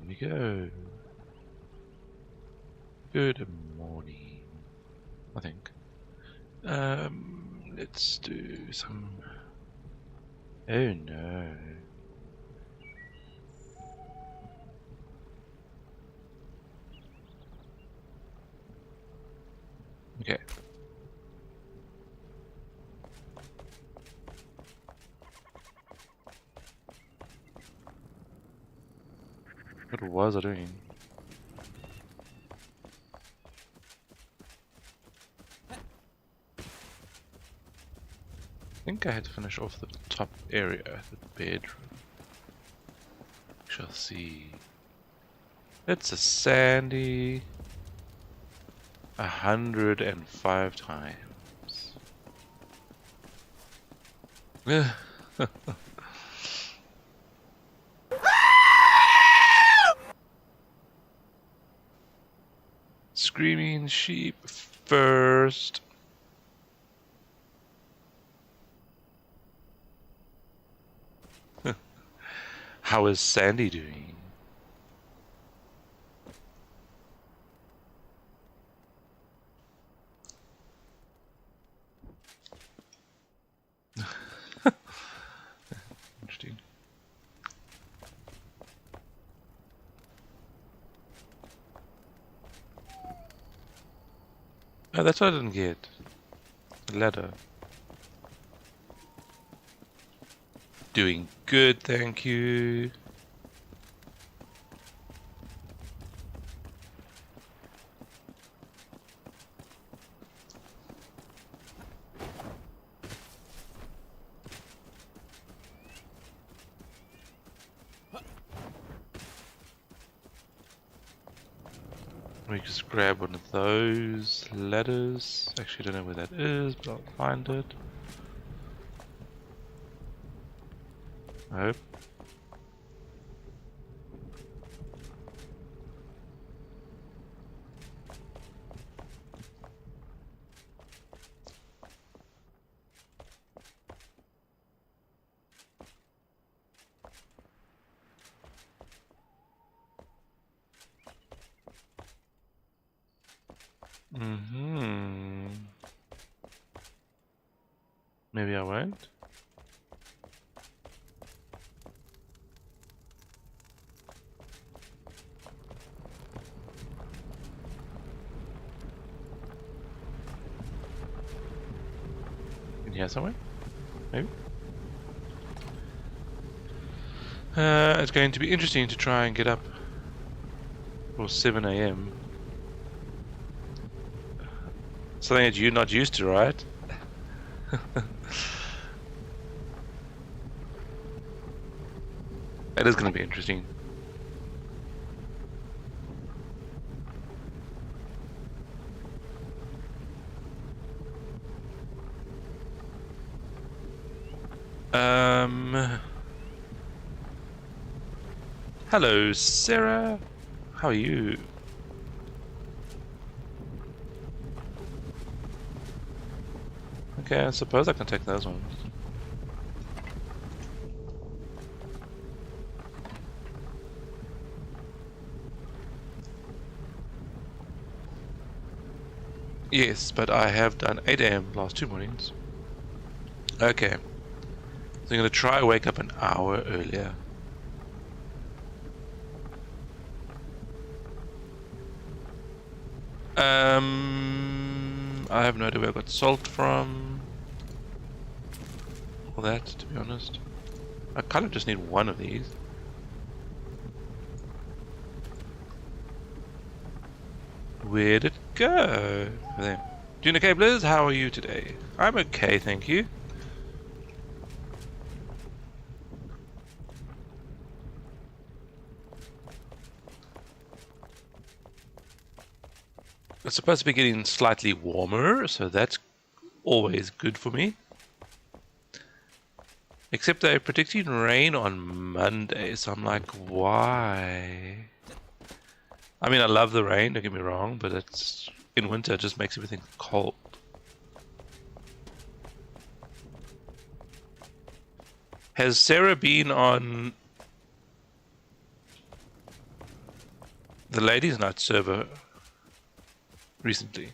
we go. Good morning, I think. Let's do some... Oh no. Okay. What was I doing? I think I had to finish off the top area, the bedroom. We shall see. It's a sandy 105 times. Screaming sheep first. How is Sandy doing? Interesting. Oh, that's what I didn't get. The ladder. Doing good, thank you. We just grab one of those ladders. Actually, I don't know where that is, but I'll find it. I hope. Maybe I won't. In here somewhere? Maybe? It's going to be interesting to try and get up for 7 AM. Something that you're not used to, right? It is going to be interesting. Hello, Sarah. How are you? Okay, I suppose I can take those ones. Yes, but I have done 8 AM last 2 mornings. Okay. So I'm going to try wake up an hour earlier. I have no idea where I got salt from. All that, to be honest. I kind of just need one of these. Where did it go? There. Junior Cablers, how are you today? I'm okay, thank you. It's supposed to be getting slightly warmer, so that's always good for me. Except they're predicting rain on Monday, so I'm like, why? I mean, I love the rain, don't get me wrong, but it's in winter, it just makes everything cold. Has Sarah been on the ladies' night server recently.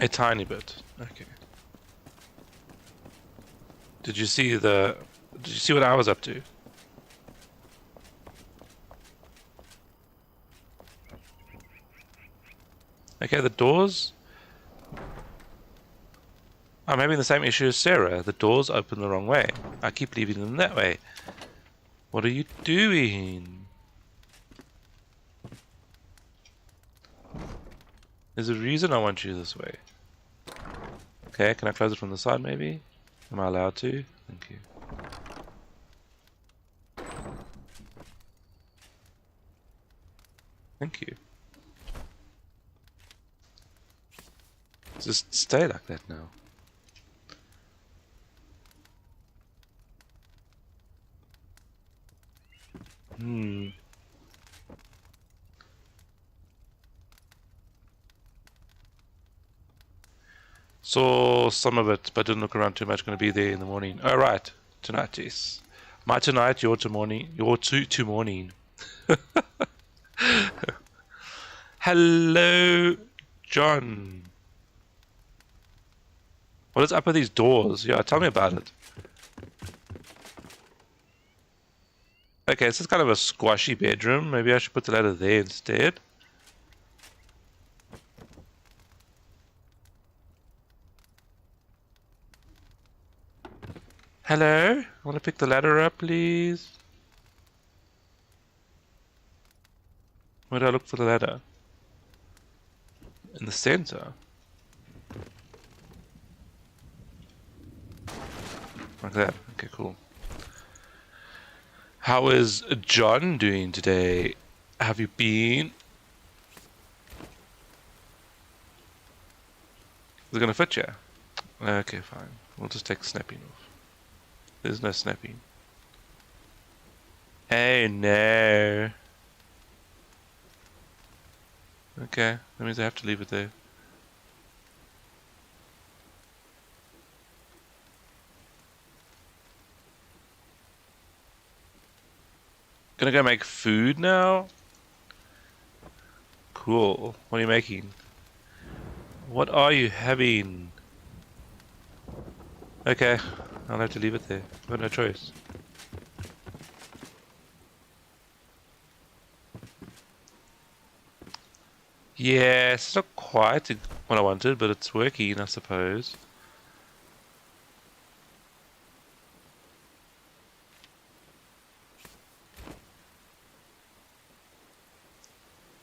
A tiny bit. Okay. Did you see what I was up to? Okay, the doors. I'm having the same issue as Sarah. The doors open the wrong way. I keep leaving them that way. What are you doing? There's a reason I want you this way. Okay, can I close it from the side maybe? Am I allowed to? Thank you. Thank you. Just stay like that now. Saw some of it, but didn't look around too much. Going to be there in the morning. Oh, right. Tonight, yes. My tonight, your to morning. Your to morning. Hello, John. What is up with these doors? Yeah, tell me about it. Okay, this is kind of a squashy bedroom. Maybe I should put the ladder there instead. Hello? I want to pick the ladder up, please. Where do I look for the ladder? In the center. Like that. Okay, cool. How is John doing today? Have you been? Is it gonna fit you? Okay, fine. We'll just take snapping off. There's no snapping. Hey, no. Okay, that means I have to leave it there. Gonna go make food now? Cool. What are you making? What are you having? Okay, I'll have to leave it there. I've got no choice. Yeah, it's not quite what I wanted, but it's working, I suppose.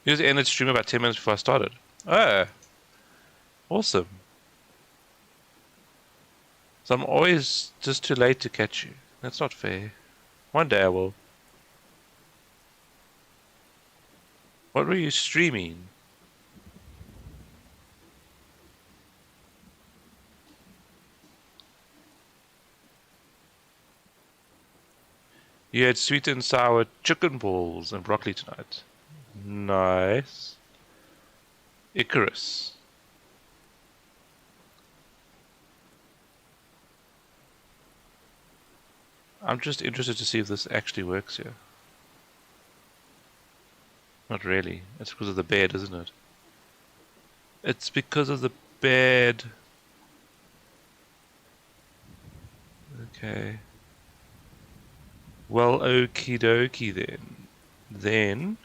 It just ended stream about 10 minutes before I started. Oh, awesome. So I'm always just too late to catch you. That's not fair. One day I will. What were you streaming? You had sweet and sour chicken balls and broccoli tonight. Nice. Icarus. I'm just interested to see if this actually works here. Not really. It's because of the bed, isn't it? It's because of the bed. Okay. Well, okie dokie then. Then...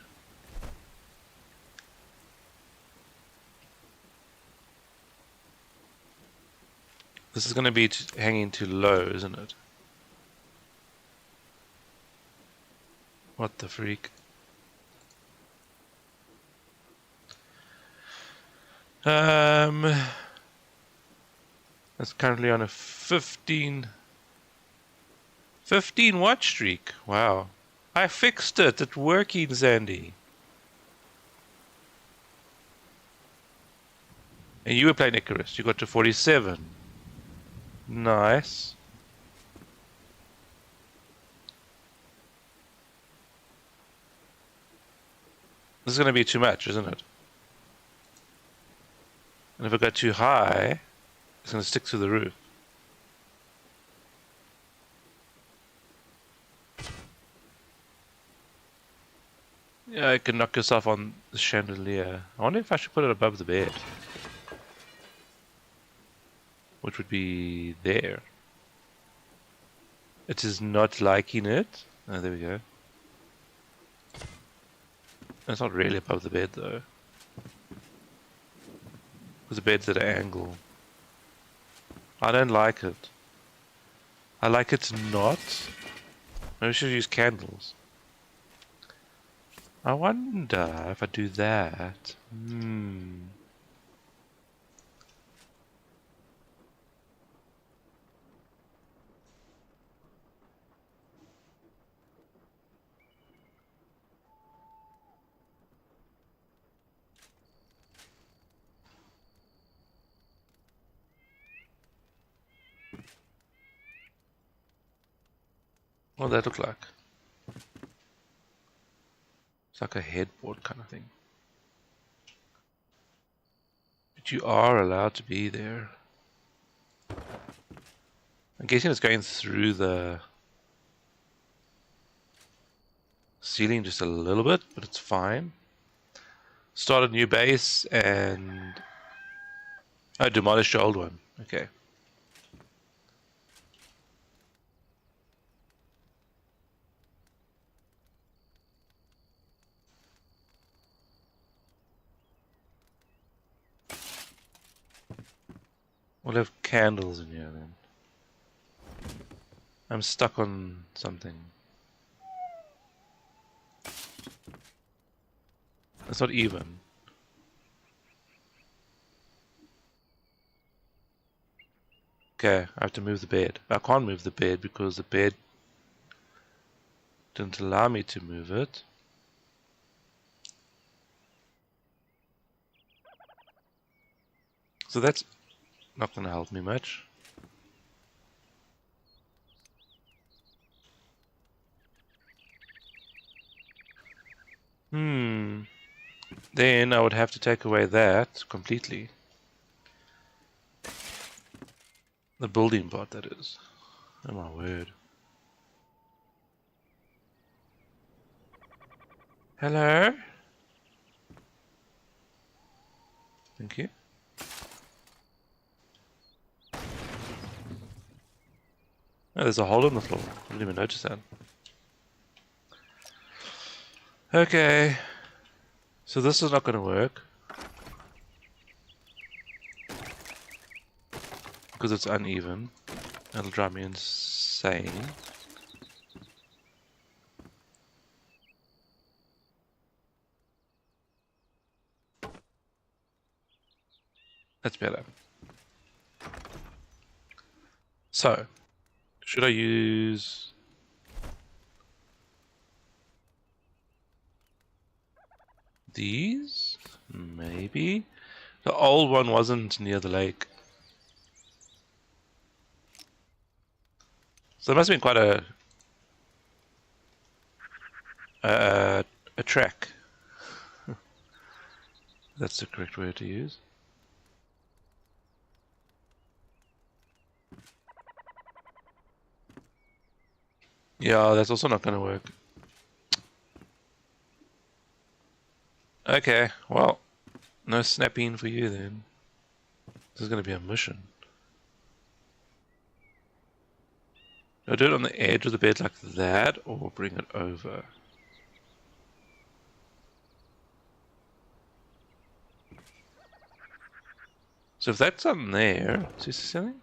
this is going to be hanging too low, isn't it? What the freak? That's currently on a 15 watch streak. Wow. I fixed it. It's working, Zandy. And you were playing Icarus. You got to 47. Nice. This is going to be too much, isn't it? And if I go too high, it's going to stick to the roof. Yeah, you can knock yourself on the chandelier. I wonder if I should put it above the bed. Which would be there. It is not liking it. Oh, there we go. It's not really above the bed though. Because the bed's at an angle. I don't like it. I like it not. Maybe we should use candles. I wonder if I do that. What does that look like? It's like a headboard kind of thing. But you are allowed to be there. I'm guessing it's going through the ceiling just a little bit, but it's fine. Start a new base and... Oh, demolish your old one. Okay. We'll have candles in here then. I'm stuck on something. That's not even. Okay, I have to move the bed. I can't move the bed because the bed didn't allow me to move it. So that's not going to help me much. Then I would have to take away that completely. The building part, that is. Oh my word. Hello? Thank you. Oh, there's a hole in the floor. I didn't even notice that. Okay. So this is not going to work. Because it's uneven. That'll drive me insane. That's better. So, should I use... these? Maybe? The old one wasn't near the lake. So there must have been quite a track. That's the correct word to use. Yeah, that's also not going to work. Okay, well, no snapping for you then. This is going to be a mission. Do I do it on the edge of the bed like that, or bring it over? So if that's on there, is this something?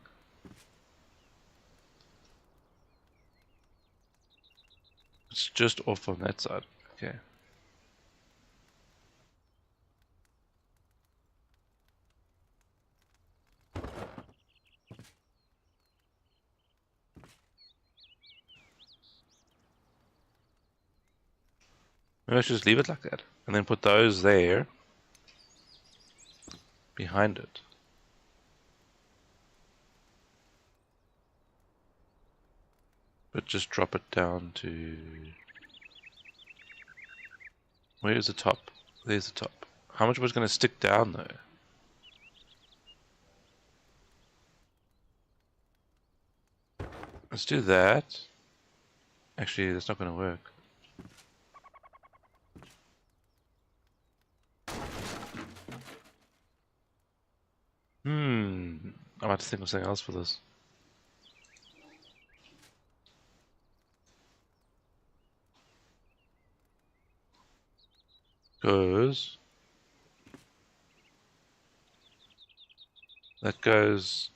It's just off on that side. Okay. Maybe I should just leave it like that. And then put those there. Behind it. But just drop it down to... Where's the top? There's the top. How much was going to stick down though? Let's do that. Actually, that's not going to work. I might have to think of something else for this. Because that goes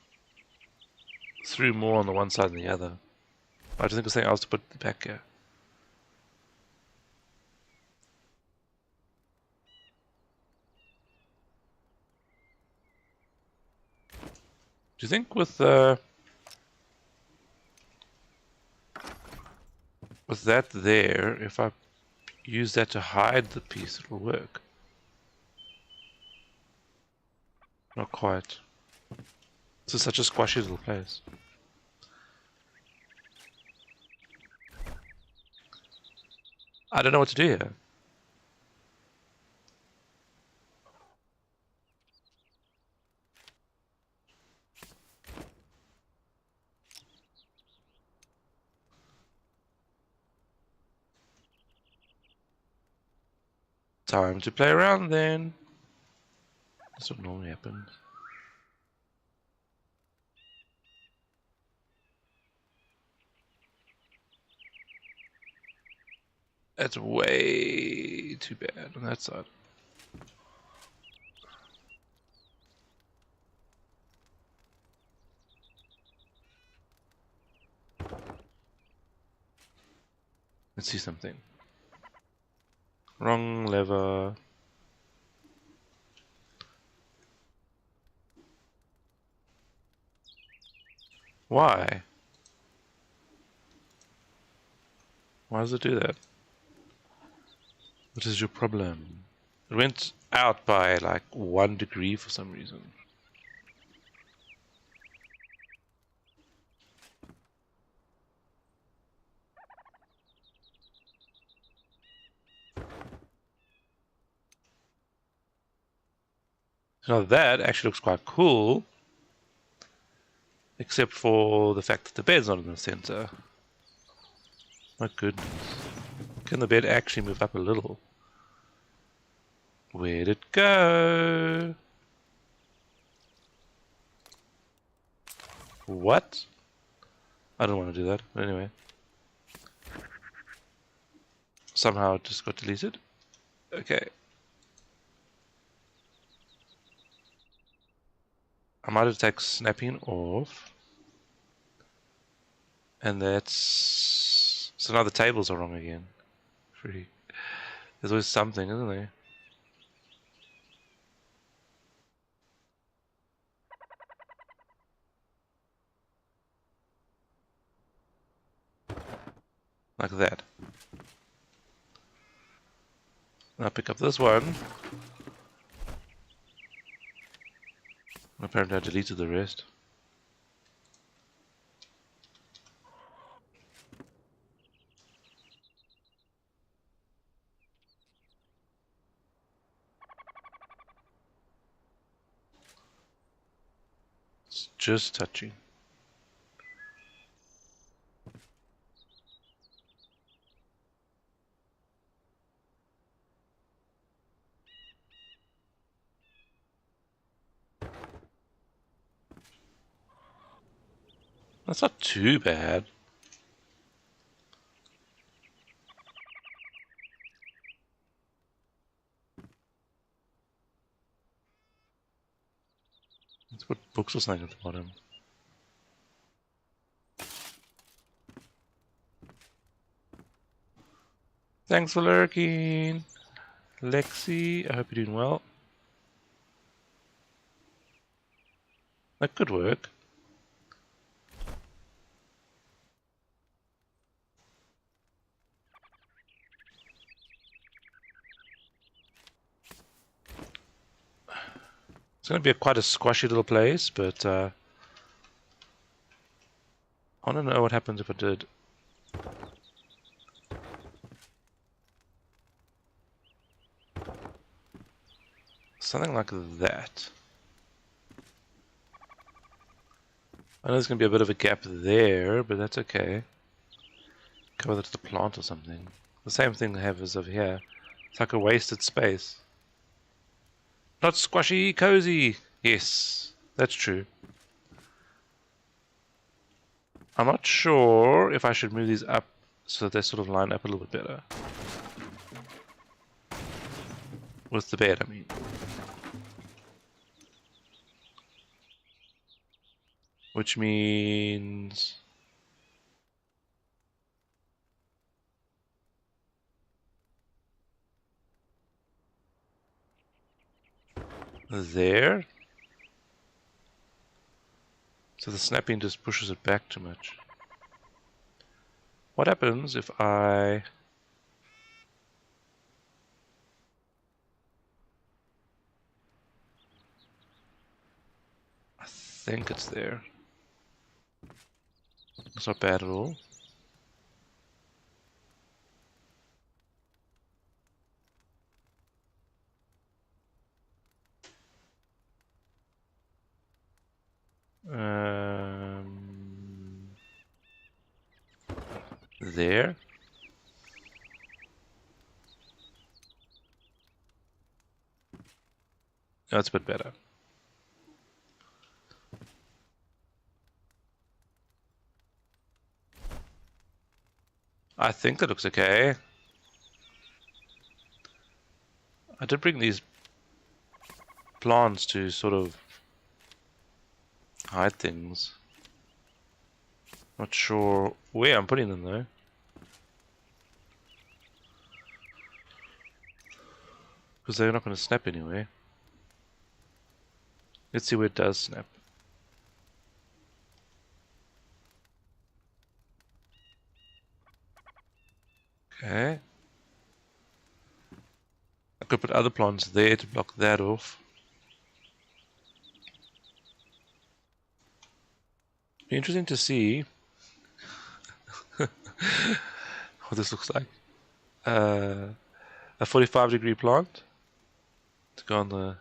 through more on the one side than the other. I have to think of something else to put back here. Do you think with that there, if I use that to hide the piece, it'll work? Not quite. This is such a squashy little place. I don't know what to do here. Time to play around then. That's what normally happens. That's way too bad on that side. Let's see something. Wrong lever. Why? Why does it do that? What is your problem? It went out by like 1 degree for some reason. Now that actually looks quite cool, except for the fact that the bed's not in the center. My goodness. Can the bed actually move up a little? Where'd it go? What? I don't want to do that, but anyway. Somehow it just got deleted. Okay. I might have taken snapping off. And that's... So now the tables are wrong again. Pretty. There's always something, isn't there? Like that. I'll pick up this one. Apparently I deleted the rest. It's just touching. That's not too bad. Let's put books or something at the bottom. Thanks for lurking, Lexi. I hope you're doing well. That could work. It's going to be quite a squashy little place, but I want to know what happens if I did. Something like that. I know there's going to be a bit of a gap there, but that's okay. Cover that with a plant or something. The same thing I have as over here. It's like a wasted space. Not squashy, cozy. Yes, that's true. I'm not sure if I should move these up so that they sort of line up a little bit better. With the bed, I mean. Which means... there. So the snapping just pushes it back too much. What happens if I think it's there? It's not bad at all. There. That's a bit better. I think that looks okay. I did bring these plants to sort of hide things. Not sure where I'm putting them though. Because they're not going to snap anyway. Let's see where it does snap. Okay. I could put other plants there to block that off. Be interesting to see what this looks like. A 45-degree plant to go on the...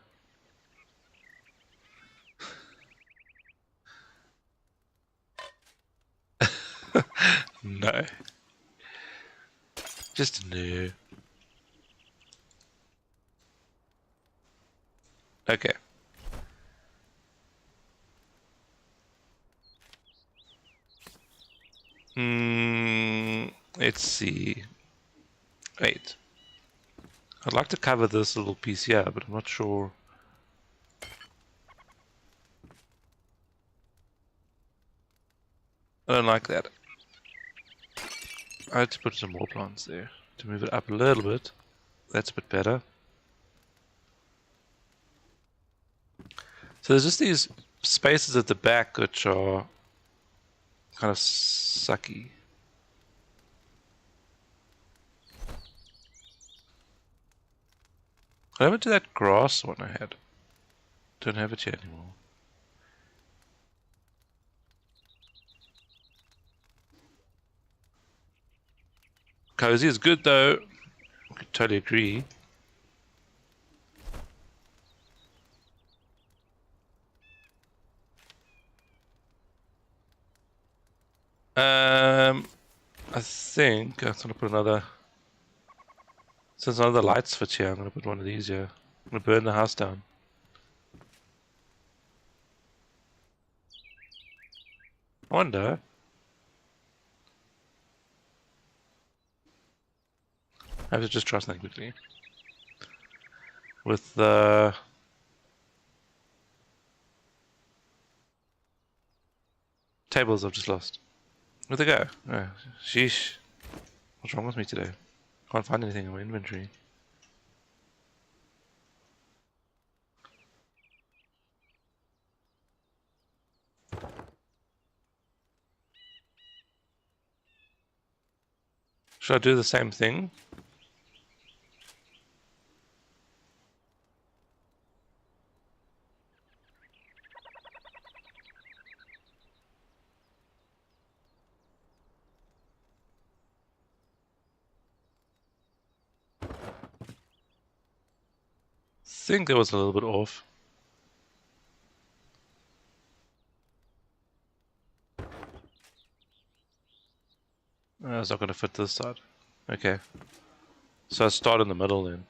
No. Just no. Okay. Let's see. Wait. I'd like to cover this little piece here, but I'm not sure. I don't like that. I had to put some more plants there to move it up a little bit. That's a bit better. So there's just these spaces at the back which are kind of sucky. What happened to that grass one I had? Don't have it here anymore. Cozy is good though. I could totally agree. I think I'm gonna put another. Since none of the lights fit here, I'm gonna put one of these here. I'm gonna burn the house down. I wonder. I have to just try something quickly. With the tables I've just lost. Where'd they go? Oh, sheesh. What's wrong with me today? Can't find anything in my inventory. Should I do the same thing? I think that was a little bit off. It's not going to fit this side. Okay. So I start in the middle then.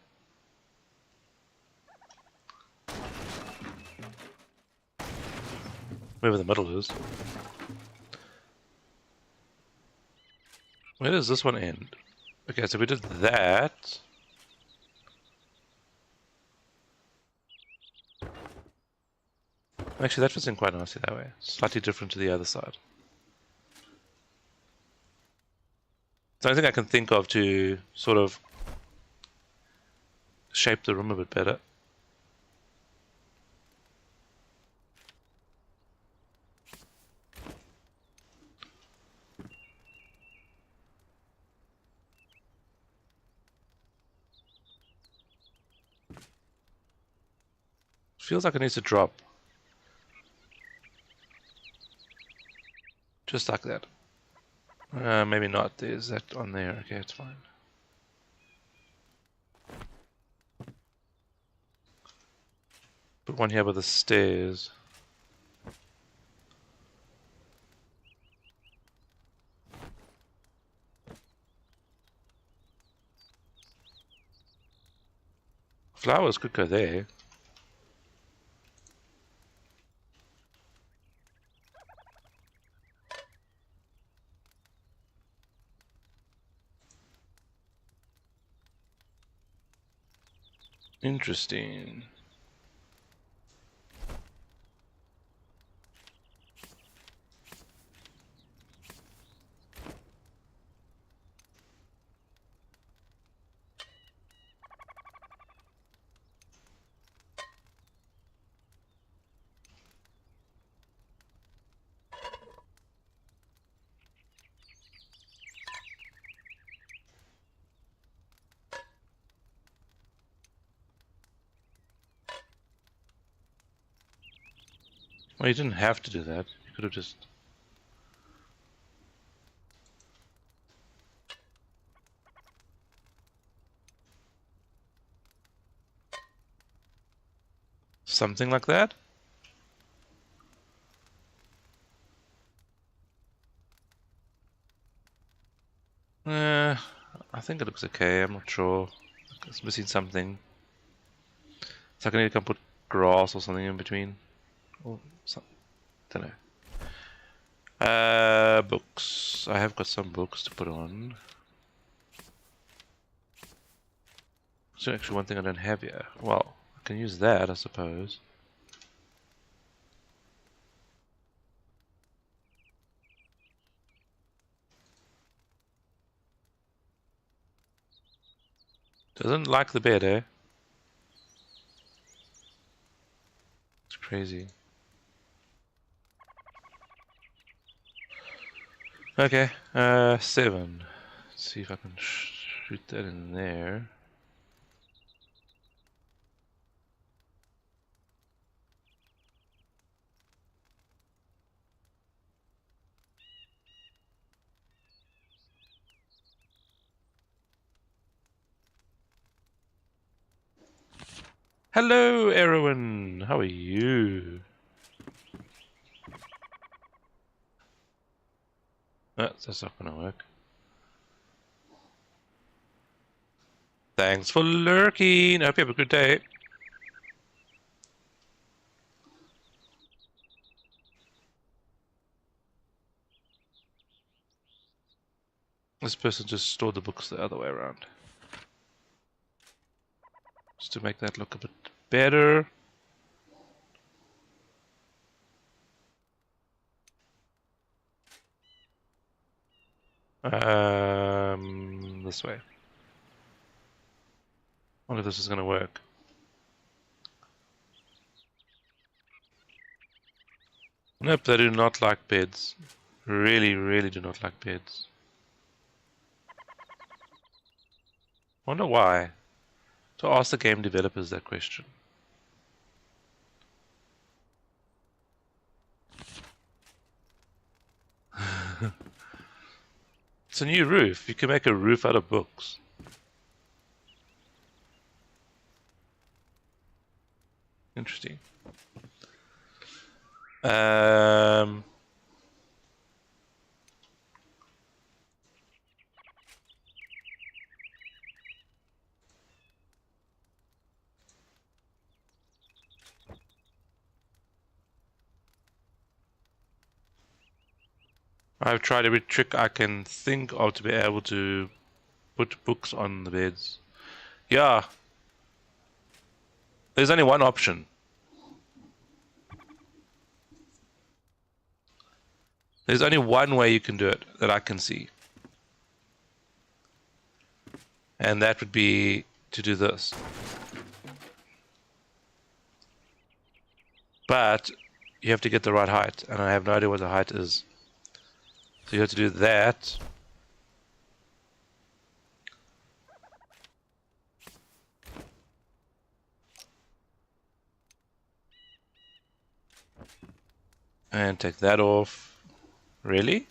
Wherever the middle is. Where does this one end? Okay, so we did that. Actually, that fits in quite nicely that way. Slightly different to the other side. So I think I can think of to sort of shape the room a bit better. Feels like it needs to drop. Just like that. Maybe not. There's that on there. Okay, it's fine. Put one here by the stairs. Flowers could go there. Interesting. Well, you didn't have to do that. You could have just... something like that? I think it looks okay. I'm not sure. It's missing something. So I can either put grass or something in between. Or something. Don't know. Books. I have got some books to put on. So actually one thing I don't have here. Well, I can use that, I suppose. Doesn't like the bed, eh? It's crazy. Okay, 7. Let's see if I can shoot that in there. Hello, Erwin. How are you? That's not gonna work. Thanks for lurking. I hope you have a good day. This person just stored the books the other way around. Just to make that look a bit better. This way. Wonder if this is gonna work. Nope, they do not like beds. Really, really do not like beds. Wonder why. To ask the game developers that question. It's a new roof. You can make a roof out of books. Interesting. I've tried every trick I can think of to be able to put books on the beds. Yeah. There's only one option. There's only one way you can do it that I can see. And that would be to do this. But you have to get the right height, and I have no idea what the height is. So you have to do that. And take that off. Really?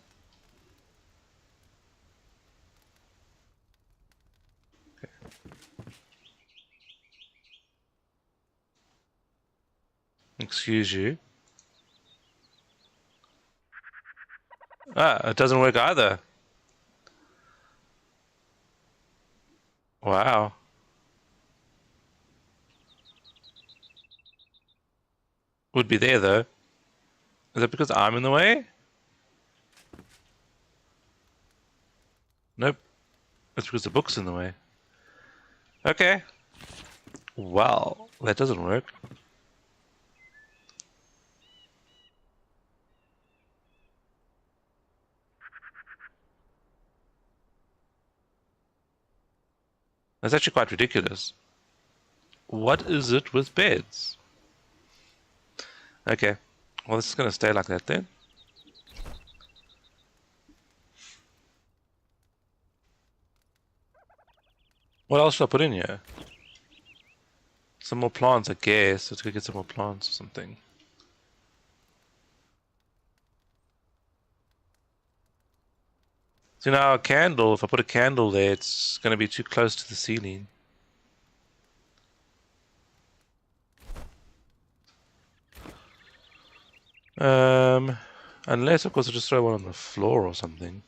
Okay. Excuse you. Ah, it doesn't work either. Wow. Would be there though. Is that because I'm in the way? Nope. It's because the book's in the way. Okay. Well, that doesn't work. That's actually quite ridiculous. What is it with beds? Okay. Well, this is going to stay like that then. What else should I put in here? Some more plants, I guess. Let's go get some more plants or something. So now a candle, if I put a candle there, it's going to be too close to the ceiling. Unless, of course, I just throw one on the floor or something.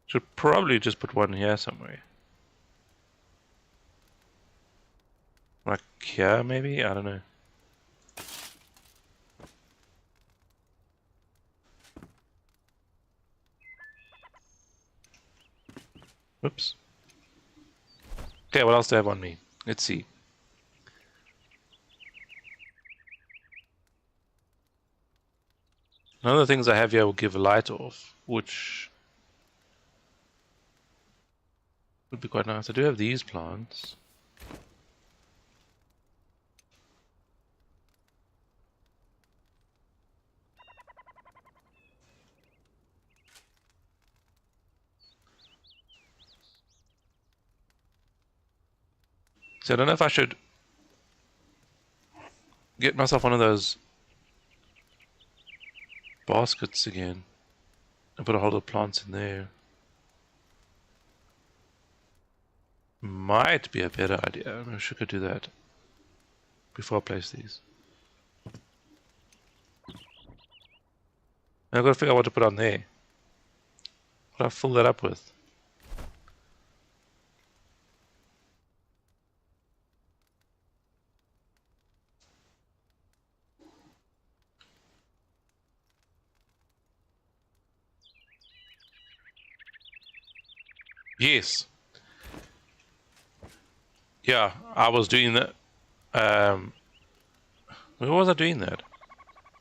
Should probably just put one here somewhere. Like here, maybe? I don't know. Whoops. Okay, what else do I have on me? Let's see. None of the things I have here will give a light off, which would be quite nice. I do have these plants. So I don't know if I should get myself one of those baskets again and put a whole lot of plants in there. Might be a better idea. I should do that before I place these. I've got to figure out what to put on there. What do I fill that up with? Yes. Yeah, I was doing that. Where was I doing that?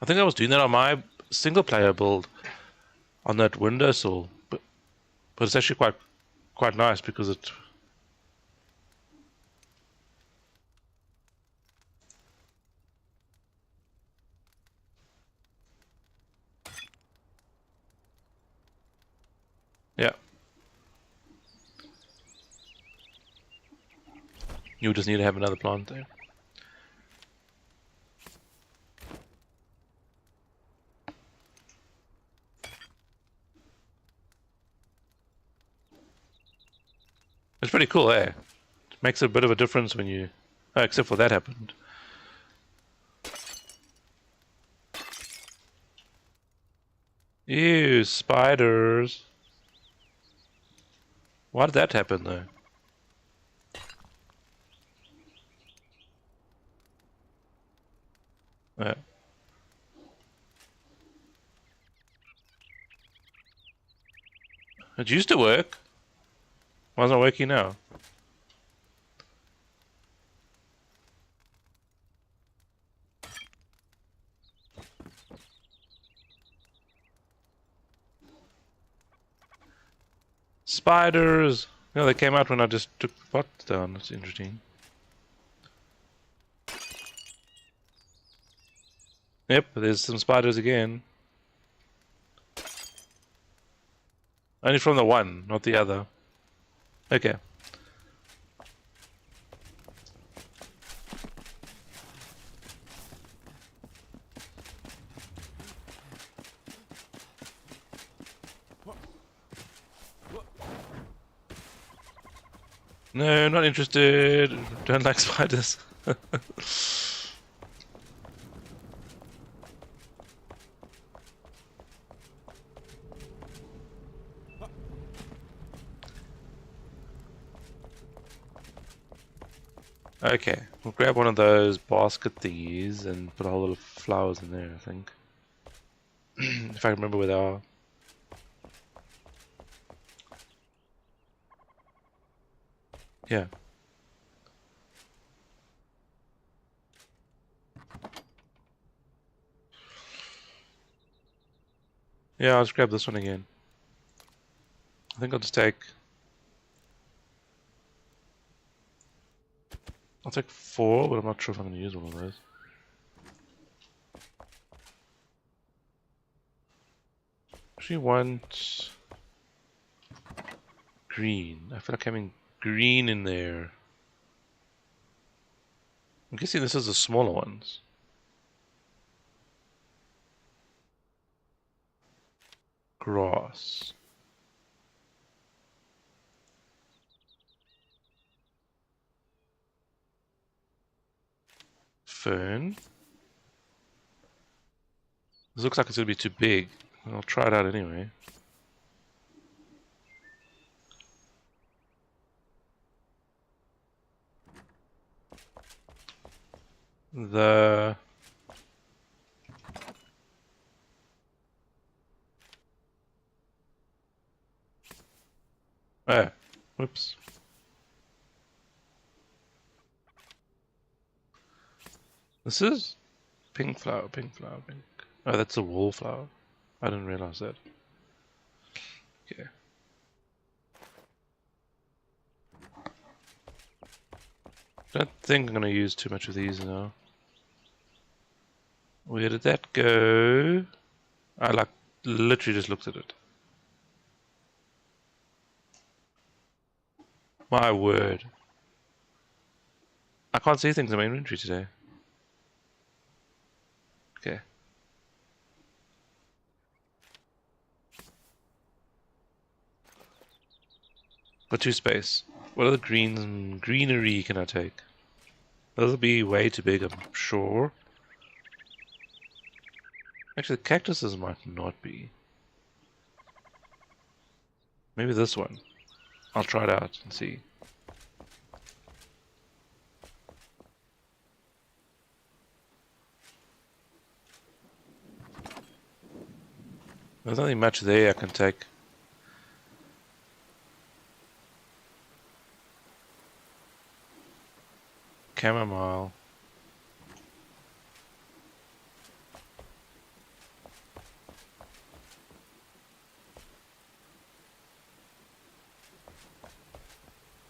I think I was doing that on my single player build on that windowsill, but it's actually quite nice because it. Yeah. You just need to have another plant there. It's pretty cool, eh? It makes a bit of a difference when you... Oh, except for that happened. Ew, spiders. Why did that happen, though? Yeah. It used to work. Why is it not working now? Spiders! No, they came out when I just took the pots down. That's interesting. Yep, there's some spiders again. Only from the one, not the other. Okay. No, not interested. Don't like spiders. Okay, we'll grab one of those basket thingies and put a whole lot of flowers in there, I think. If I remember where they are. Yeah. Yeah, I'll just grab this one again. I think I'll just take... I'll take 4, but I'm not sure if I'm going to use one of those. Actually want... green. I feel like having green in there. I'm guessing this is the smaller ones. Grass. Fern. This looks like it's going to be too big. I'll try it out anyway. The... Oh, whoops. This is pink flower, pink flower, pink. Oh, that's a wallflower. I didn't realize that. Okay. Don't think I'm gonna use too much of these now. Where did that go? I like literally just looked at it. My word. I can't see things in my inventory today. Okay. Got 2 space. What other greenery can I take? Those will be way too big, I'm sure. Actually, the cactuses might not be. Maybe this one. I'll try it out and see. There's nothing much there I can take. Chamomile.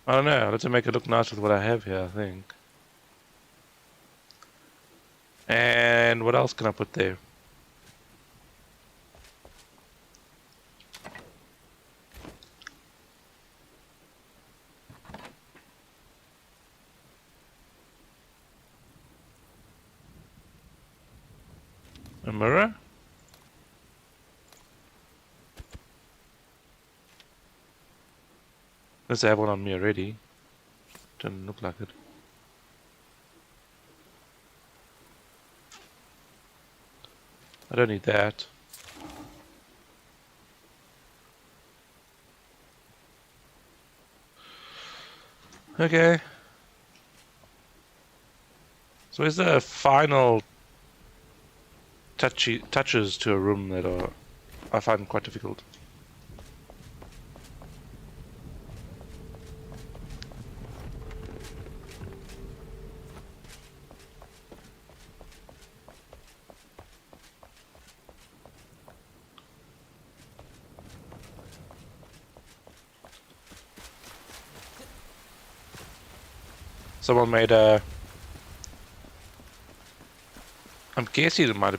I don't know, let's make it look nice with what I have here, I think. And what else can I put there? A mirror? Let's have one on me already. Doesn't look like it. I don't need that. Okay. So where's the final touches to a room that I find quite difficult. Someone made a... I'm guessing it might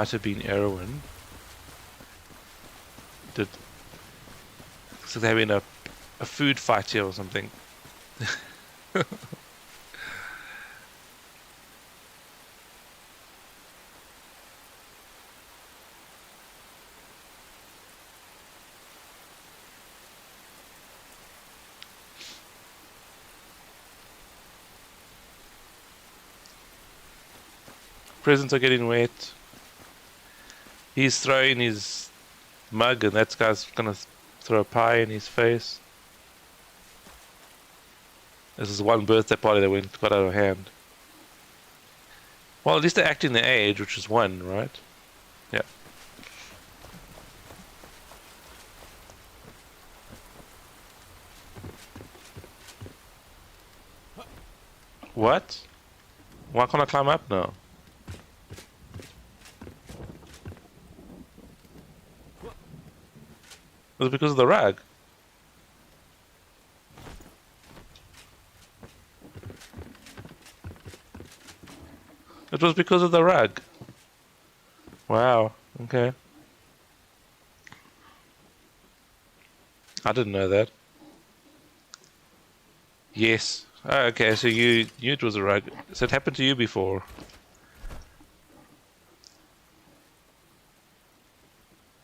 have been Erwin. So they're having a food fight here or something. Presents are getting wet. He's throwing his mug and that guy's gonna throw a pie in his face. This is one birthday party that got out of hand. Well, at least they're acting their age, which is 1, right? Yeah. What? Why can't I climb up now? It was because of the rug. It was because of the rug. Wow, okay. I didn't know that. Yes. Oh, okay, so you knew it was a rug. So it happened to you before.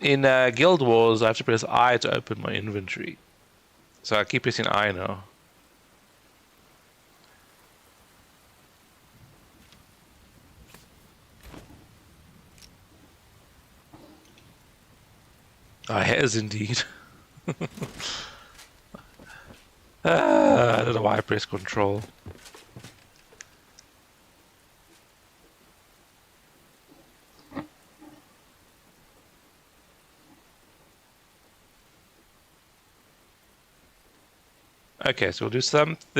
In Guild Wars, I have to press I to open my inventory. So I keep pressing I now. I has indeed. I don't know why I press control. Okay, so we'll do something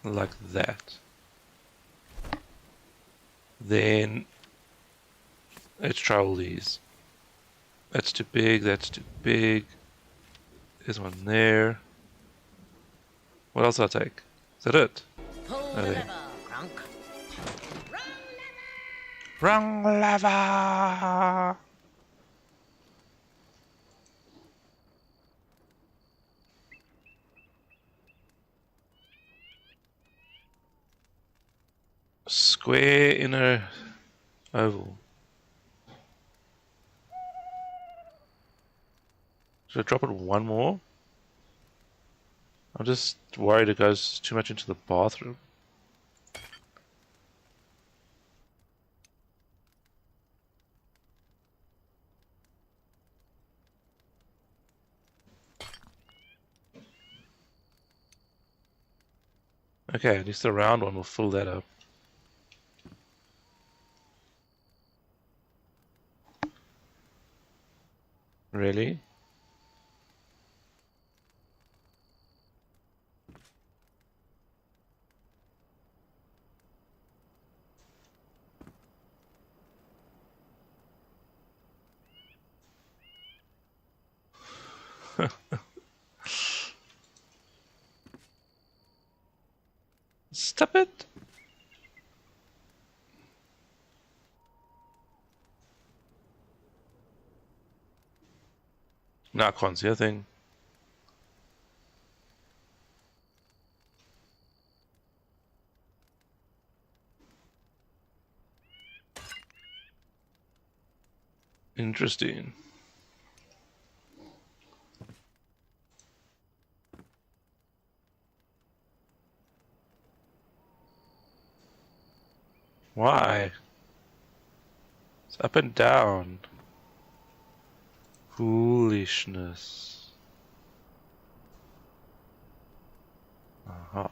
like that. Then let's try all these. That's too big, that's too big. There's one there. What else will I take? Is that it? Pull Oh, the there. lever, Gronk. Wrong lever! Square inner oval. Should I drop it one more? I'm just worried it goes too much into the bathroom. Okay, at least the round one will fill that up. Really? Stop it! No, I can't see a thing. Interesting. Why? It's up and down. Foolishness. Aha.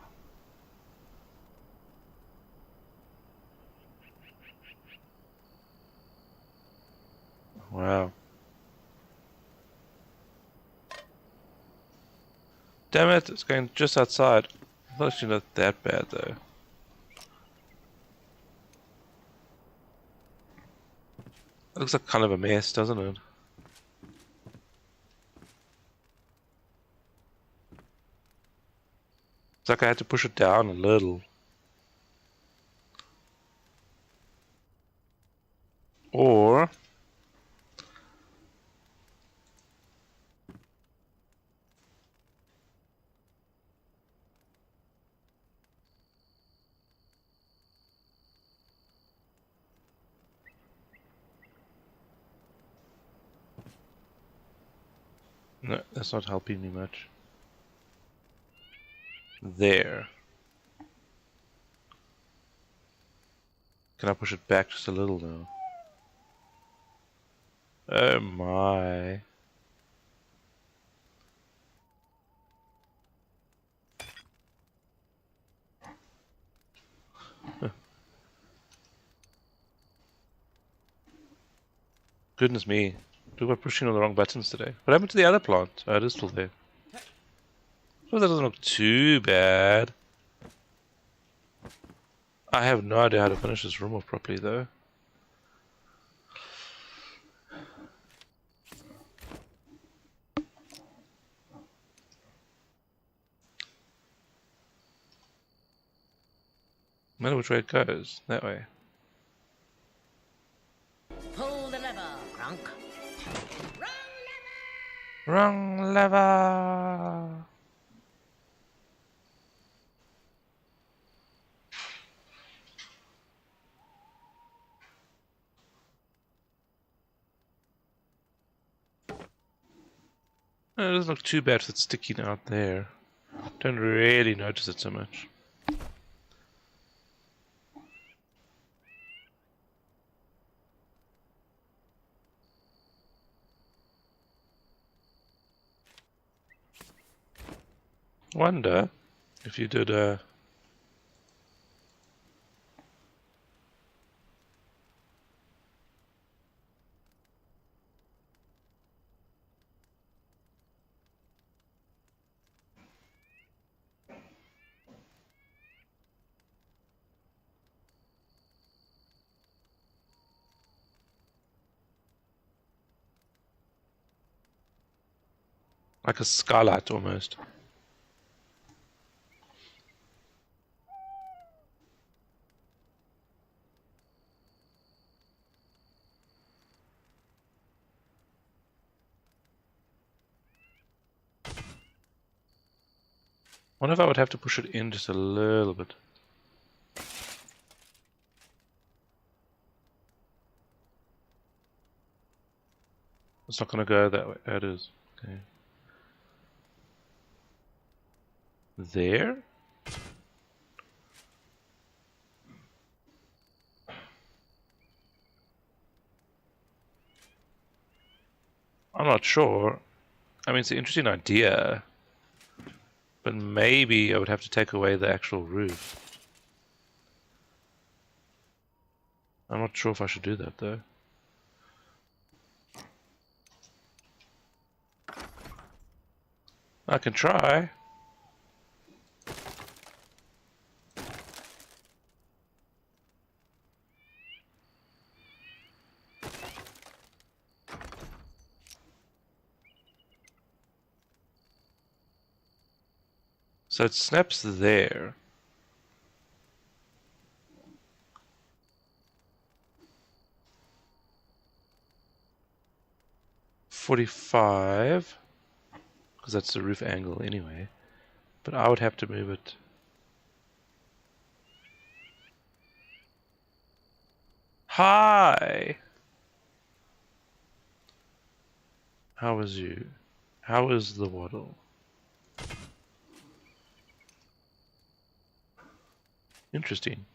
Wow. Damn it, it's going just outside. It's actually not that bad though. It looks like kind of a mess, doesn't it? It's like I had to push it down a little. Or... no, that's not helping me much. There. Can I push it back just a little now? Oh my. Goodness me. We were pushing on the wrong buttons today. What happened to the other plant? Oh, it is still there. Well, that doesn't look too bad. I have no idea how to finish this room off properly though. No matter which way it goes. That way. Pull the lever, Grunk. Wrong lever! It doesn't look too bad if it's sticking out there. Don't really notice it so much. Wonder if you did like a skylight almost. Wonder if I would have to push it in just a little bit. It's not gonna go that way. It is. Okay. There? I'm not sure. I mean, it's an interesting idea. But maybe I would have to take away the actual roof. I'm not sure if I should do that though. I can try. So it snaps there. $45, because that's the roof angle anyway. But I would have to move it. Hi! How is you? How is the waddle? Interesting.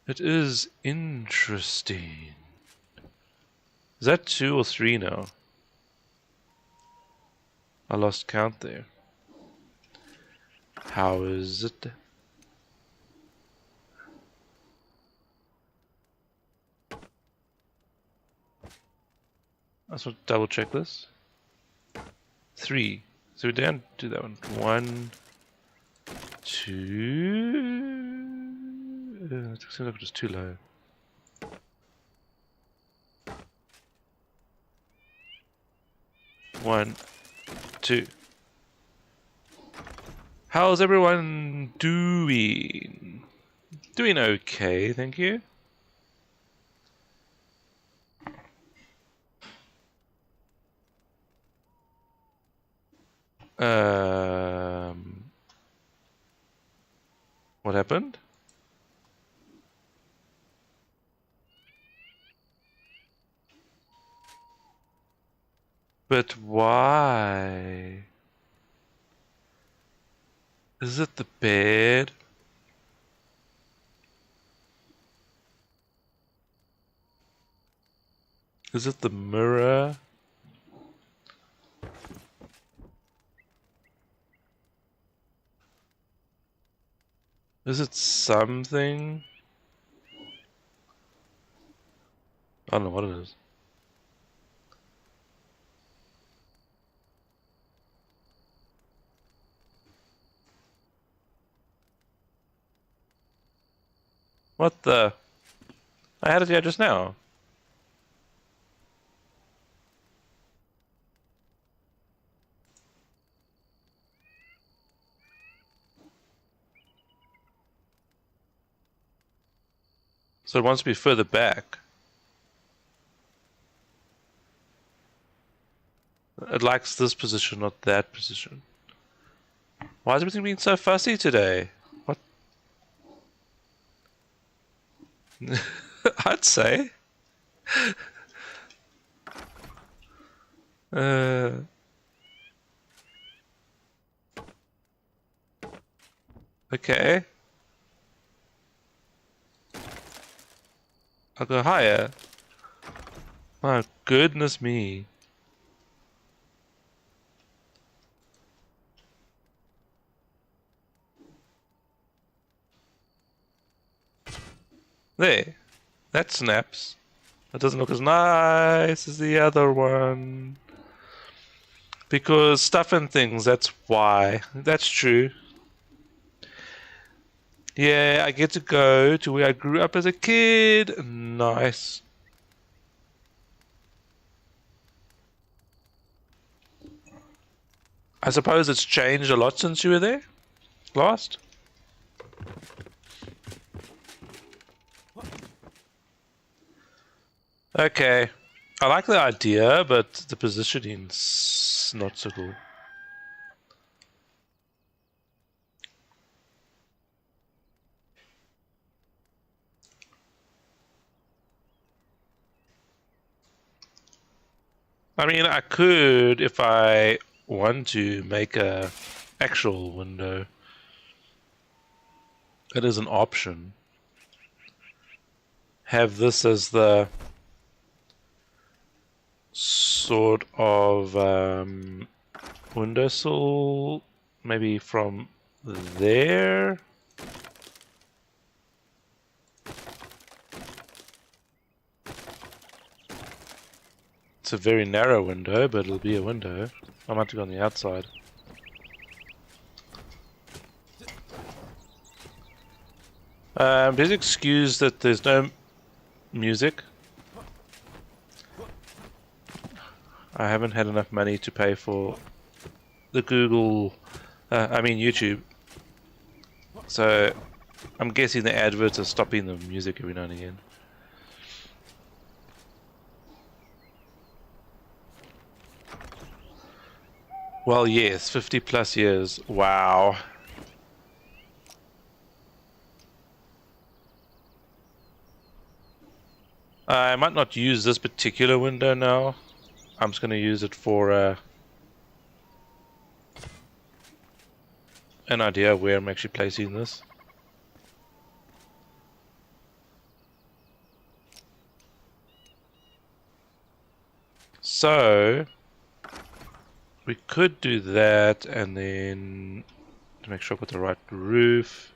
It is interesting. Is that 2 or 3 now? I lost count there. How is it? Let's double check this. 3. So we didn't do that one. 1, 2. It seems like it was too low. One, 2. How's everyone doing? Doing okay, thank you. What happened? But why? Is it the bed? Is it the mirror? Is it something? I don't know what it is. What the? I had it here just now. So it wants to be further back. It likes this position, not that position. Why is everything being so fussy today? What? I'd say. Okay. I'll go higher. My goodness me. There. That snaps. That doesn't look as nice as the other one. Because stuff and things, that's why. That's true. Yeah, I get to go to where I grew up as a kid. Nice. I suppose it's changed a lot since you were there last. Okay. I like the idea, but the positioning's not so cool. I mean, I could, if I want to, make a actual window. It is an option. Have this as the sort of windowsill, maybe from there. It's a very narrow window, but it'll be a window. I might have to go on the outside. Please excuse that there's no music. I haven't had enough money to pay for the Google, YouTube. So I'm guessing the adverts are stopping the music every now and again. Well, yes, 50 plus years. Wow. I might not use this particular window now. I'm just going to use it for an idea of where I'm actually placing this. So we could do that, and then to make sure I put the right roof,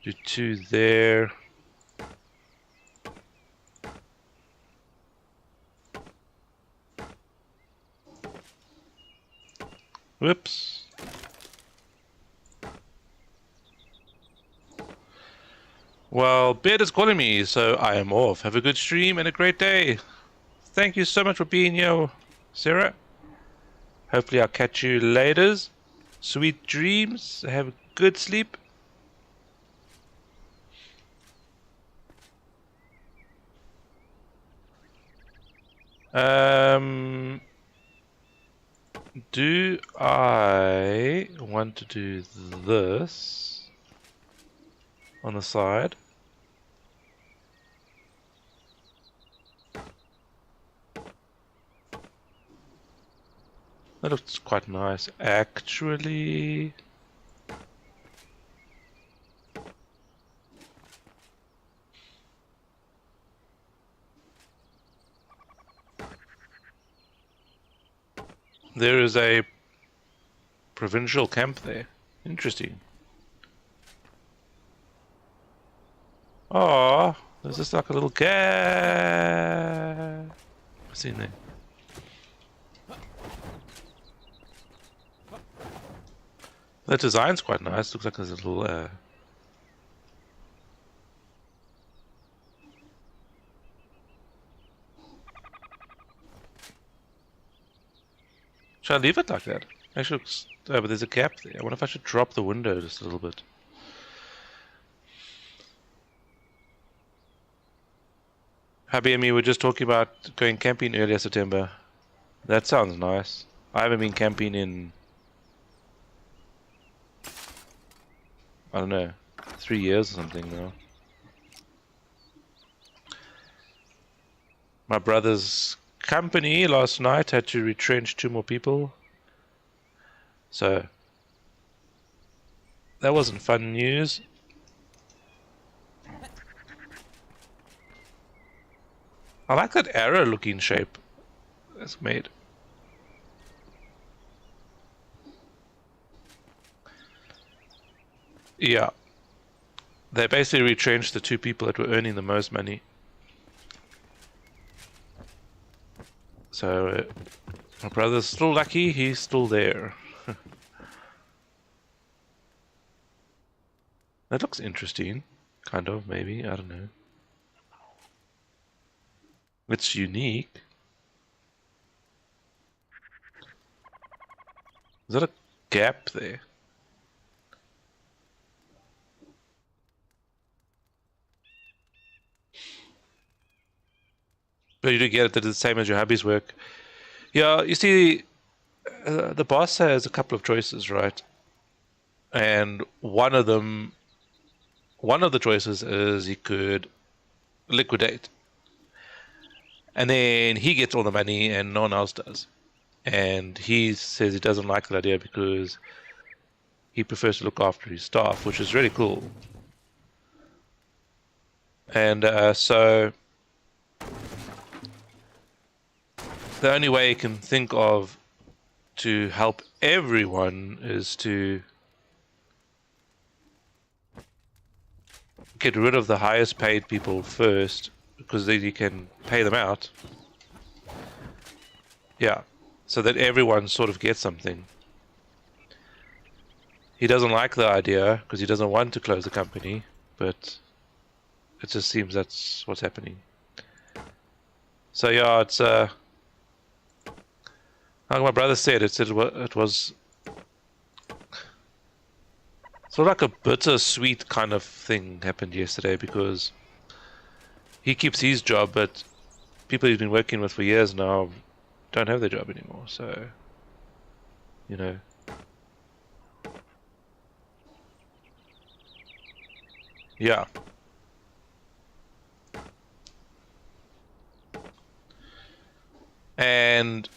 do 2 there. Whoops. Well, Beard is calling me, so I am off. Have a good stream and a great day. Thank you so much for being here, Sarah. Hopefully I'll catch you later. Sweet dreams. Have a good sleep. Do I want to do this on the side? That looks quite nice, actually. There is a provincial camp there. Interesting. Oh, there's just like a little gap. What's in there? The design's quite nice. Looks like there's a little. Should I leave it like that? Actually, but there's a gap there. I wonder if I should drop the window just a little bit. Happy and me were just talking about going camping earlier September. That sounds nice. I haven't been camping in, I don't know, 3 years or something now. My brother's company last night had to retrench 2 more people. So that wasn't fun news. I like that arrow looking shape that's made. Yeah. They basically retrenched the 2 people that were earning the most money. So my brother's still lucky, he's still there. That looks interesting. Kind of, maybe, I don't know. It's unique. Is that a gap there? But you do get it that it's the same as your hubby's work. Yeah, you see, the boss has a couple of choices, right? And one of the choices is he could liquidate. And then he gets all the money and no one else does. And he says he doesn't like that idea because he prefers to look after his staff, which is really cool. And so the only way he can think of to help everyone is to get rid of the highest paid people first, because then you can pay them out. Yeah, so that everyone sort of gets something. He doesn't like the idea because he doesn't want to close the company, but it just seems that's what's happening. So yeah, it's like my brother said, it was sort of like a bittersweet kind of thing happened yesterday, because he keeps his job, but people he's been working with for years now don't have their job anymore, so, you know. Yeah. And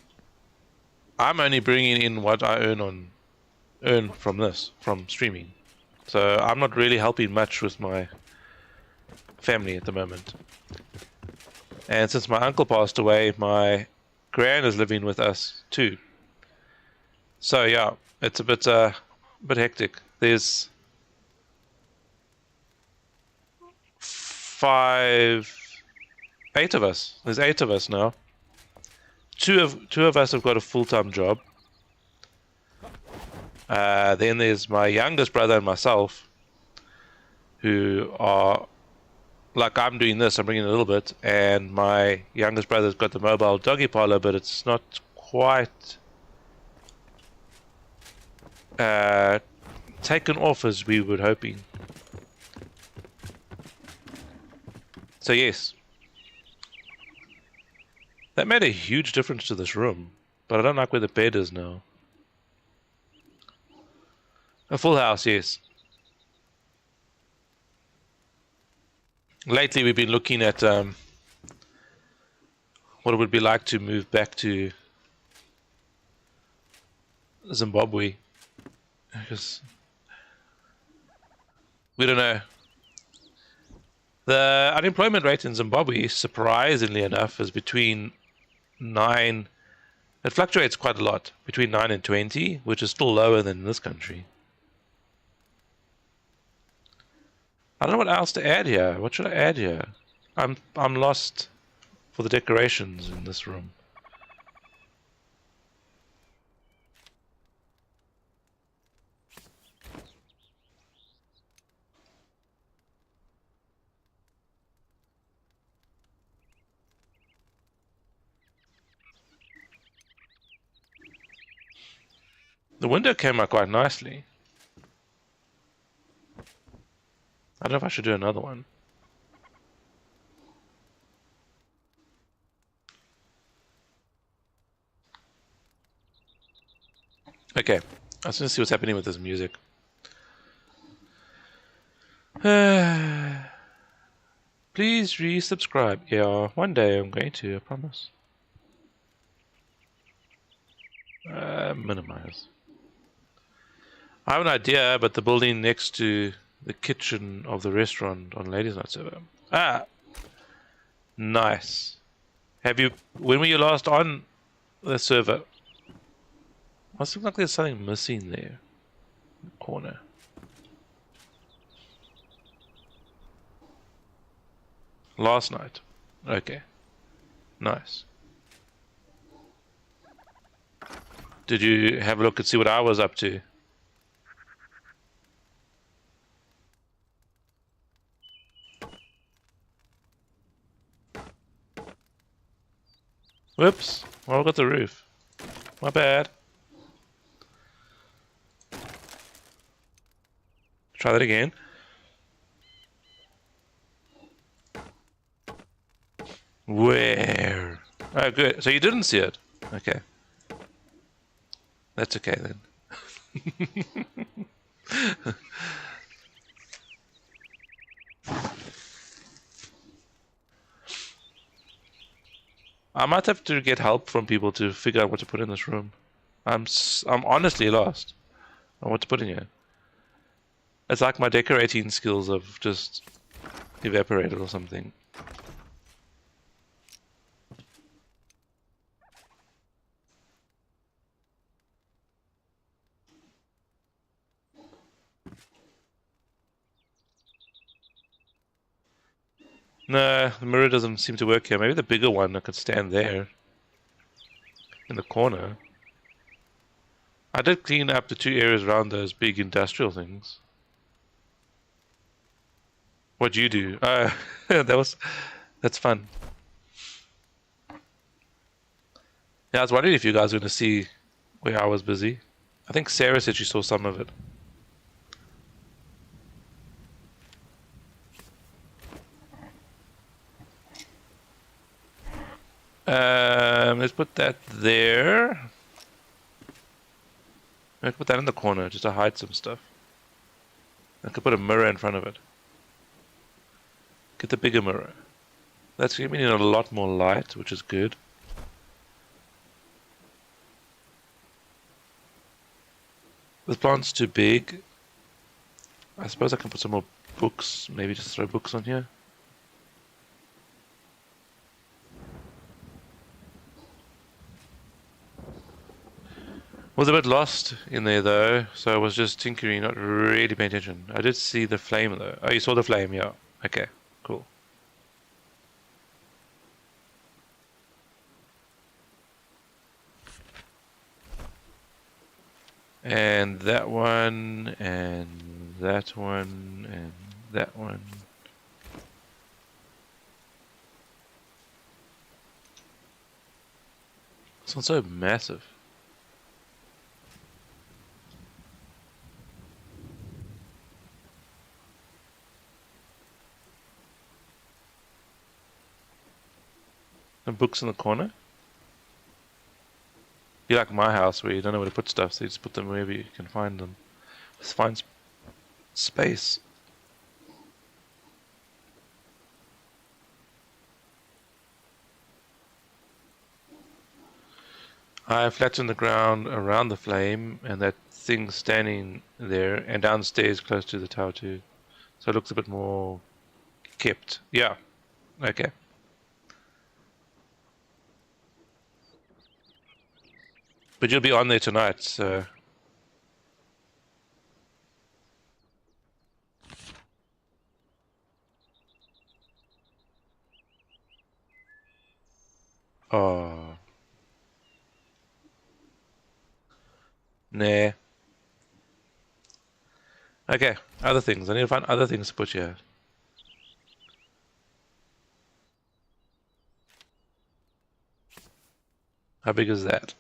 I'm only bringing in what I earn from this, from streaming. So I'm not really helping much with my family at the moment. And since my uncle passed away, my gran is living with us too. So yeah, it's a bit hectic. There's 8 of us. There's 8 of us now. Two of us have got a full-time job. Then there's my youngest brother and myself, who are like I'm doing this. I'm bringing a little bit, and my youngest brother's got the mobile doggy parlor, but it's not quite taken off as we were hoping. So yes, that made a huge difference to this room, but I don't like where the bed is now. A full house, yes. Lately we've been looking at what it would be like to move back to Zimbabwe, because we don't know. The unemployment rate in Zimbabwe, surprisingly enough, is between 9. It fluctuates quite a lot, between 9 and 20, which is still lower than in this country. I don't know what else to add here. What should I add here? I'm lost for the decorations in this room. The window came out quite nicely. I don't know if I should do another one. Okay, I was going to see what's happening with this music. Please resubscribe. Yeah, one day I'm going to, I promise. Minimize. I have an idea, but the building next to the kitchen of the restaurant on Ladies Night server. Ah, nice. When were you last on the server? Must look like there's something missing there. In the corner. Last night. Okay. Nice. Did you have a look and see what I was up to? Whoops. Well, I got the roof. My bad. Try that again. Where? Oh, good. So you didn't see it? Okay. That's okay then. I might have to get help from people to figure out what to put in this room. I'm honestly lost on what to put in here. It's like my decorating skills have just evaporated or something. No, the mirror doesn't seem to work here. Maybe the bigger one that could stand there in the corner. I did clean up the 2 areas around those big industrial things. What'd you do? That's fun. Yeah, I was wondering if you guys were going to see where I was busy. I think Sarah said she saw some of it. Let's put that there. Let's put that in the corner just to hide some stuff. I could put a mirror in front of it. Get the bigger mirror. That's giving it a lot more light, which is good. This plant's too big. I suppose I can put some more books. Maybe just throw books on here. Was a bit lost in there though, so I was just tinkering, not really paying attention. I did see the flame though. Oh, you saw the flame, yeah. Okay, cool. And that one, and that one, and that one. This one's so massive. Some books in the corner. Be like my house where you don't know where to put stuff, so you just put them wherever you can find them. Just find space. I flattened the ground around the flame and that thing standing there and downstairs close to the tower too. So it looks a bit more kept. Yeah. Okay. But you'll be on there tonight, so oh nah. Okay, other things. I need to find other things to put here. How big is that?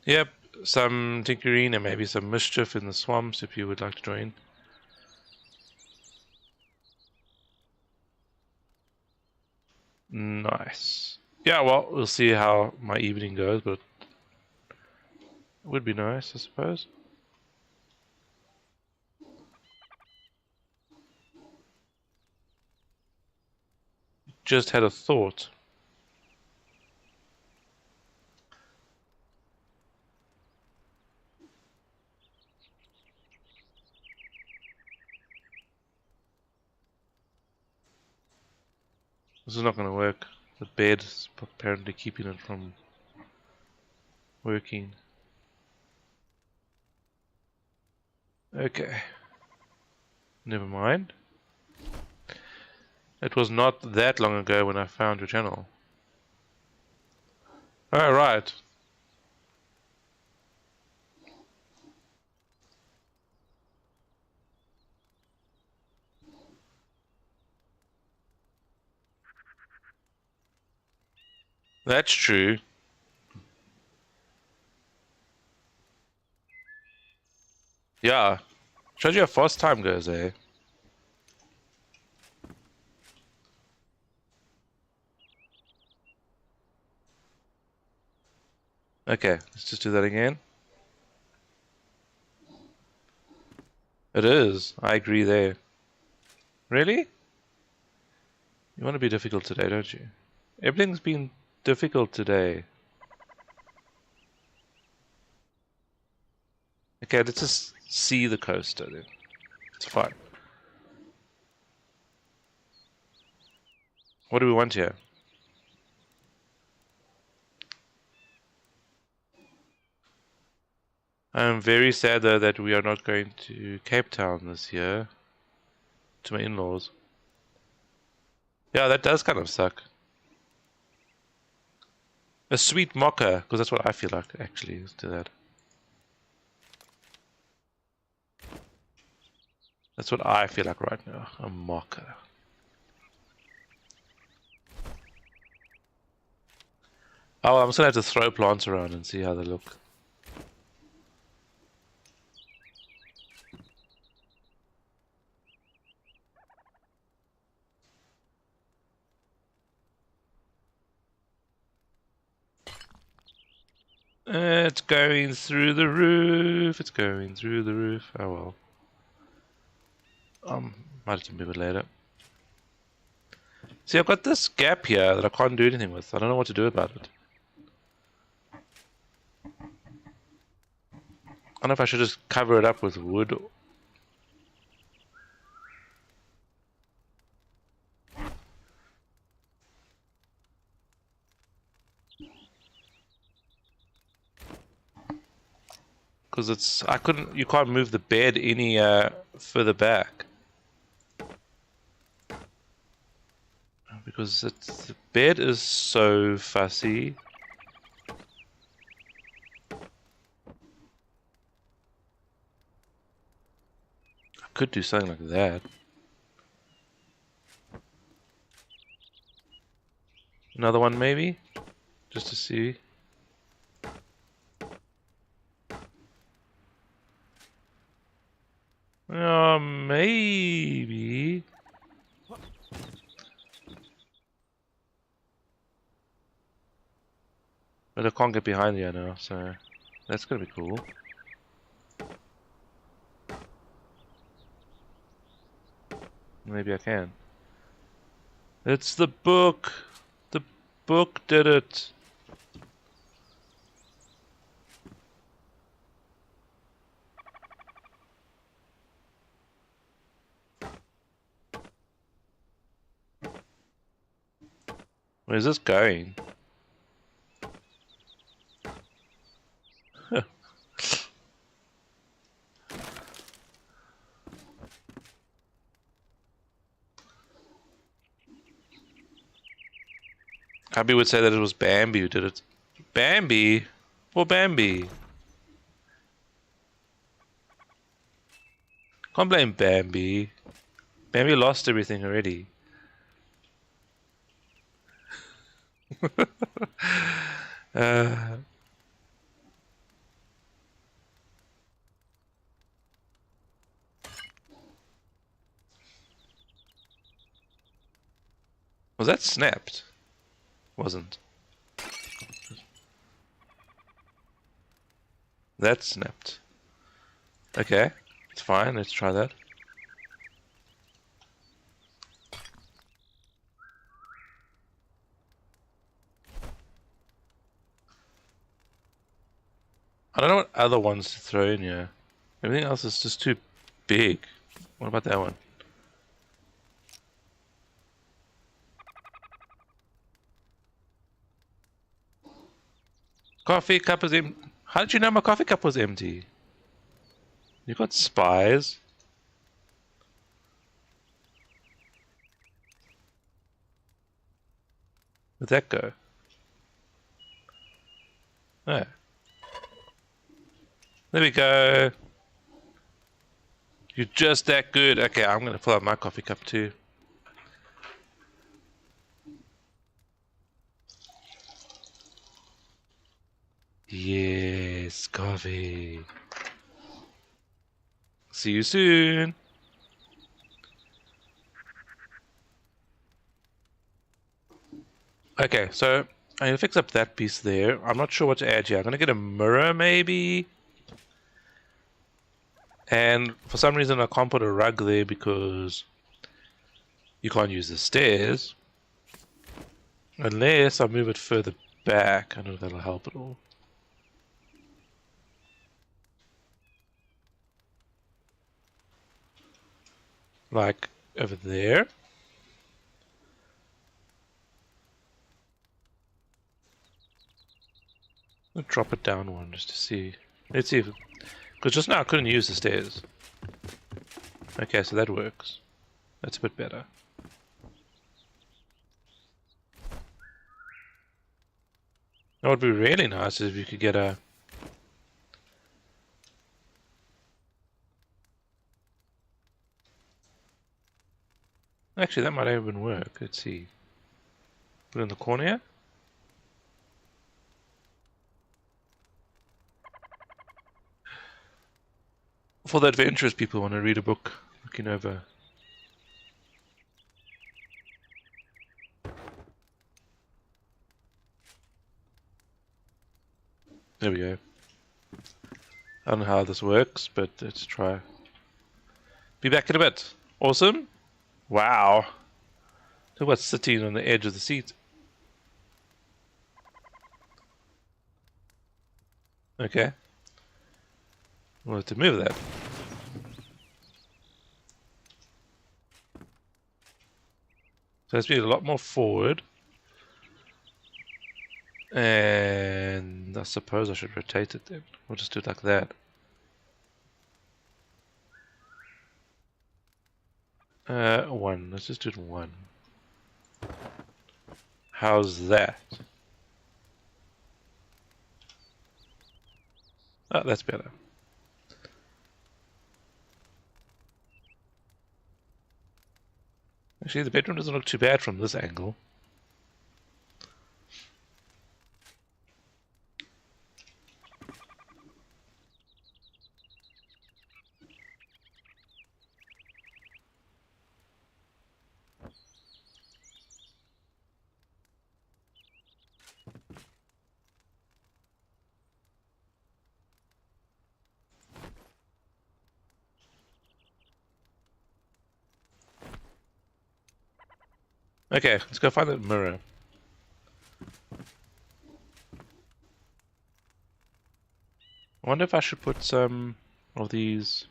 Yep, some tinkering and maybe some mischief in the swamps if you would like to join. Nice. Yeah, well, we'll see how my evening goes, but it would be nice, I suppose. Just had a thought. This is not going to work. The bed is apparently keeping it from working. Okay. Never mind. It was not that long ago when I found your channel. Alright. That's true. Yeah. Shows you how fast time goes, eh? Okay, let's just do that again. It is. I agree there. Really? You want to be difficult today, don't you? Everything's been difficult today. Okay, let's just see the coaster then. It's fine. What do we want here? I'm very sad though that we are not going to Cape Town this year. To my in-laws. Yeah, that does kind of suck. A sweet mocha, because that's what I feel like actually is to that. That's what I feel like right now. A mocha. Oh, I'm just gonna have to throw plants around and see how they look. It's going through the roof. It's going through the roof. Oh well. Might have to move it later. See, I've got this gap here that I can't do anything with. I don't know what to do about it. I don't know if I should just cover it up with wood. Because it's you can't move the bed any further back. Because the bed is so fussy. I could do something like that. Another one maybe? Just to see. Maybe. But I can't get behind here now, so that's gonna be cool. Maybe I can. It's the book! The book did it! Where's this going? Abby would say that it was Bambi who did it. Bambi? Or Bambi? Can't blame Bambi. Bambi lost everything already. Was that snapped? Wasn't. That snapped. Okay, it's fine, let's try that. I don't know what other ones to throw in here. Everything else is just too big. What about that one? Coffee cup is empty. How did you know my coffee cup was empty? You got spies? Where'd that go? Oh. There we go. You're just that good. Okay, I'm gonna fill up my coffee cup too. Yes, coffee. See you soon. Okay, so I need to fix up that piece there. I'm not sure what to add here. I'm gonna get a mirror maybe. And for some reason I can't put a rug there because you can't use the stairs. Unless I move it further back. I don't know if that'll help at all. Like over there. I'll drop it down one just to see. Let's see if... Because just now I couldn't use the stairs. Okay, so that works. That's a bit better. What would be really nice is if you could get a... Actually, that might even work. Let's see. Put it in the corner here. For the adventurous people who want to read a book, looking over. There we go. I don't know how this works, but let's try. Be back in a bit. Awesome. Wow. Look what's sitting on the edge of the seat. Okay. We'll have to move that. So let's be a lot more forward. And I suppose I should rotate it then. We'll just do it like that. One. Let's just do it one. How's that? Oh, that's better. Actually, the bedroom doesn't look too bad from this angle. Okay, let's go find that mirror. I wonder if I should put some of these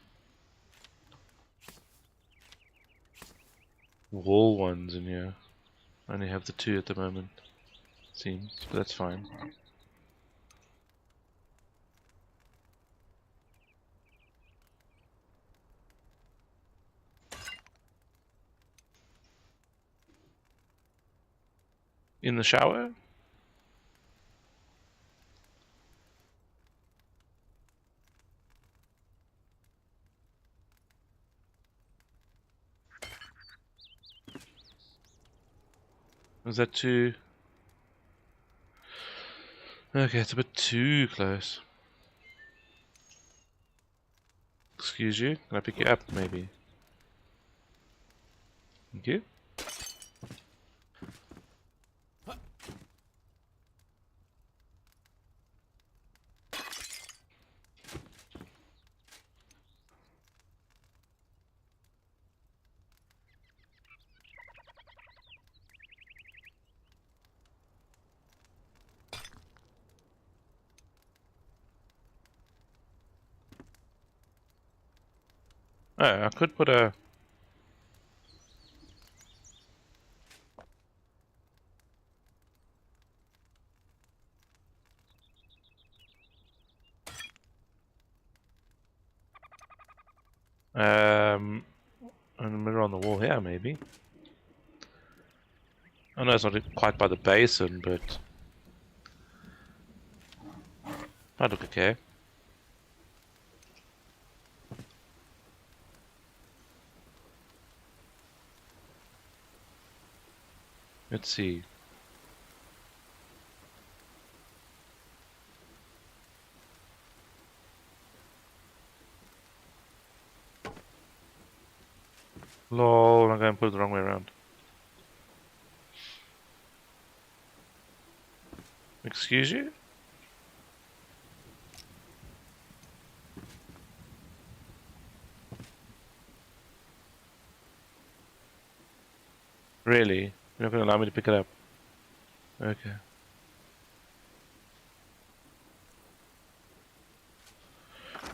wall ones in here. I only have the two at the moment, seems, but that's fine. In the shower? Is that too... Okay, it's a bit too close. Excuse you, can I pick you up, maybe? Thank you. Oh, I could put a... a mirror on the wall here, maybe. I know it's not quite by the basin, but... might look okay. Let's see. Lol, I'm going to put it the wrong way around. Excuse you? Really? You're not going to allow me to pick it up? Okay.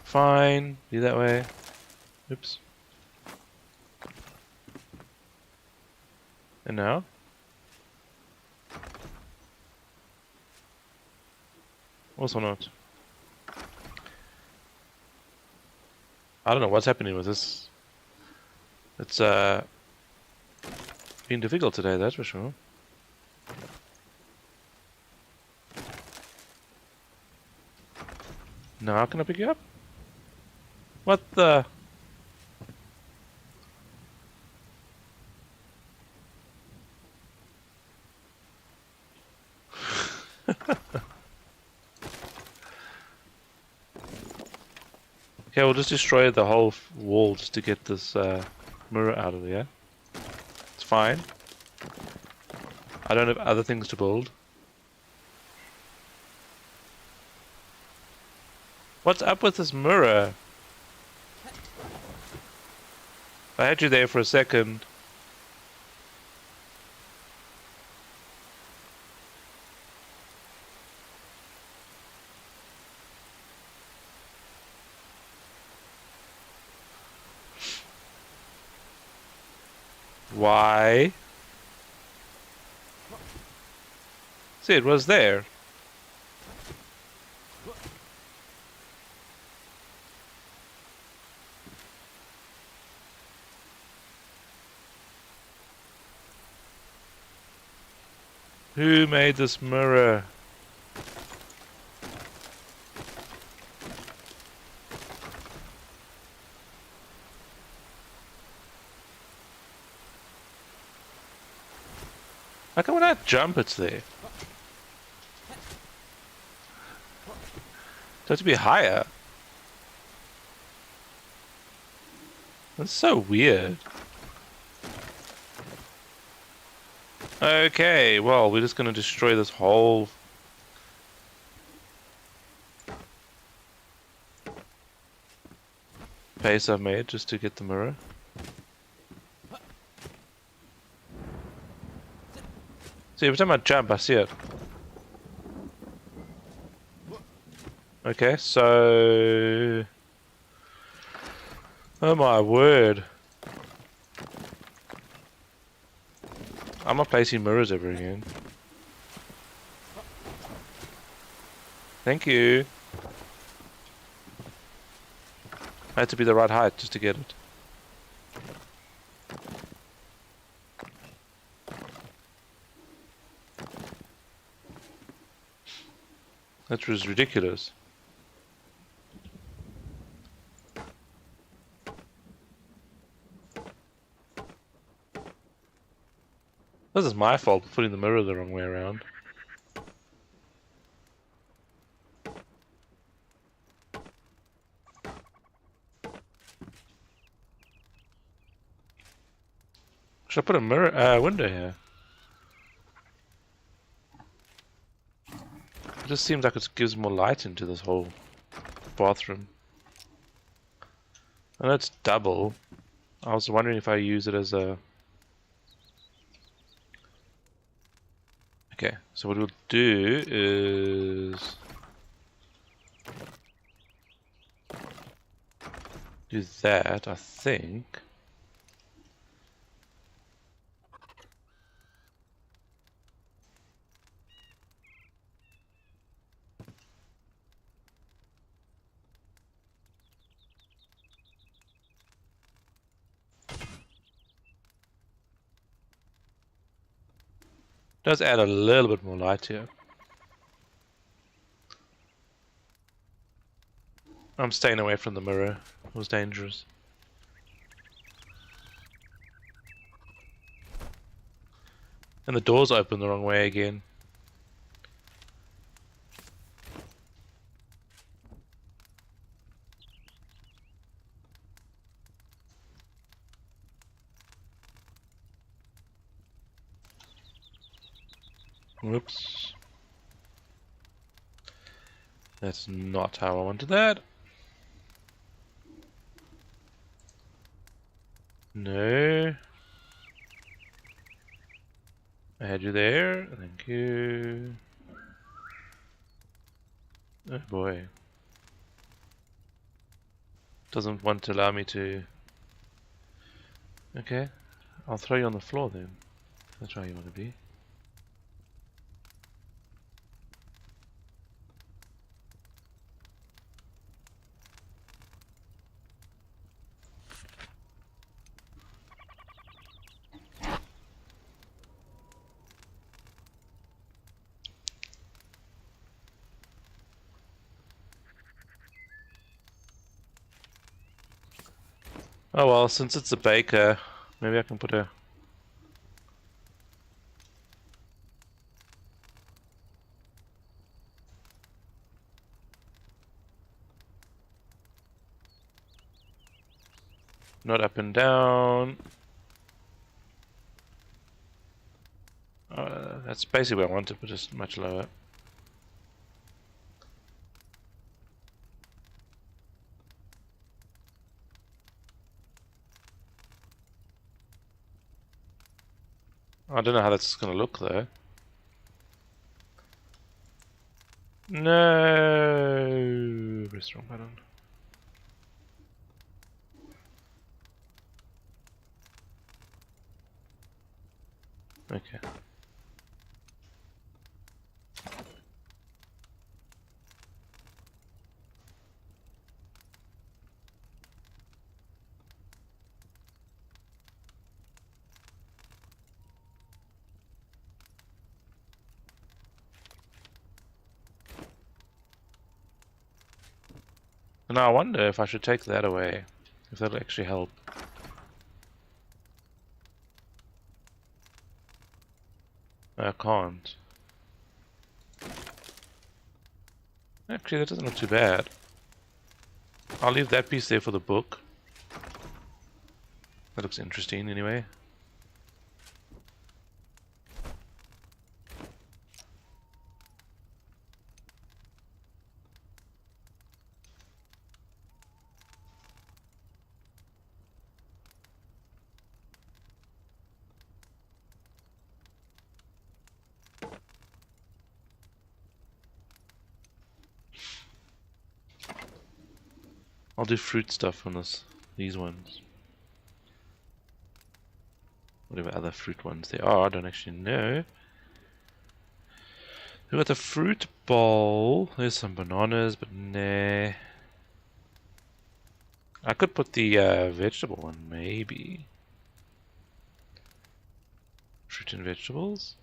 Fine. Be that way. Oops. And now? Also not. I don't know what's happening with this. It's been difficult today, that's for sure. Now can I pick you up? What the? Okay, we'll just destroy the whole wall just to get this mirror out of there. It's fine. I don't have other things to build. What's up with this mirror? I had you there for a second. Why? See, it was there. Who made this mirror? How come when I jump it's there? It has to be higher. That's so weird. Okay, well, we're just gonna destroy this whole base I've made just to get the mirror. See, every time I jump, I see it. Okay, so... Oh my word. I'm not placing mirrors ever again. Thank you. I had to be the right height just to get it. That was ridiculous. This is my fault for putting the mirror the wrong way around. Should I put a mirror, window here? It just seems like it gives more light into this whole bathroom. I know it's double. I was wondering if I use it as a... Okay, so what we'll do is... do that, I think. Does add a little bit more light here. I'm staying away from the mirror. It was dangerous. And the door's open the wrong way again. Whoops. That's not how I wanted that. No. I had you there. Thank you. Oh boy. Doesn't want to allow me to... Okay. I'll throw you on the floor then. That's how you want to be. Oh well, since it's a baker, maybe I can put a... Not up and down. That's basically what I wanted, but just much lower. I don't know how that's going to look though. No, press the wrong button. Okay. Now I wonder if I should take that away, if that'll actually help. I can't. Actually, that doesn't look too bad. I'll leave that piece there for the book. That looks interesting anyway. I'll do fruit stuff on these ones. Whatever other fruit ones there are, I don't actually know. We've got the fruit bowl. There's some bananas, but nah. I could put the vegetable one, maybe. Fruit and vegetables.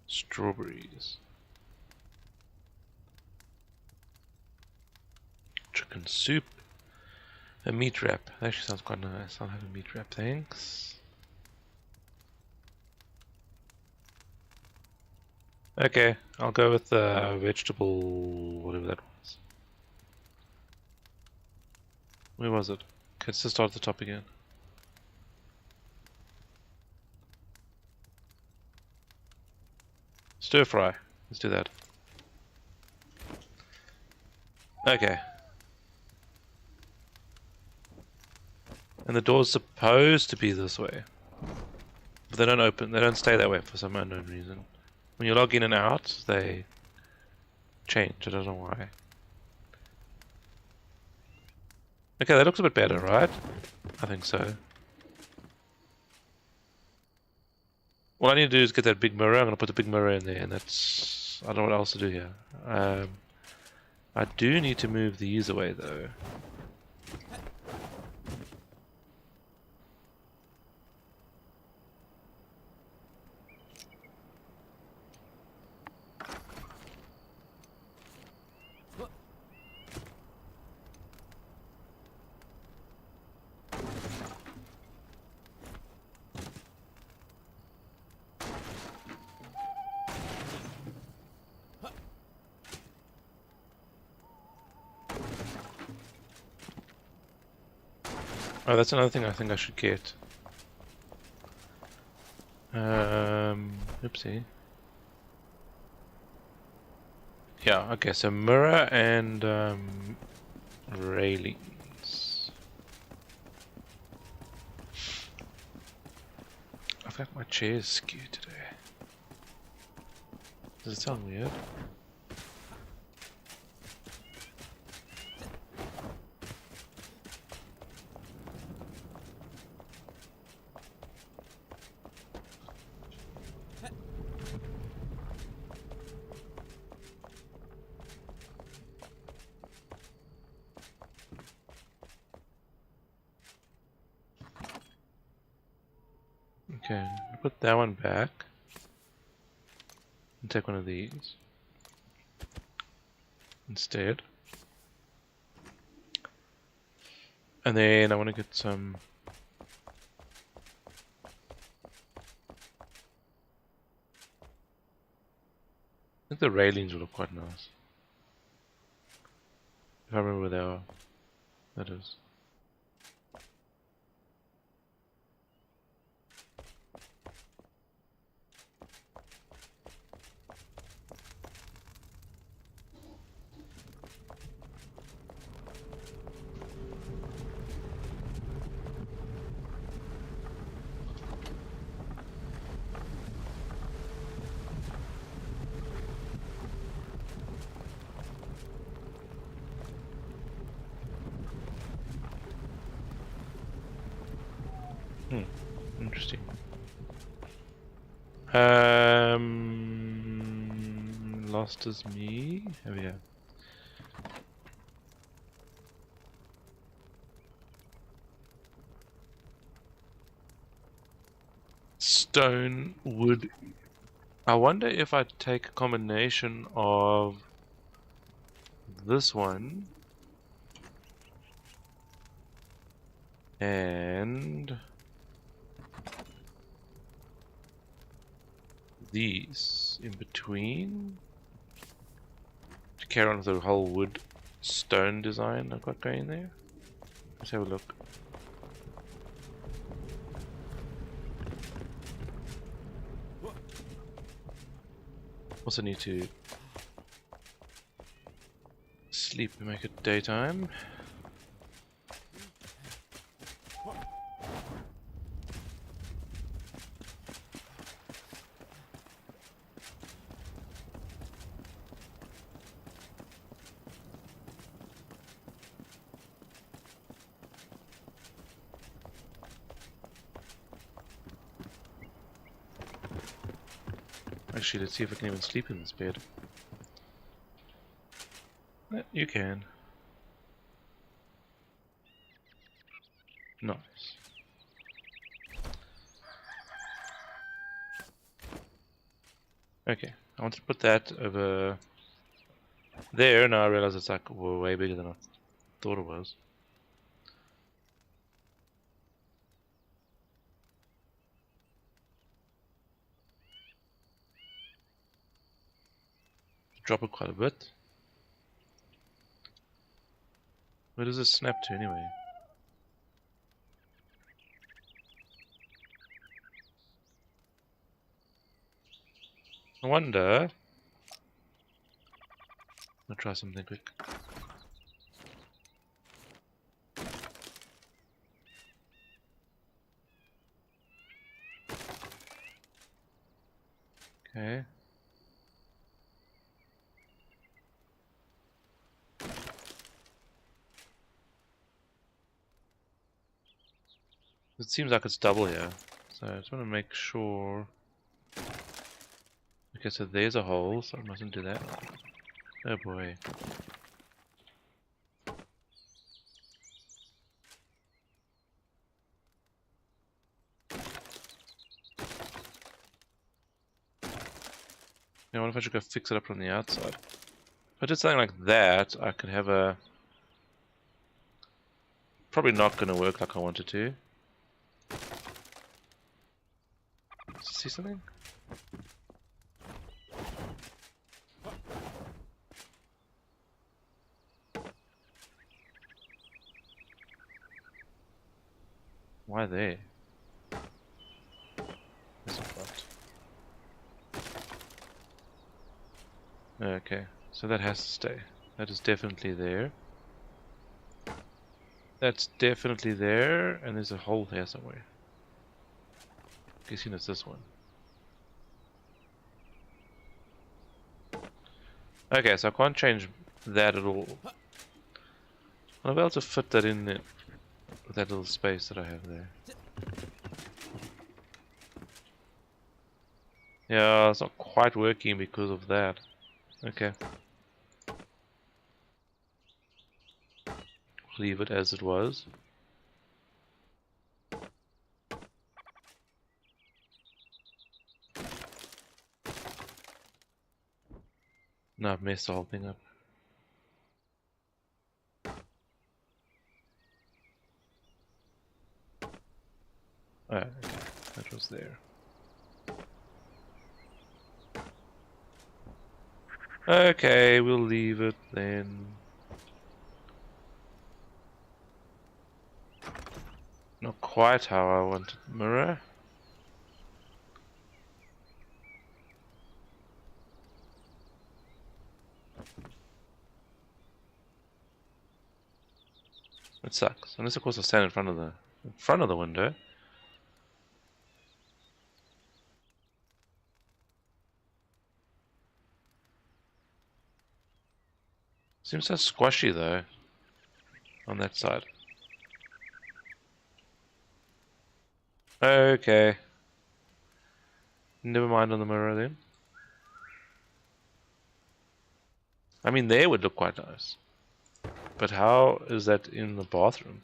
Strawberries. Chicken soup. A meat wrap. That actually sounds quite nice. I'll have a meat wrap, thanks. Okay, I'll go with the vegetable, whatever that was. Where was it? Okay, let's just start at the top again. Stir fry. Let's do that. Okay. And the door's supposed to be this way. But they don't open, they don't stay that way for some unknown reason. When you log in and out, they change. I don't know why. Okay, that looks a bit better, right? I think so. All I need to do is get that big mirror. I'm going to put the big mirror in there, and that's... I don't know what else to do here. I do need to move these away, though. Oh, that's another thing I think I should get. Oopsie. Yeah, okay, so mirror and railings. I feel like my chair is skewed today. Does it sound weird? Okay, put that one back. And take one of these instead. And then I want to get some... I think the railings will look quite nice. If I remember where they are. That is. Interesting. Lost is me. Here we go. Stone, wood, I wonder if I take a combination of this one and these in between to carry on with the whole wood stone design I've got going there. Let's have a look. Also need to sleep and make it daytime. Actually, let's see if I can even sleep in this bed. Yeah, you can. Nice. Okay, I want to put that over there. Now I realize it's like way bigger than I thought it was. Drop it quite a bit. Where does this snap to anyway? I wonder. I'll try something quick. Okay. It seems like it's double here, so I just want to make sure. Okay, so there's a hole, so I mustn't do that. Oh boy. I wonder if I should go fix it up from the outside. If I did something like that, I could have a... Probably not going to work like I wanted to. See something? Why there? That's not right. Okay, so that has to stay. That is definitely there. That's definitely there, and there's a hole here somewhere. Guessing it's this one. Okay, so I can't change that at all. I'll be able to fit that in there with that little space that I have there. Yeah, it's not quite working because of that. Okay. Leave it as it was. Now I've messed the whole thing up. Alright, okay. That was there. Okay, we'll leave it then. Not quite how I wanted the mirror. It sucks. Unless of course I stand in front of the window. Seems so squashy though on that side. Okay. Never mind on the mirror then. I mean, there would look quite nice. But how is that in the bathroom?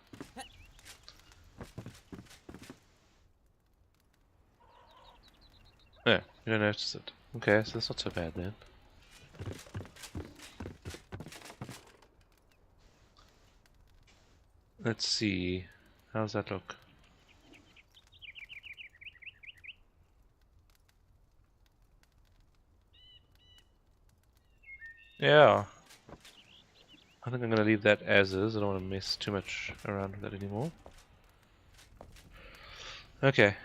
Yeah, you don't notice it. Okay, so that's not so bad then. Let's see. How's that look? Yeah. I think I'm going to leave that as is. I don't want to mess too much around with that anymore. Okay.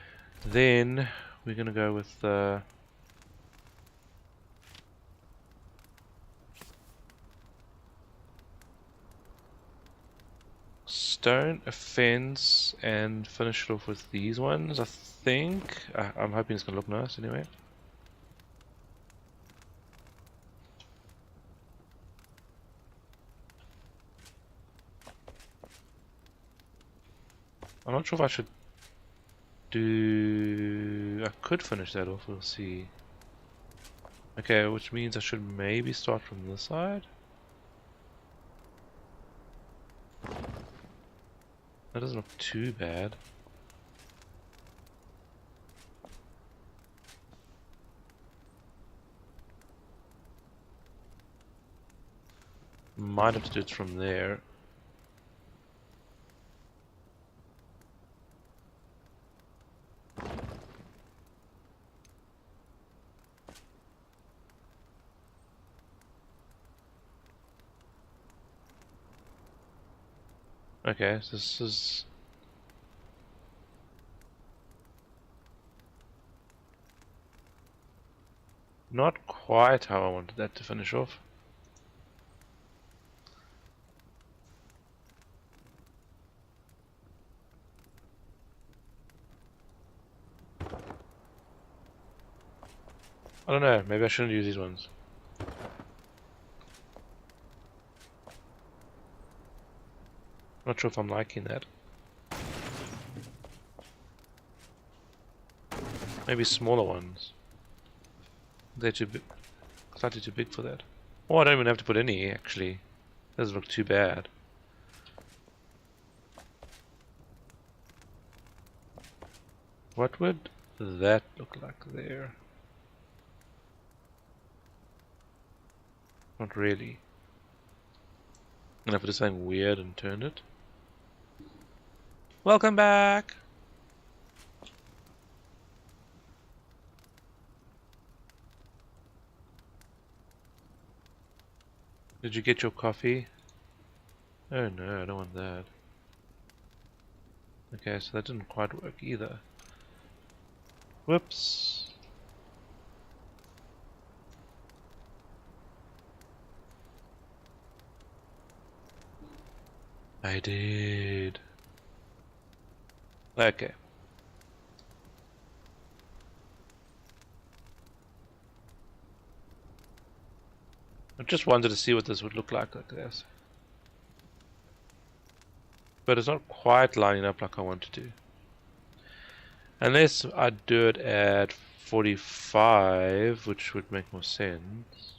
Then we're going to go with stone, a fence, and finish it off with these ones, I think. I'm hoping it's going to look nice anyway. I'm not sure if I should do... I could finish that off, we'll see. Okay, which means I should maybe start from this side. That doesn't look too bad. Might have to do it from there. Okay, so this is... not quite how I wanted that to finish off. I don't know, maybe I shouldn't use these ones. Not sure if I'm liking that. Maybe smaller ones. They're too big, slightly too big for that. Oh, I don't even have to put any, actually. Doesn't look too bad. What would that look like there? Not really. And if I did something weird and turned it. Welcome back! Did you get your coffee? Oh no, I don't want that. Okay, so that didn't quite work either. Whoops. I did. Okay. I just wanted to see what this would look like this. But it's not quite lining up like I want to do. Unless I do it at 45, which would make more sense.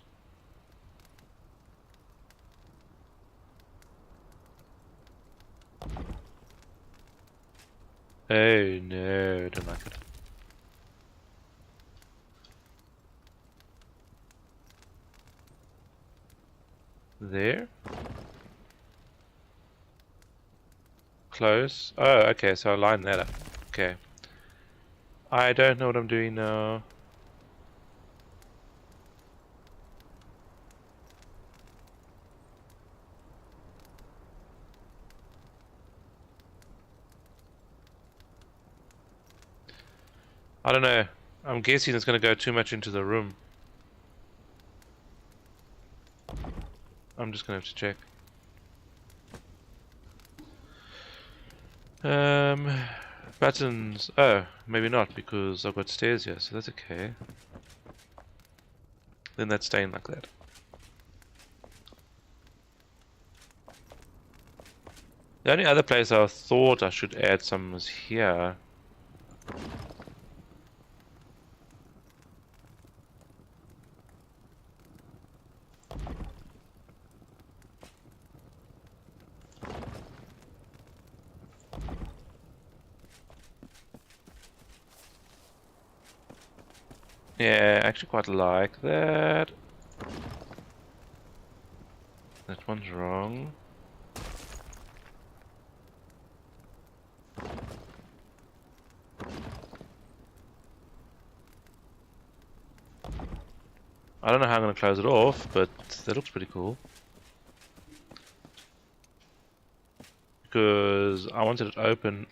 Oh no, I don't like it. There. Close. Oh, okay, so I line that up. Okay. I don't know what I'm doing now. I don't know. I'm guessing it's going to go too much into the room. I'm just going to have to check. Buttons. Oh, maybe not because I've got stairs here, so that's okay. Then that's staying like that. The only other place I thought I should add some was here. Yeah, I actually quite like that. That one's wrong. I don't know how I'm going to close it off, but that looks pretty cool. Because I wanted it open,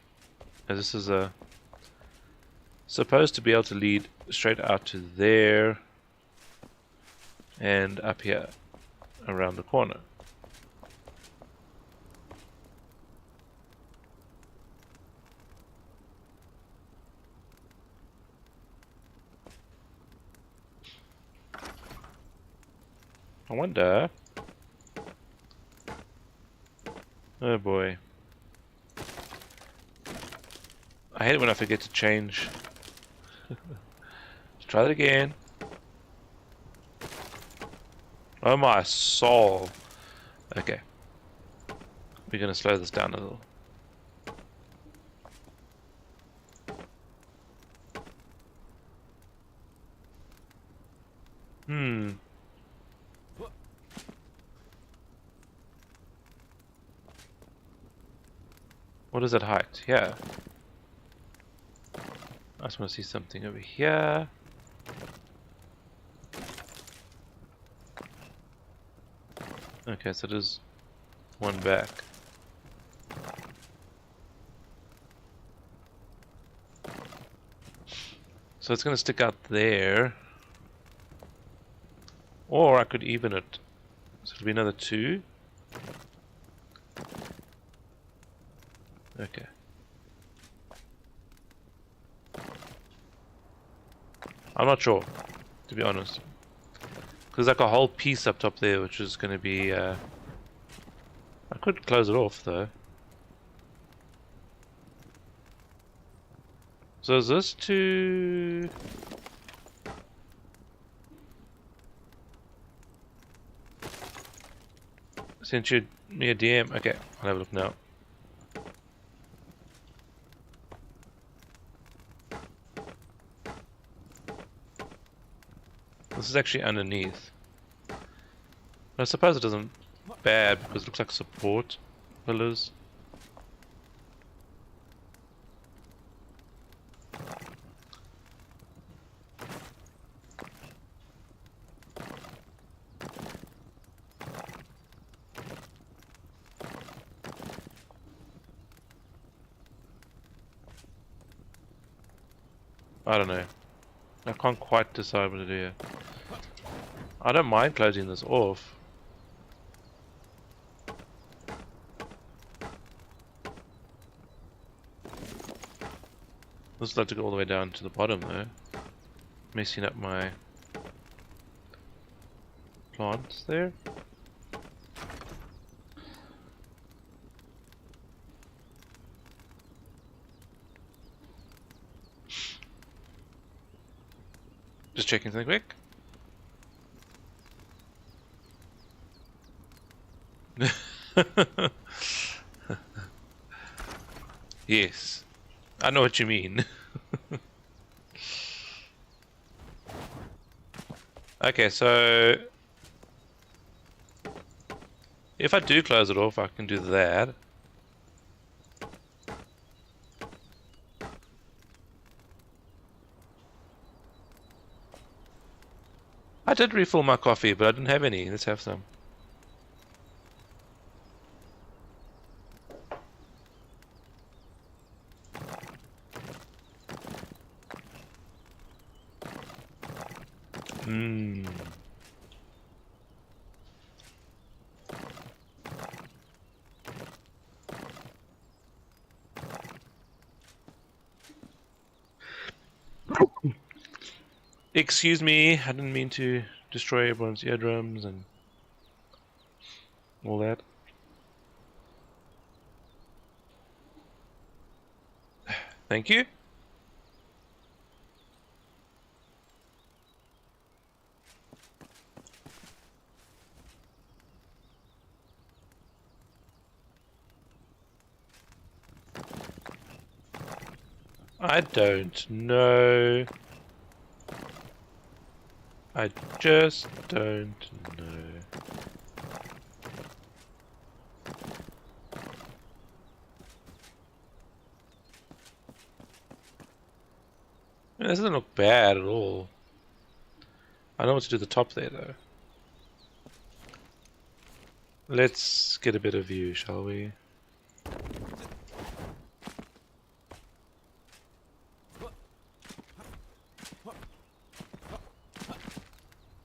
as this is supposed to be able to lead straight out to there and up here around the corner. I wonder. Oh boy. I hate it when I forget to change. Let's try that again. Oh my soul. Okay. We're gonna slow this down a little. What is that height? Yeah. I just want to see something over here. Okay, so there's one back. So it's going to stick out there. Or I could even it. So it'll be another 2. Okay. I'm not sure, to be honest. Because like a whole piece up top there, which is going to be... I could close it off, though. So is this to... Sent you me a DM? Okay, I'll have a look now. This is actually underneath. I suppose it isn't bad because it looks like support pillars. I don't know. I can't quite decide what to do here. I don't mind closing this off. This is like to go all the way down to the bottom though. Messing up my plants there. Just checking something quick. Yes, I know what you mean. Okay, so if I do close it off, I can do that. I did refill my coffee, but I didn't have any. Let's have some. Mmm. Excuse me, I didn't mean to destroy everyone's eardrums and all that. Thank you. I don't know. I just don't know. It doesn't look bad at all. I know what to do the top there though. Let's get a better view, shall we?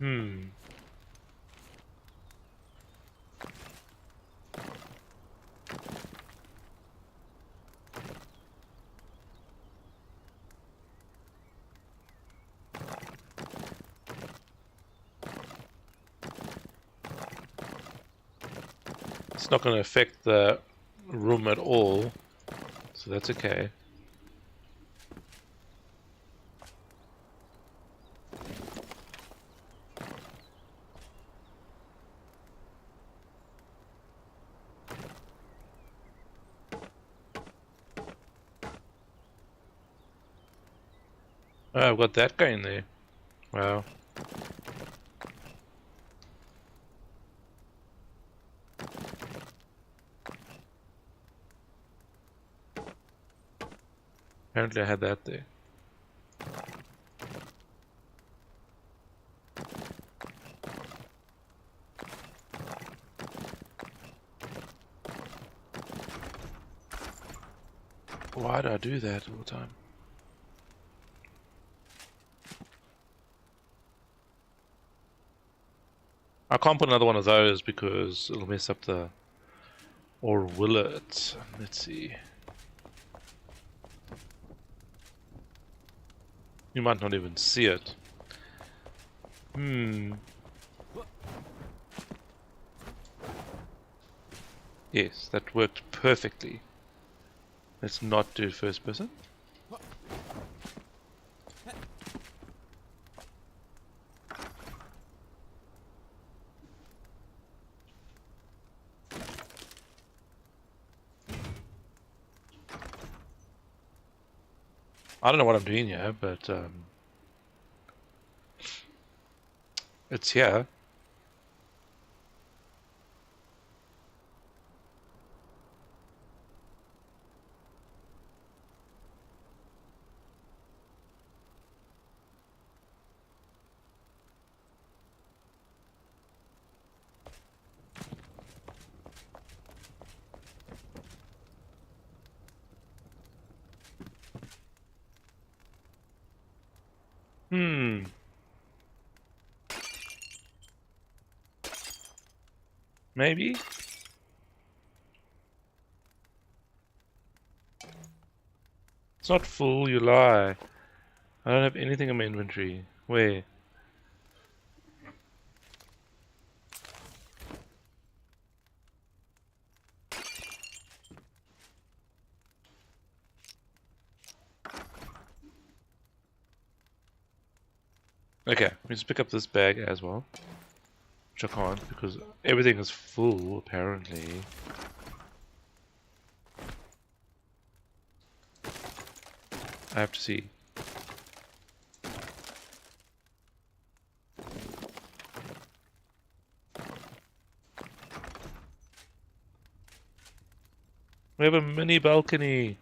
Hmm. It's not going to affect the room at all, so that's okay. Oh, I've got that going there. Wow. Apparently I had that there. Why do I do that all the time? I can't put another one of those because it'll mess up the... Or will it? Let's see. You might not even see it. Yes, that worked perfectly. Let's not do first person. I don't know what I'm doing here, but it's here. Maybe? It's not full, you lie. I don't have anything in my inventory. Where? Okay, let me just pick up this bag as well. Which I can't because everything is full apparently. I have to see. We have a mini balcony.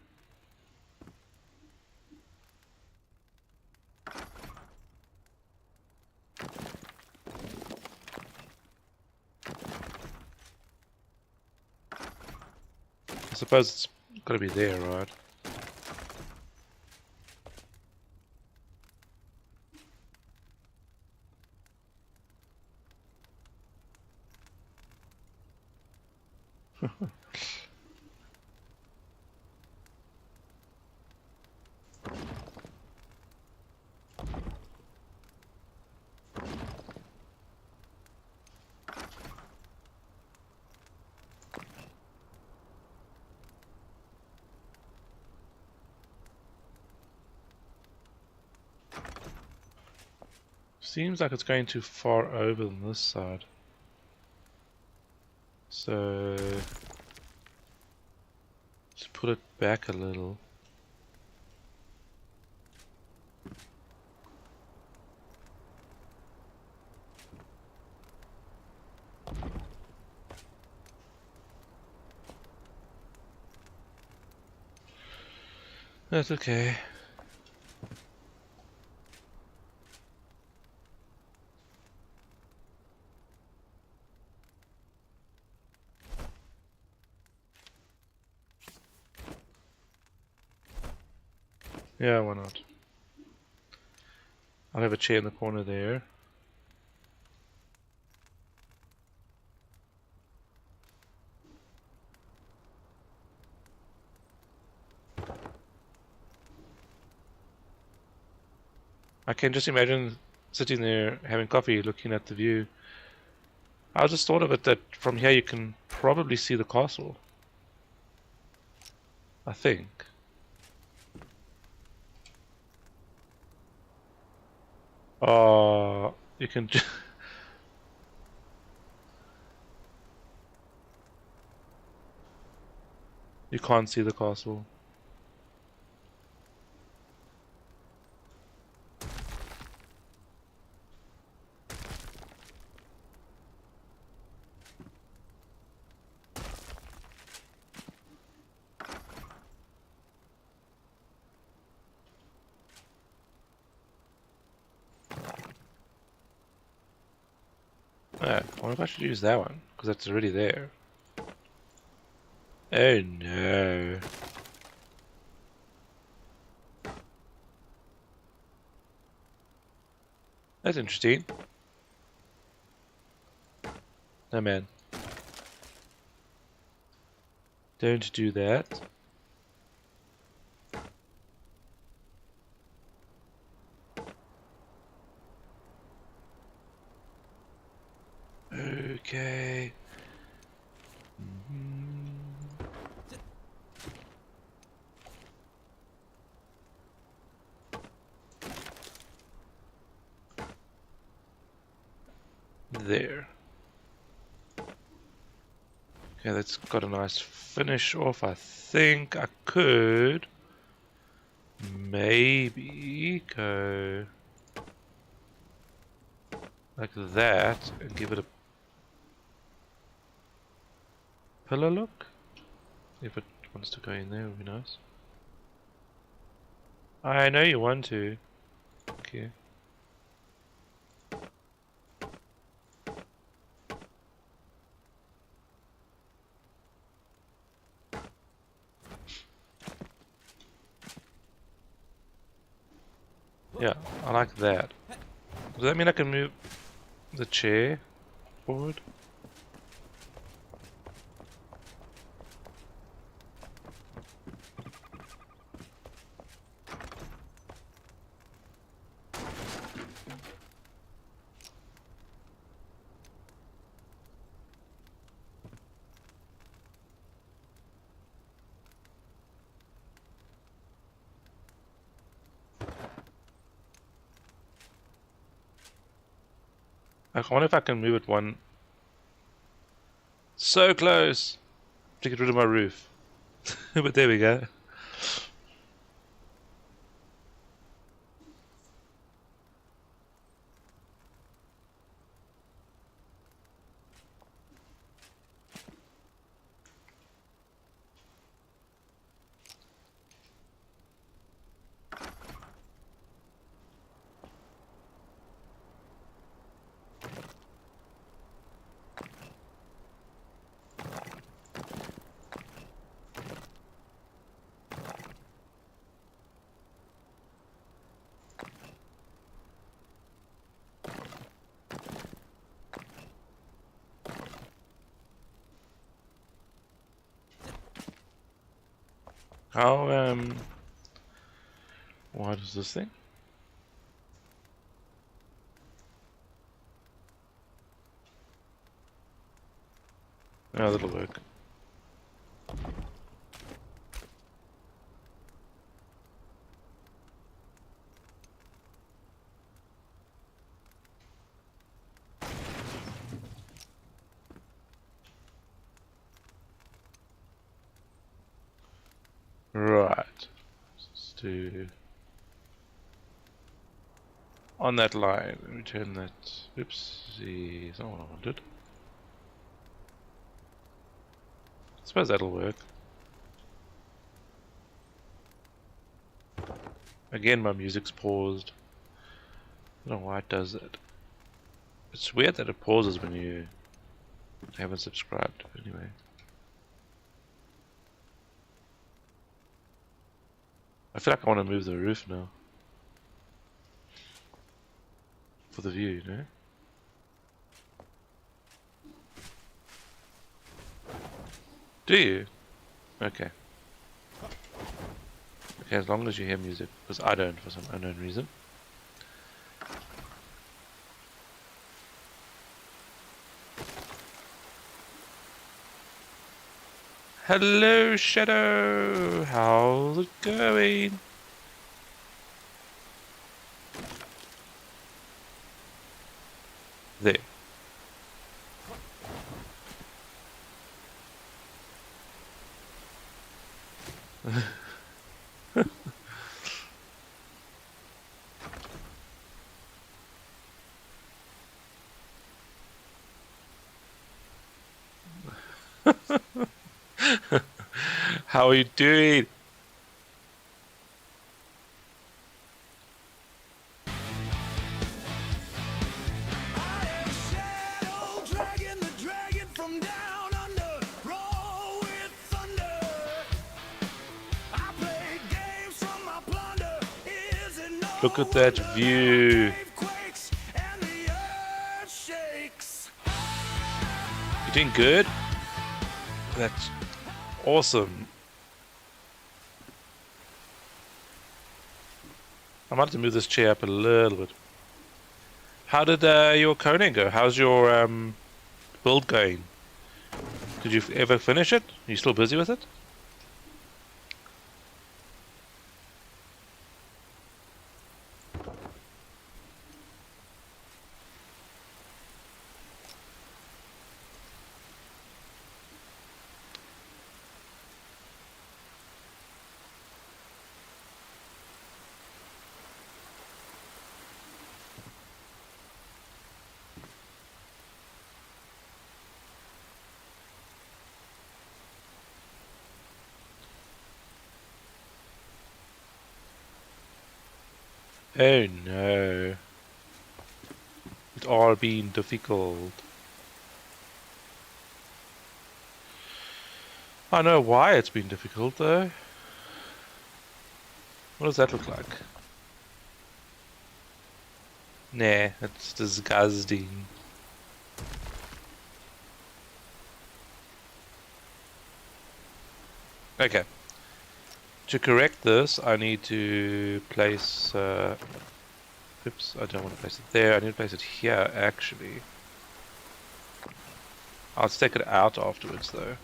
I suppose it's gotta be there, right? Seems like it's going too far over on this side. So let's put it back a little. That's okay. Yeah, why not? I'll have a chair in the corner there. I can just imagine sitting there having coffee, looking at the view. I just thought of it that from here you can probably see the castle. I think. You can. You can't see the castle. I wonder if I should use that one, because that's already there. Oh no. That's interesting. No man. Don't do that. Okay. There. Okay, that's got a nice finish off. I think I could maybe go like that and give it a pillar look. If it wants to go in there, it would be nice. I know you want to. Okay. Yeah, I like that. Does that mean I can move the chair forward? I wonder if I can move it one. So close to get rid of my roof. But there we go. How what is this thing? Oh, that'll work. Right. Let's do on that line. Let me turn that. Oopsie, that's not what I wanted. I suppose that'll work. Again, my music's paused. I don't know why it does that. It's weird that it pauses when you haven't subscribed, anyway. I feel like I want to move the roof now. For the view, you know? Do you? Okay. Okay, as long as you hear music, because I don't for some unknown reason. Hello, Shadow! How's it going? There. How are you doing? Look at that view. You doing good? That's awesome. I might have to move this chair up a little bit. How did your Conan go? How's your build going? Did you ever finish it? Are you still busy with it? Oh no. It's all been difficult. I know why it's been difficult though. What does that look like? Nah, it's disgusting. Okay. To correct this, I need to place... oops, I don't want to place it there. I need to place it here, actually. I'll take it out afterwards, though.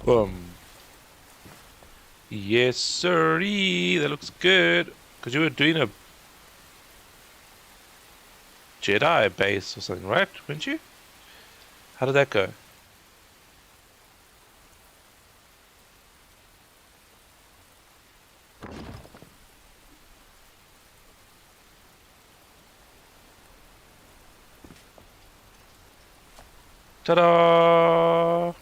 Boom. Yes, sirree. That looks good. Because you were doing a Jedi base or something, right? Weren't you? How did that go? Ta-da!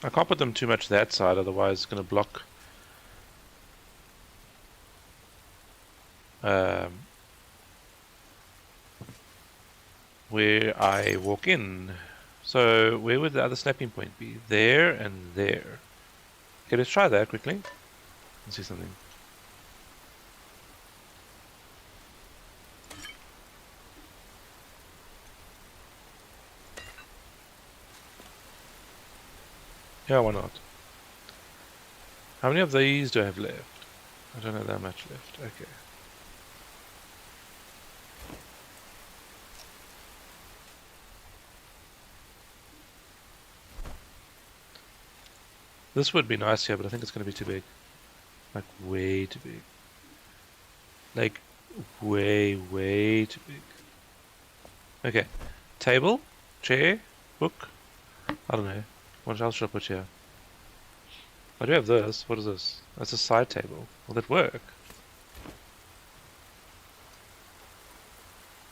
I can't put them too much that side, otherwise it's going to block where I walk in. So where would the other snapping point be? There and there. Okay, let's try that quickly and see something. Yeah, why not? How many of these do I have left? I don't have that much left. Okay. This would be nice here, but I think it's going to be too big. Like, way too big. Like, way too big. Okay. Table? Chair? Book? I don't know. What else should I put here? I do have this. What is this? That's a side table. Will that work?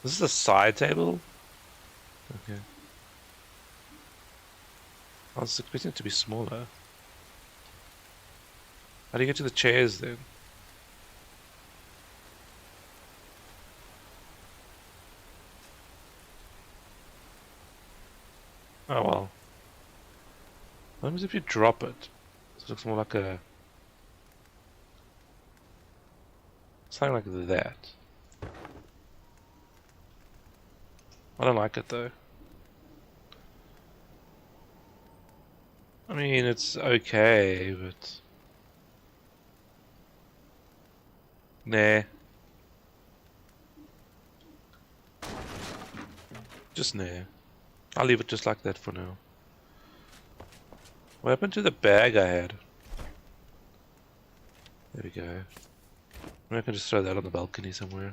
This is a side table? Okay. I was expecting it to be smaller. How do you get to the chairs then? Oh well. What happens if you drop it? So it looks more like a... something like that. I don't like it though. I mean, it's okay, but... nah. Just nah. I'll leave it just like that for now. What happened to the bag I had? There we go. Maybe I can just throw that on the balcony somewhere.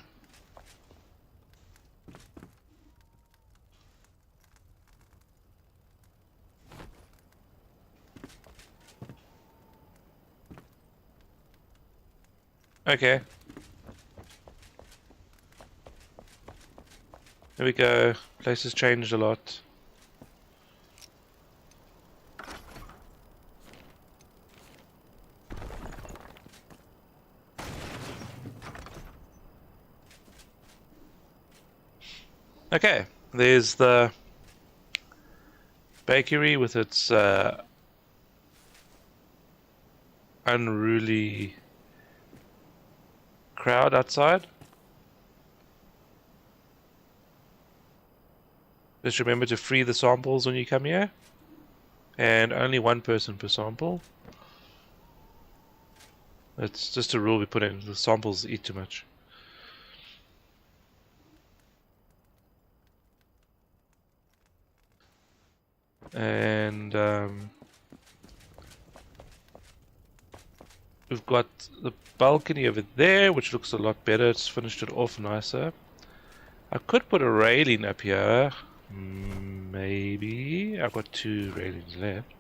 Okay. There we go. Place has changed a lot. Okay, there's the bakery with its unruly crowd outside. Just remember to free the samples when you come here. And only one person per sample. It's just a rule we put in. The samples eat too much. And we've got the balcony over there, which looks a lot better. It's finished it off nicer. I could put a railing up here. Maybe. I've got 2 railings left.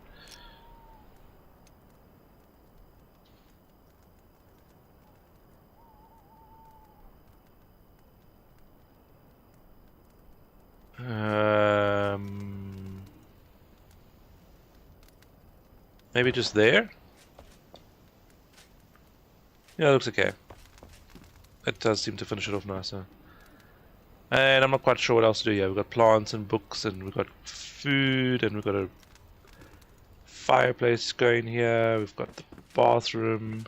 Maybe just there? Yeah, it looks okay. It does seem to finish it off nicer. And I'm not quite sure what else to do here. We've got plants and books, and we've got food, and we've got a fireplace going here. We've got the bathroom.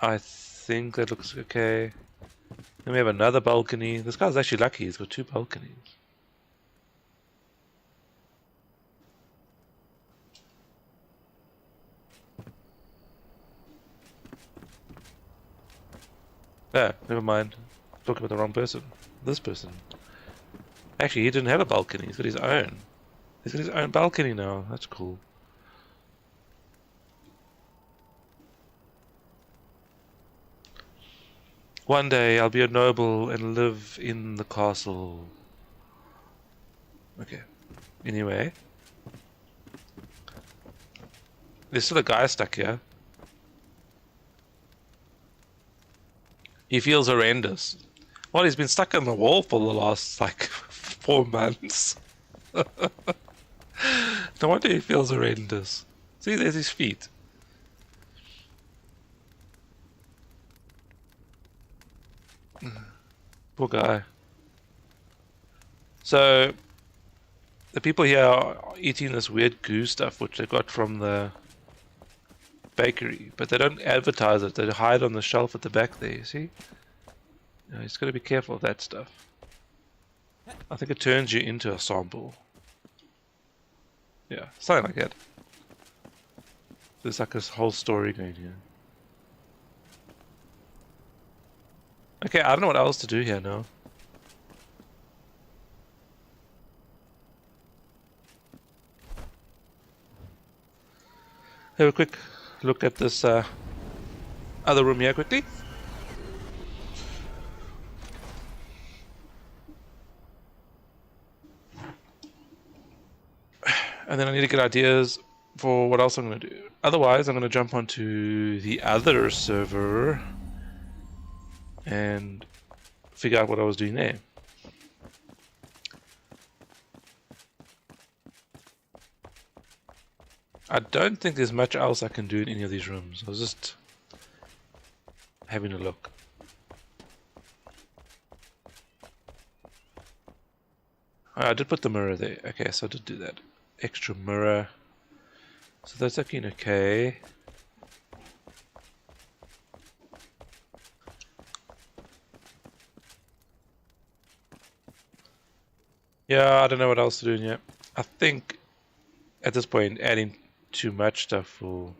I think that looks okay. Then we have another balcony. This guy's actually lucky. He's got 2 balconies. Ah, never mind. Talking about the wrong person. This person. Actually, he didn't have a balcony. He's got his own. He's got his own balcony now. That's cool. One day I'll be a noble and live in the castle. Okay. Anyway. There's still a guy stuck here. He feels horrendous. Well, he's been stuck in the wall for the last, like, 4 months. No wonder he feels horrendous. See, there's his feet. Poor guy. So, the people here are eating this weird goo stuff, which they got from the bakery, but they don't advertise it. They hide on the shelf at the back there, you see? You just got to be careful of that stuff. I think it turns you into a sample. Yeah, something like that. There's like this whole story going here. Okay, I don't know what else to do here now. Have a quick look at this other room here quickly. And then I need to get ideas for what else I'm going to do. Otherwise, I'm going to jump onto the other server and figure out what I was doing there. I don't think there's much else I can do in any of these rooms. I was just having a look. Oh, I did put the mirror there. Okay, so I did do that. Extra mirror. So that's looking okay. Yeah, I don't know what else to do yet. I think at this point adding too much stuff will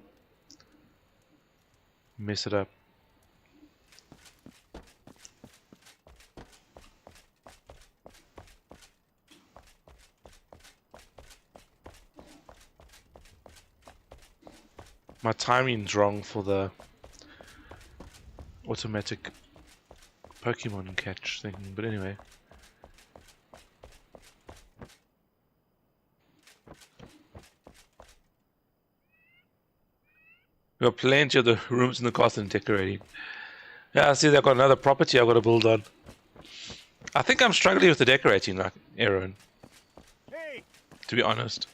mess it up. My timing's wrong for the automatic Pokemon catch thing, but anyway. We've got plenty of the rooms in the castle and decorating. Yeah, I see they've got another property I've got to build on. I think I'm struggling with the decorating, like Aaron. Hey. To be honest.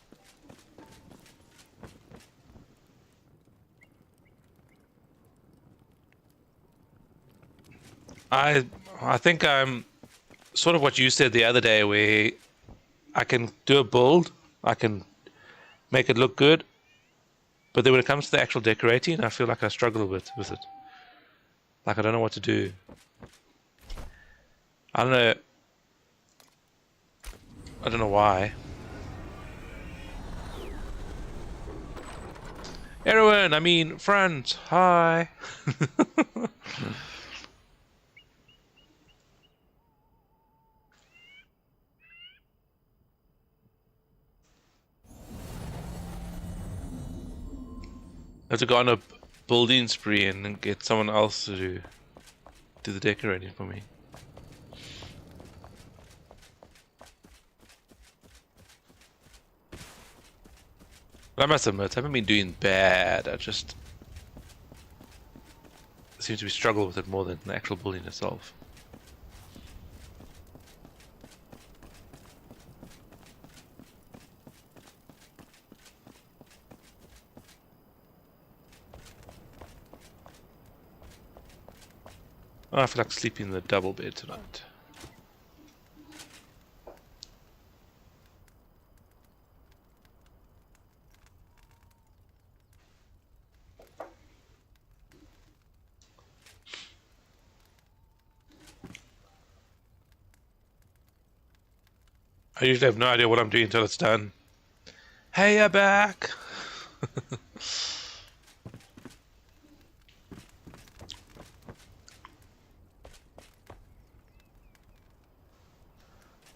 I think I'm sort of what you said the other day, where I can do a build, I can make it look good, but then when it comes to the actual decorating, I feel like I struggle a bit with it. Like I don't know what to do. I don't know why. Erwin, I mean front. Hi. I have to go on a building spree and get someone else to do the decorating for me. But I must admit, I haven't been doing bad. I just seem to be struggling with it more than the actual building itself. Oh, I feel like sleeping in the double bed tonight. I usually have no idea what I'm doing until it's done. Hey, you're back!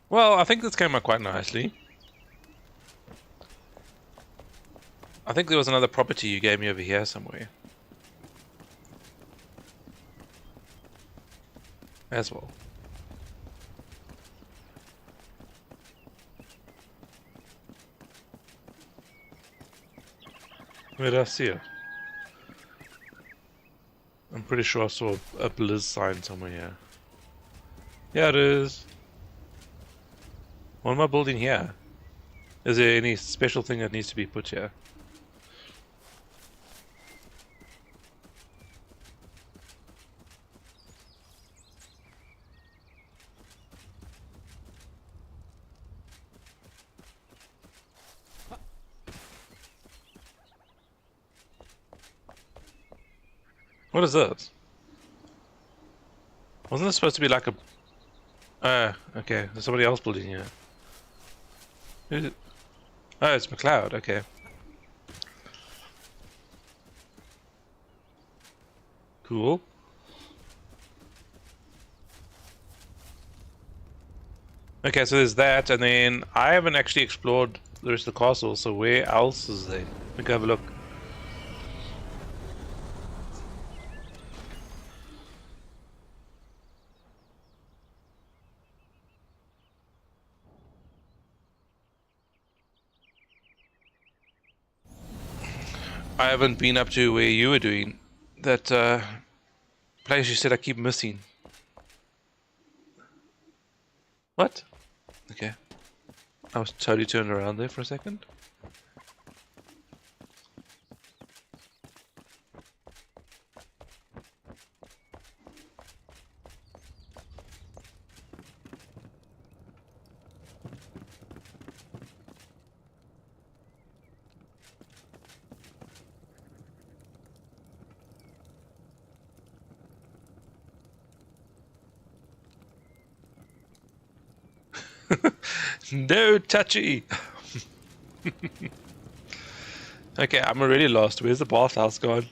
Well, I think this came out quite nicely. I think there was another property you gave me over here somewhere. As well. Where did I see it? I'm pretty sure I saw a Blizz sign somewhere here. Yeah, it is. What am I building here? Is there any special thing that needs to be put here? What is this? Wasn't this supposed to be like a... okay. There's somebody else building here. Who's it? Oh, it's McLeod. Okay. Cool. Okay, so there's that, and then I haven't actually explored the rest of the castle, so where else is there? Let me go have a look. I haven't been up to where you were doing. That place you said I keep missing. What? Okay. I was totally turned around there for a second. No touchy! Okay, I'm really lost. Where's the bathhouse gone?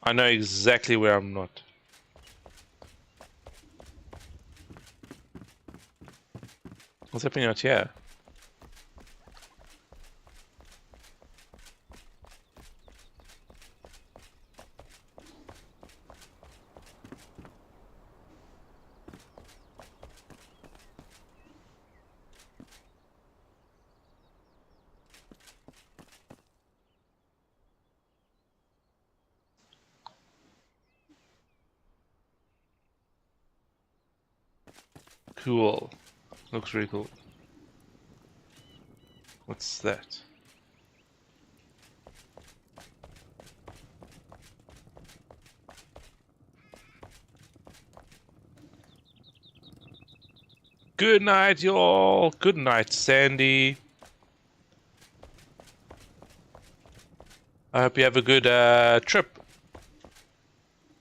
I know exactly where I'm not. What's happening out here? Cool. Looks really cool. What's that? Good night, y'all. Good night, Sandy. I hope you have a good trip.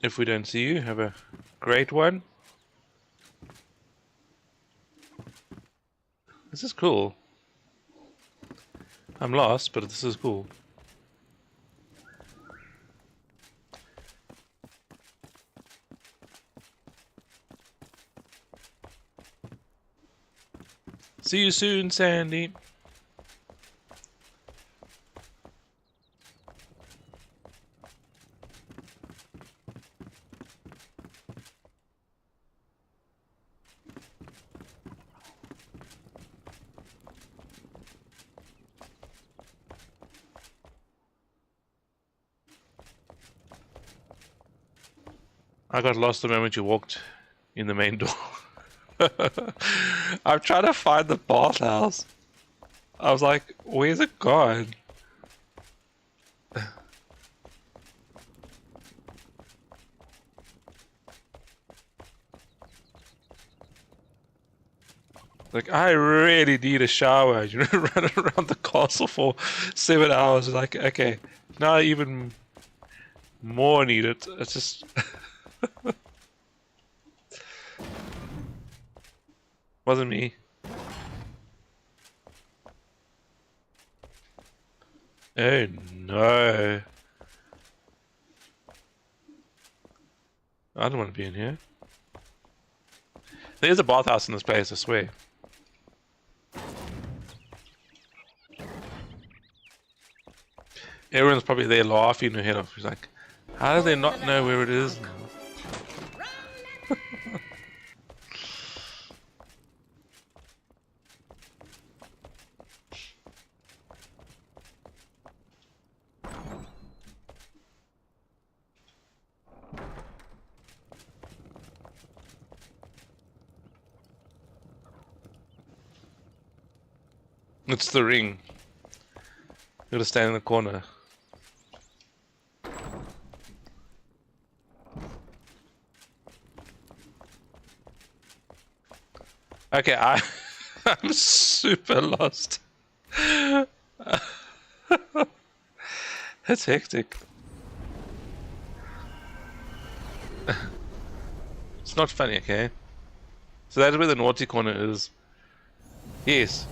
If we don't see you, have a great one. This is cool. I'm lost, but this is cool. See you soon, Sandy. I got lost the moment you walked in the main door. I'm trying to find the bathhouse. I was like, where's it gone? Like, I really need a shower. You know, run around the castle for 7 hours. Like, okay, now I even more need it. It's just... Wasn't me. Oh no. I don't want to be in here. There's a bathhouse in this place, I swear. Everyone's probably there laughing their head off. He's like, how do they not know where it is? It's the ring. You gotta stand in the corner. Okay, I'm super lost. That's hectic. It's not funny, okay? So that's where the naughty corner is. Yes.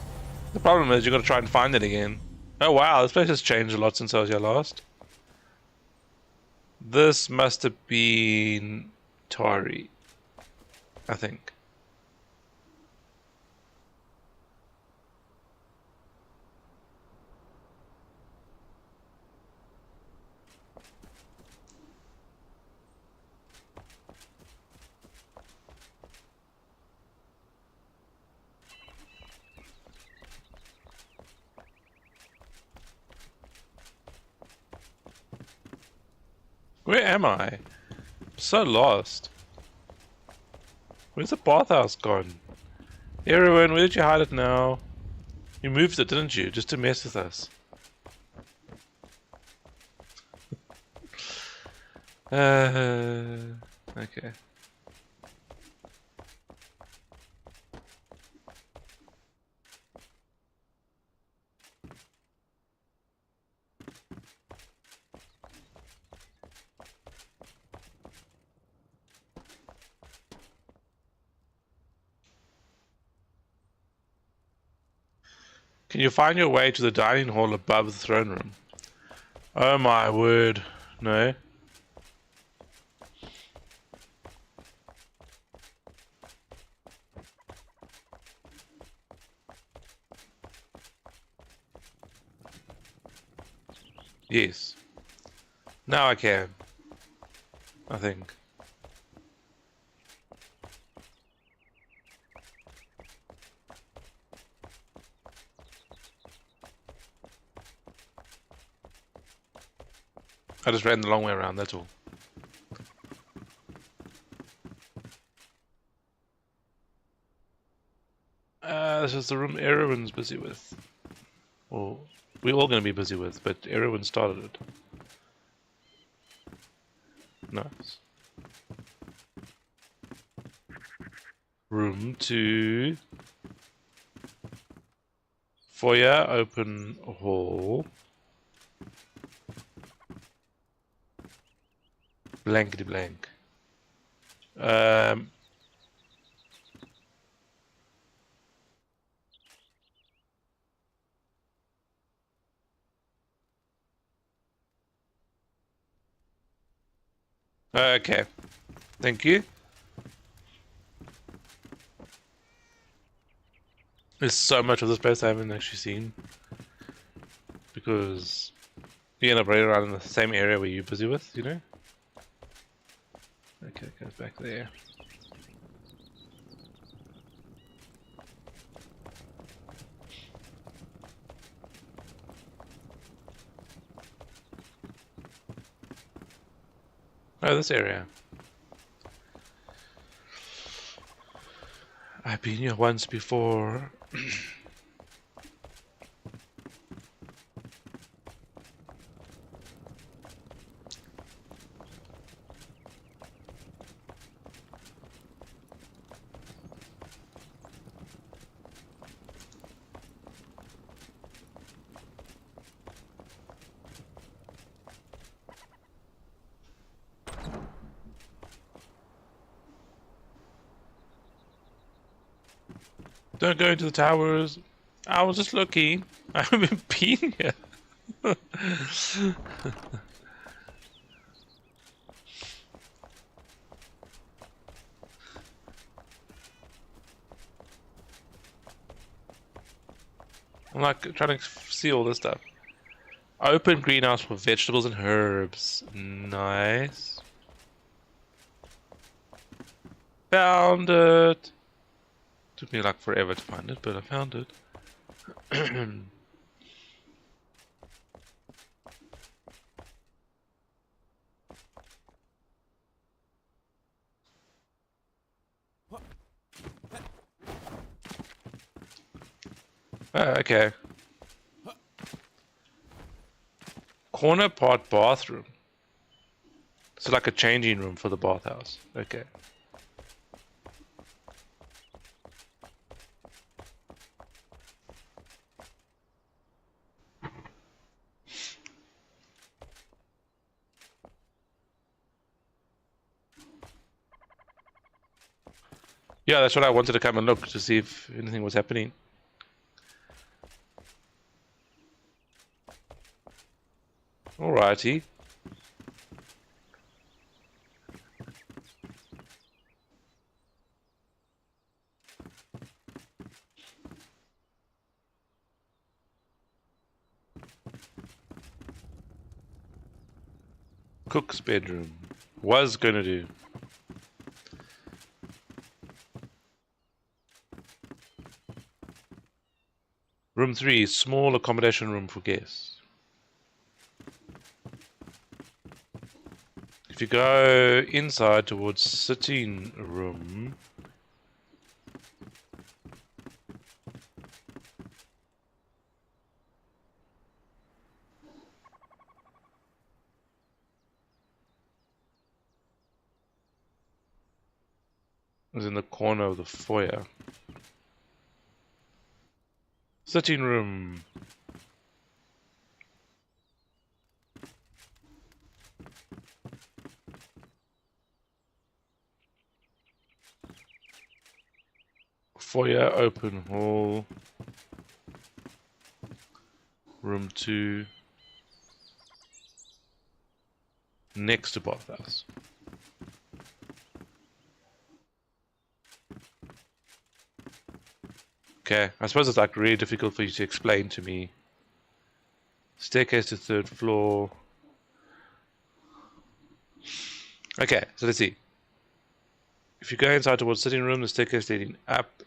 The problem is you've got to try and find it again. Oh wow, this place has changed a lot since I was here last. This must have been Tari, I think. Where am I? I'm so lost. Where's the bathhouse gone? Erwin, where did you hide it now? You moved it, didn't you? Just to mess with us. Okay. Can you find your way to the dining hall above the throne room? Oh my word. No. Yes. Now I can. I think. I just ran the long way around, that's all. This is the room Erwin's busy with. Or we're all going to be busy with, but Erwin started it. Nice. Room 2. Foyer, open hall. Blankety blank. Okay. Thank you. There's so much of this place I haven't actually seen. Because you end up right around in the same area where you're busy with, you know? Okay, it goes back there. Oh, this area. I've been here once before. Don't go into the towers. I was just looking. I haven't been here. I'm like trying to see all this stuff. Open greenhouse for vegetables and herbs. Nice. Found it. Took me like forever to find it, but I found it. Okay. Corner part bathroom. So like a changing room for the bathhouse. Okay. Yeah, that's what I wanted to come and look to see if anything was happening. variety. Cook's bedroom. Was gonna do. Room 3, small accommodation room for guests. If you go inside towards sitting room, is in the corner of the foyer. Sitting room. Foyer, open hall. Room 2. Next to bathhouse. Okay, I suppose it's like really difficult for you to explain to me. Staircase to 3rd floor. Okay, so let's see. If you go inside towards sitting room, the staircase leading up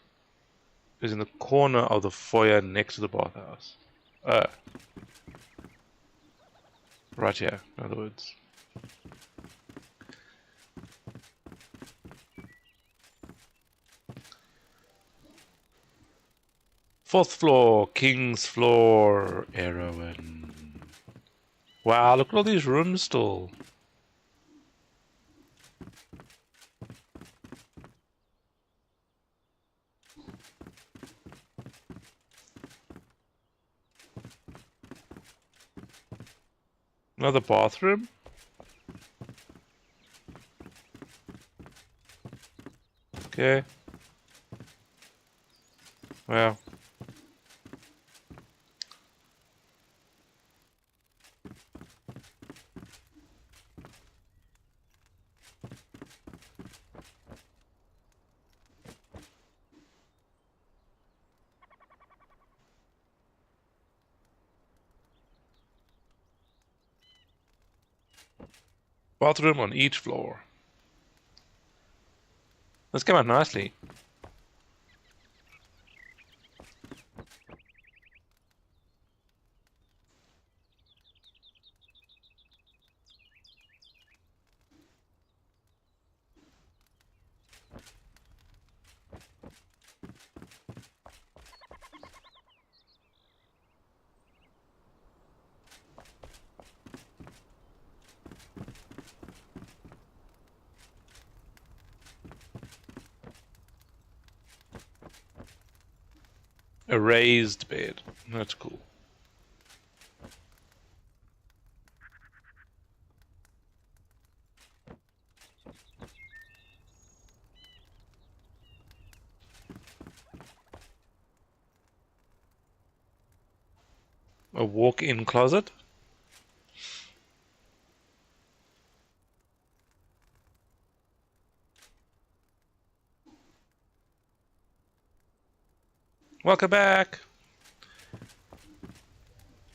is in the corner of the foyer next to the bathhouse. Right here, in other words. Fourth floor, King's floor, Erowyn. Wow, look at all these rooms still. Another bathroom. Okay. Wow. Bathroom on each floor. That's come out nicely. A raised bed. That's cool. A walk-in closet. Welcome back.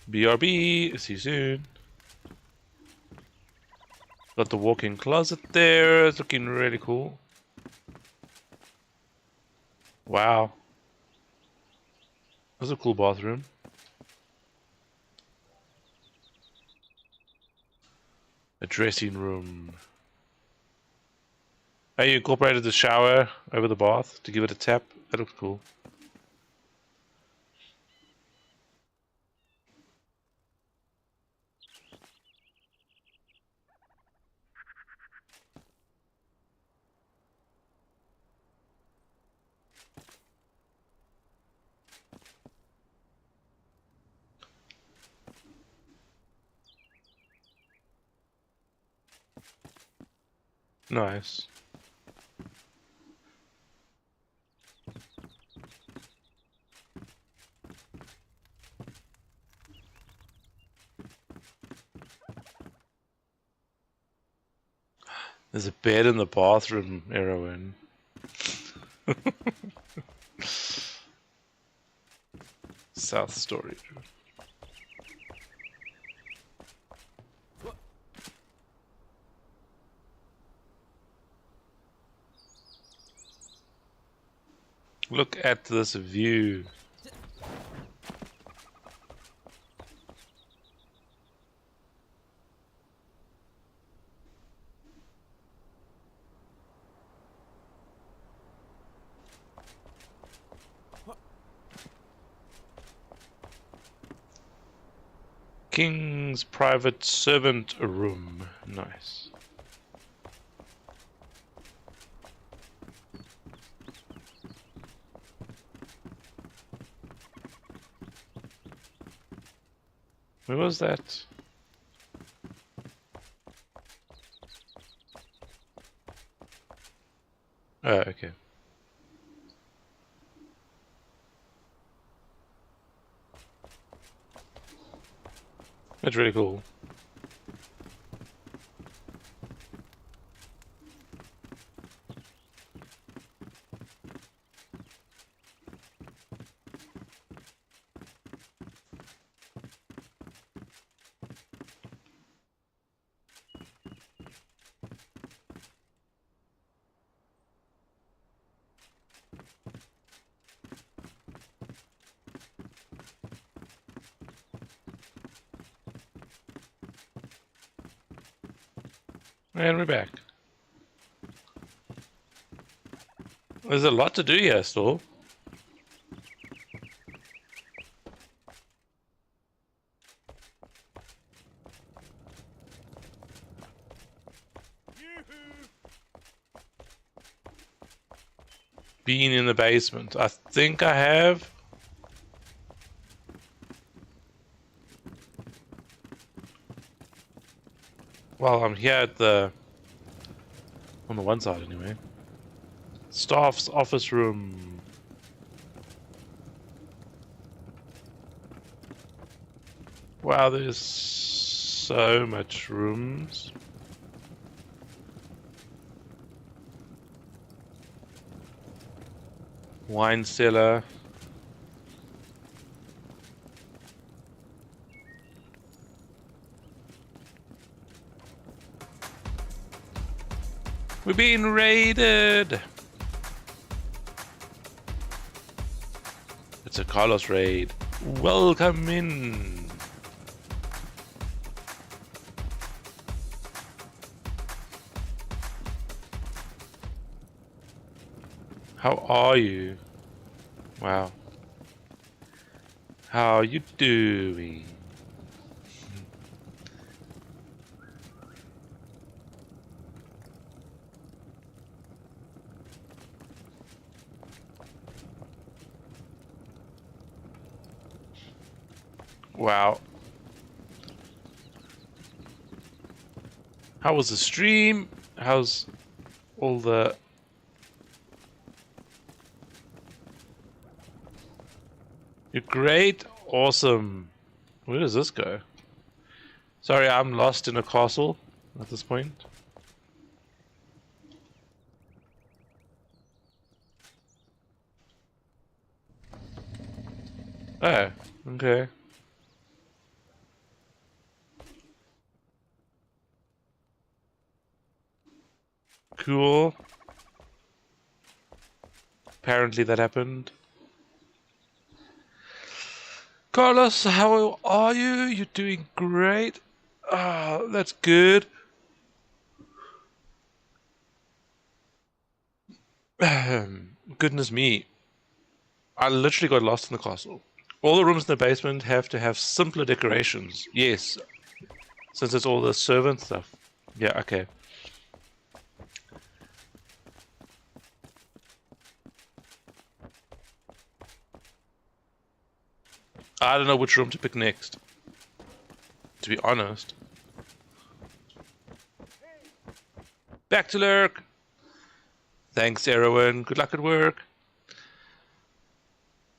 BRB. See you soon. Got the walk-in closet there. It's looking really cool. Wow. That's a cool bathroom. A dressing room. Oh, you incorporated the shower over the bath to give it a tap. That looks cool. Nice. There's a bed in the bathroom, Erwin. South Storage. Look at this view. King's private servant room. Nice. Where was that? Oh, okay. That's really cool. And we're back. There's a lot to do here still. Been in the basement. I think I have. Well, I'm here at the... on the one side anyway. Staff's office room. Wow, there's so much rooms. Wine cellar. We're being raided. It's a Carlos raid. Welcome in. How are you? Wow. How are you doing? Wow. How was the stream? How's all the... You're great. Awesome. Where does this go? Sorry, I'm lost in a castle at this point. Oh, okay. Cool. Apparently that happened. Carlos, how are you? You're doing great. Ah, that's good. Goodness me. I literally got lost in the castle. All the rooms in the basement have to have simpler decorations. Yes. Since it's all the servant stuff. Yeah, okay. I don't know which room to pick next, to be honest. Back to lurk. Thanks, Erwin. Good luck at work.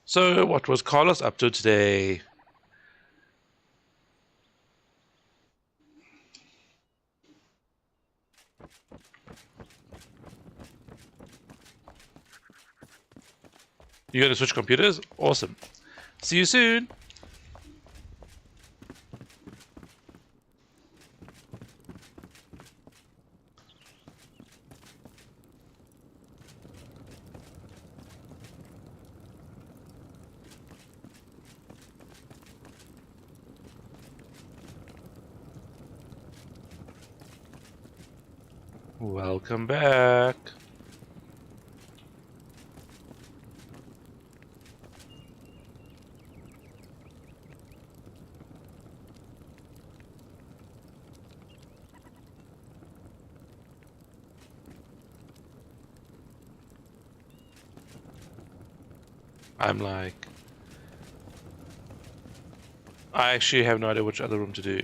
So, what was Carlos up to today? You gonna switch computers? Awesome. See you soon. Welcome back. I'm like... I actually have no idea which other room to do.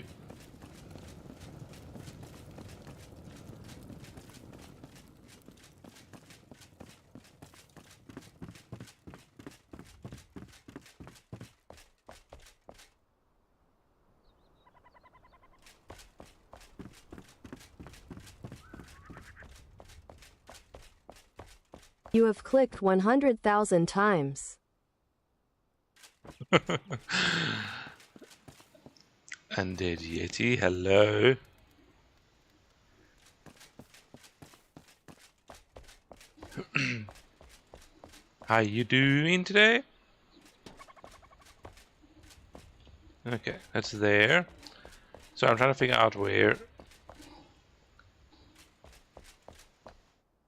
You have clicked 100,000 times. Undead Yeti, hello. How you doing today? Okay, that's there. So I'm trying to figure out where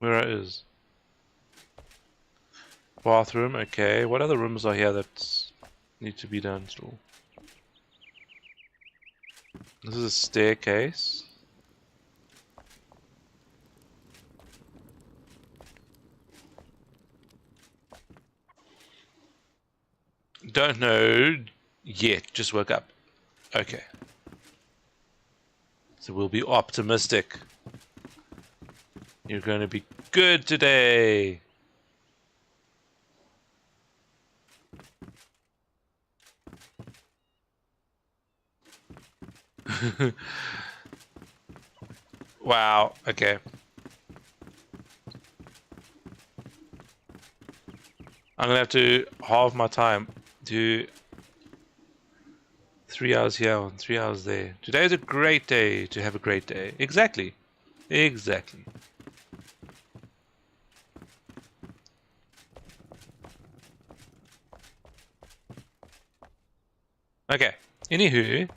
it is. Bathroom, okay. What other rooms are here that need to be done still? This is a staircase. Don't know yet, just woke up. Okay. So we'll be optimistic. You're going to be good today. Wow, okay. I'm gonna have to halve my time. Do 3 hours here and 3 hours there. Today is a great day to have a great day. Exactly. Exactly. Okay. Anywho.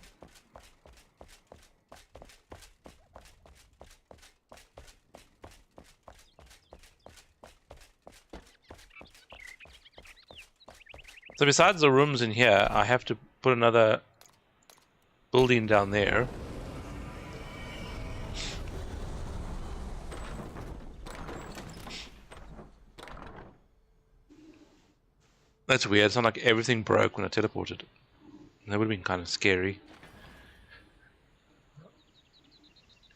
So besides the rooms in here, I have to put another building down there. That's weird. It's not like everything broke when I teleported. That would have been kind of scary.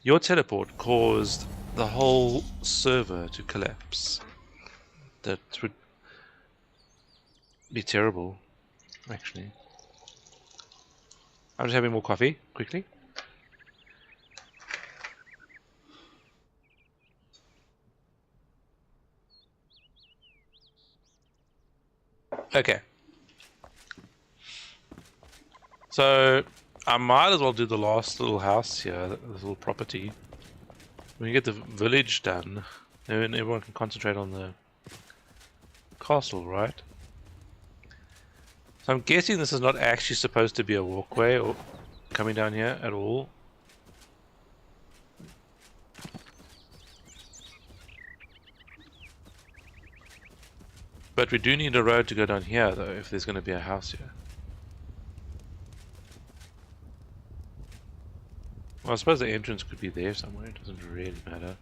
Your teleport caused the whole server to collapse. That would be terrible, actually. I'm just having more coffee, quickly. Okay. So, I might as well do the last little house here, this little property. When we get the village done, then everyone can concentrate on the castle, right? So I'm guessing this is not actually supposed to be a walkway or coming down here at all. But we do need a road to go down here, though, if there's going to be a house here. Well, I suppose the entrance could be there somewhere. It doesn't really matter.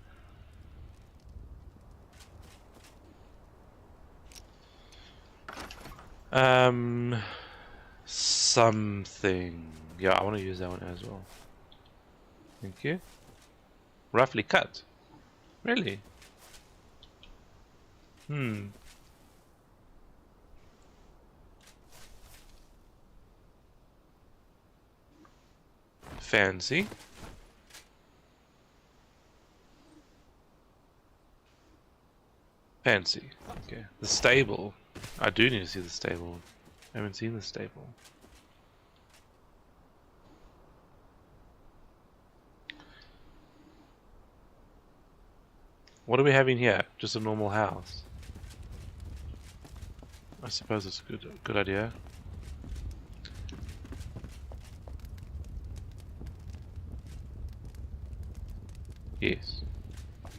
Something. Yeah, I want to use that one as well. Thank you. Roughly cut. Really? Fancy. Fancy. Okay. The stable. I do need to see the stable. I haven't seen the stable. What are we having here? Just a normal house. I suppose it's a good idea. Yes,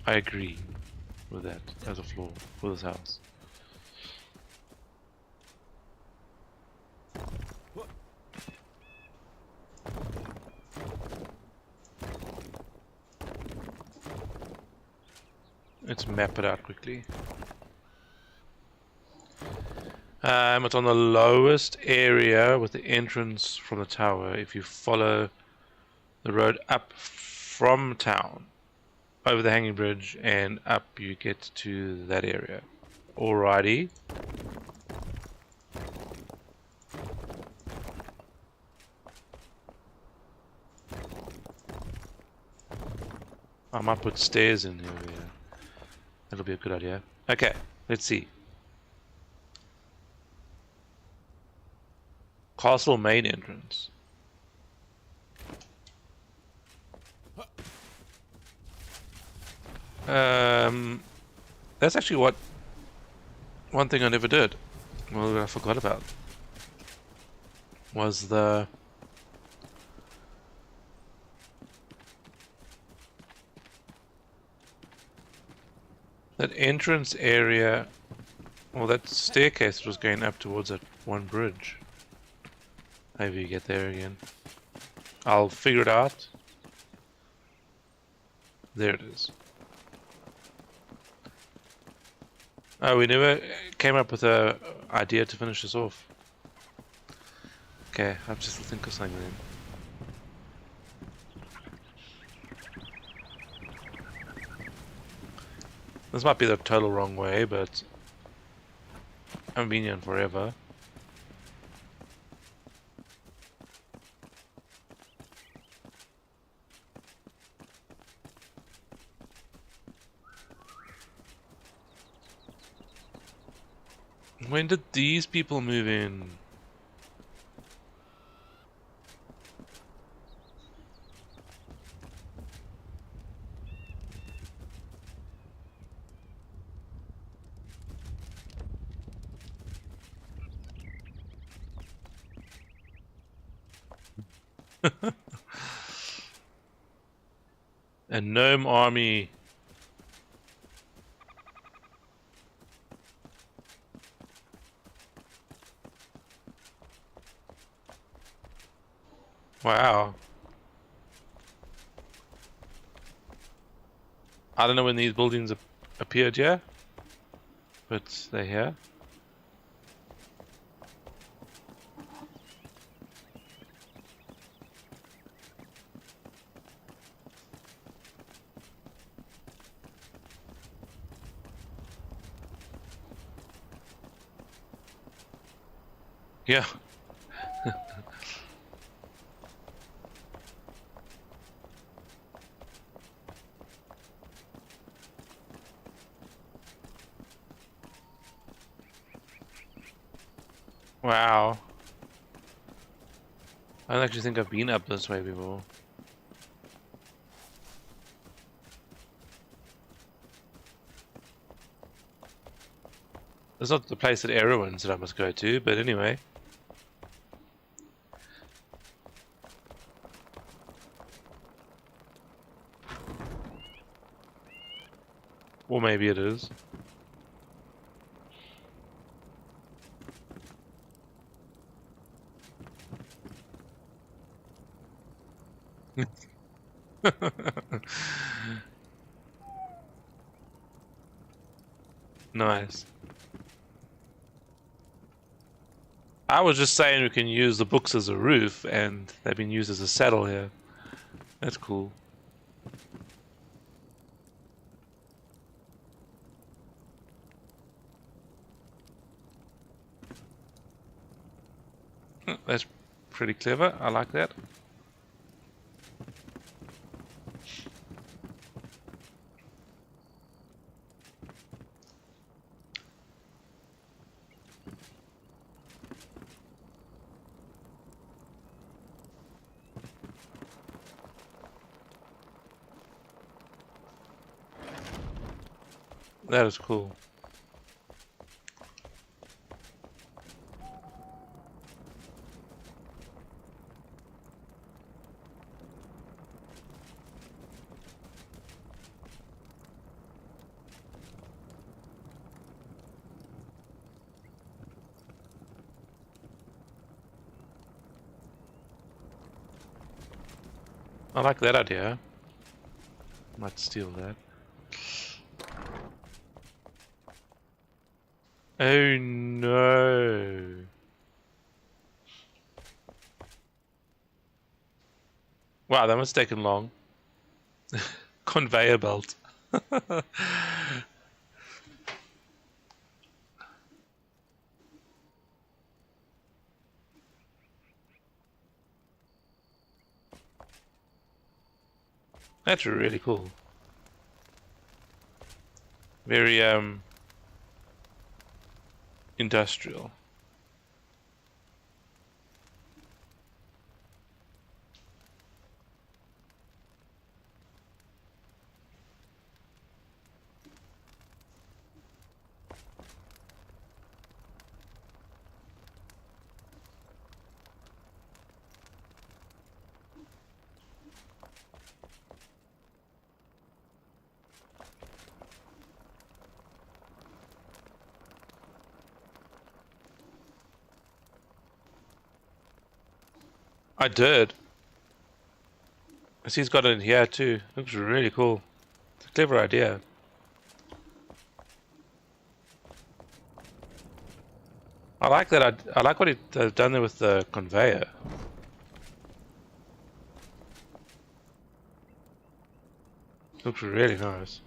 I agree with that as a floor for this house. Let's map it out quickly. It's on the lowest area with the entrance from the tower. If you follow the road up from town, over the hanging bridge and up, you get to that area. Alrighty. I might put stairs in here. Yeah. That'll be a good idea. Okay, let's see. Castle main entrance. That's actually one thing I never did. Well, I forgot about. Was that entrance area, well, that staircase was going up towards that one bridge. Maybe you get there again. I'll figure it out. There it is. Oh, we never came up with a idea to finish this off. Okay, I have to think of something then. This might be the total wrong way, but I haven't been here in forever. When did these people move in? A gnome army. Wow. I don't know when these buildings appeared here, but they're here. Yeah. Wow. I don't actually think I've been up this way before. It's not the place that everyone said I must go to, but anyway. Or maybe it is. Nice. I was just saying we can use the books as a roof, and they've been used as a saddle here. That's cool. That's pretty clever. I like that. That is cool. I like that idea. Might steal that. Oh no. Wow, that must have taken long. Conveyor belt. That's really cool. Very industrial. I did. I see he's got it in here too. Looks really cool. It's a clever idea. I like that. I like what they've done there with the conveyor. Looks really nice.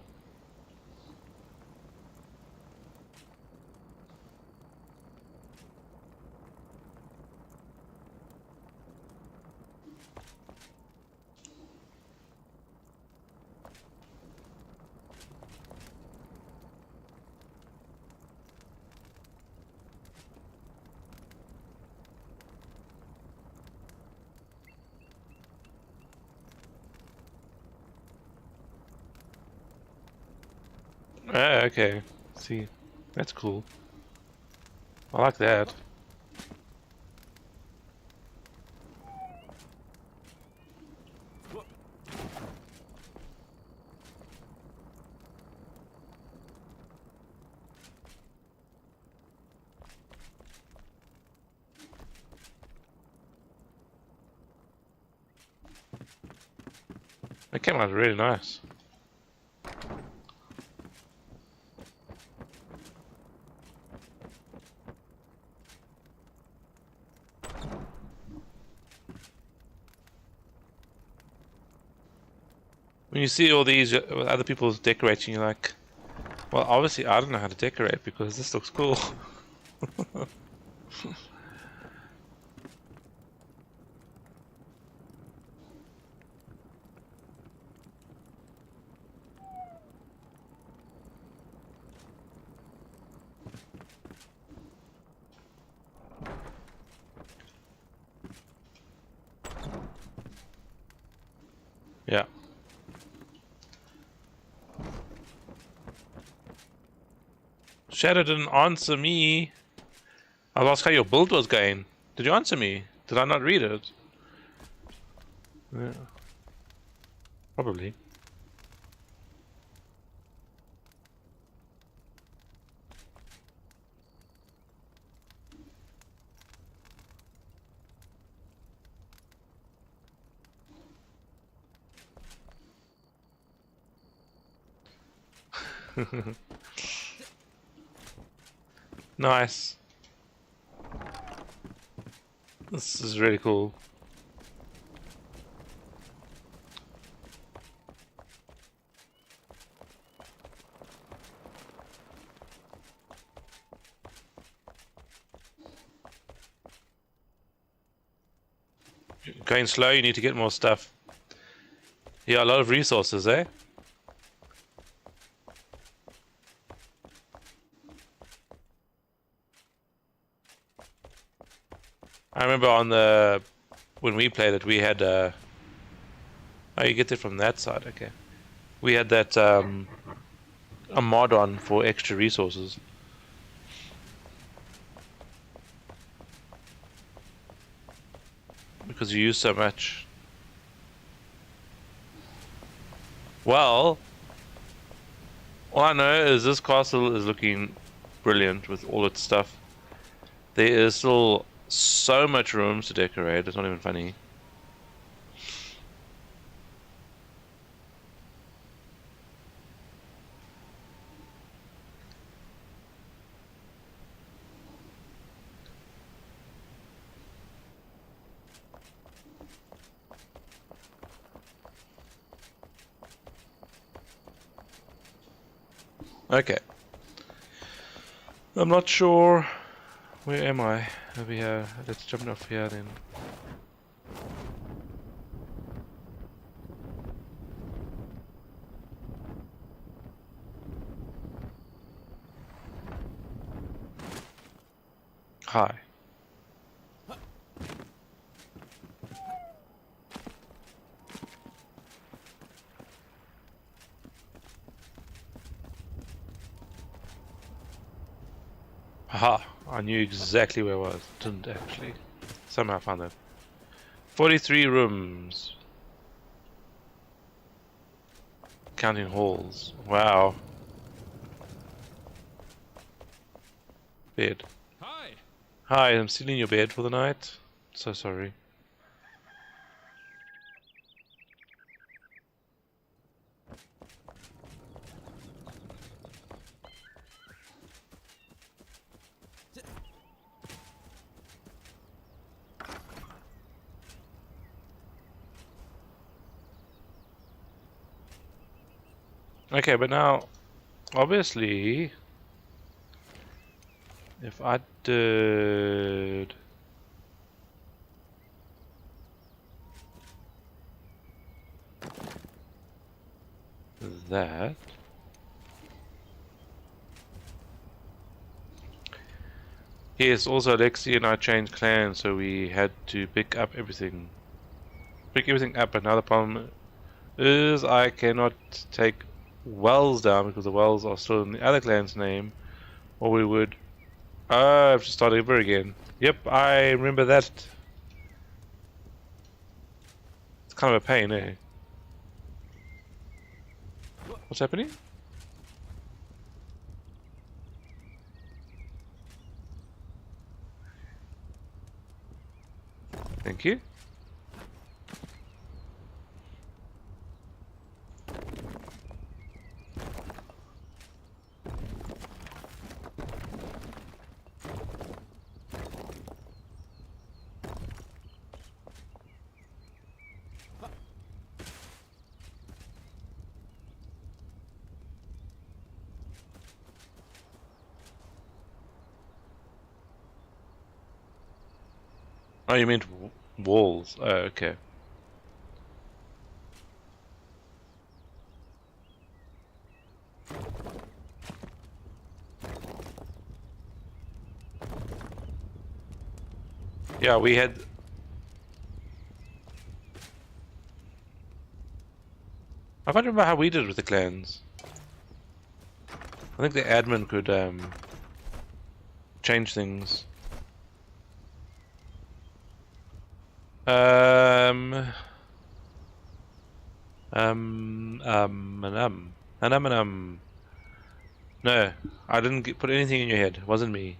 Ah, okay. See, that's cool. I like that. That came out really nice. When you see all these other people decorating, you're like, well, obviously I don't know how to decorate because this looks cool. Yeah. Shadow didn't answer me. I asked how your build was going. Did you answer me? Did I not read it? Yeah. Probably. Nice. This is really cool. Going slow, you need to get more stuff. Yeah, a lot of resources, eh? I remember when we played it, we had oh, you get it from that side, okay. We had that oh a mod on for extra resources. Because you use so much. Well, all I know is this castle is looking brilliant with all its stuff. There is still so much room to decorate, it's not even funny. Okay. I'm not sure. Where am I? Over here. Let's jump off here then. Hi. Haha, I knew exactly where I was. Didn't actually. Somehow I found that. 43 rooms. Counting halls. Wow. Bed. Hi. Hi, I'm stealing your bed for the night. So sorry. Okay, but now, obviously, if I did that, yes, also Lexi and I changed clans, so we had to pick everything up, and now the problem is I cannot take wells down because the wells are still in the other clan's name, or we would. Oh, I have to start over again. Yep, I remember that. It's kind of a pain, eh? What's happening? Thank you. Oh, you meant walls. Oh, okay. Yeah, we had. I can't remember how we did with the clans. I think the admin could change things. Um, um, um, um, um, um. No, I didn't put anything in your head. It wasn't me.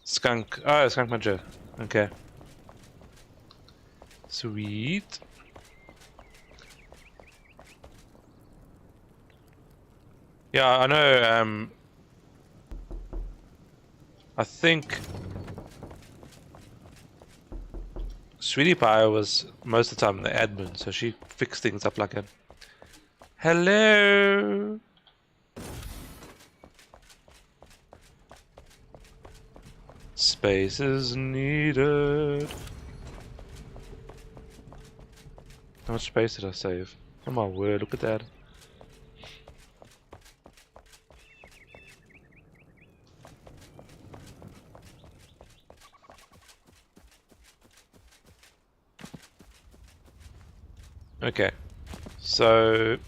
Skunk. Oh, skunk puncher. Okay. Sweet. Yeah, I know. I think Sweetie Pie was most of the time the admin, so she fixed things up like that. Hello. Space is needed. How much space did I save? Oh my word, look at that. Okay, so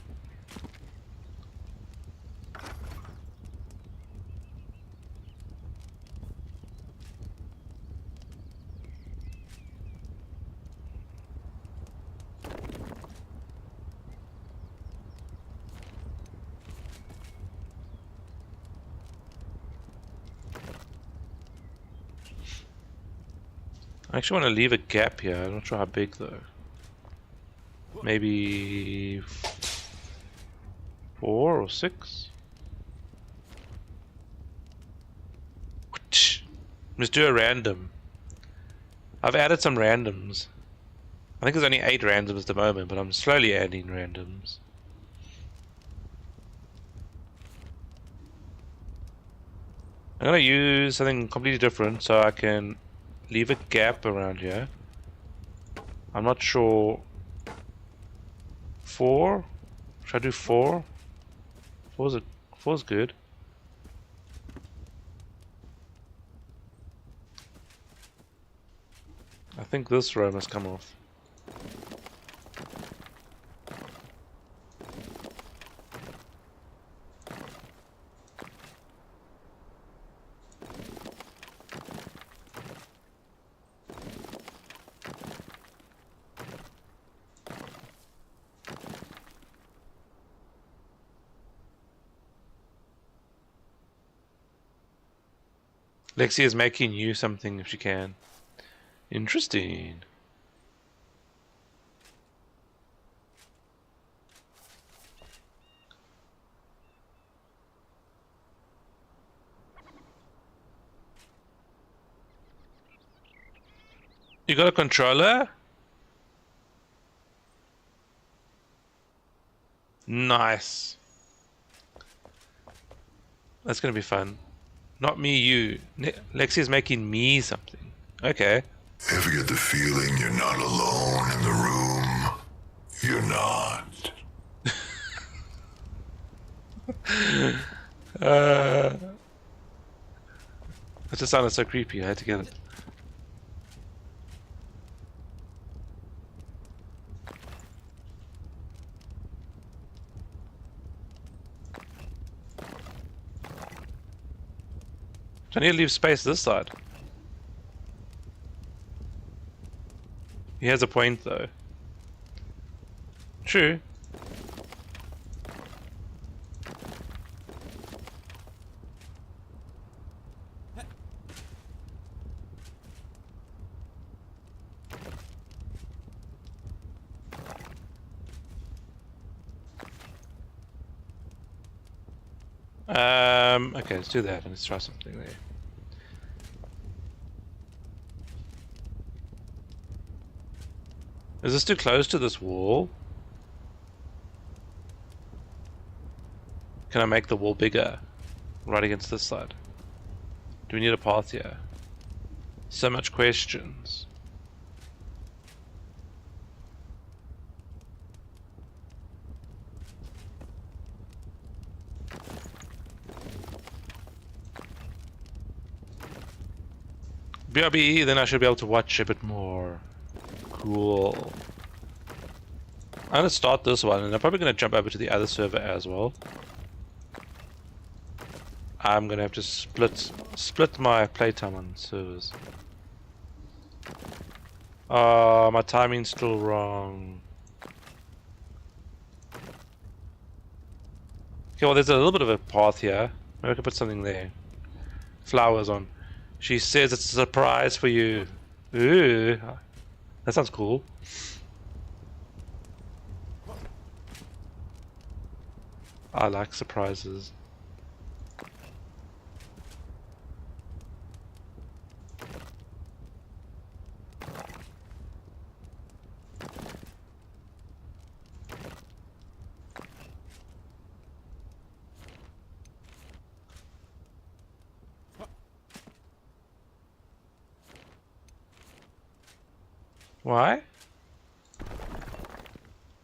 I actually want to leave a gap here. I'm not sure how big though. Maybe 4 or 6. Let's do a random. I've added some randoms. I think there's only 8 randoms at the moment, but I'm slowly adding randoms. I'm gonna use something completely different so I can leave a gap around here. I'm not sure. 4? Should I do 4? 4's good. I think this row must come off. Lexi is making you something if she can. Interesting. You got a controller? Nice. That's gonna be fun. Not me, you. Lexi is making me something. Okay. Ever get the feeling you're not alone in the room? You're not. That just sounded so creepy. I had to get it. I need to leave space this side. He has a point though. True. Okay, let's do that and let's try something there. Is this too close to this wall? Can I make the wall bigger? Right against this side? Do we need a path here? So much questions. BRB, then I should be able to watch a bit more. Cool. I'm gonna start this one, and I'm probably gonna jump over to the other server as well. I'm gonna have to split my playtime on servers. Oh, my timing's still wrong. Okay, well there's a little bit of a path here. Maybe I could put something there. Flowers on. She says it's a surprise for you. Ooh, that sounds cool. I like surprises. Why?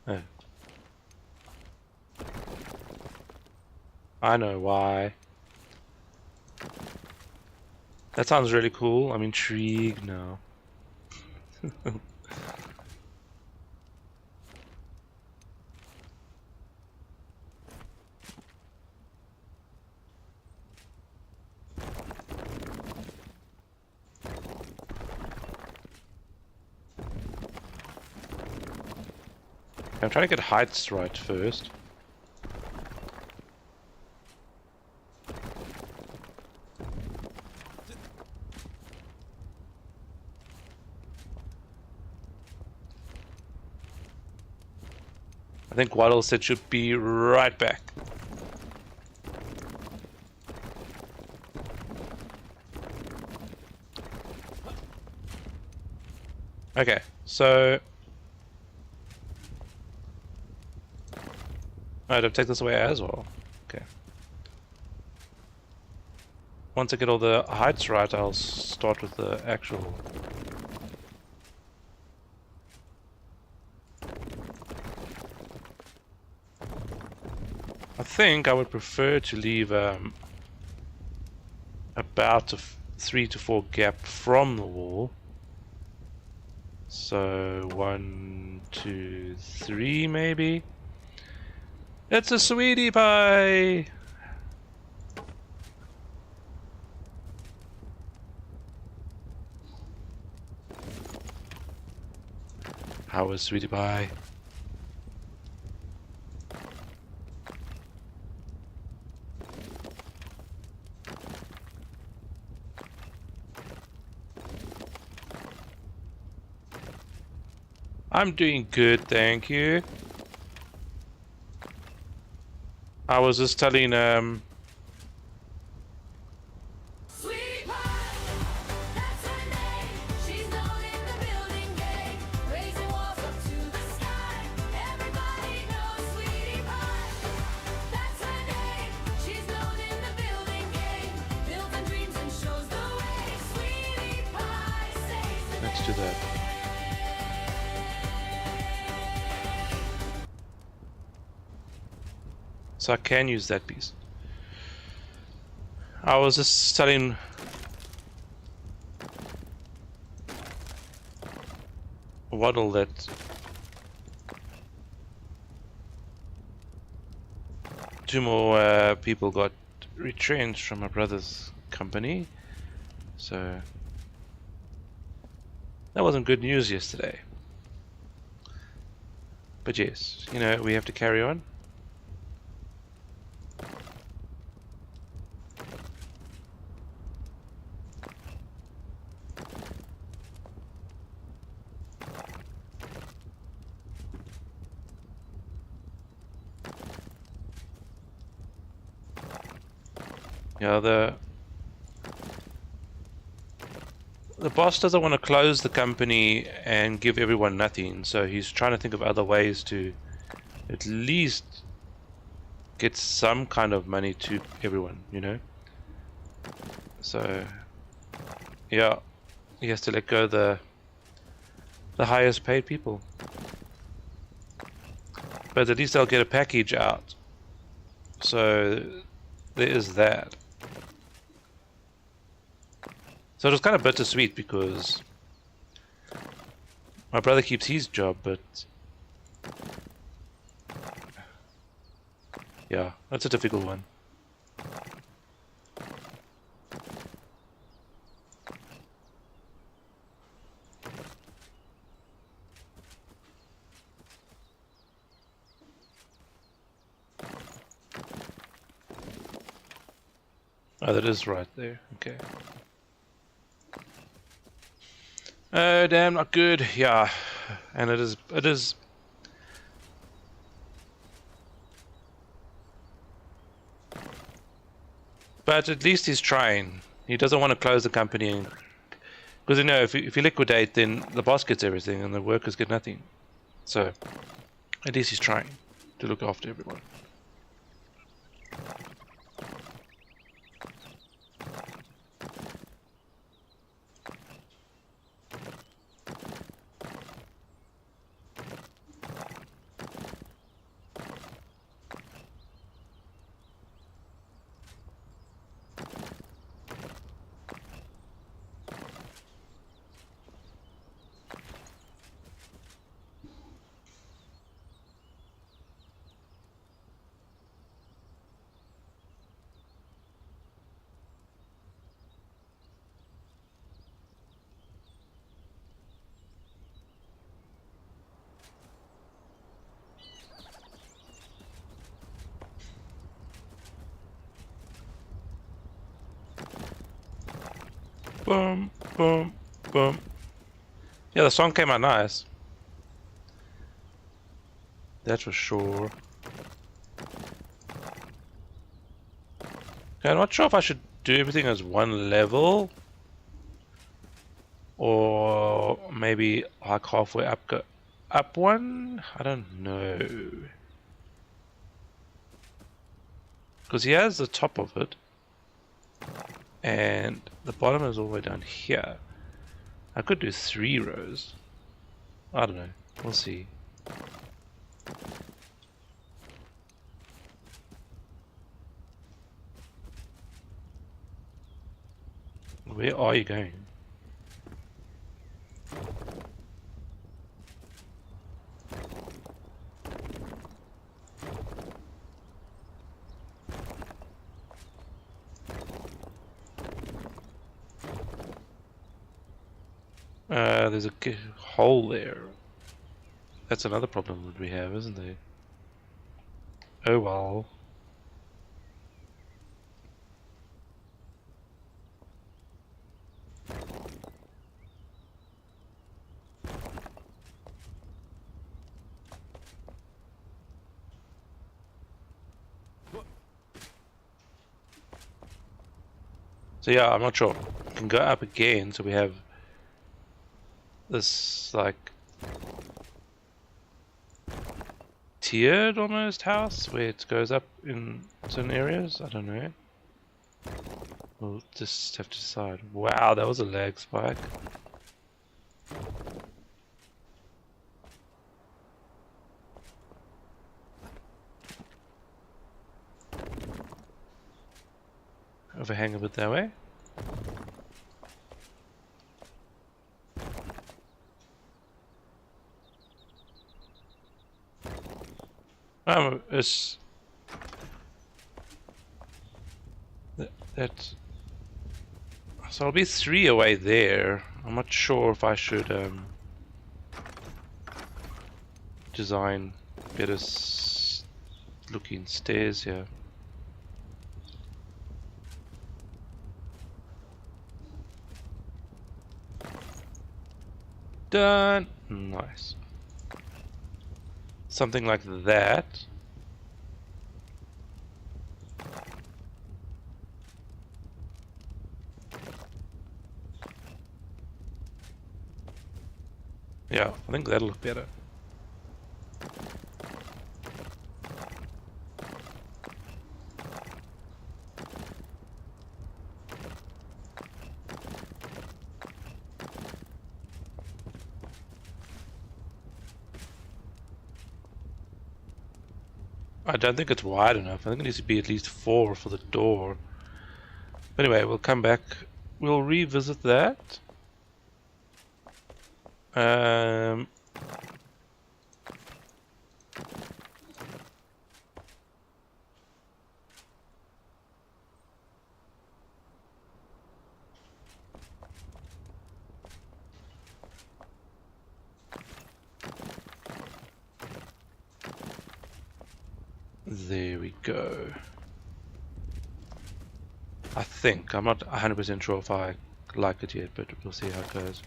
Oh. I know why. That sounds really cool. I'm intrigued now. I'm trying to get heights right first. I think Waddle said should be right back. Okay, so I'd take this away as well. Okay. Once I get all the heights right, I'll start with the actual. I think I would prefer to leave about a 3 to 4 gap from the wall. So 1, 2, 3 maybe. It's a sweetie pie! How is sweetie pie? I'm doing good, thank you. I was just telling Sweetie pie, that's her name. She's known in the building game, raising walls up to the sky. Everybody knows Sweetie pie, that's her name. She's known in the building game, building dreams and shows the way. Sweetie pie saves the let's do that. So I can use that piece. I was just telling Waddle that two more people got retrenched from my brother's company, so that wasn't good news yesterday. But yes, you know, we have to carry on. Yeah, the boss doesn't want to close the company and give everyone nothing, so he's trying to think of other ways to at least get some kind of money to everyone, you know? So yeah, he has to let go the highest paid people. But at least they'll get a package out. So there is that. So it was kind of bittersweet because my brother keeps his job, but yeah, that's a difficult one. Oh, that is right there. Okay. Oh, damn, not good. Yeah, and it is. But at least he's trying. He doesn't want to close the company, because you know, if you liquidate, then the boss gets everything and the workers get nothing. So at least he's trying to look after everyone. Boom, boom, boom. Yeah, the song came out nice. That's for sure. Okay, I'm not sure if I should do everything as one level. Or maybe like halfway up go up one? I don't know. Because he has the top of it. And the bottom is all the way down here. I could do 3 rows. I don't know. We'll see. Where are you going? There's a hole there. That's another problem that we have, isn't there? Oh well. So yeah, I'm not sure. We can go up again, so we have this like tiered almost house where it goes up in certain areas. I don't know. We'll just have to decide. Wow, that was a lag spike. Overhang a bit that way. It's that. So I'll be 3 away there. I'm not sure if I should design better looking stairs here. Done. Nice. Something like that. Yeah, I think that'll look better. I don't think it's wide enough. I think it needs to be at least 4 for the door. But anyway, we'll come back. We'll revisit that. There we go. I think. I'm not 100% sure if I like it yet, but we'll see how it goes.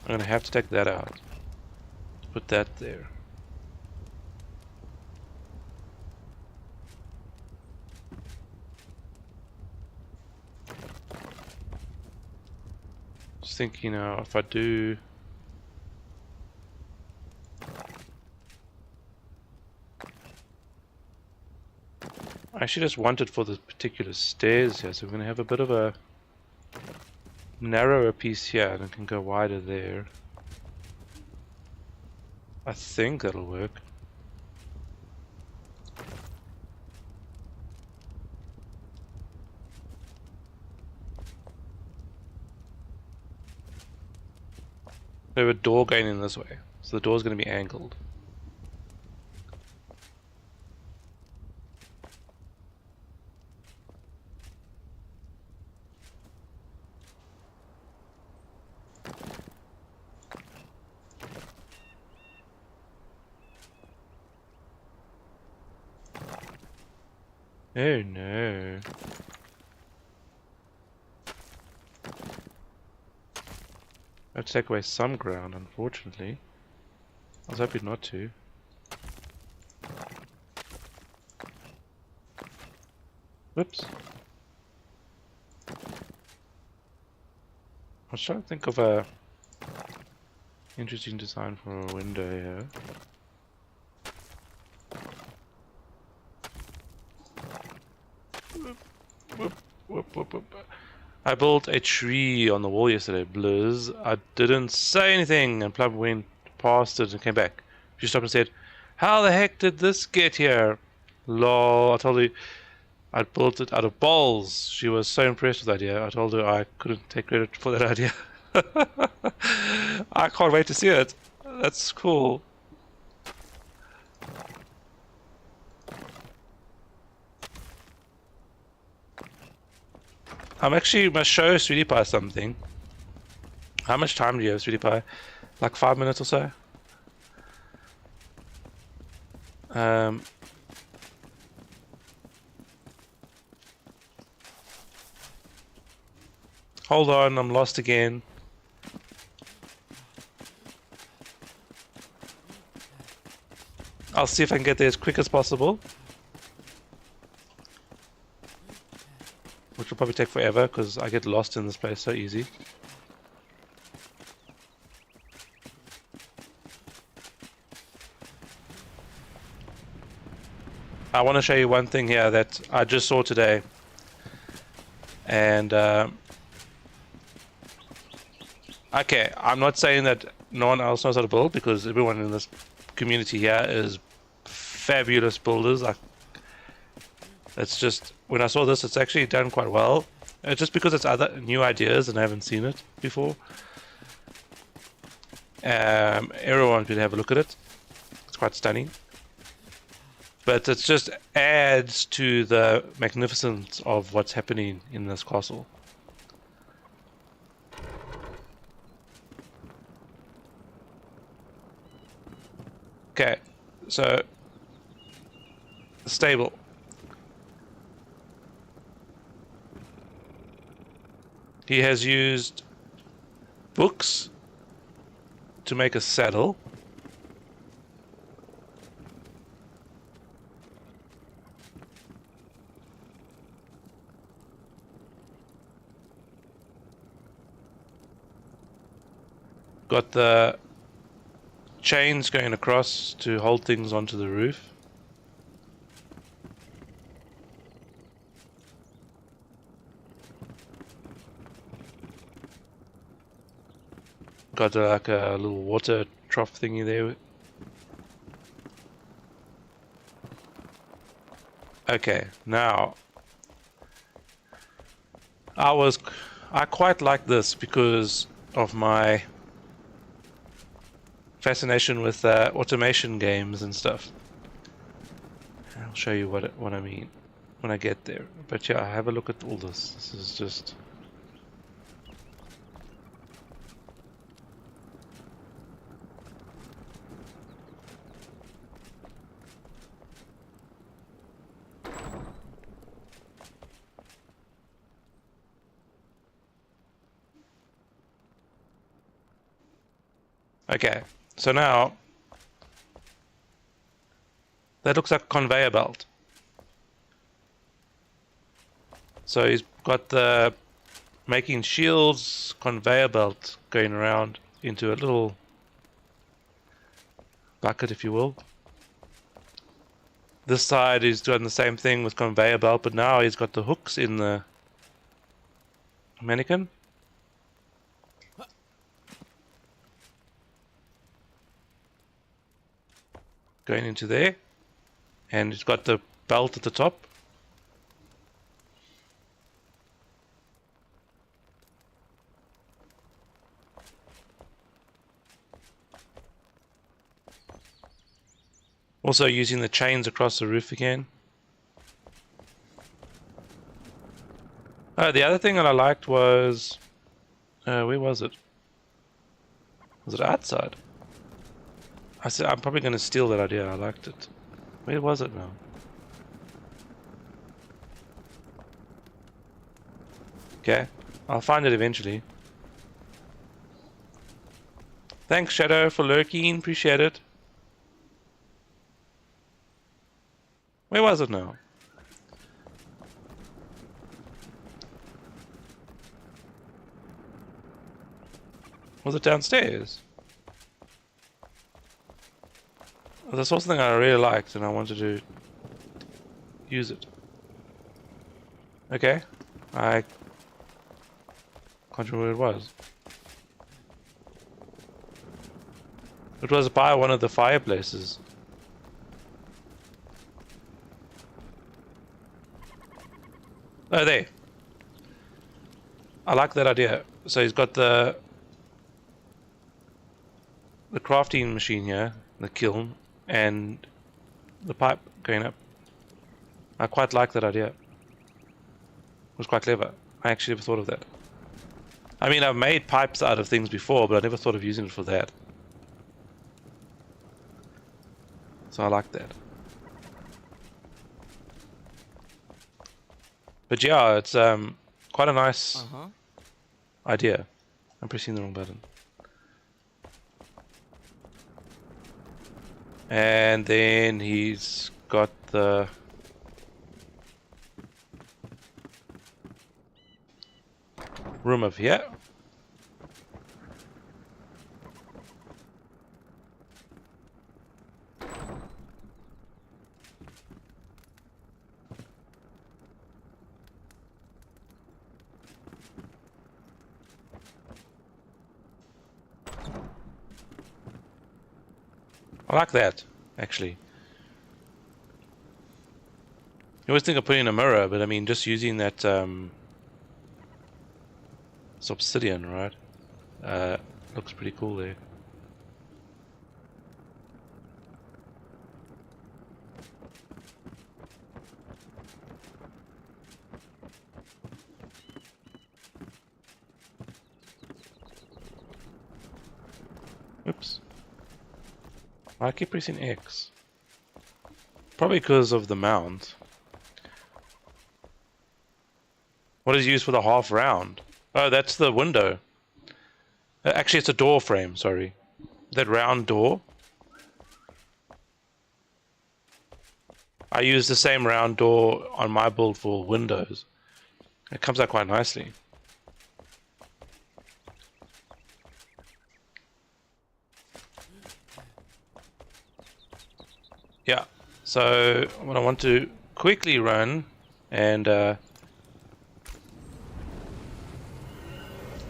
I'm gonna have to take that out. Put that there. Just thinking now, if I do... I actually just want it for the particular stairs here, so we're going to have a bit of a narrower piece here, and it can go wider there. I think that'll work. We have a door going in this way, so the door's going to be angled. Oh no. I have to take away some ground, unfortunately. I was hoping not to. Whoops. I was trying to think of a interesting design for a window here. Whoop. I built a tree on the wall yesterday, Blizz. I didn't say anything, and Plum went past it and came back. She stopped and said, "How the heck did this get here?" Lol, I told her I built it out of balls. She was so impressed with the idea. I told her I couldn't take credit for that idea. I can't wait to see it. That's cool. I'm actually must show Sweetie Pie something. How much time do you have, Sweetie Pie? Like 5 minutes or so? Hold on, I'm lost again. I'll see if I can get there as quick as possible. Which will probably take forever because I get lost in this place so easy. I want to show you one thing here that I just saw today. And okay, I'm not saying that no one else knows how to build, because everyone in this community here is fabulous builders. It's just, when I saw this, it's actually done quite well. It's just because it's other new ideas and I haven't seen it before. Everyone could have a look at it. It's quite stunning. But it just adds to the magnificence of what's happening in this castle. Okay, so the stable. He has used books to make a saddle. Got the chains going across to hold things onto the roof. Got like a little water trough thingy there. Okay, now I quite like this because of my fascination with automation games and stuff. I'll show you what I mean when I get there. But yeah, have a look at all this. This is just... Okay, so now that looks like a conveyor belt. So he's got the making shields conveyor belt going around into a little bucket, if you will. This side is doing the same thing with conveyor belt, but now he's got the hooks in the mannequin. Going into there, and it's got the belt at the top. Also using the chains across the roof again. The other thing that I liked was, where was it? Was it outside? I said, I'm probably going to steal that idea. I liked it. Where was it now? Okay, I'll find it eventually. Thanks, Shadow, for lurking. Appreciate it. Where was it now? Was it downstairs? Well, this was something I really liked and I wanted to use it. Okay, I can't remember where it was. It was by one of the fireplaces. Oh, there. I like that idea. So he's got the crafting machine here, the kiln, and the pipe going up. I quite like that idea. It was quite clever. I actually never thought of that. I mean, I've made pipes out of things before, but I never thought of using it for that. So I like that. But yeah, it's quite a nice idea. I'm pressing the wrong button. And then he's got the room up here. I like that, actually. You always think of putting a mirror, but I mean, just using that it's obsidian, right? Looks pretty cool there. Oops. I keep pressing X. Probably because of the mount. What is used for the half round? Oh, that's the window. Actually, it's a door frame, sorry. That round door. I use the same round door on my build for windows. It comes out quite nicely. Yeah, so what I want to quickly run and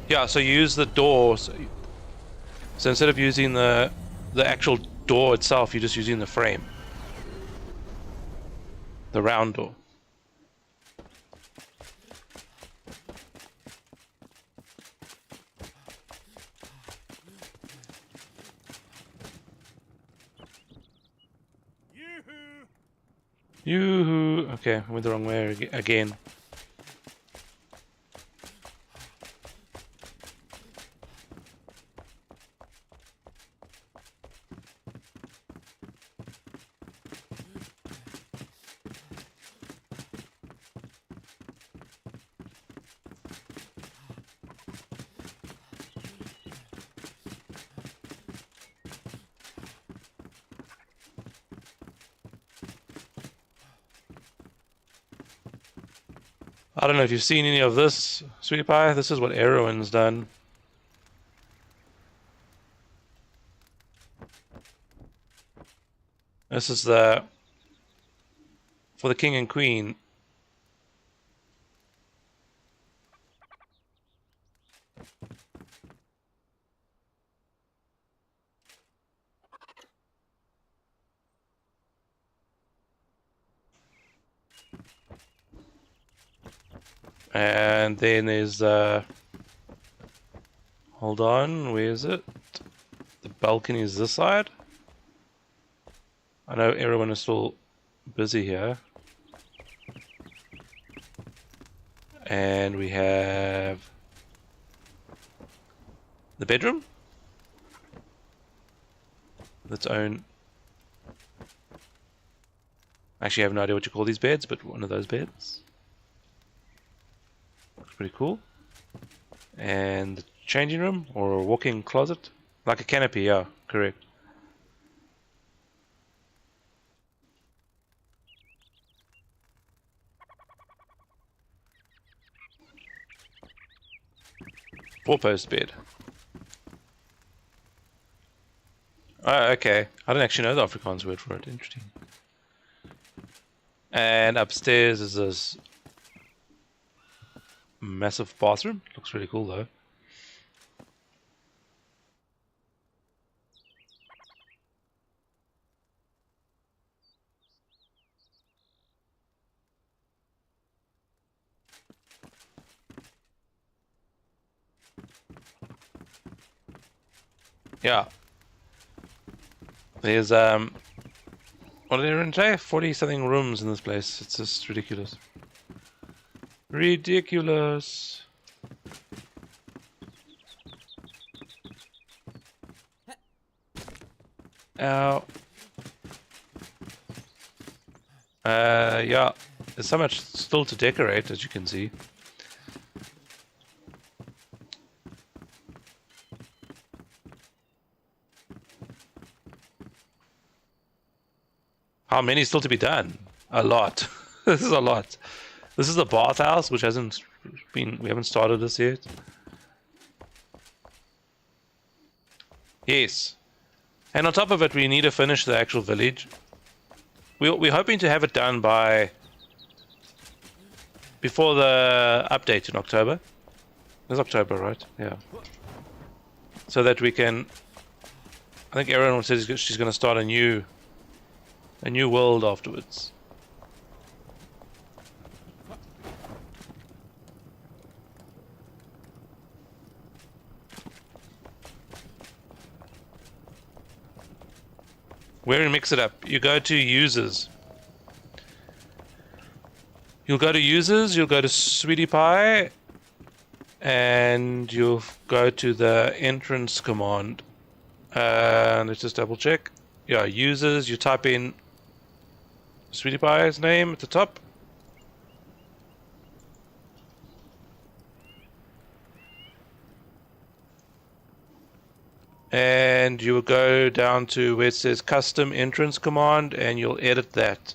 yeah, so use the door. So instead of using the actual door itself, you're just using the frame, the round door. Yoo-hoo! Okay, I went the wrong way again. I don't know if you've seen any of this, Sweetie Pie. This is what Erwin's done. This is for the king and queen. And then there's hold on, where is it? The balcony is this side. I know everyone is still busy here. And we have the bedroom. Its own. Actually, I have no idea what you call these beds, but one of those beds. Looks pretty cool. And the changing room or a walk-in closet? Like a canopy, yeah, correct. Four-post bed. Oh, okay. I don't actually know the Afrikaans word for it. Interesting. And upstairs is this massive bathroom. Looks really cool though. Yeah. There's what did they say? 40 something rooms in this place. It's just ridiculous. Ridiculous. Ow. Yeah. There's so much still to decorate, as you can see. How many still to be done? A lot. This is a lot. This is the bathhouse, which hasn't been. We haven't started this yet. Yes. And on top of it, we need to finish the actual village. We're hoping to have it done by before the update in October. It's October, right? Yeah. So that we can. I think everyone says she's going to start a new world afterwards. Where we mix it up, you go to users. You'll go to users, you'll go to Sweetie Pie, and you'll go to the entrance command. Let's just double check. Yeah, users, you type in Sweetie Pie's name at the top. And you will go down to where it says custom entrance command and you'll edit that.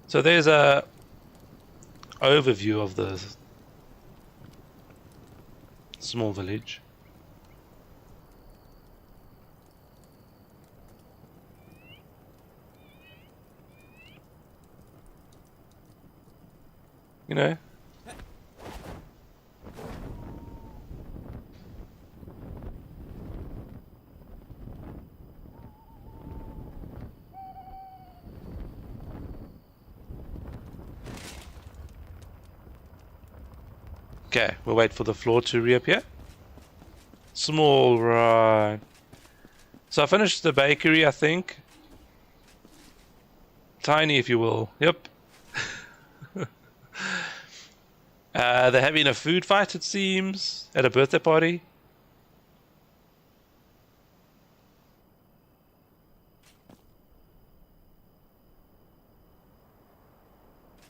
So there's a overview of the small village. You know. Okay, we'll wait for the floor to reappear. Small, right. So I finished the bakery, I think. Tiny, if you will. Yep. They're having a food fight, it seems, at a birthday party.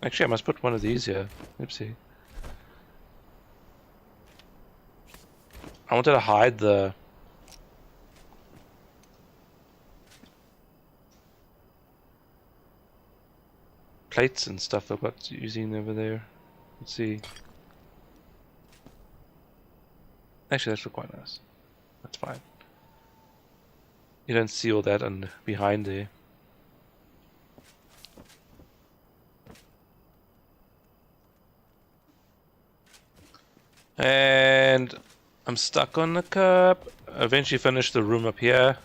Actually, I must put one of these here. Oopsie. I wanted to hide the plates and stuff I've got using over there. Let's see. Actually, that's quite nice. That's fine. You don't see all that and behind there. And I'm stuck on the cup. Eventually finish the room up here.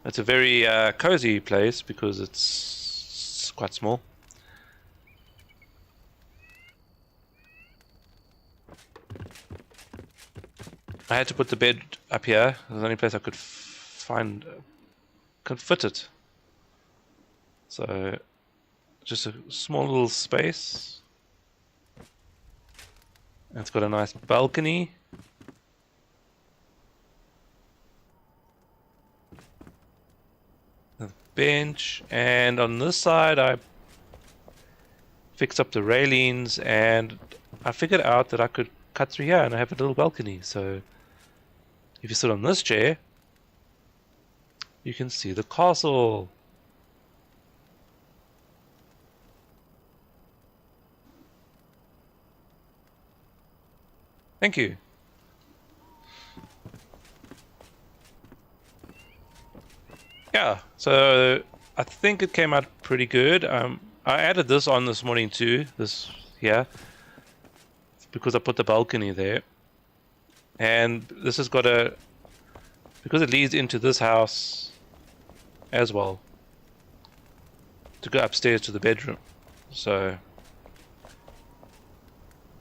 It's a very cozy place because it's quite small. I had to put the bed up here. It was the only place I could find, could fit it. So, just a small little space. And it's got a nice balcony. bench, and on this side I fixed up the railings, and I figured out that I could cut through here and I have a little balcony. So if you sit on this chair, you can see the castle. Thank you. Yeah, so I think it came out pretty good. I added this on this morning too, this here, because I put the balcony there. And this has got a, because it leads into this house as well, to go upstairs to the bedroom. So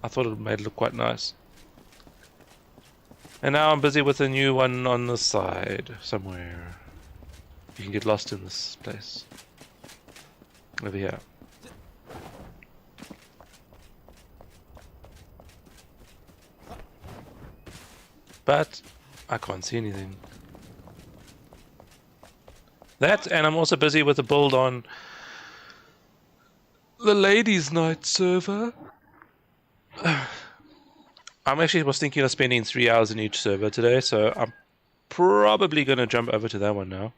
I thought it made it look quite nice. And now I'm busy with a new one on the side somewhere. You can get lost in this place. Over here. But I can't see anything. That, and I'm also busy with a build on the Ladies' Night server. I'm actually was thinking of spending 3 hours in each server today, so I'm probably going to jump over to that one now.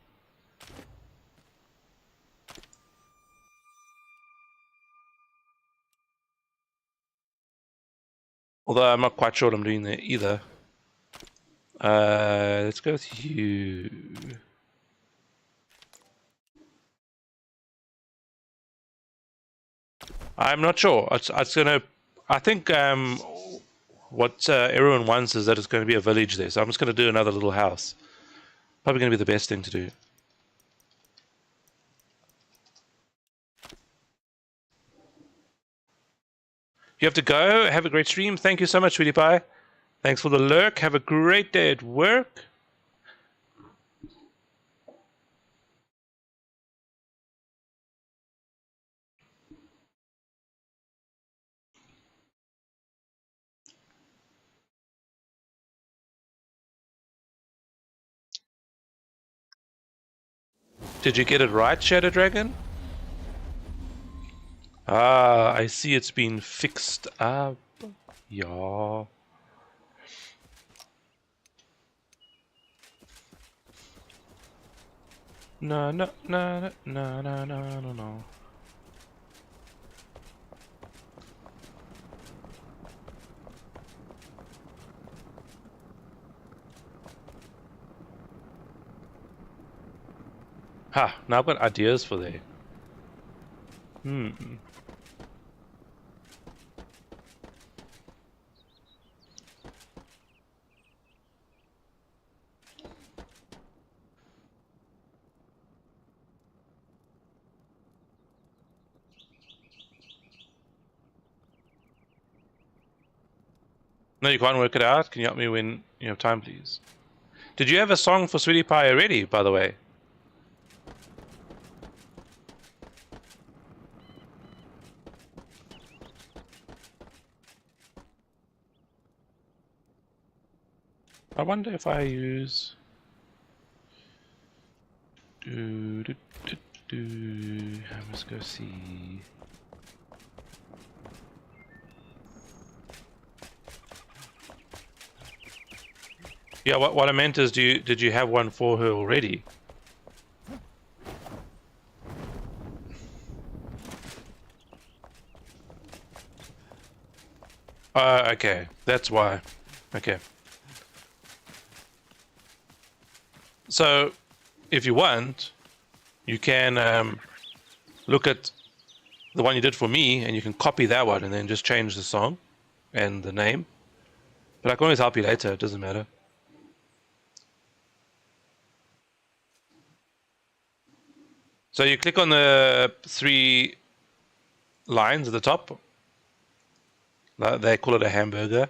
Although I'm not quite sure what I'm doing there either. Let's go with you. I'm not sure. It's gonna. I think what everyone wants is that it's going to be a village there. So I'm just going to do another little house. Probably going to be the best thing to do. You have to go. Have a great stream. Thank you so much, Sweetie Pie. Thanks for the lurk. Have a great day at work. Did you get it right, Shadow Dragon? Ah, I see it's been fixed up. Yeah. No, no, no, no, no, no, no, no. Ha, now I've got ideas for there. No, you can't work it out? Can you help me when you have time, please? Did you have a song for Sweetie Pie already, by the way? I wonder if I use... Let's go see... Yeah, what I meant is, did you have one for her already? Okay, that's why. Okay. So, if you want, you can look at the one you did for me, and you can copy that one, and then just change the song and the name. But I can always help you later, it doesn't matter. So you click on the 3 lines at the top. They call it a hamburger.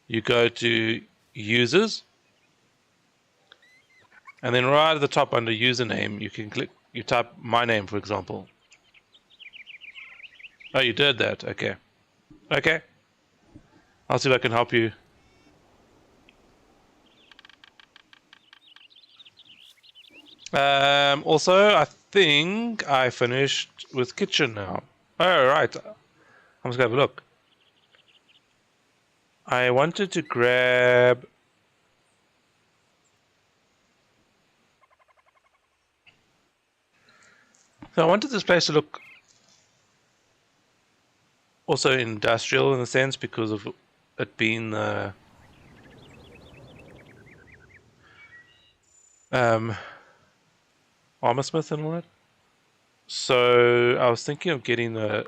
You go to users. And then right at the top under username, you can click, you type my name, for example. Oh, you did that. Okay. Okay. I'll see if I can help you. Also, I think I finished with kitchen now. Oh, right. I'm just gonna have a look. I wanted to grab... So I wanted this place to look also industrial in a sense because of it being the armorsmith and all that. So I was thinking of getting the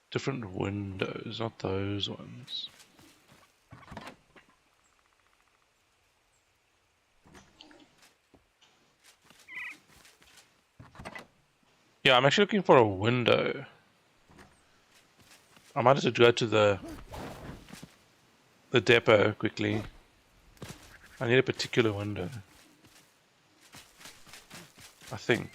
different windows, not those ones. Yeah, I'm actually looking for a window. I might have to go to the depot quickly. I need a particular window. I think.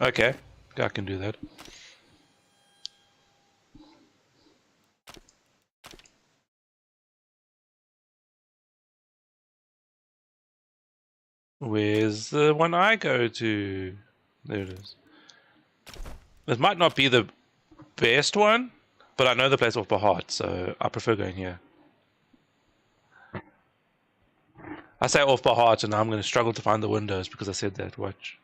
Okay, I can do that. Where's the one I go to? There it is. This might not be the best one, but I know the place off by heart, so I prefer going here. I say off by heart, and I'm going to struggle to find the windows because I said that. Watch.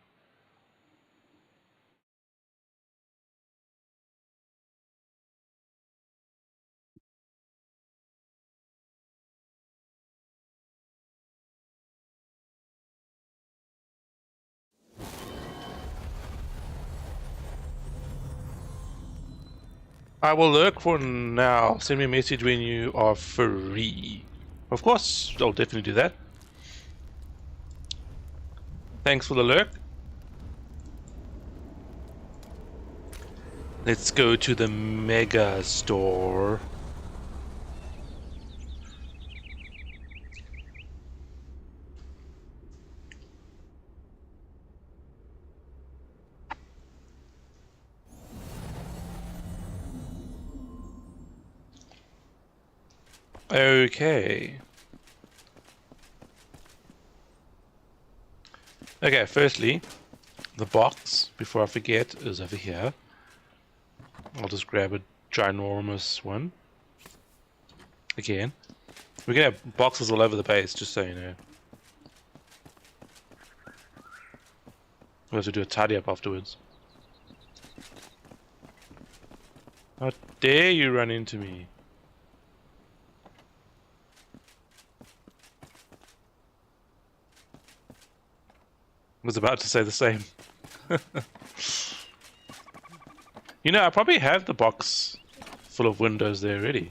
I will lurk for now. Send me a message when you are free. Of course, I'll definitely do that. Thanks for the lurk. Let's go to the mega store. Okay. Okay, firstly, the box, before I forget, is over here. I'll just grab a ginormous one. Again. We're gonna have boxes all over the base, just so you know. We'll have to do a tidy up afterwards. How dare you run into me? Was about to say the same. You know, I probably have the box full of windows there already.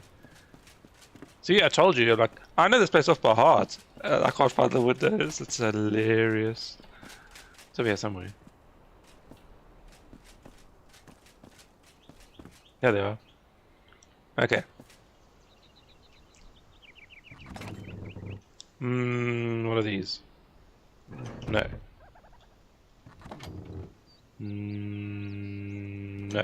See, I told you, like, I know this place off by heart. I can't find the windows. It's hilarious. It's over here somewhere. Yeah, they are. Okay. What are these? No. No.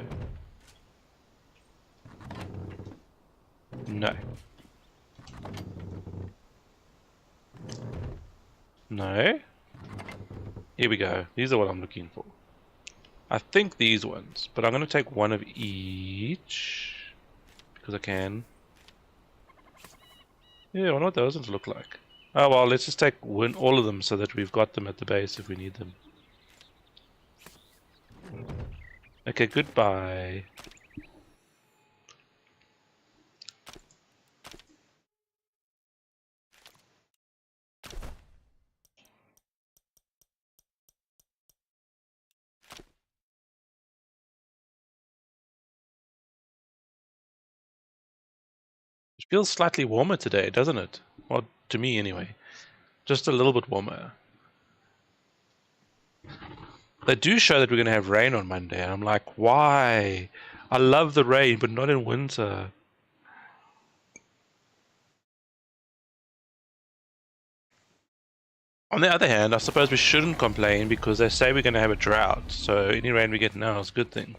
No. No. Here we go. These are what I'm looking for. I think these ones, but I'm going to take one of each because I can. Yeah, I wonder what those ones look like. Oh well, let's just take all of them so that we've got them at the base if we need them. Okay, goodbye. It feels slightly warmer today, doesn't it? Well, to me anyway. Just a little bit warmer. They do show that we're going to have rain on Monday, and I'm like, why? I love the rain, but not in winter. On the other hand, I suppose we shouldn't complain because they say we're going to have a drought, so any rain we get now is a good thing.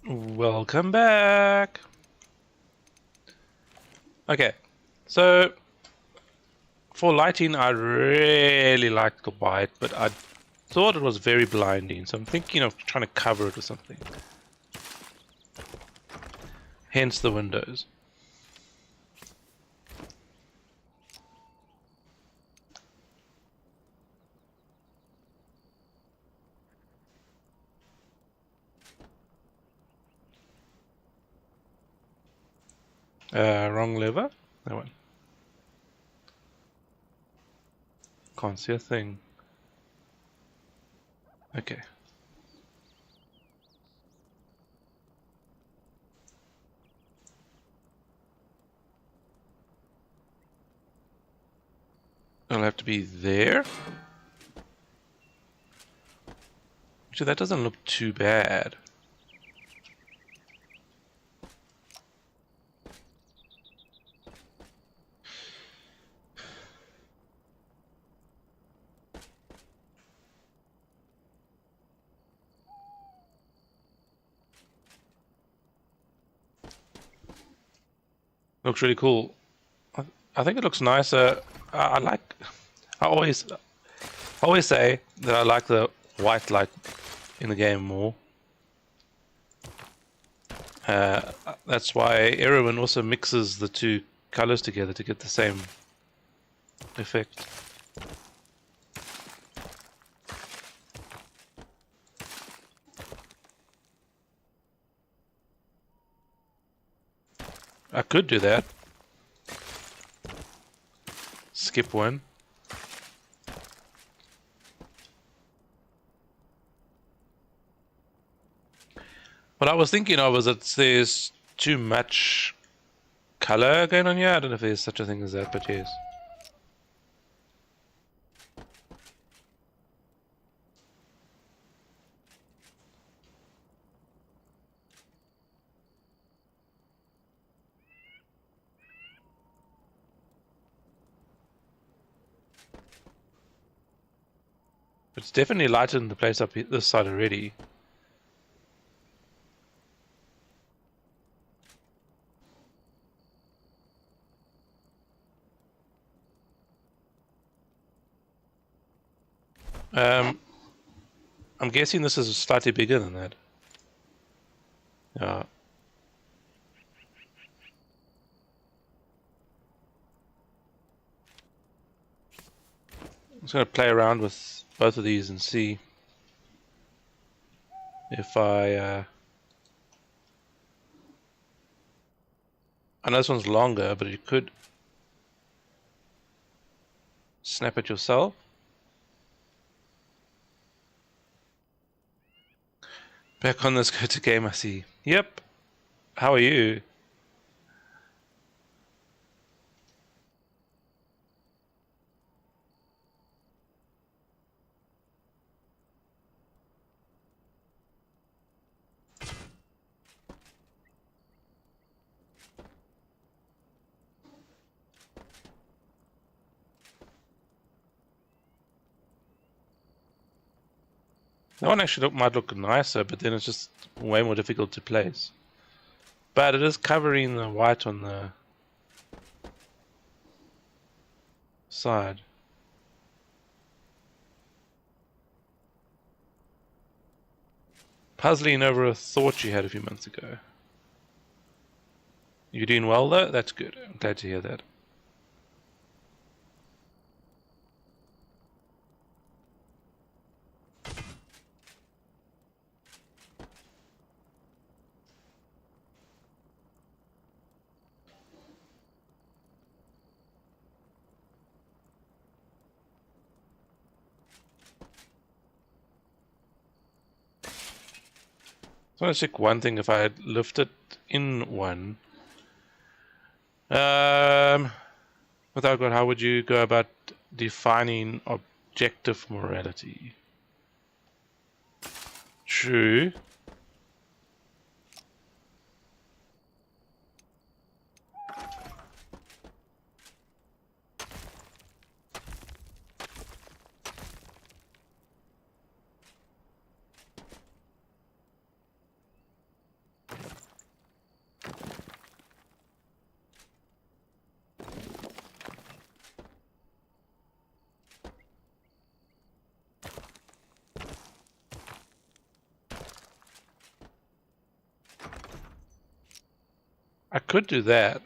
Welcome back. Okay, so for lighting, I really like the white, but I thought it was very blinding, so I'm thinking of trying to cover it with something. Hence the windows. Wrong lever? That one. Can't see a thing. Okay. It'll have to be there. Actually, that doesn't look too bad. Looks really cool. I think it looks nicer. I like. I always say that I like the white light in the game more. That's why Erwin also mixes the two colors together to get the same effect. I could do that. Skip one. What I was thinking of was that there's too much color going on here. I don't know if there's such a thing as that, but yes. It's definitely lightened the place up this side already. I'm guessing this is slightly bigger than that. Yeah. I'm just going to play around with both of these and see if I know this one's longer, but you could snap it yourself. Back on this go to game, I see. Yep. How are you? That one actually might look nicer, but then it's just way more difficult to place. But it is covering the white on the side. Puzzling over a thought you had a few months ago. You doing well though? That's good. I'm glad to hear that. I want to check one thing if I had lifted in one. Without God, how would you go about defining objective morality? True. I could do that.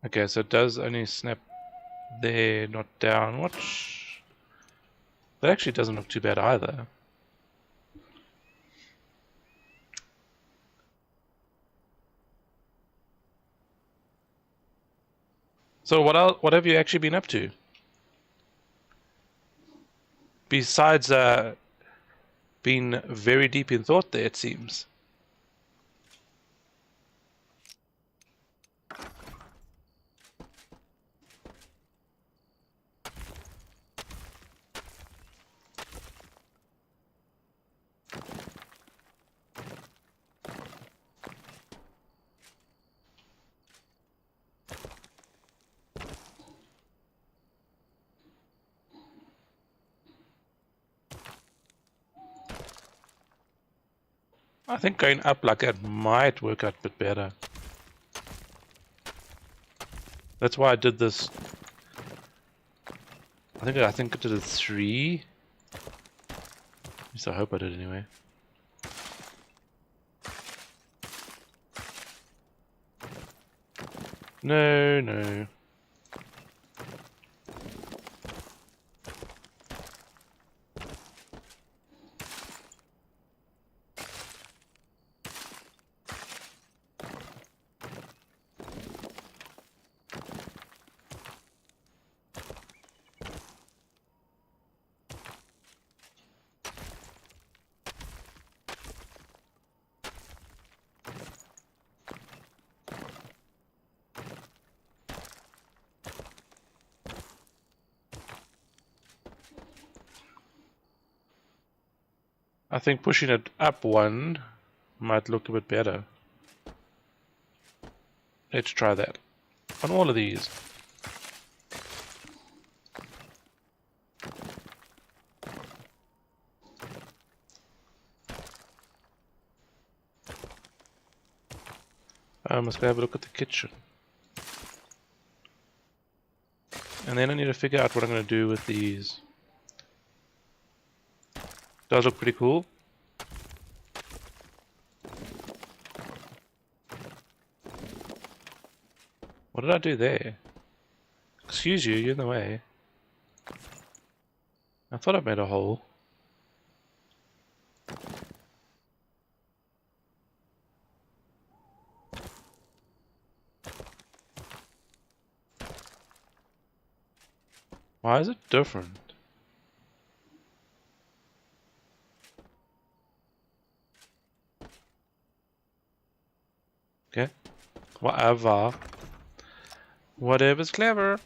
Okay, so it does only snap there, not down. What? That actually doesn't look too bad either. So what have you actually been up to? Besides being very deep in thought there, it seems. I think going up like that might work out a bit better. That's why I did this. I think I did a 3. At least I hope I did anyway. No, no. I think pushing it up 1 might look a bit better. Let's try that on all of these. I must go have a look at the kitchen. And then I need to figure out what I'm going to do with these. Does look pretty cool. What did I do there? Excuse you, you're in the way. I thought I made a hole. Why is it different? Okay. Whatever. Whatever's clever.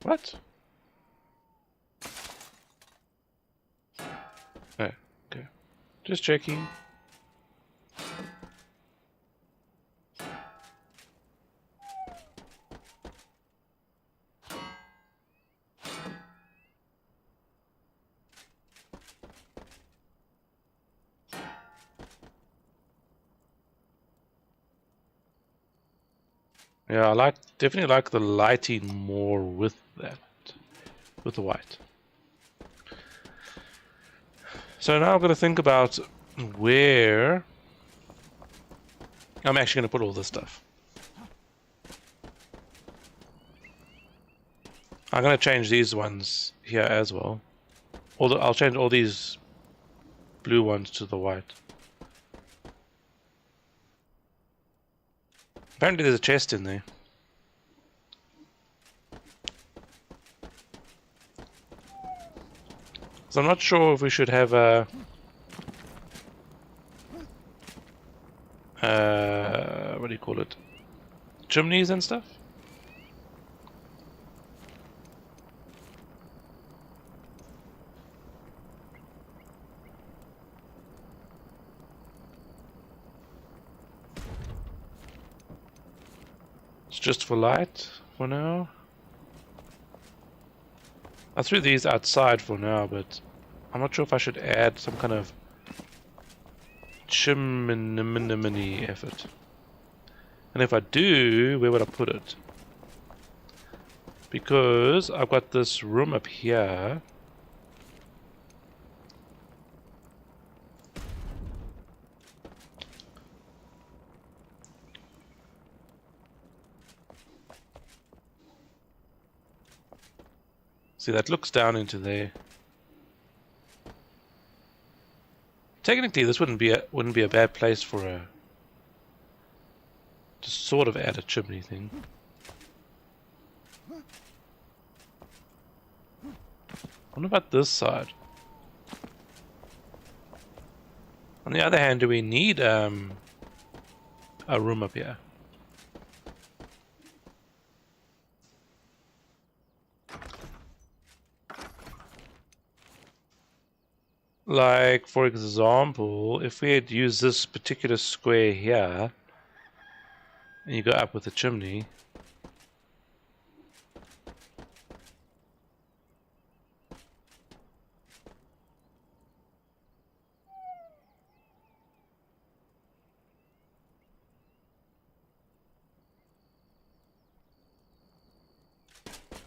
What? Oh, okay. Just checking. Yeah, I definitely like the lighting more with that, with the white. So now I'm going to think about where I'm actually going to put all this stuff. I'm going to change these ones here as well. I'll change all these blue ones to the white. Apparently there's a chest in there. So I'm not sure if we should have a... what do you call it? Chimneys and stuff? It's just for light for now. I threw these outside for now, but I'm not sure if I should add some kind of chimney effort. And if I do, where would I put it? Because I've got this room up here. See, that looks down into there. Technically, this wouldn't be a bad place for a to sort of add a chimney thing. What about this side? On the other hand, do we need a room up here? Like, for example, if we had used this particular square here, and you go up with the chimney,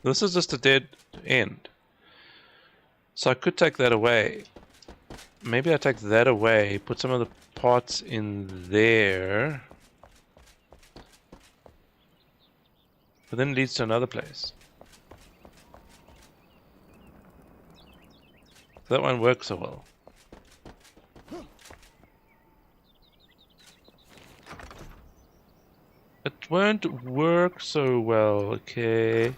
this is just a dead end. So I could take that away. Maybe I take that away, put some of the parts in there. But then it leads to another place. That won't work so well. It won't work so well, okay.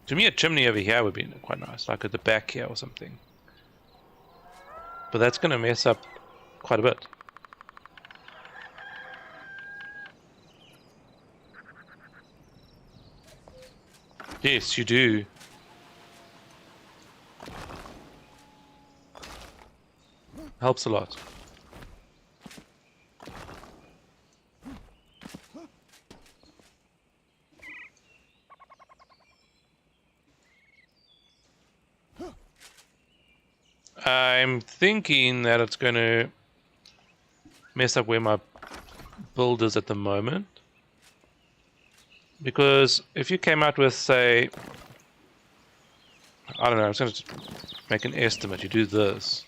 To me, a chimney over here would be quite nice, like at the back here or something. But that's going to mess up quite a bit. Yes, you do. Helps a lot. I'm thinking that it's going to mess up where my build is at the moment. Because if you came out with, say, I don't know, I was going to make an estimate. You do this.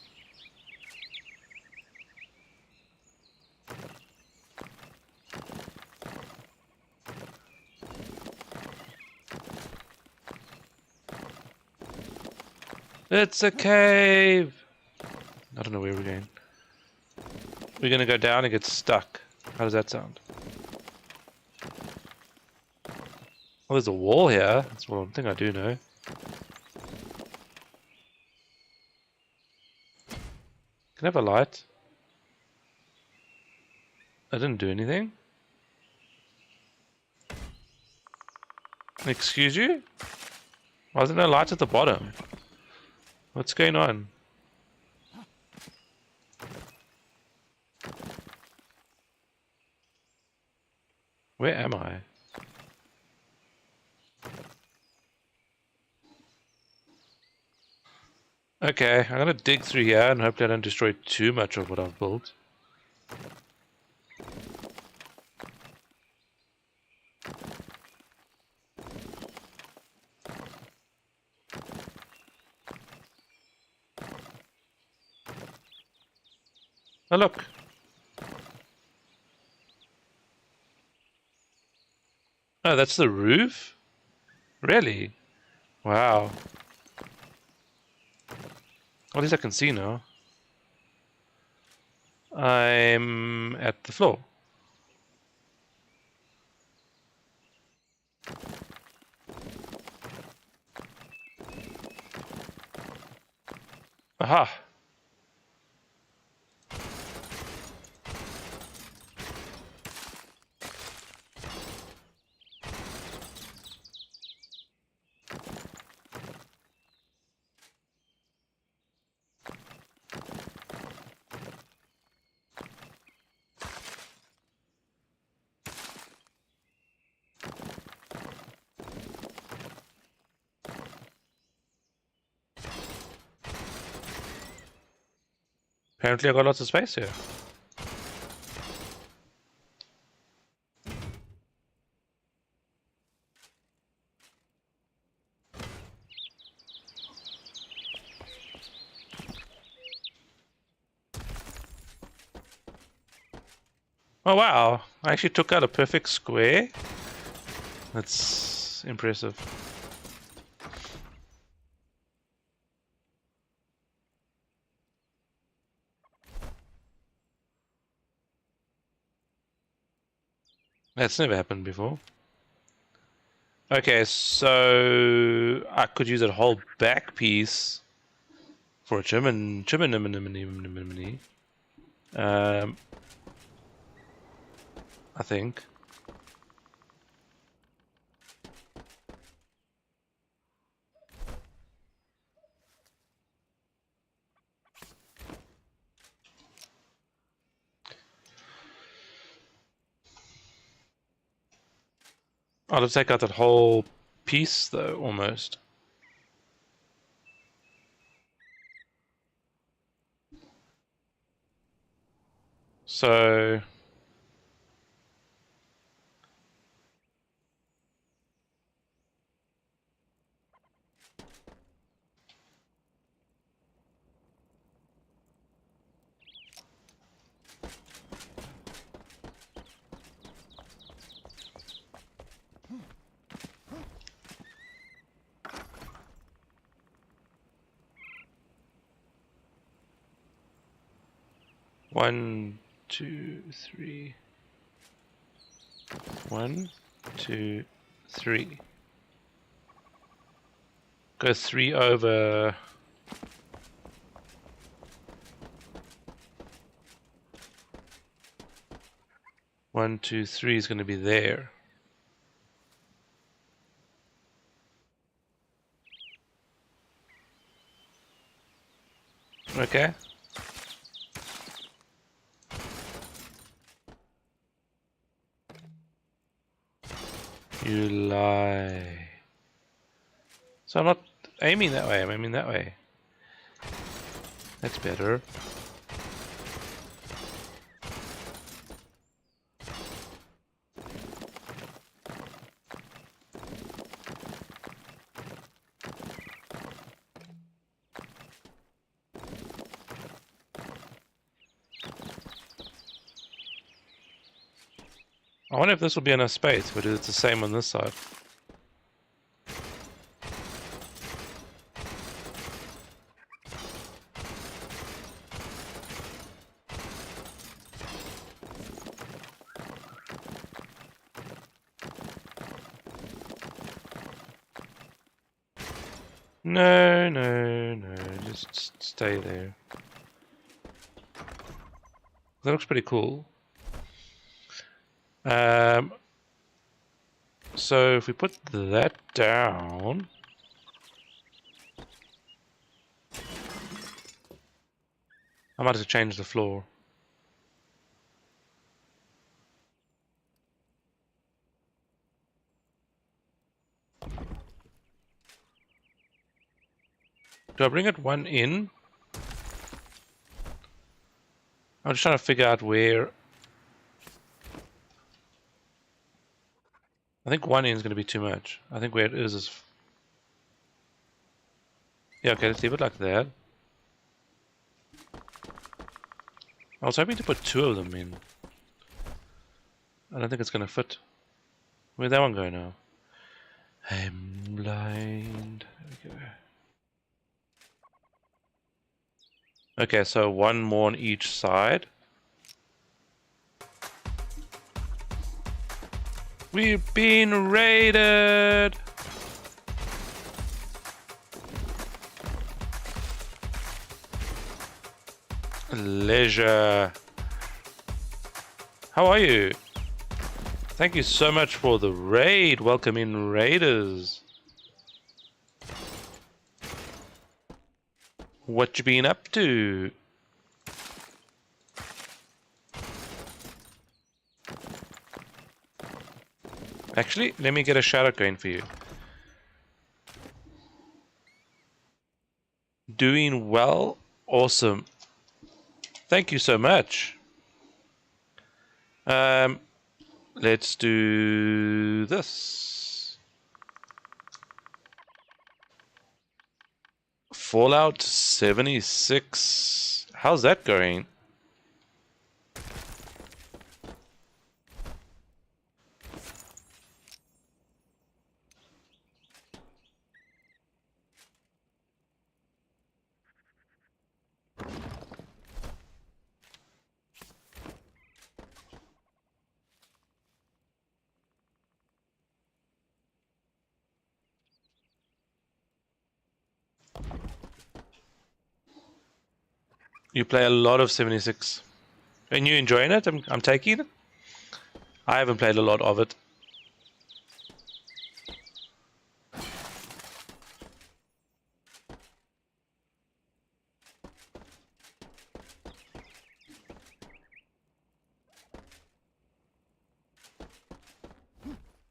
It's a cave! I don't know where we're going. We're gonna go down and get stuck. How does that sound? Oh, there's a wall here. That's one thing I do know. Can I have a light? I didn't do anything. Excuse you? Why is there no light at the bottom? What's going on? Where am I? Okay, I'm gonna dig through here and hopefully I don't destroy too much of what I've built. Oh, look. Oh, that's the roof? Really? Wow. At least I can see now. I'm at the floor. Aha! Apparently I got lots of space here. Oh wow, I actually took out a perfect square. That's impressive. That's never happened before. Okay, so I could use that whole back piece for a chimney. I think. I'll have to take out that whole piece though, almost. So one, two, three. 1, 2, 3. Go 3 over. One, two, three is going to be there. Okay. You lie. So I'm not aiming that way, I'm aiming that way. That's better. I wonder if this will be enough space, but it's the same on this side. No, no, no, just stay there. That looks pretty cool. So if we put that down, I might have to change the floor. Do I bring it one in? I'm just trying to figure out where. I think one in is going to be too much. I think where it is. Yeah, okay, let's leave it like that. I was hoping to put 2 of them in. I don't think it's going to fit. Where'd that one go now? I'm blind. There we go. Okay, so one more on each side. We've been raided! Leisure. How are you? Thank you so much for the raid. Welcome in, raiders. What you been up to? Actually, let me get a shout out going for you. Doing well? Awesome. Thank you so much. Let's do this. Fallout 76. How's that going? You play a lot of 76. And you enjoying it? I'm taking it. I haven't played a lot of it.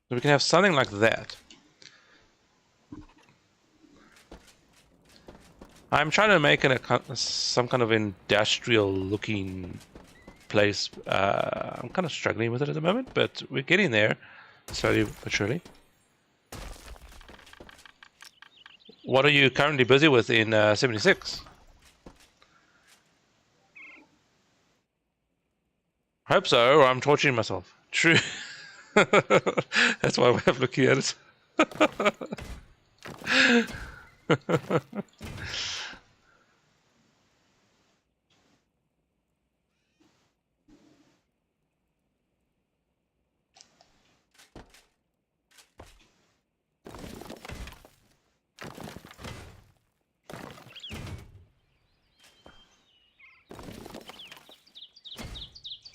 So we can have something like that. I'm trying to make it some kind of industrial looking place. I'm kind of struggling with it at the moment, but we're getting there slowly but surely. What are you currently busy with in 76? Hope so, or I'm torturing myself. True. That's my way of looking at it.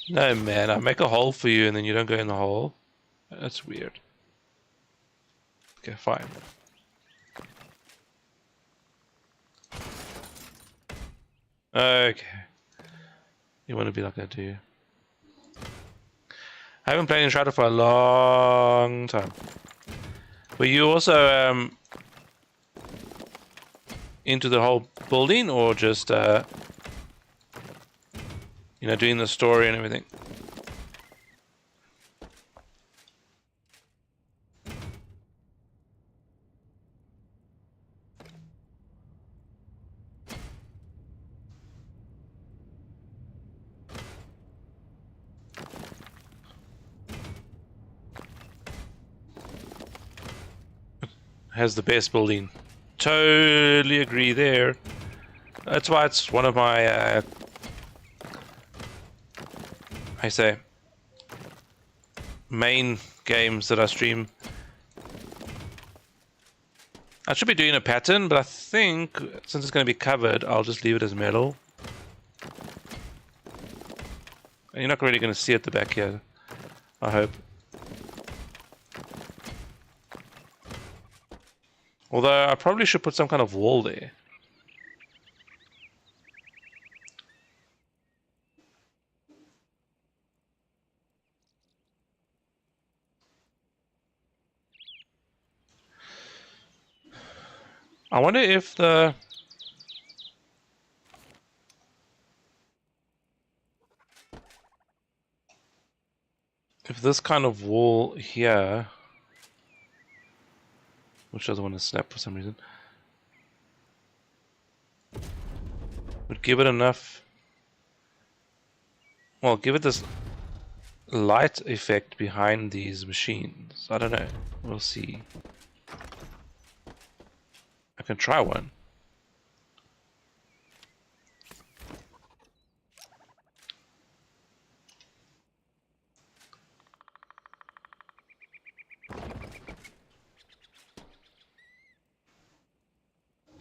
No, man, I make a hole for you and then you don't go in the hole. That's weird. Okay, fine. Okay. You want to be like that, do you? I haven't played Enshrouded for a long time. Were you also into the whole building, or just you know, doing the story and everything? Has the best building. Totally agree there. That's why it's one of my I say main games that I stream. I should be doing a pattern, but I think since it's going to be covered, I'll just leave it as metal. And you're not really going to see at the back here, I hope. Although I probably should put some kind of wall there. I wonder if this kind of wall here, which doesn't want to snap for some reason, would give it enough, well, give it this light effect behind these machines. I don't know. We'll see. I can try one.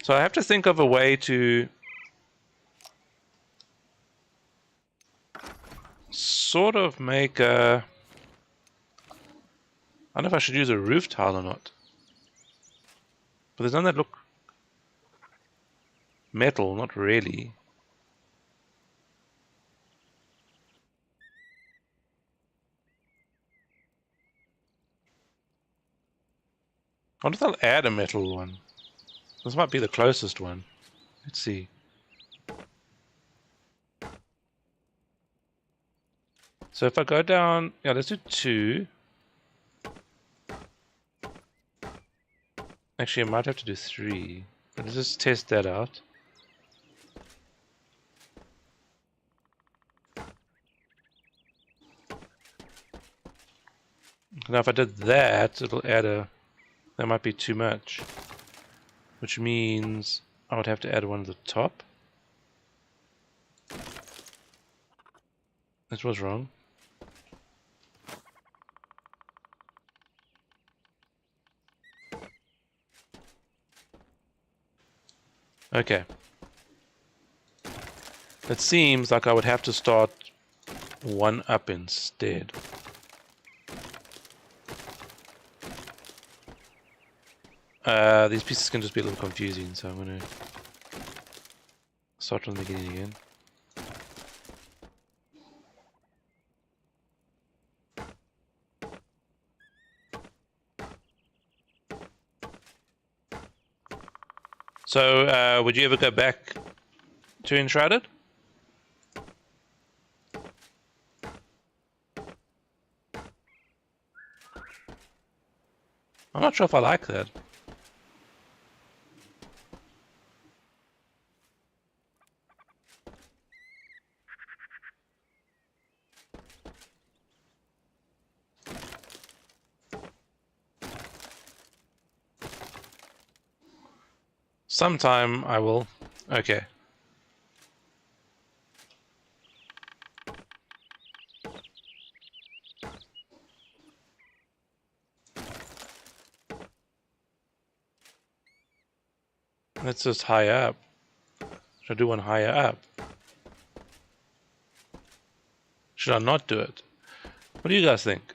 So I have to think of a way to sort of make a... I don't know if I should use a roof tile or not. But there's none that look metal, not really. I wonder if they'll add a metal one. This might be the closest one. Let's see. So if I go down, yeah, let's do 2. Actually, I might have to do 3. Let's just test that out. Now if I did that, it'll add a... That might be too much. Which means I would have to add one at the top. That was wrong. Okay. It seems like I would have to start one up instead. These pieces can just be a little confusing, so I'm going to start from the beginning again. So, would you ever go back to Enshrouded? I'm not sure if I like that. Sometime I will. Okay. Let's just higher up. Should I do one higher up? Should I not do it? What do you guys think?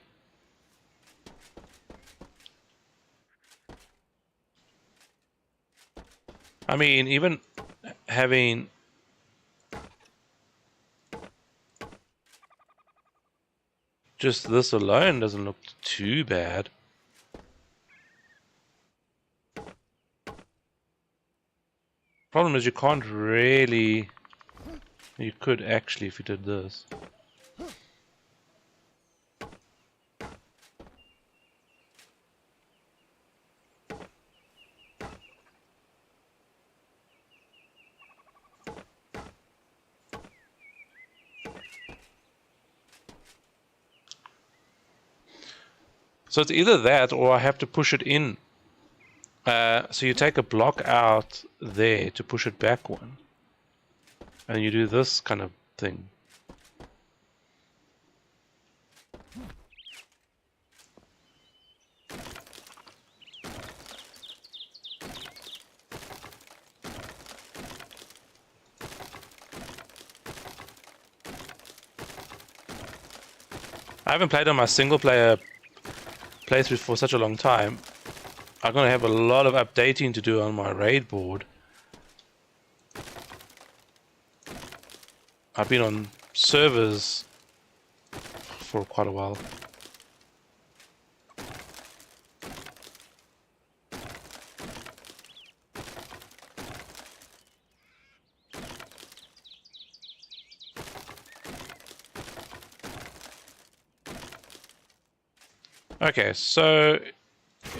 I mean, even having just this alone doesn't look too bad. Problem is you can't really... You could actually if you did this. So it's either that or I have to push it in. So you take a block out there to push it back one. And you do this kind of thing. I haven't played on my single player playthrough for such a long time. I'm gonna have a lot of updating to do on my raid board. I've been on servers for quite a while. Okay, so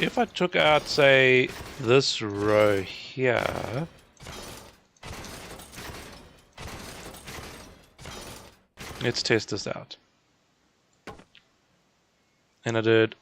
if I took out, say, this row here, let's test this out. And I did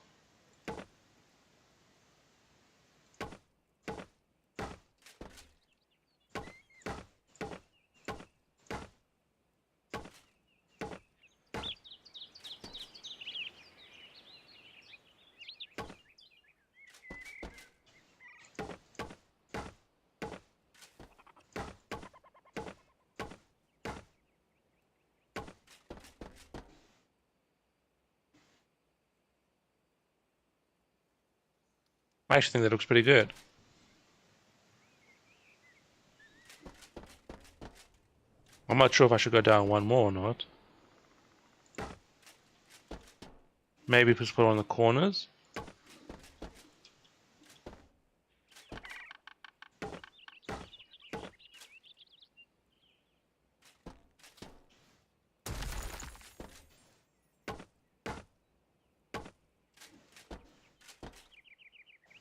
I actually think that looks pretty good. I'm not sure if I should go down one more or not. Maybe just put it on the corners.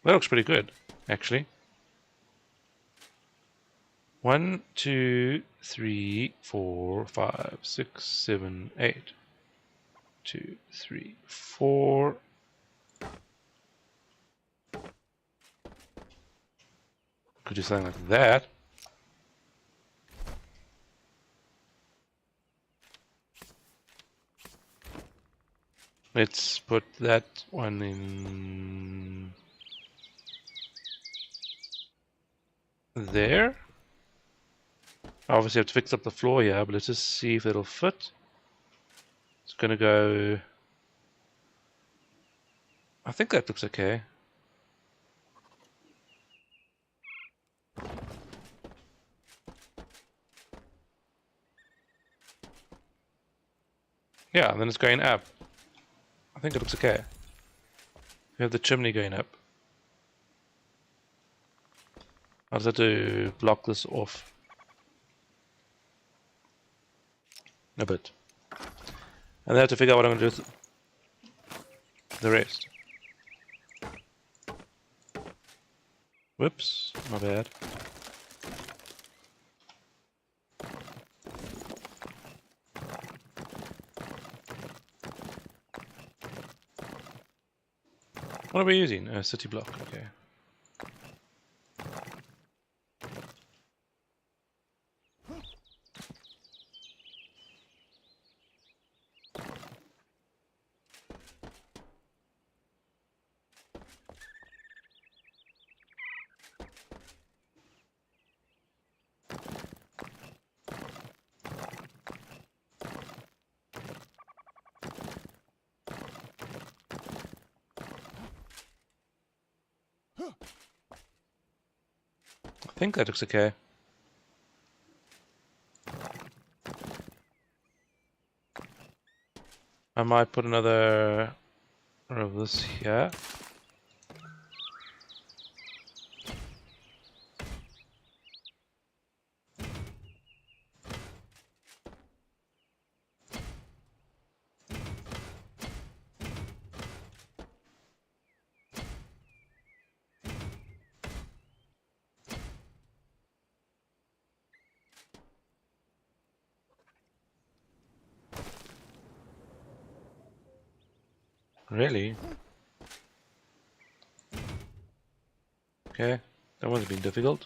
That looks pretty good, actually. 1, 2, 3, 4, 5, 6, 7, 8. 2, 3, 4. Could do something like that. Let's put that one in there. Obviously I have to fix up the floor here, but let's just see if it'll fit. It's gonna go... I think that looks okay. Yeah, and then it's going up. I think it looks okay. We have the chimney going up. I just have to block this off a bit. And then I have to figure out what I'm going to do with the rest. Whoops, my bad. What are we using? A city block, okay. I think that looks okay. I might put another row of this here. Really? Okay, that one's been difficult.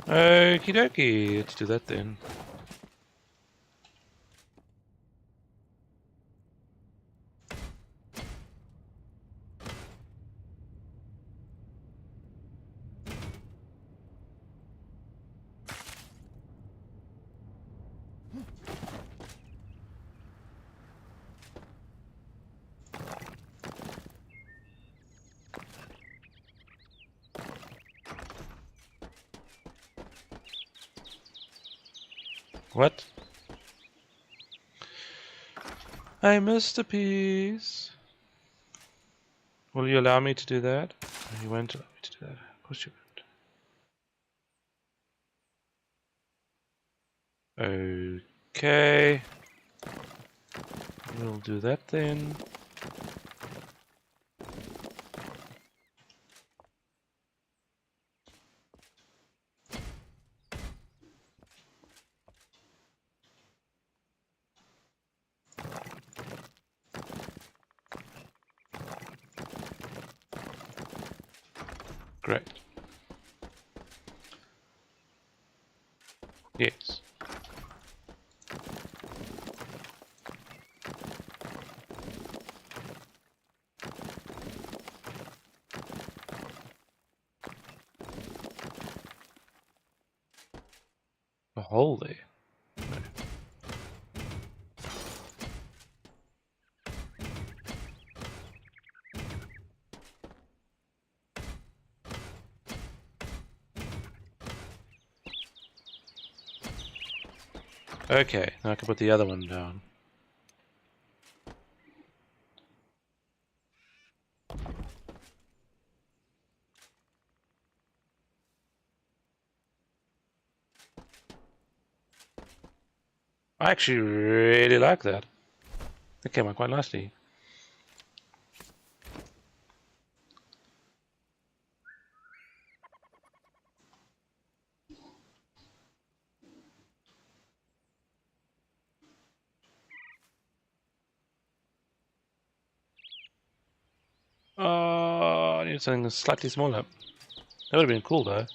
Okie dokie, let's do that then. What? I missed a piece. Will you allow me to do that? You won't allow me to do that. Of course you won't. Okay. We'll do that then. Great. Yes. hole there. Okay, now I can put the other one down. I actually really like that. That came out quite nicely. Oh, I need something slightly smaller. That would have been cool though.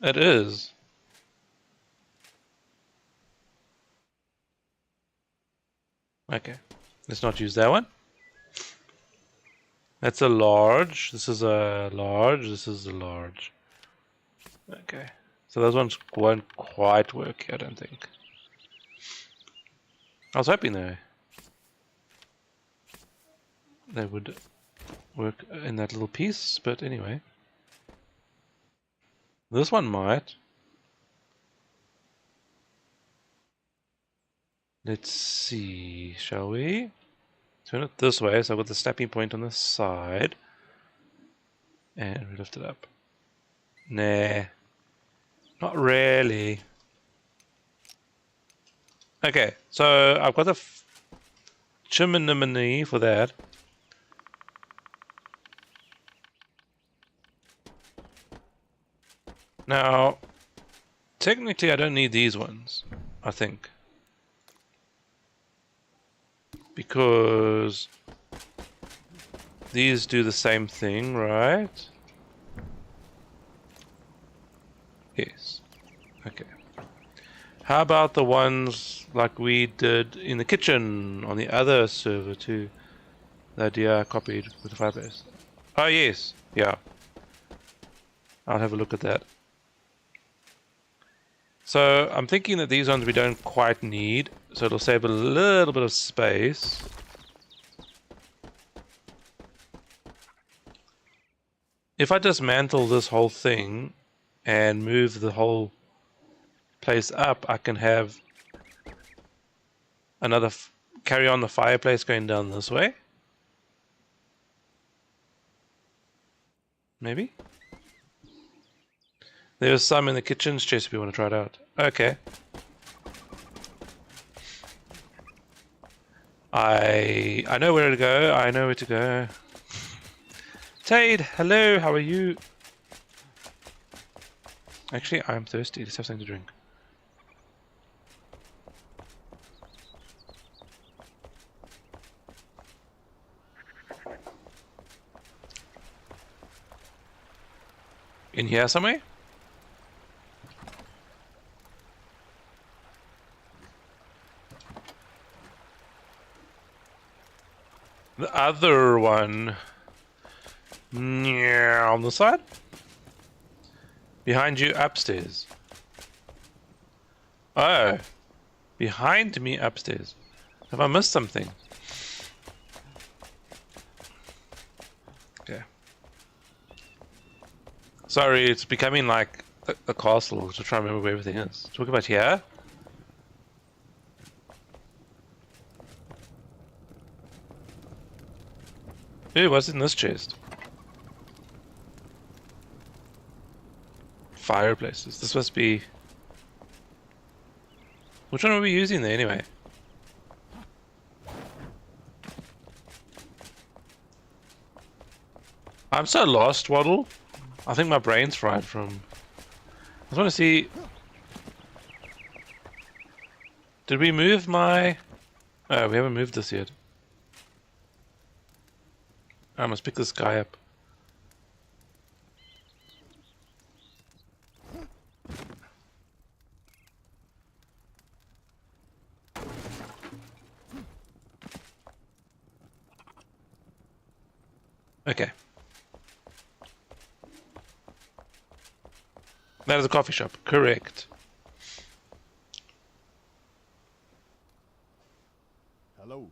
It is. Okay, let's not use that one. That's a large. This is a large. This is a large. Okay, so those ones won't quite work, I don't think. I was hoping they would work in that little piece, but anyway. This one might. Let's see, shall we? Turn it this way, so I've got the snapping point on the side. And we lift it up. Nah. Not really. Okay, so I've got a chimney for that. Now, technically I don't need these ones, I think. Because these do the same thing, right? Yes. Okay. How about the ones like we did in the kitchen on the other server too? The idea I copied with the fireplace. Oh yes, yeah. I'll have a look at that. So I'm thinking that these ones we don't quite need, so it'll save a little bit of space. If I dismantle this whole thing and move the whole place up, I can have another carry on the fireplace going down this way. Maybe? There's some in the kitchen's chest if you want to try it out. Okay. I know where to go. I know where to go. Tade, hello, how are you? Actually, I'm thirsty. Let's have something to drink. In here somewhere? The other one. Yeah, on the side? Behind you upstairs. Oh. Behind me upstairs. Have I missed something? Okay. Sorry, it's becoming like a castle to try and remember where everything is. Talk about here. Ooh, what's in this chest? Fireplaces. This must be... Which one are we using there anyway? I'm so lost, Waddle. I think my brain's fried from... I just want to see... Did we move my... Oh, we haven't moved this yet. I must pick this guy up. Okay. That is a coffee shop. Correct. Hello.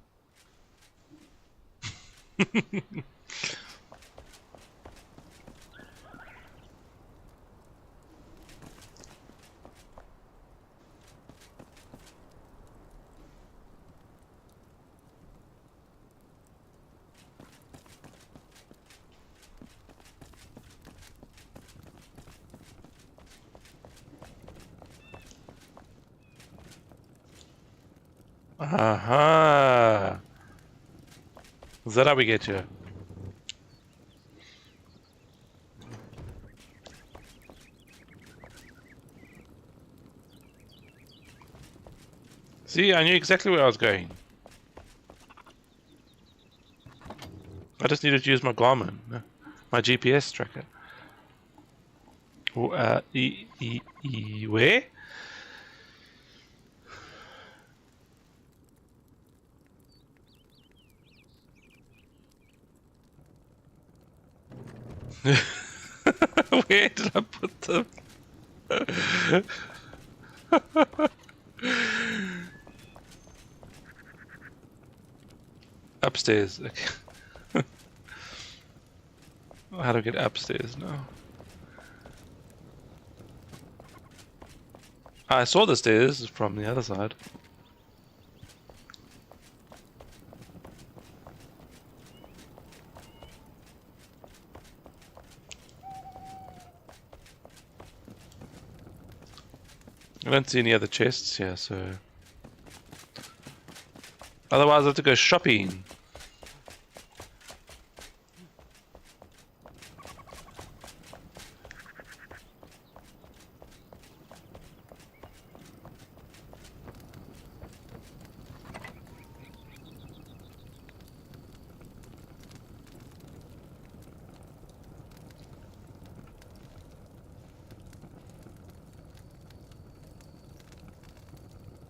Aha. Is that how we get here? See, I knew exactly where I was going. I just needed to use my Garmin, my GPS tracker. Where? Where did I put them? Upstairs. Okay. How do I get upstairs now? I saw the stairs from the other side. I don't see any other chests here, so... Otherwise I have to go shopping.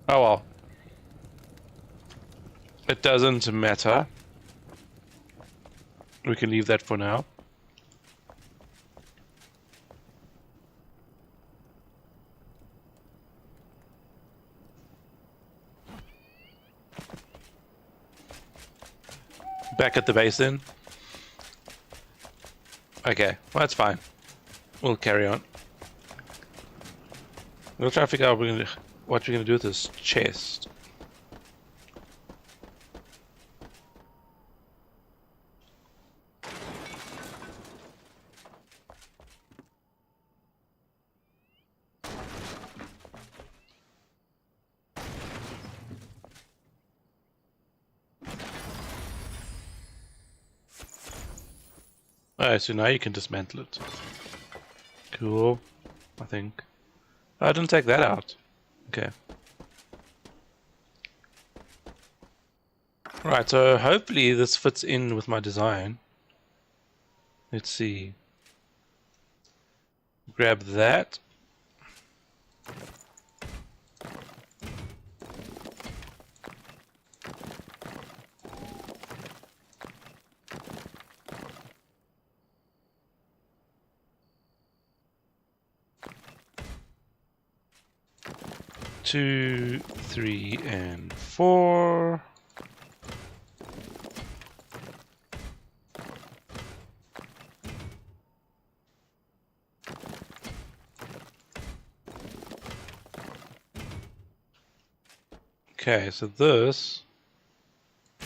Oh well. It doesn't matter. We can leave that for now. Back at the base then? Okay, well, that's fine. We'll carry on. We'll try to figure out what we're gonna do with this chest. Alright, so now you can dismantle it. Cool, I think. I didn't take that out. Okay. Right, so hopefully this fits in with my design. Let's see. Grab that. Two, 3, and 4. Okay, so this... I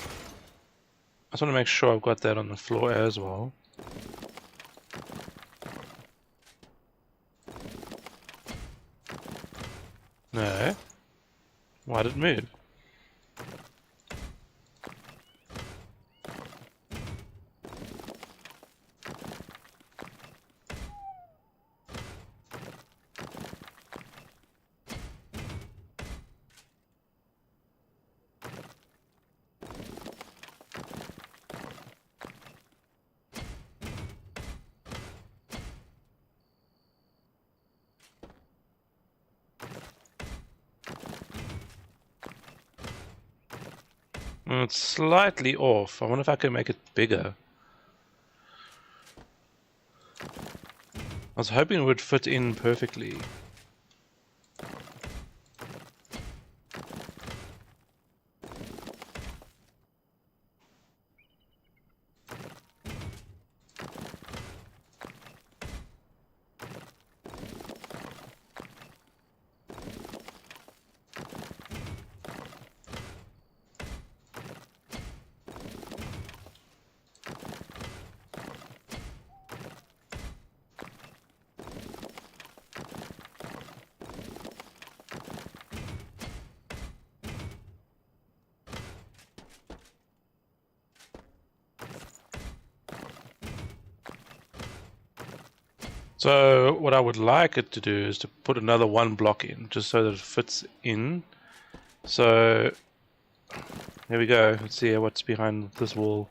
just want to make sure I've got that on the floor as well. No. Why did it move? It's slightly off. I wonder if I can make it bigger. was hoping it would fit in perfectly. So what I would like it to do is to put another one block in, just so that it fits in. So here we go. Let's see what's behind this wall.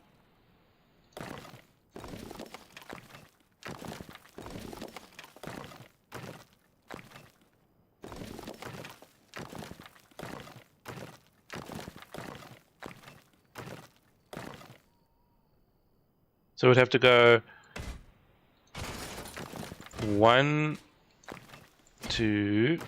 So we'd have to go 1, 2,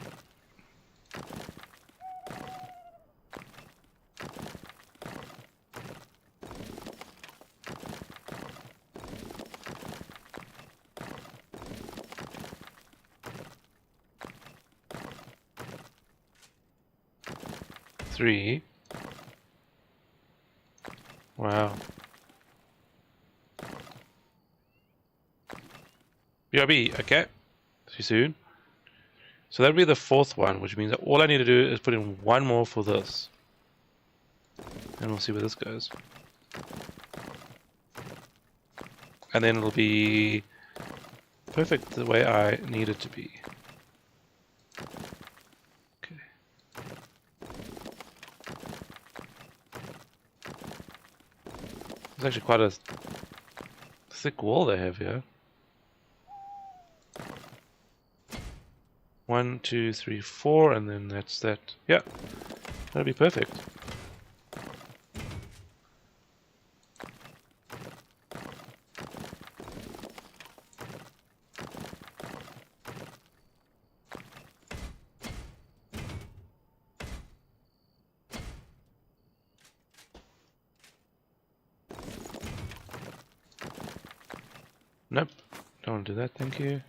3. Wow. BRB, okay. See you soon. So that'll be the fourth one, which means that all I need to do is put in one more for this. And we'll see where this goes. And then it'll be perfect the way I need it to be. Okay. It's actually quite a thick wall they have here. 1, 2, 3, 4, and then that's that. Yeah, that'll be perfect. Nope, don't want to do that, thank you.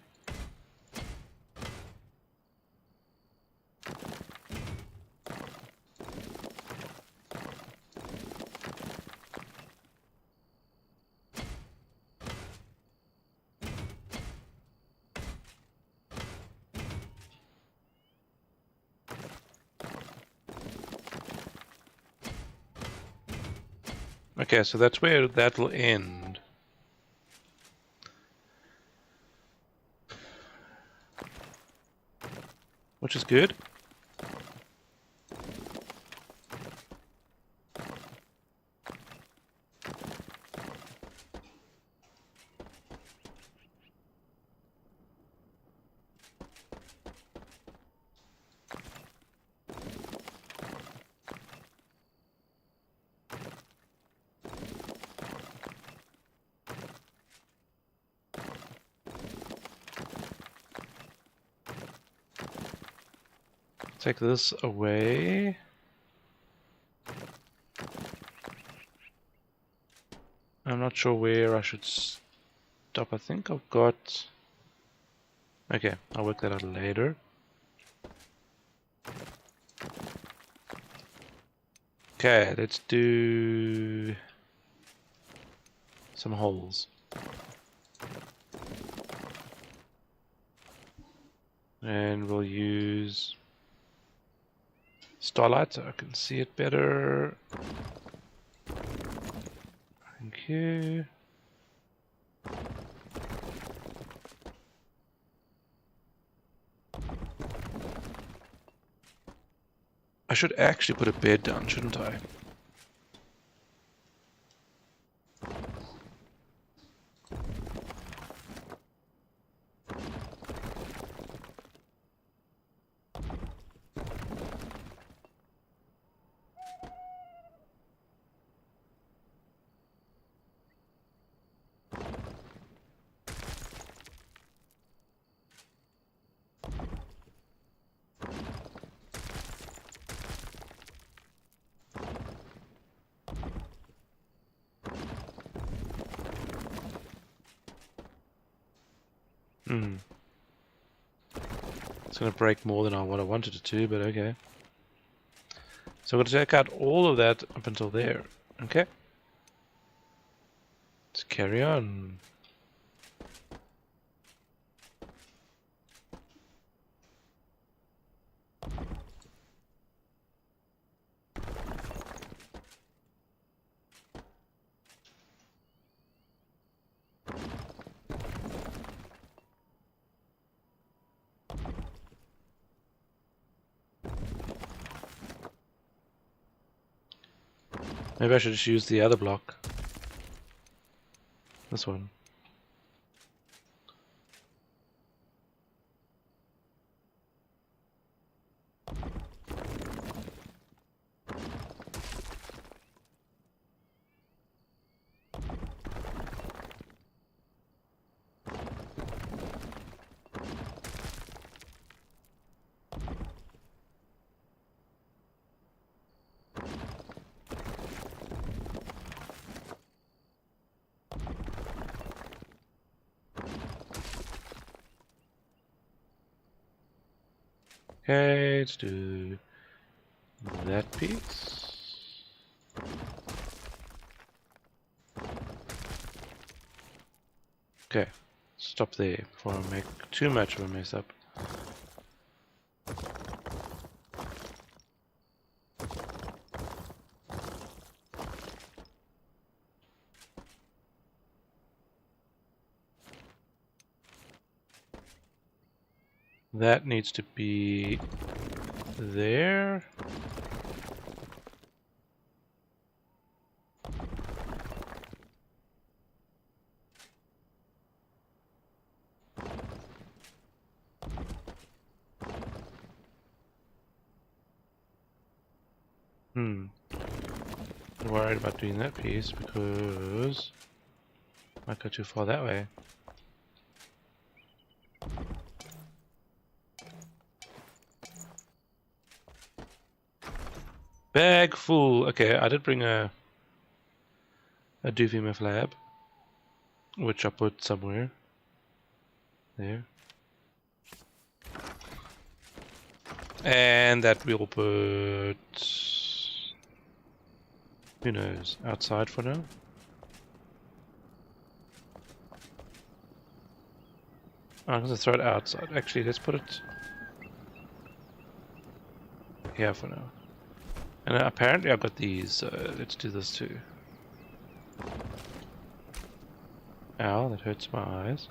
Okay, so that's where that will end. Which is good. Take this away. I'm not sure where I should stop. I think I've got... Okay, I'll work that out later. Okay, let's do some holes. And we'll use starlight so I can see it better. Thank you. I should actually put a bed down, shouldn't I? Hmm. It's gonna break more than what I wanted it to, but okay. So I'm gonna take out all of that up until there. Okay. Let's carry on. Maybe I should just use the other block. This one. Okay, let's do that piece. Okay, stop there before I make too much of a mess up. That needs to be there. I'm worried about doing that piece because I might go too far that way. Bag full. Okay, I did bring a doofy meth lab, which I put somewhere. There. And that we'll put, who knows, outside for now. Oh, I'm gonna throw it outside. Actually, let's put it here for now. And apparently I've got these, so let's do this too. Ow, that hurts my eyes.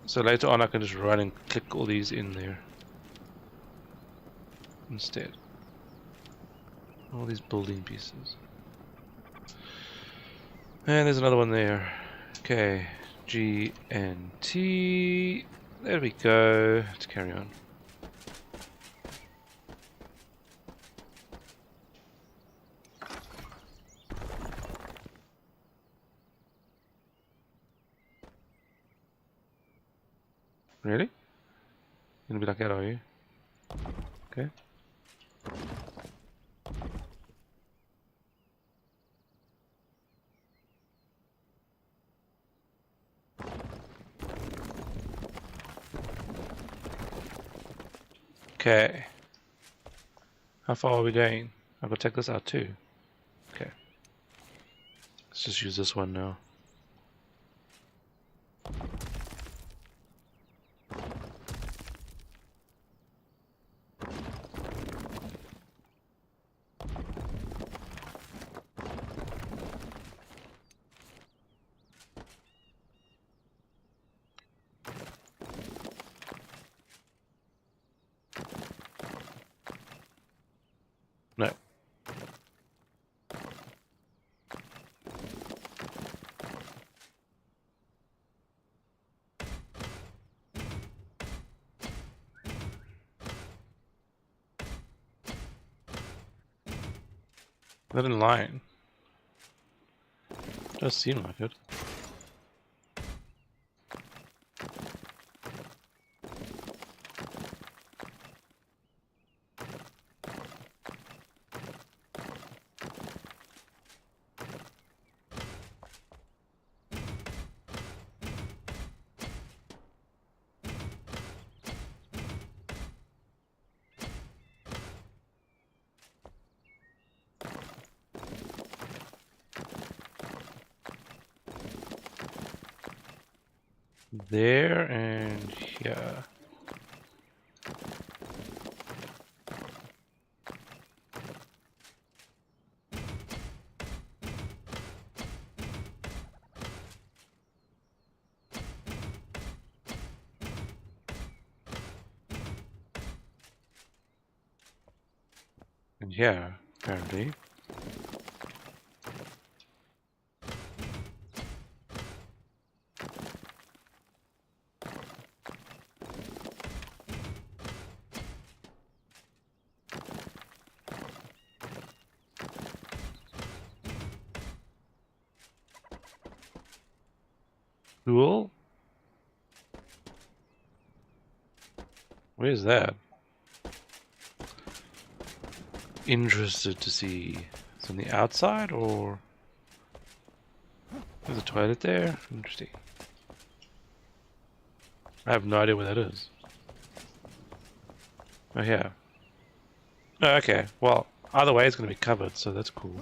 So later on I can just run and click all these in there instead. All these building pieces. And there's another one there. Okay, G and T. There we go. Let's carry on. Really? You're gonna be like that, are you? Okay. Okay. How far are we going? I've got to take this out too. Okay. Let's just use this one now. No. That in line. Does seem like it. there and here. And here, apparently. Cool. Where's that? Interested to see. It's on the outside, or there's a toilet there? Interesting. I have no idea where that is. Oh, yeah. Oh, okay. Well, either way it's going to be covered, so that's cool.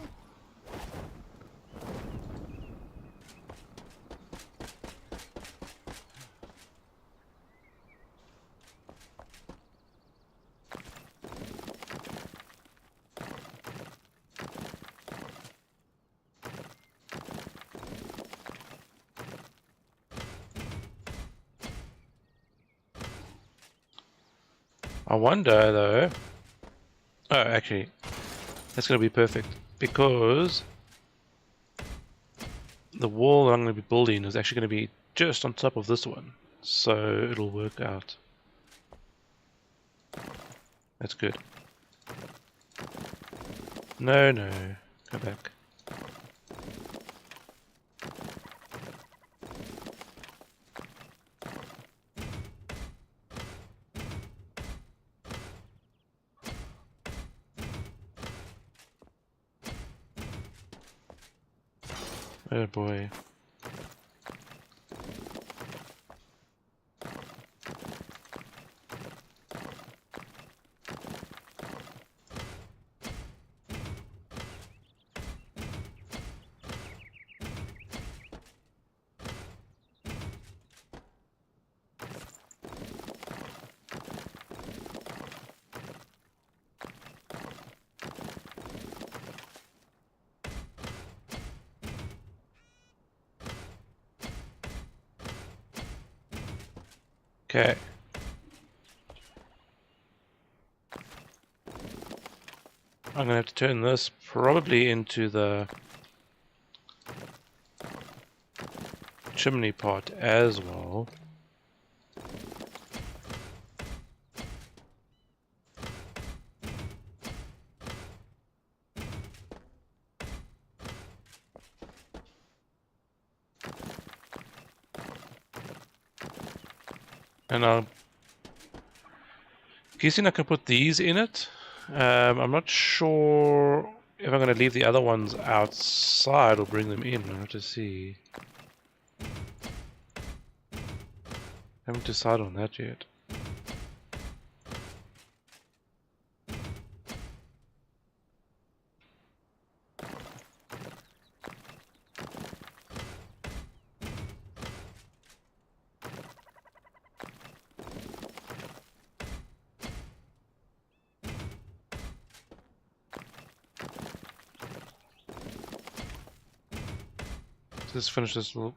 I wonder, though... Oh, actually, that's going to be perfect, because the wall that I'm going to be building is actually going to be just on top of this one, so it'll work out. That's good. No, no, go back. Oh boy. Okay. I'm gonna have to turn this probably into the chimney pot as well. And I'm guessing I can put these in it. I'm not sure if I'm going to leave the other ones outside or bring them in. I'll have to see. Haven't decided on that yet. Let's finish this. Well,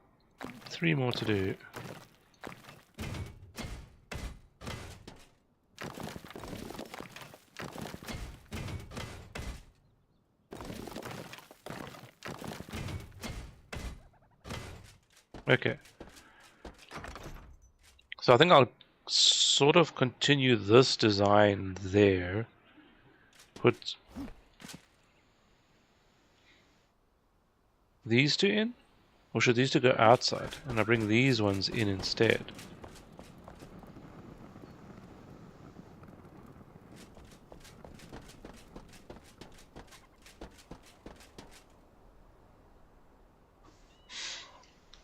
3 more to do. Okay. So I think I'll sort of continue this design there. Put these two in? Or should these two go outside? And I bring these ones in instead.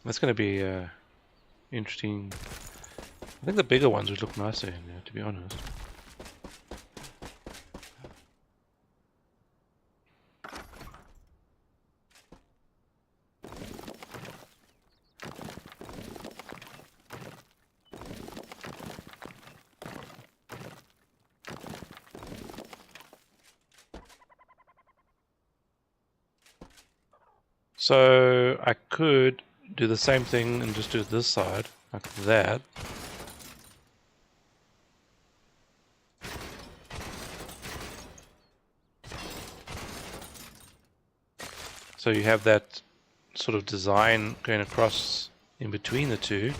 That's going to be interesting. I think the bigger ones would look nicer in there, to be honest. So I could do the same thing and just do it this side, like that. So you have that sort of design going across in between the two.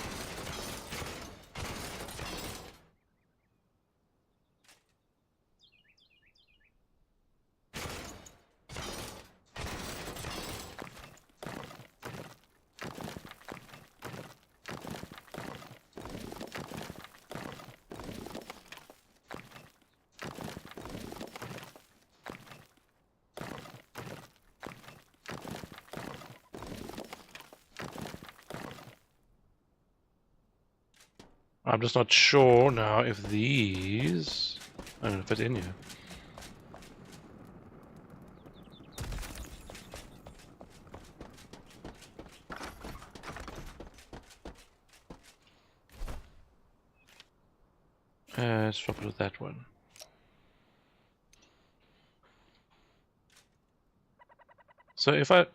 I'm just not sure now if these are going to fit in here. Let's swap it with that one. So if I...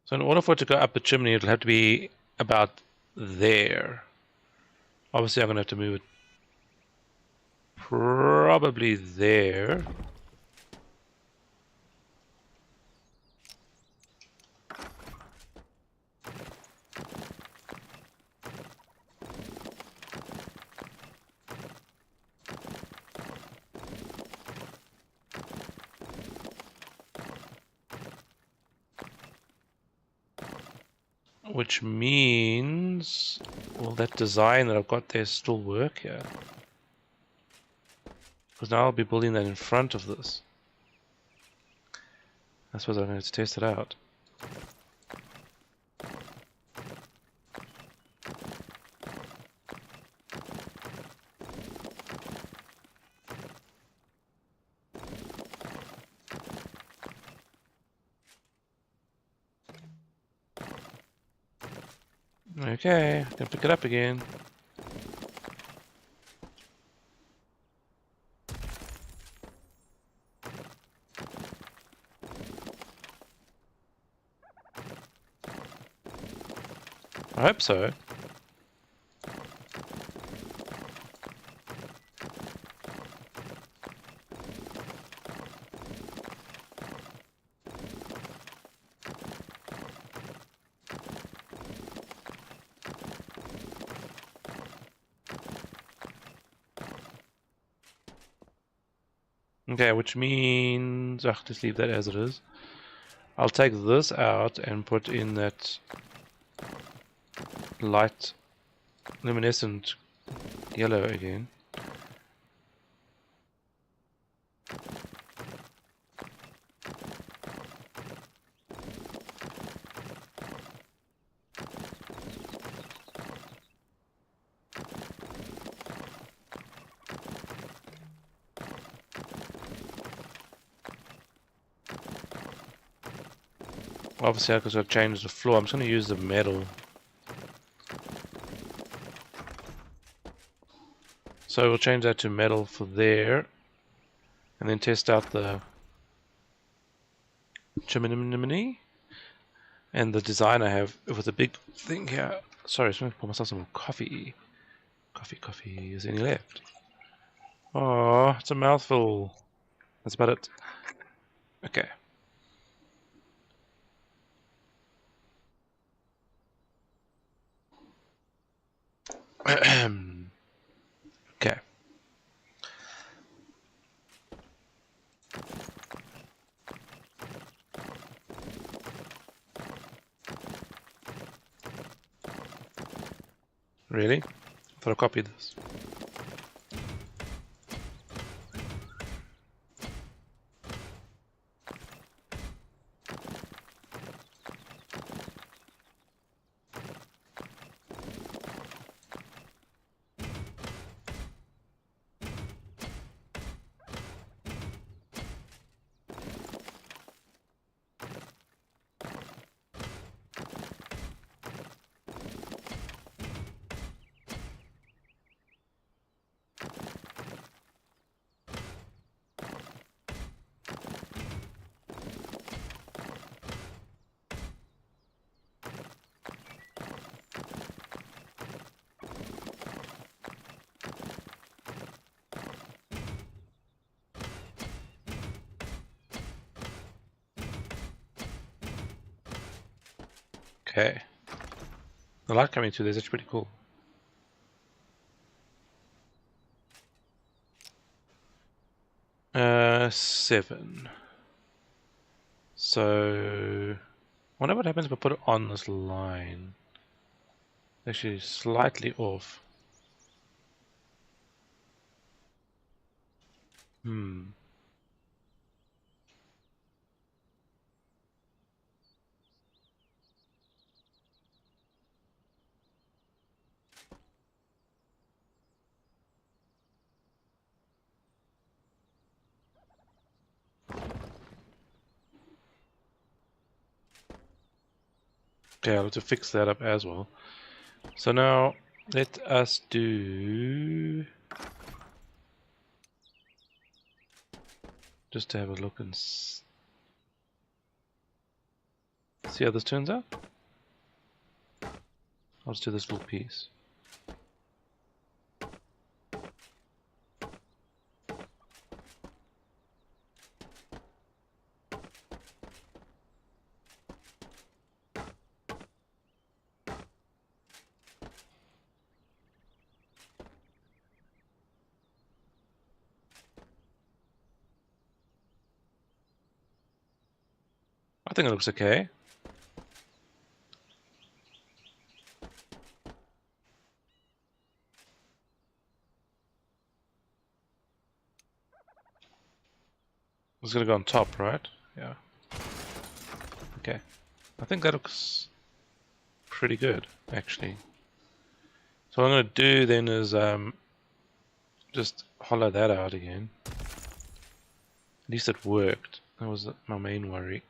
So in order for it to go up the chimney, it'll have to be about there. Obviously, I'm going to have to move it probably there. Which means, will that design that I've got there still work here? Because now I'll be building that in front of this. I suppose I'm going to test it out. Okay, I can pick it up again. I hope so. Okay, which means... Ugh, just leave that as it is. I'll take this out and put in that light luminescent yellow again. Obviously, I've got to change the floor. I'm just going to use the metal. So we'll change that to metal for there. And then test out the chimney. And the design I have with a big thing here. Sorry, I just want to pour myself some coffee. Coffee. Is there any left? Oh, it's a mouthful. That's about it. Okay. Okay. Really? I thought I copied this. Okay. The light coming through there is actually pretty cool. Seven. So, I wonder what happens if I put it on this line. Actually, slightly off. Hmm. Okay, I'll have to fix that up as well. So now, let us do... Just to have a look and see how this turns out. I'll just do this little piece. I think it looks okay. It's gonna go on top, right? Yeah. Okay. I think that looks pretty good, actually. So what I'm gonna do then is just hollow that out again. At least it worked. That was my main worry.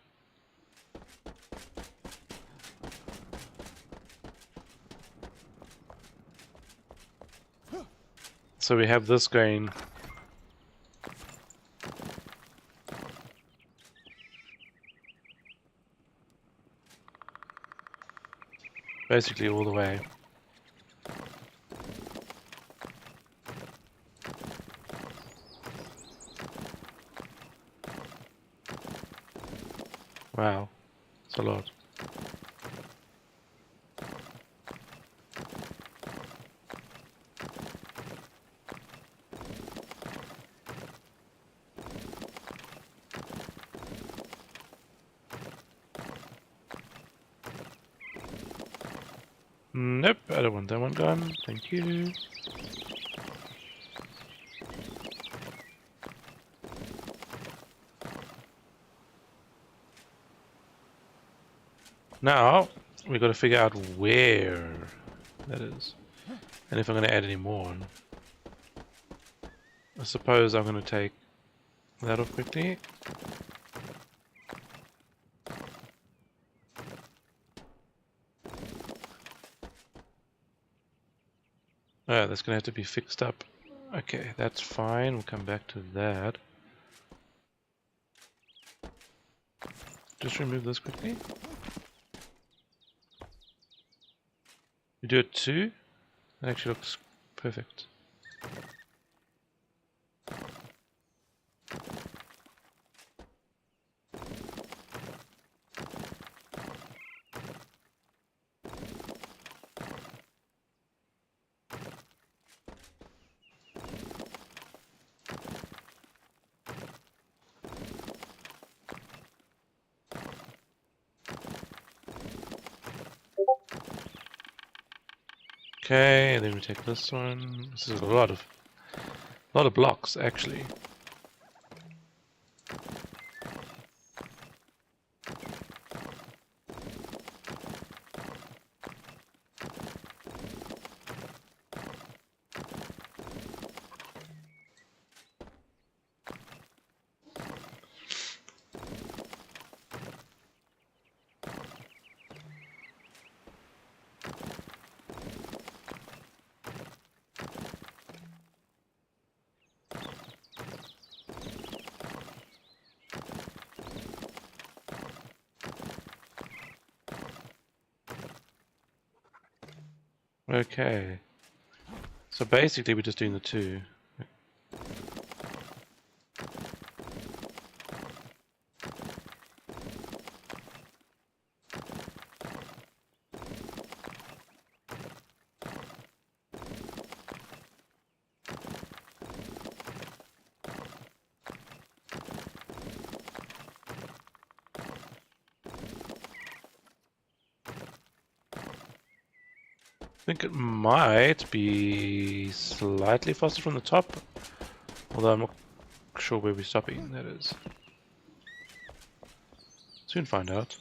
So we have this going basically all the way. Wow, it's a lot. Nope, I don't want that one done. Thank you. Now, we've got to figure out where that is. And if I'm going to add any more. I suppose I'm going to take that off quickly. Oh, that's going to have to be fixed up. Okay, that's fine. We'll come back to that. Just remove this quickly. You do it too. That actually looks perfect. Okay, and then we take this one. This is a lot of blocks actually. Okay. So basically we're just doing the two. think it might be slightly faster from the top, although I'm not sure where we're stopping, that is. Soon find out.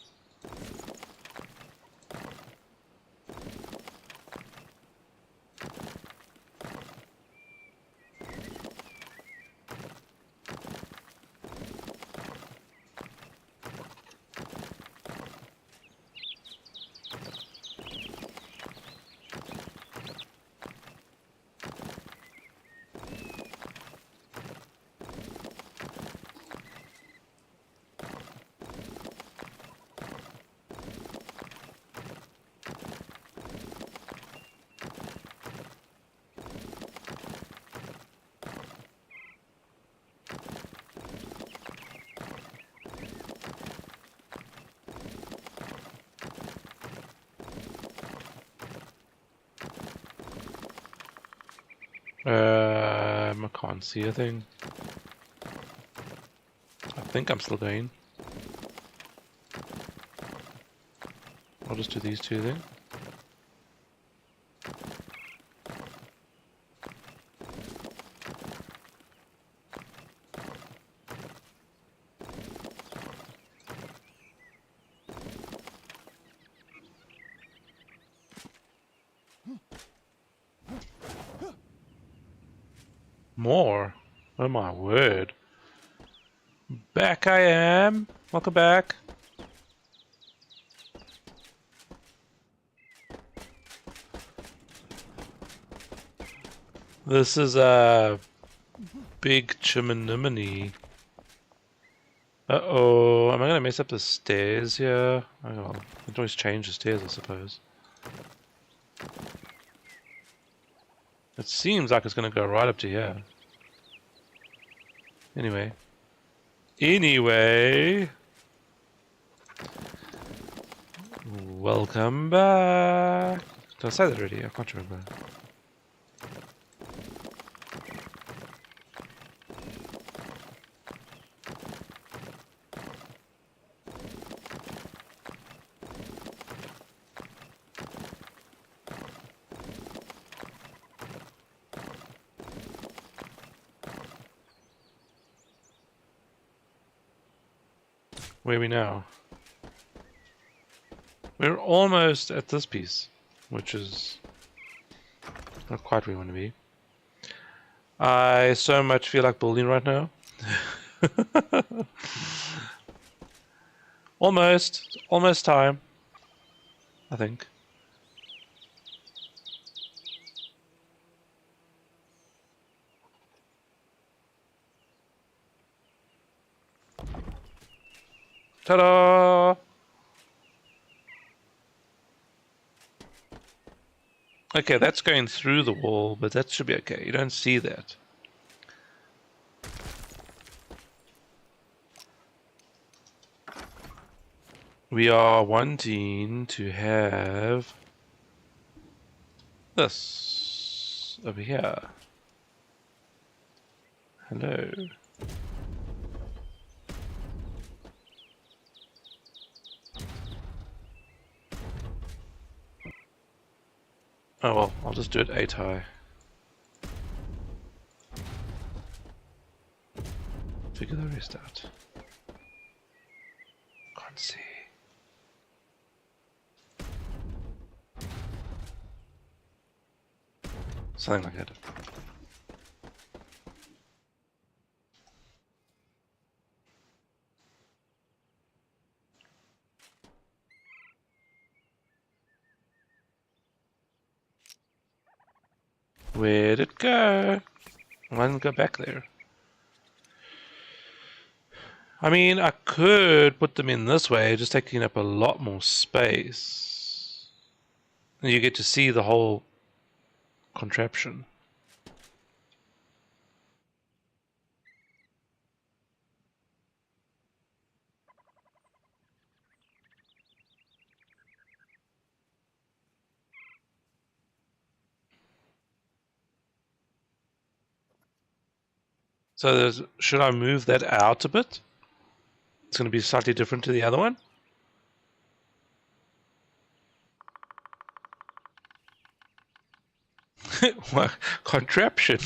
I can't see a thing. I think I'm still going. I'll just do these two then. More? Oh my word. Back I am. Welcome back. This is a big chimney. Uh-oh. Am I gonna mess up the stairs here? Oh well. I can always change the stairs, I suppose. It seems like it's gonna go right up to here. Anyway. Welcome back. Did I say that already? I can't remember. Where are we now? We're almost at this piece, which is not quite where we want to be. I so much feel like building right now. Almost time, I think. Ta-da! Okay, that's going through the wall, but that should be okay. You don't see that. We are wanting to have this over here. Hello. Oh well, I'll just do it 8 high. Figure the rest out. Can't see. Something like that. Where'd it go? Why didn't it go back there? I mean, I could put them in this way, just taking up a lot more space. And you get to see the whole contraption. So should I move that out a bit? It's going to be slightly different to the other one. What contraption?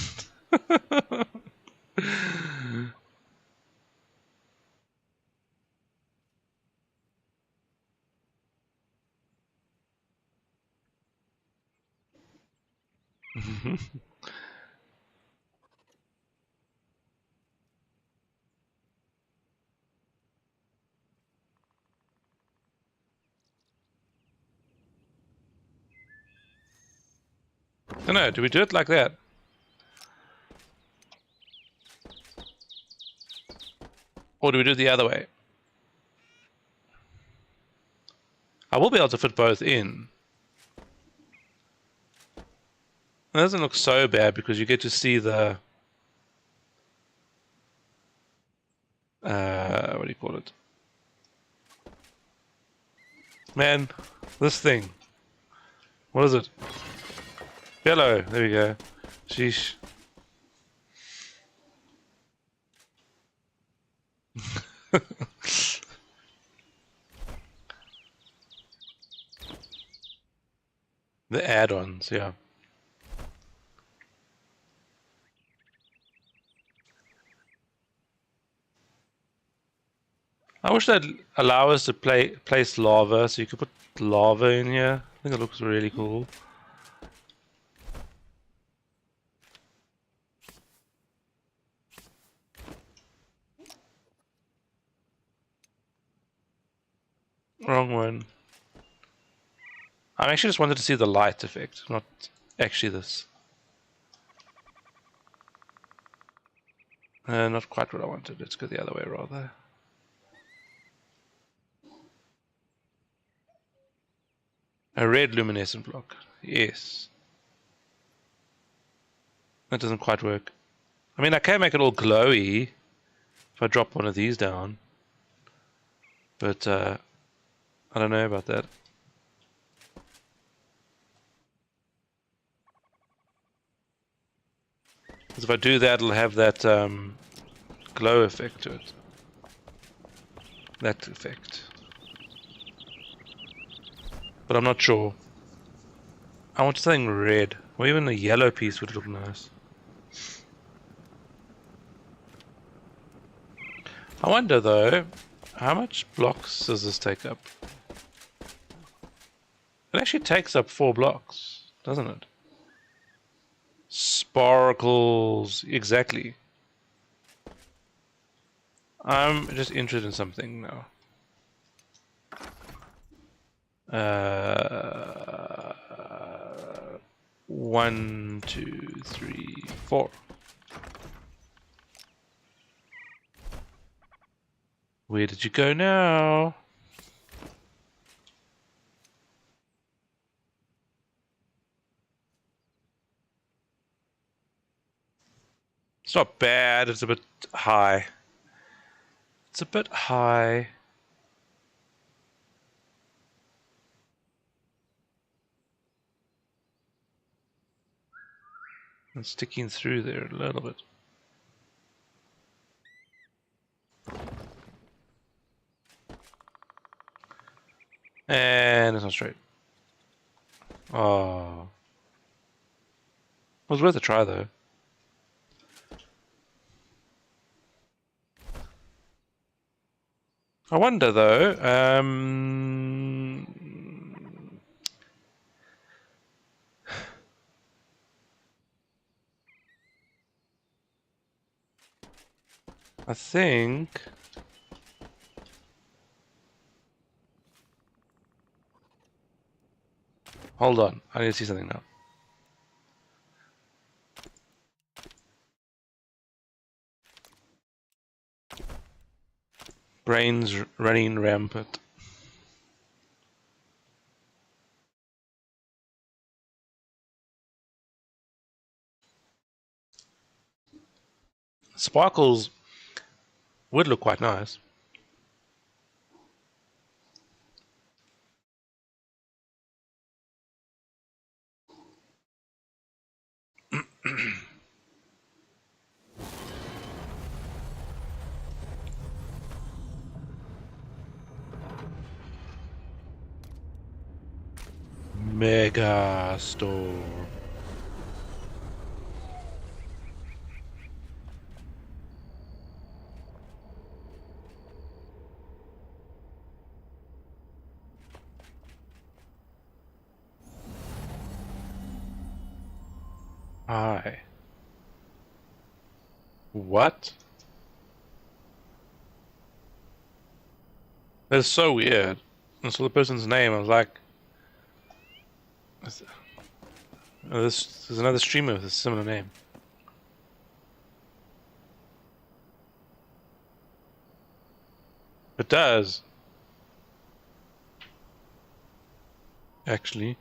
I don't know, do we do it like that? Or do we do it the other way? I will be able to fit both in. It doesn't look so bad because you get to see the what do you call it? Man, this thing. What is it? Yellow. There we go. Sheesh. The add-ons, yeah. I wish they'd allow us to place lava, so you could put lava in here. I think it looks really cool. Wrong one. I actually just wanted to see the light effect, not actually this. Not quite what I wanted. Let's go the other way rather. A red luminescent block. Yes. That doesn't quite work. I mean, I can make it all glowy if I drop one of these down. But, I don't know about that. Because if I do that, it'll have that glow effect to it. That effect. But I'm not sure. I want something red. Or even a yellow piece would look nice. I wonder though, how much blocks does this take up? It actually takes up 4 blocks, doesn't it? Sparkles, exactly. I'm just interested in something now. 1, 2, 3, 4. Where did you go now? It's not bad, it's a bit high. It's a bit high. And sticking through there a little bit. And it's not straight. Oh. It was worth a try though. I wonder though, I think hold on, I need to see something now. Brains running rampant. Sparkles would look quite nice. Mega store. Hi. What? That's so weird. I saw the person's name. I was like, there's another streamer with a similar name. It does. Actually.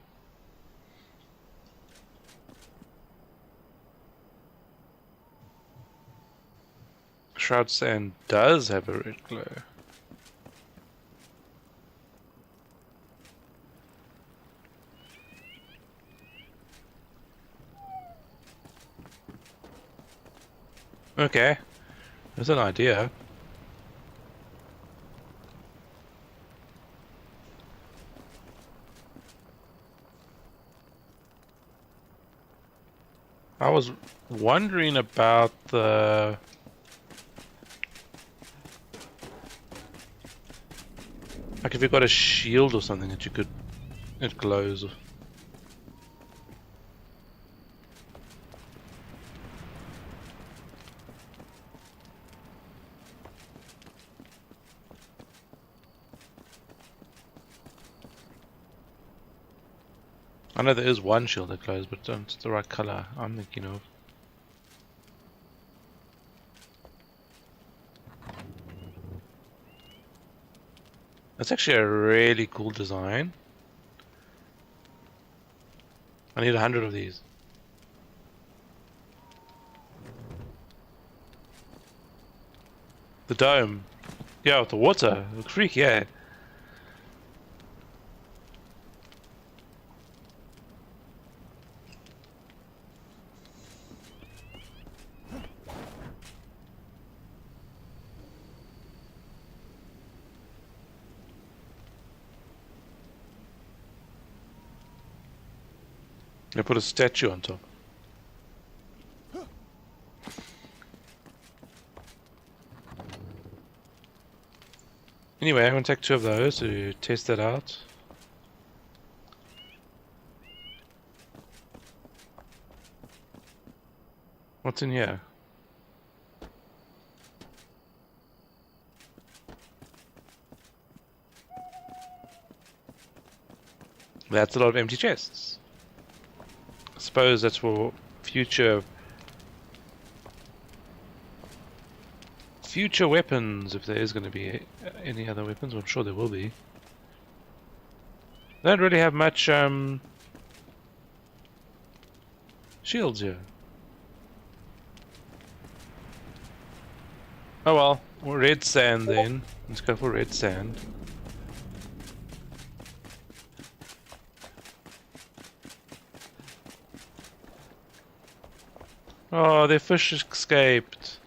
Shroud Sand does have a red glow. Okay, that's an idea. I was wondering about the... Like if you've got a shield or something that you could... It glows. I know there is one shield that glows, but it's the right color I'm thinking of. That's actually a really cool design. I need 100 of these. The dome. Yeah, with the water. The creek, yeah. They put a statue on top. Anyway, I'm gonna take 2 of those to test that out. What's in here? That's a lot of empty chests. I suppose that's for future weapons, if there is going to be any other weapons. I'm sure there will be. They don't really have much shields here. Oh well, red sand then. Let's go for red sand. Oh, their fish escaped.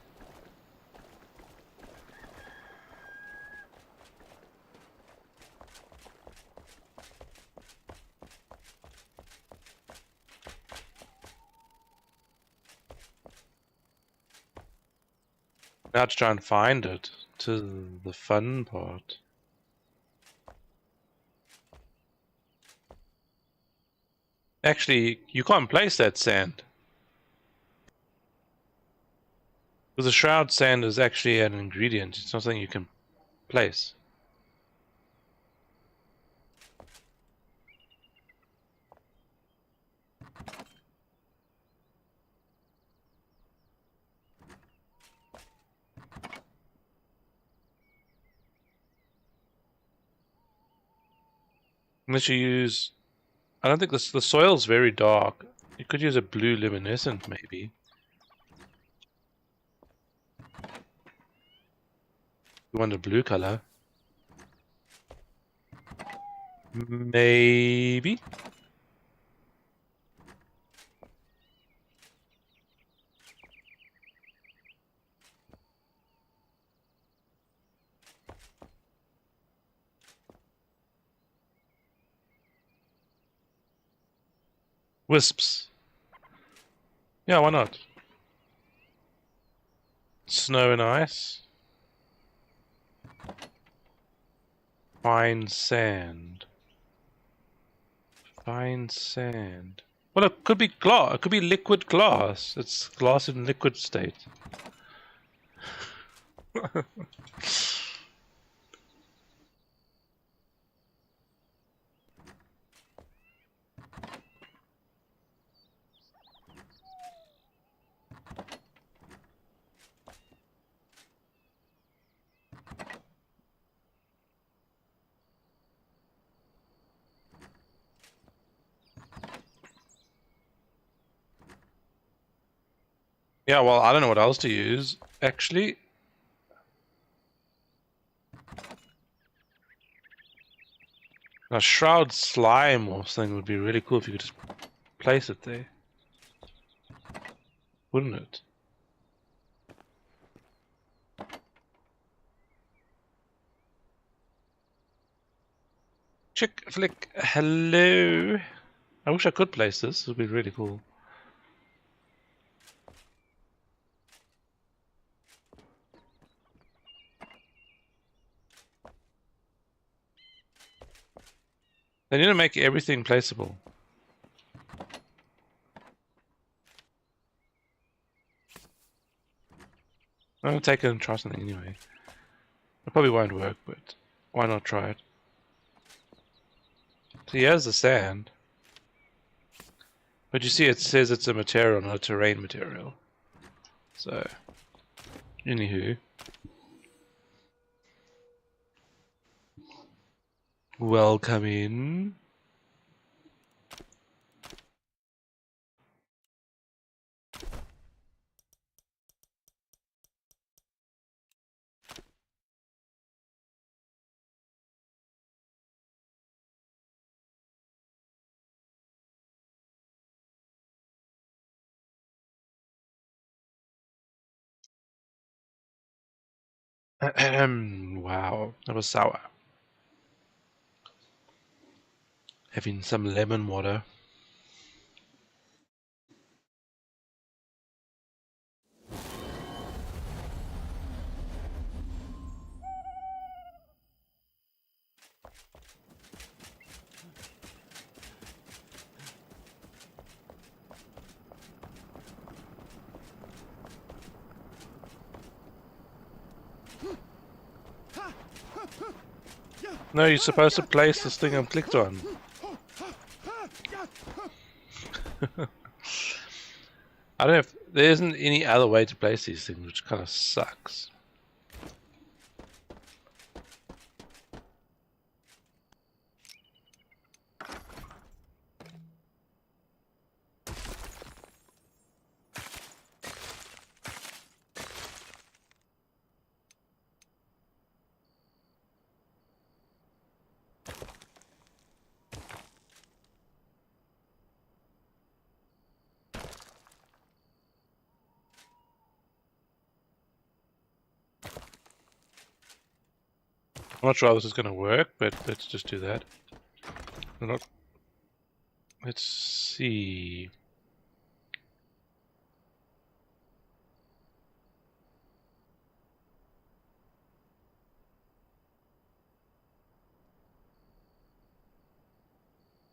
Now to try and find it, to the fun part. Actually, you can't place that sand. Because the shroud sand is actually an ingredient, it's not something you can place. Unless you use... I don't think the soil's very dark. You could use a blue luminescent, maybe. You want a blue color? Maybe? Wisps. Yeah, why not? Snow and ice. Fine sand. Fine sand. Well, it could be glass. It could be liquid glass. It's glass in liquid state. Yeah, well, I don't know what else to use, actually. A shroud slime or something would be really cool if you could just place it there. Wouldn't it? Chick flick, hello. I wish I could place this, it would be really cool. They need to make everything placeable. I'm gonna take it and try something anyway. It probably won't work, but why not try it? So here's the sand. But you see it says it's a material, not a terrain material. So, anywho. Welcome in. Wow, that was sour. Having some lemon water. No, you're supposed to place this thing I've clicked on. I don't know if there isn't any other way to place these things, which kind of sucks. I'm not sure how this is going to work, but let's just do that. Let's see.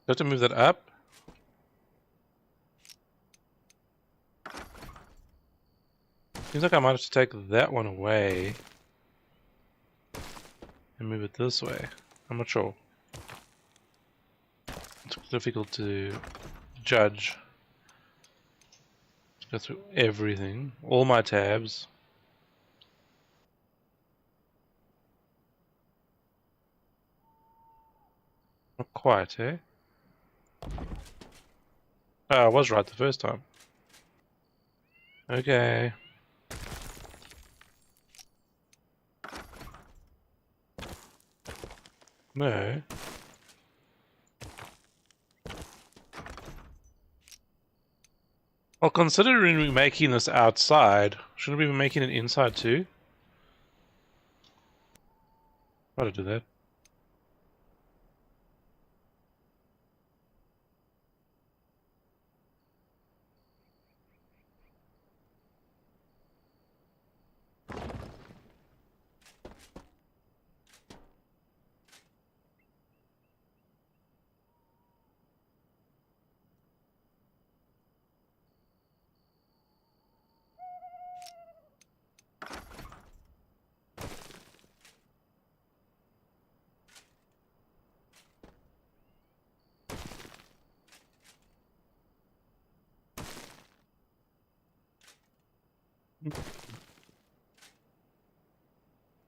Do I have to move that up? Seems like I might have to take that one away and move it this way. I'm not sure. It's difficult to judge. Let's go through everything, all my tabs. Not quite, eh? Oh, I was right the first time. Okay. No. Well, considering we're making this outside, shouldn't we be making it inside too? Why did I do that?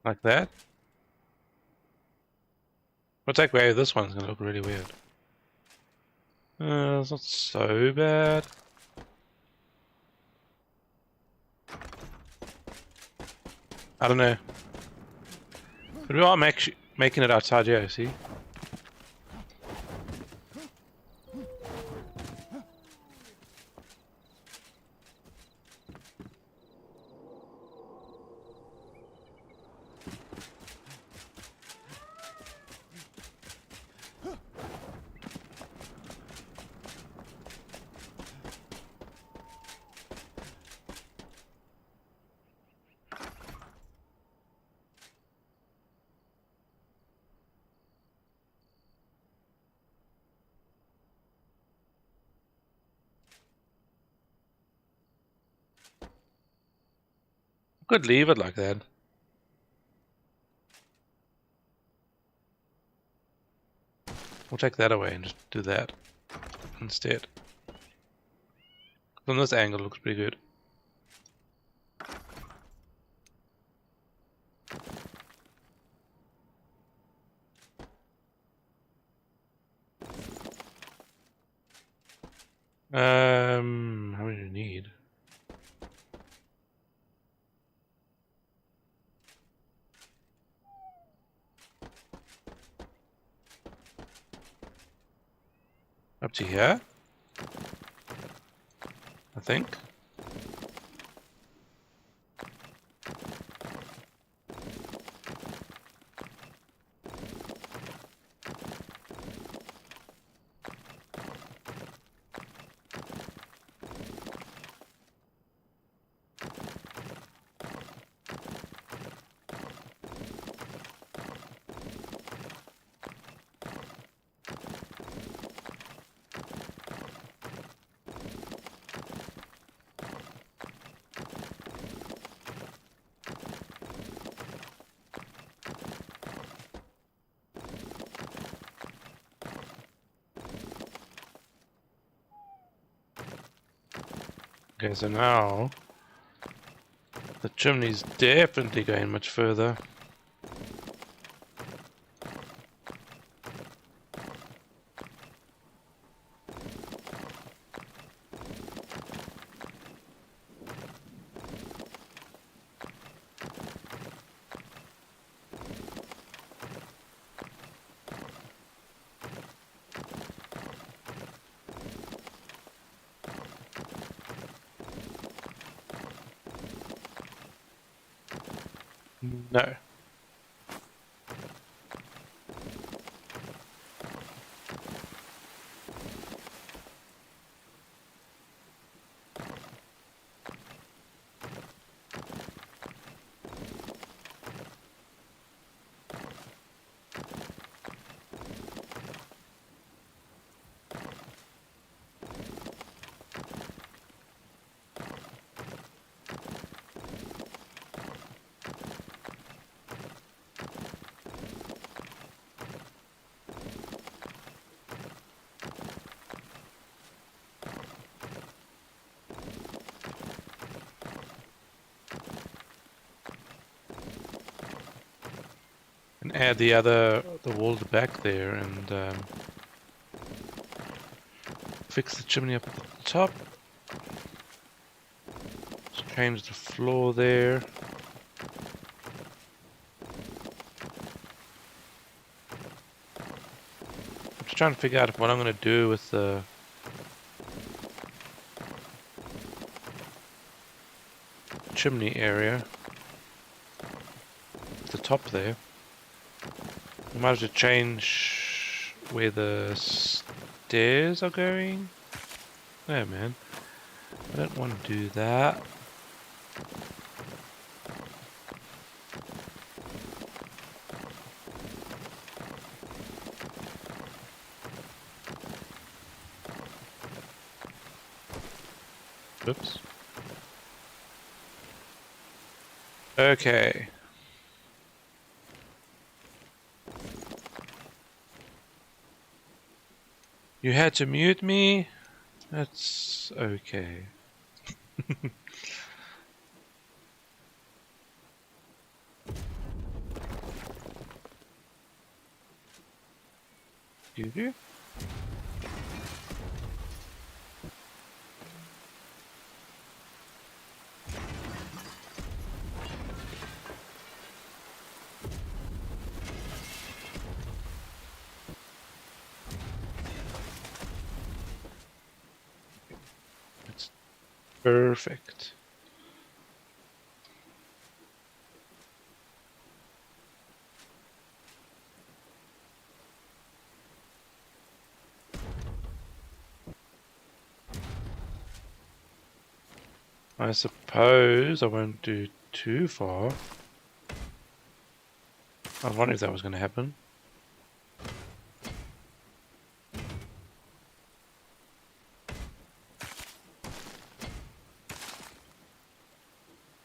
Like that. We'll take away this one's gonna look really weird. It's not so bad. I don't know. But we are making it outside here, see? Could leave it like that. We'll take that away and just do that instead. From this angle, it looks pretty good. How many do you need? Up to here, I think. Okay, so now the chimney's definitely going much further. No. And add the wall back there and fix the chimney up at the top. Just change the floor there. I'm just trying to figure out what I'm going to do with the chimney area. At the top there. I might have to change where the stairs are going. There, man. I don't want to do that. Oops. Okay. You had to mute me? That's okay. Excuse you? It's perfect. I suppose I won't do too far. I was wondering if that was going to happen.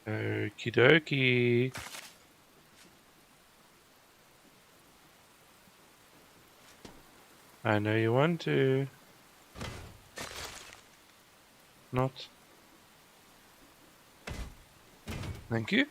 Okie dokie. I know you want to. Not. Thank you.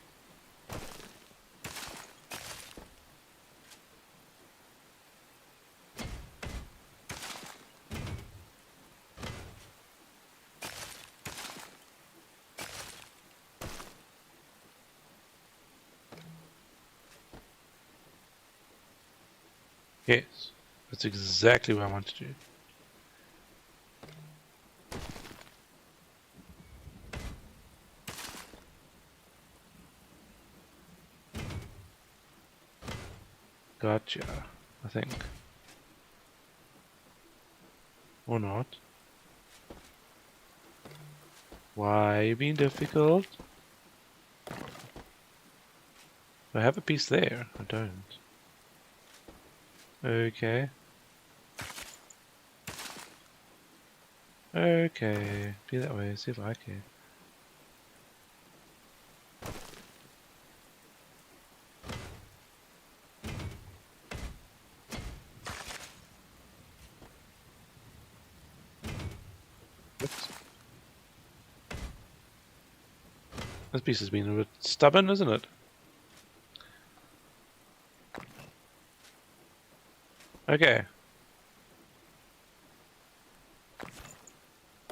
Yes, that's exactly what I want to do. Gotcha, I think. Or not. Why are you being difficult? I have a piece there. I don't. Okay. Okay. Be that way. See if I can. Oops. This piece has been a bit stubborn, isn't it? Okay.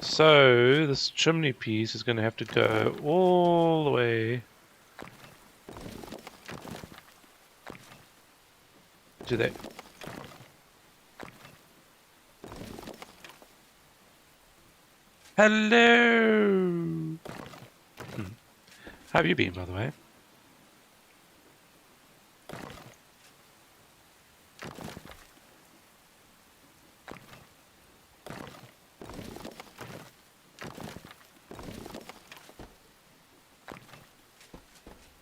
So, this chimney piece is going to have to go all the way to there. Hello! How have you been, by the way?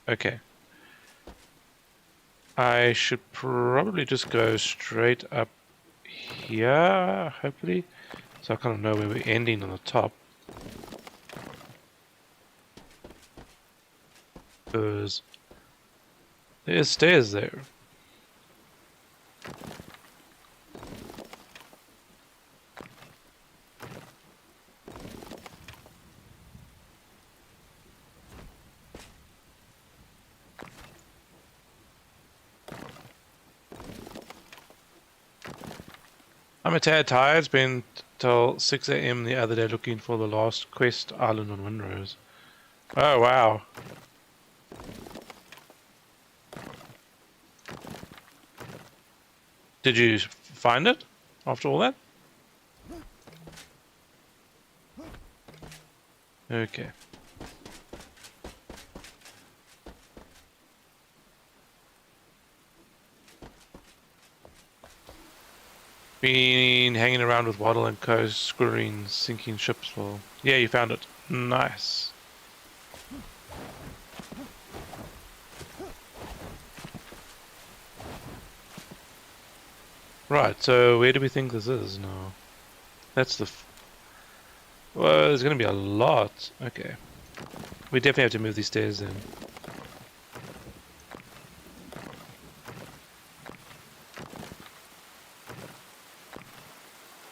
Okay. I should probably just go straight up here, hopefully. So I kind of know where we're ending on the top. Because there's stairs there. I'm a tad tired. It's been till 6 AM the other day looking for the last quest island on Windrose. Oh, wow. Did you find it after all that? Okay. Been hanging around with Waddle and Co. screwing sinking ships for... Yeah, you found it. Nice. Right, so where do we think this is now? That's the... Well, there's going to be a lot. Okay. We definitely have to move these stairs in.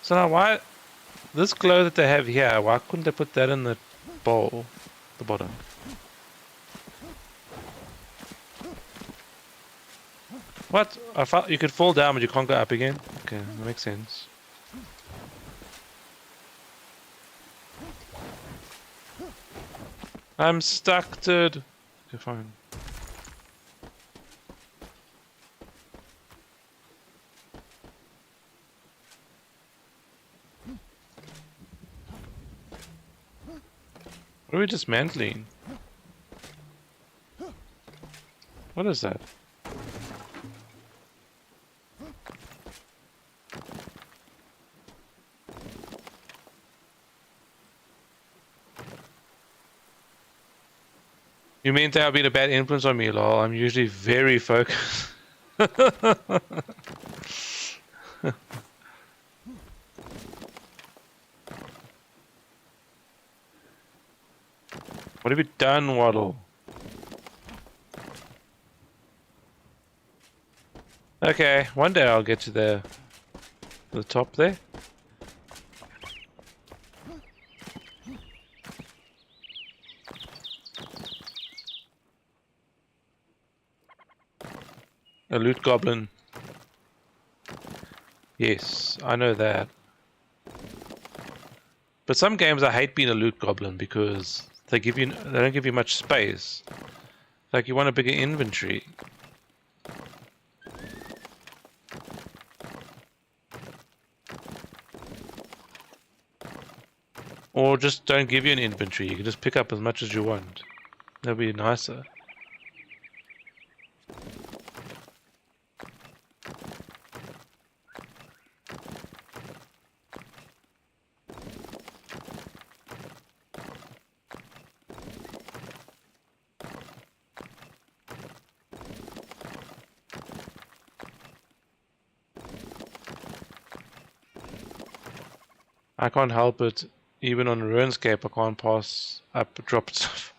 So now why... This glow that they have here, why couldn't they put that in the bowl? The bottom. What? I thought you could fall down but you can't go up again? Okay, that makes sense. I'm stuck, dude. Okay, fine. What are we dismantling? What is that? You mean that I've been a bad influence on me, lol? I'm usually very focused. What have you done, Waddle? Okay, one day I'll get to the top there. A loot goblin. Yes, I know that. But some games I hate being a loot goblin because they don't give you much space. Like you want a bigger inventory. Or just don't give you an inventory. You can just pick up as much as you want. That'd be nicer. I can't help it. Even on RuneScape, I can't pass up dropped stuff.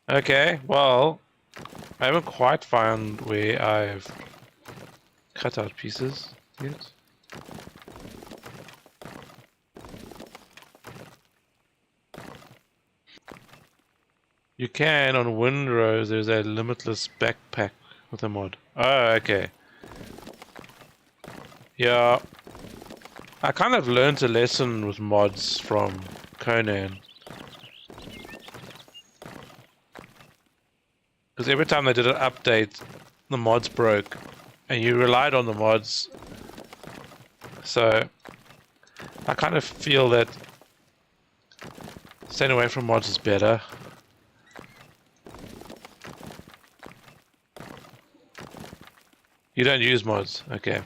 Okay, well, I haven't quite found where I've cut out pieces yet. You can, on Windrose, there's a limitless backpack with a mod. Oh, okay. Yeah. I kind of learned a lesson with mods from Conan. Because every time they did an update, the mods broke. And you relied on the mods. So, I kind of feel that staying away from mods is better. You don't use mods, okay.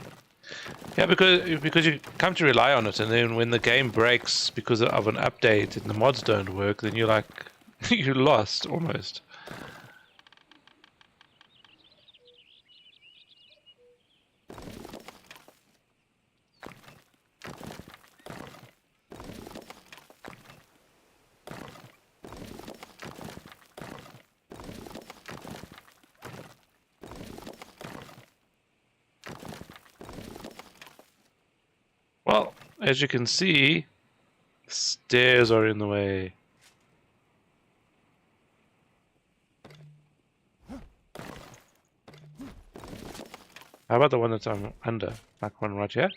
Yeah, because you come to rely on it, and then when the game breaks because of an update and the mods don't work, then you're like, you lost almost. Well, as you can see, stairs are in the way. How about the one that's under? Like one right here?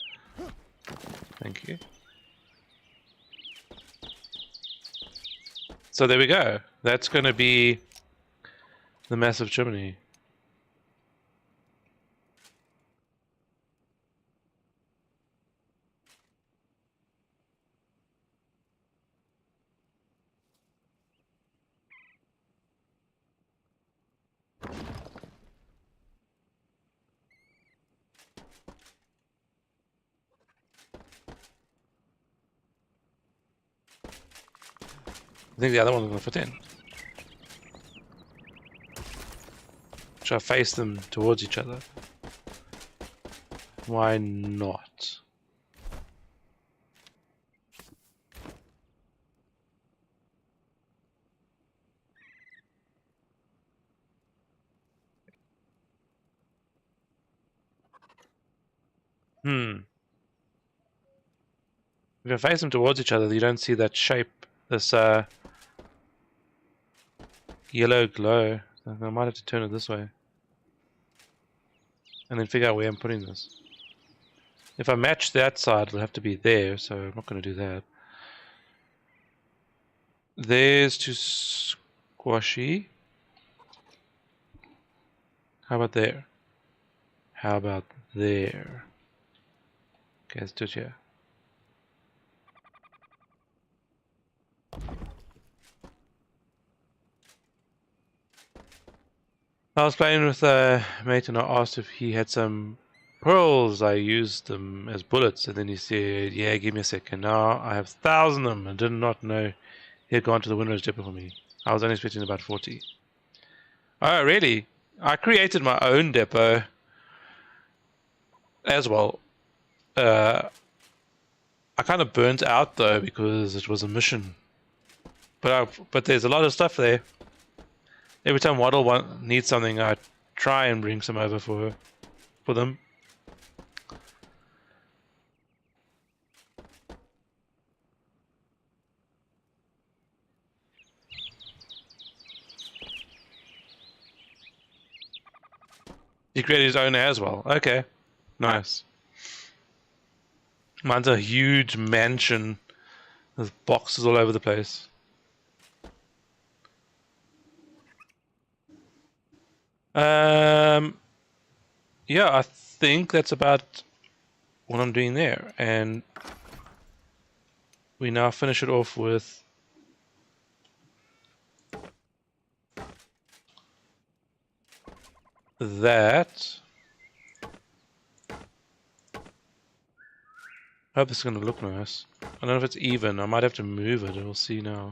Thank you. So there we go. That's going to be the massive chimney. I think the other one's going to fit in. Should I face them towards each other? Why not? If you face them towards each other, you don't see that shape, this yellow glow. So I might have to turn it this way. And then figure out where I'm putting this. If I match that side, it'll have to be there, so I'm not going to do that. There's too squashy. How about there? How about there? Okay, let's do it here. I was playing with a mate and I asked if he had some pearls. I used them as bullets, and then he said, yeah, give me a second. Now I have 1,000 of them. I did not know he had gone to the Windows depot for me. I was only expecting about 40. Oh, really? I created my own depot as well. I kind of burnt out though because it was a mission. But there's a lot of stuff there. Every time Waddle needs something, I try and bring some over for them. He created his own as well. Okay, nice. Mine's a huge mansion with boxes all over the place. Yeah, I think that's about what I'm doing there, and we now finish it off with that. I hope this is going to look nice. I don't know if it's even. I might have to move it. We'll see now.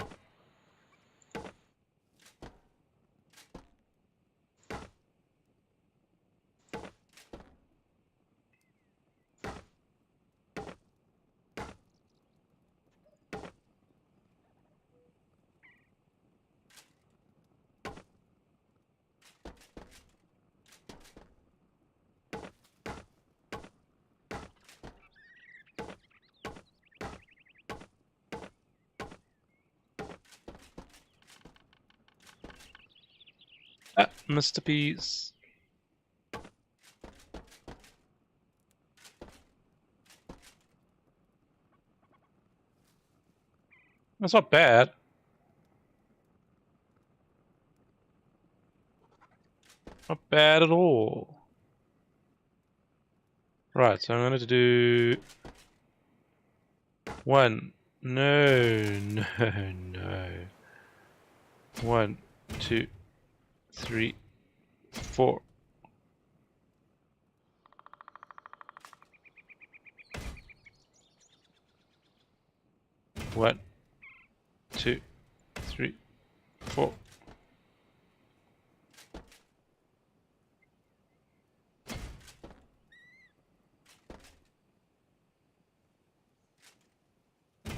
Ah, Mr. Peas. That's not bad. Not bad at all. Right, so I'm going to do one. No, no, no. 1, 2, 3, 4. One, 2, 3, 4.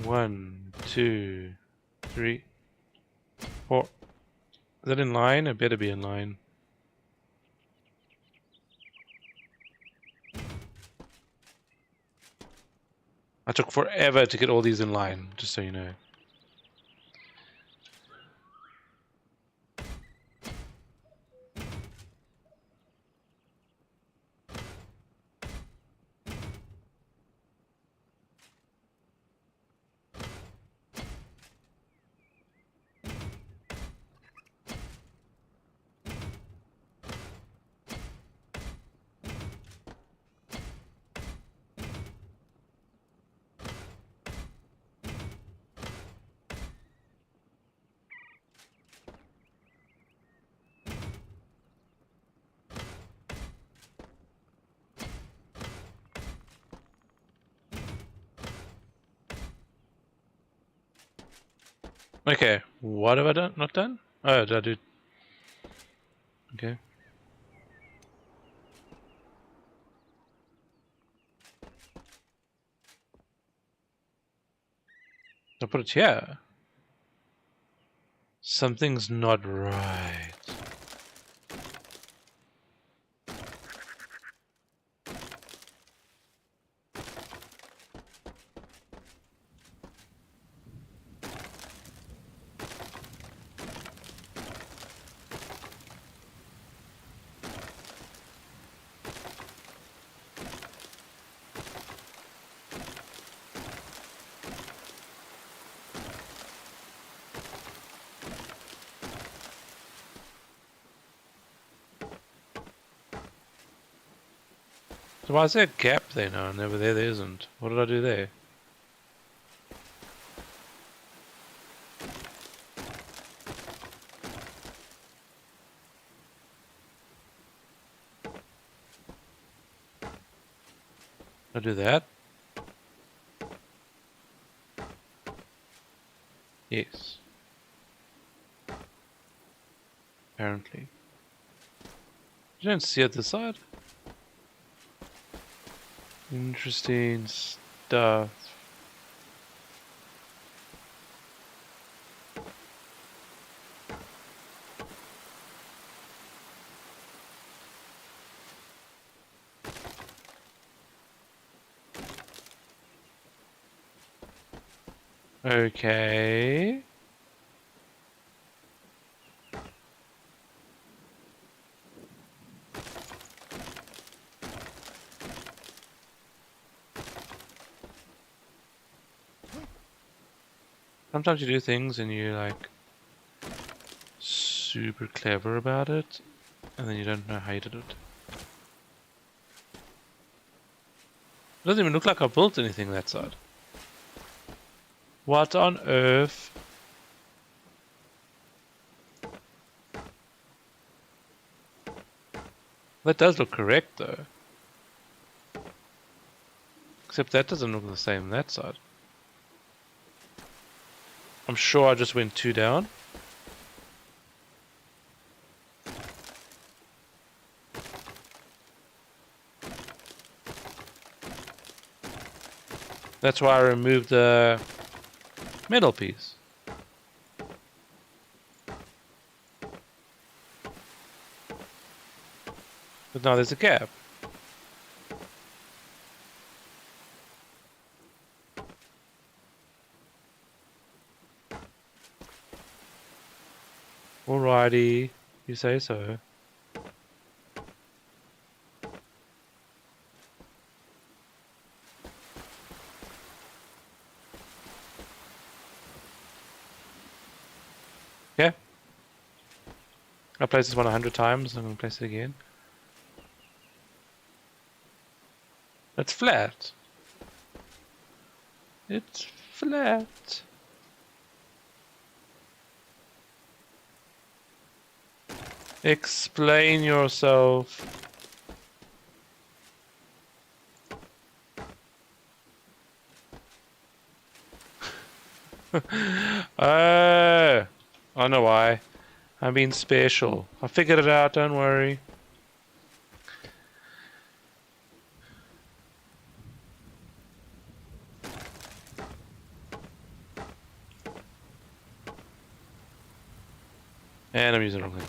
One, 2, 3, 4. Is that in line? It better be in line. I took forever to get all these in line, just so you know. Okay, what have I done? Not done? Oh, did I do? Okay. I'll put it here. Something's not right. So why is there a gap there now and over there isn't? What did I do there? Did I do that? Yes. Apparently. You don't see it this side? Interesting stuff. Okay. Sometimes you do things and you're like super clever about it, and then you don't know how you did it. It doesn't even look like I built anything that side. What on earth? That does look correct though. Except that doesn't look the same that side. I'm sure I just went 2 down. That's why I removed the middle piece. But now there's a gap. Alrighty, you say so. Yeah. I placed this one 100 times, I'm gonna place it again. It's flat. It's flat. Explain yourself. Oh, I know why. I'm being special. I figured it out, don't worry. And I'm using the wrong thing.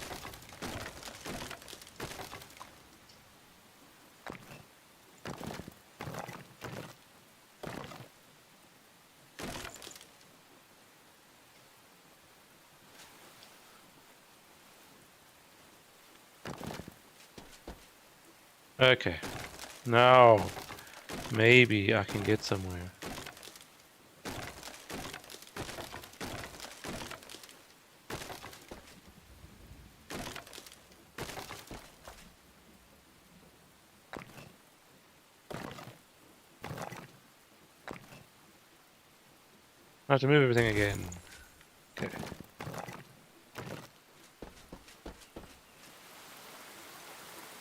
Okay. Now, maybe I can get somewhere. I have to move everything again. Okay.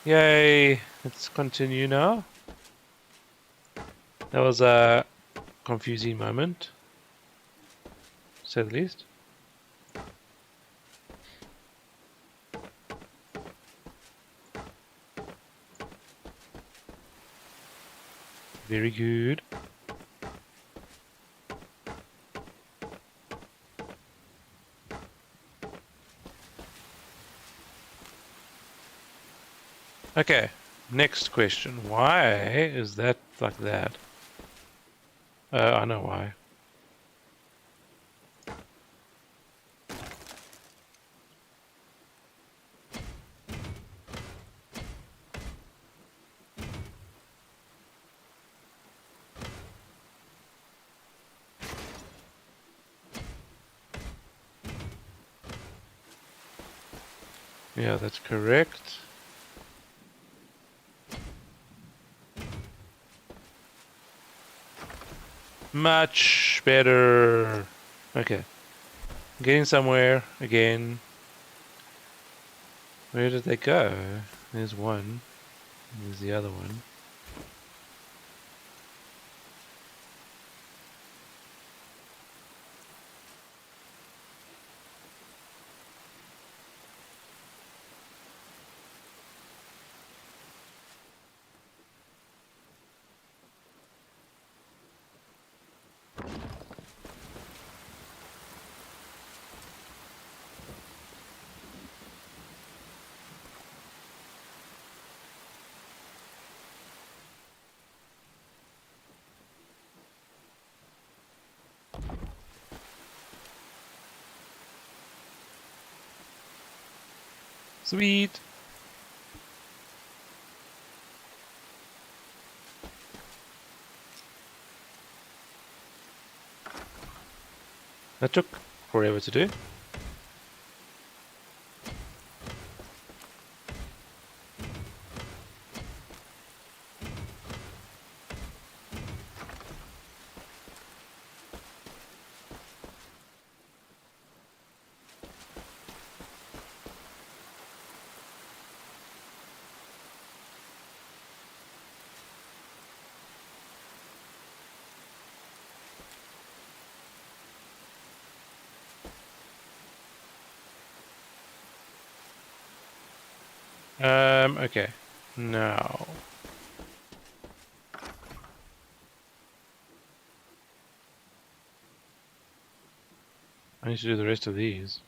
Yay! Let's continue now. That was a confusing moment, to say the least. Very good. Okay, next question. Why is that like that? I know why. Yeah, that's correct. Much better. Okay. Getting somewhere again. Where did they go? There's one. There's the other one. Sweet. That took forever to do. Okay. Now. I need to do the rest of these.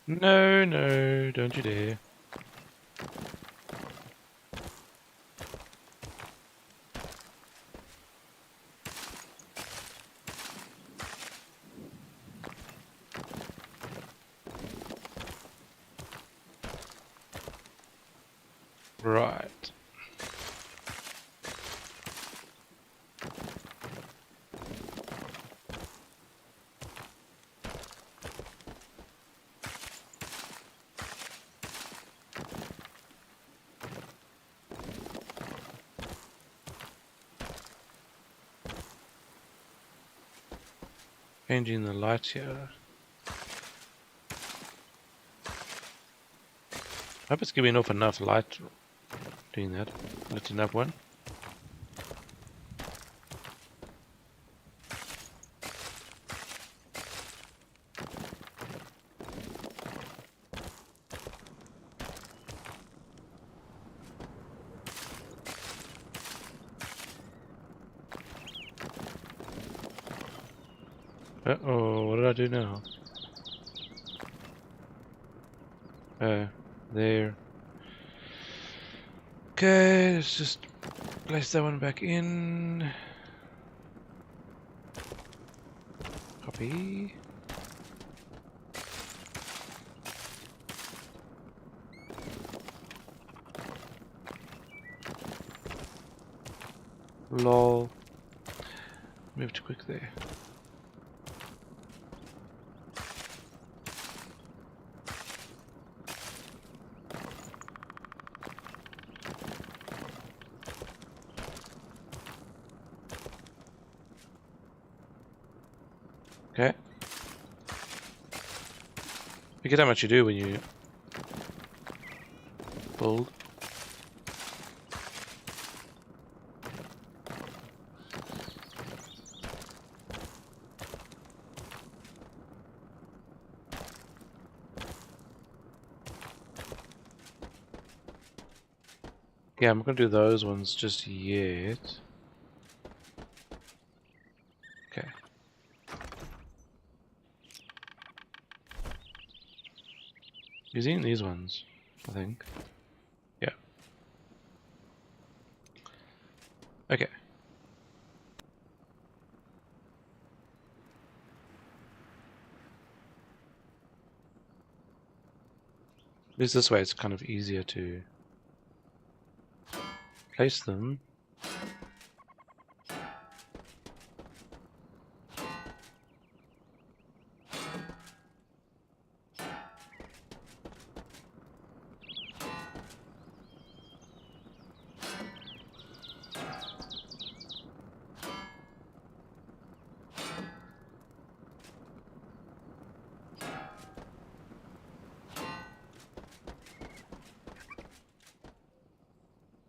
No, no, don't you dare. Right. Changing the light here. I hope it's giving off enough light doing that. Lifting up one. Uh-oh, what did I do now? There. Okay, let's just place that one back in. Copy. Lol. Move too quick there. Okay. Forget how much you do when you build. Yeah, I'm not gonna do those ones just yet. Okay. Using these ones, I think. Yeah. Okay. At least this way it's kind of easier to place them.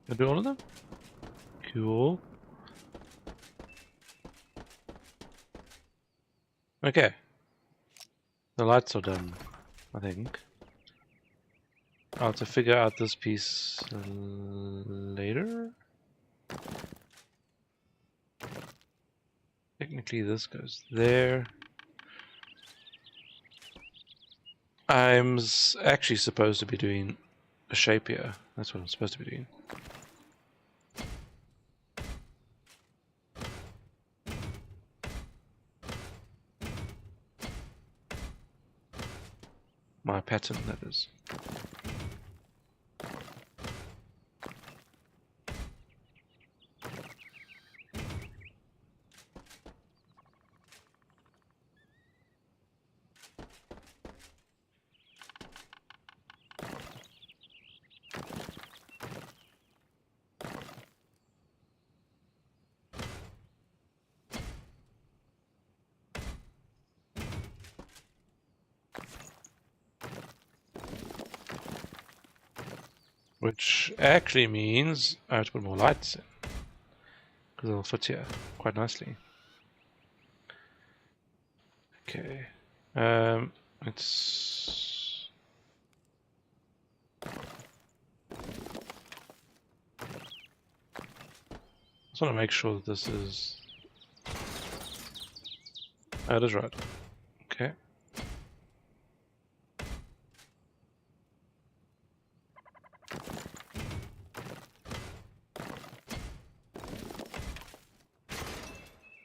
Can I do all of them? Cool. Okay. The lights are done, I think. I'll have to figure out this piece later. Technically this goes there. I'm actually supposed to be doing a shape here. That's what I'm supposed to be doing. My pattern, that is. Which actually means I have to put more lights in. Because it'll fit here quite nicely. Okay. It's... I just want to make sure that this is... That is right. Okay.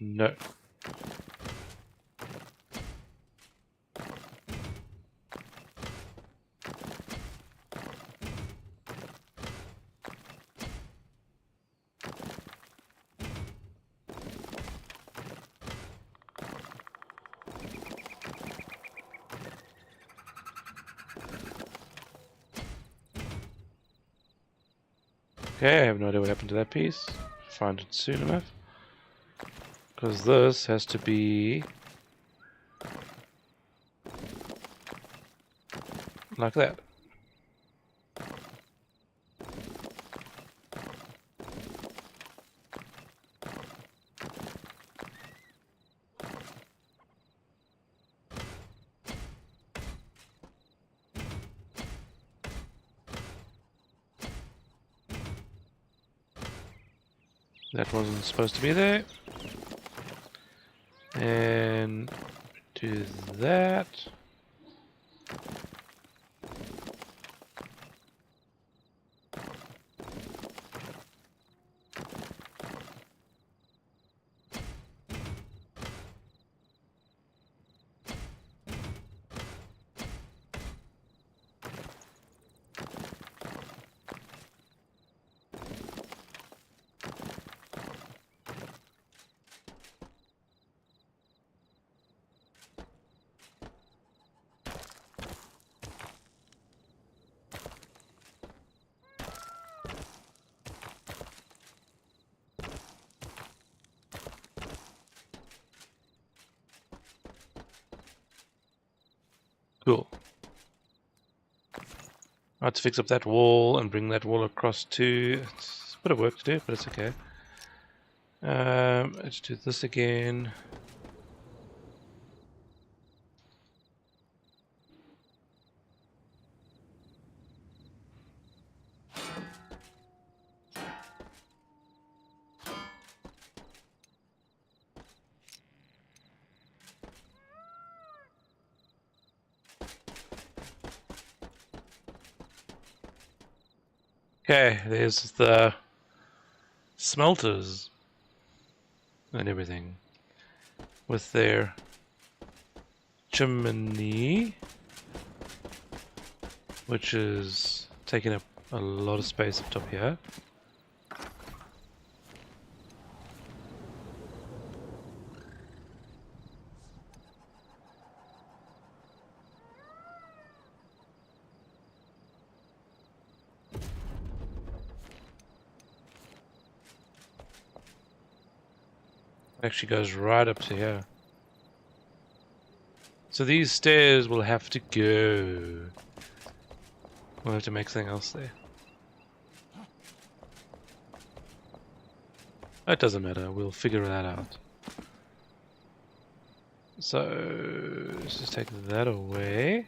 No. Okay, I have no idea what happened to that piece. Find it soon enough. Because this has to be like that. That wasn't supposed to be there. And do that. Cool. I have to fix up that wall and bring that wall across too. It's a bit of work to do, but it's okay. Let's do this again. Okay, there's the smelters and everything with their chimney, which is taking up a lot of space up top here. Actually goes right up to here. So these stairs will have to go. We'll have to make something else there. It doesn't matter, we'll figure that out. So let's just take that away.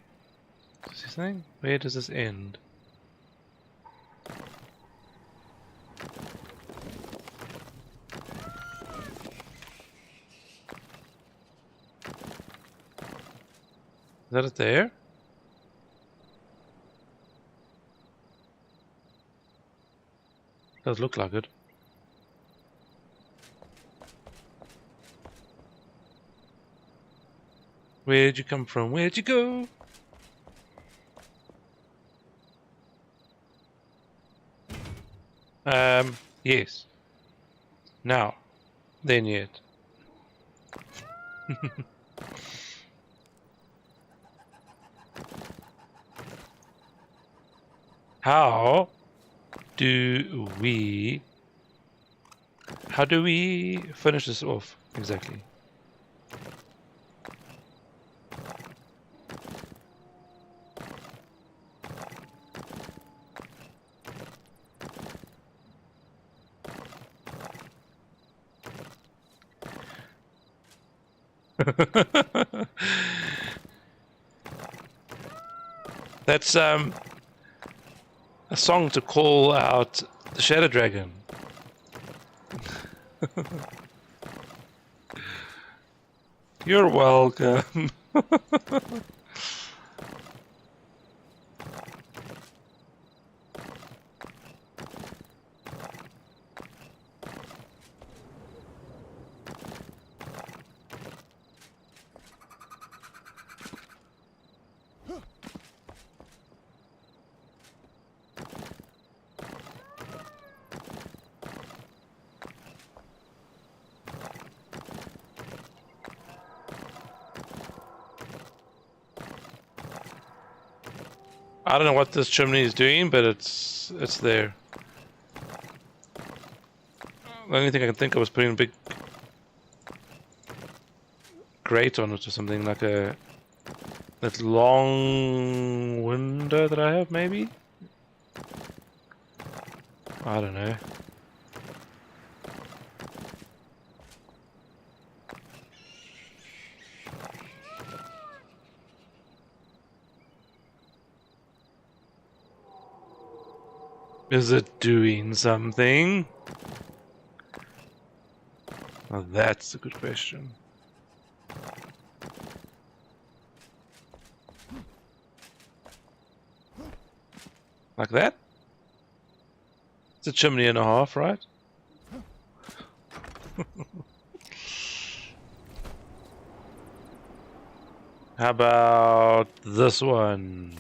See something? Where does this end? Is that it there? Does look like it. Where'd you come from? Where'd you go? Yes. Now. Then yet. How do we finish this off exactly? That's a song to call out the Shadow Dragon. You're welcome. I don't know what this chimney is doing, but it's there. The only thing I can think of is putting a big grate on it or something, like that long window that I have, maybe? I don't know. Is it doing something? Well, that's a good question. Like that? It's a chimney and a half, right? How about this one?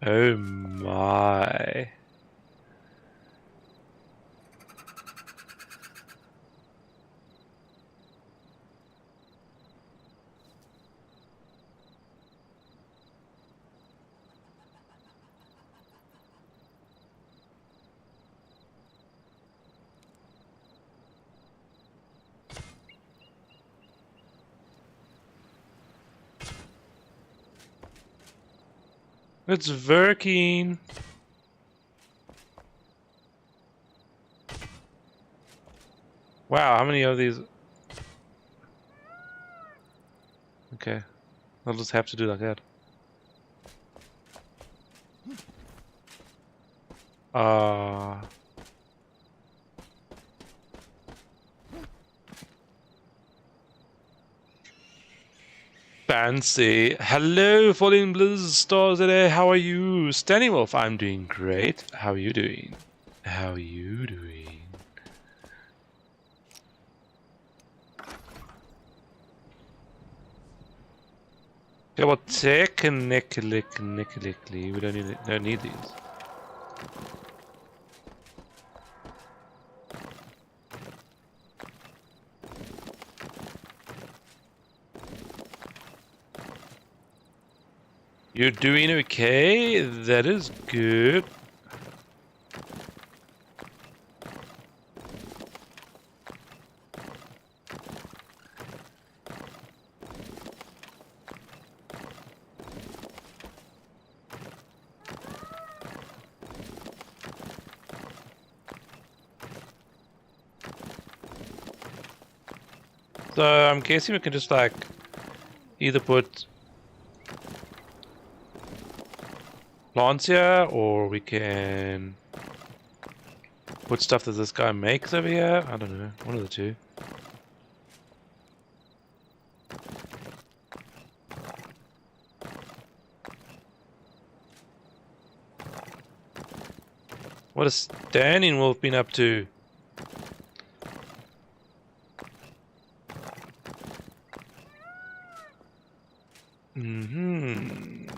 Oh my. It's working. Wow, how many of these? Okay, I'll just have to do like that. Fancy. Hello, Falling Blizz Stars today. How are you? Standing Wolf, I'm doing great. How are you doing? How are you doing? Yeah, well, technically, we don't need these. You're doing okay. That is good. So I'm guessing we can just like either put plants here, or we can put stuff that this guy makes over here. I don't know, one of the two. What has Standing Wolf been up to? Mm-hmm.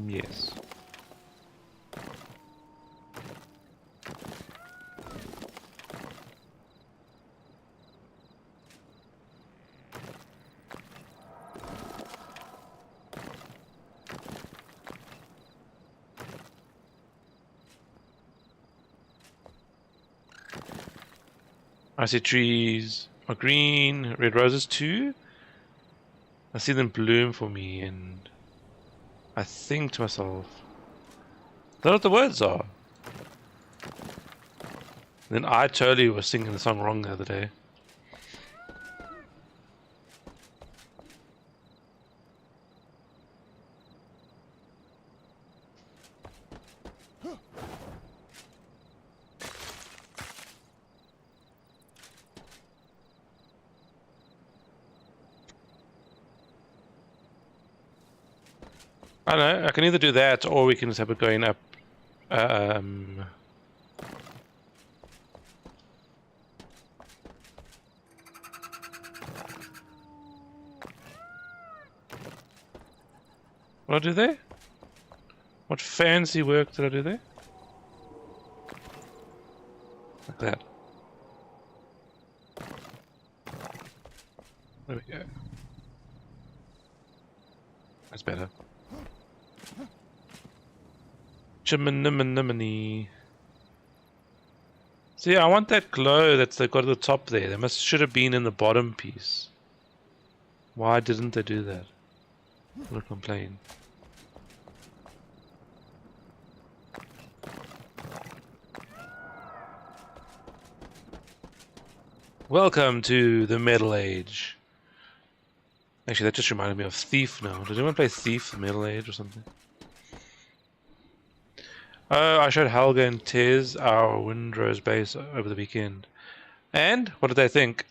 Yes. I see trees are green, red roses too. I see them bloom for me, and I think to myself, is that what the words are? Then I totally was singing the song wrong the other day. I don't know, I can either do that or we can just have it going up. What did I do there? What fancy work did I do there? Like that. There we go. That's better. Chimney. See, I want that glow that's they've got at the top there. That should have been in the bottom piece. Why didn't they do that? I'm gonna complain. Welcome to the Middle Age. Actually, that just reminded me of Thief now. Did anyone play Thief, the Middle Age or something? Oh, I showed Helga and Tez our Windrose base over the weekend. And? What did they think?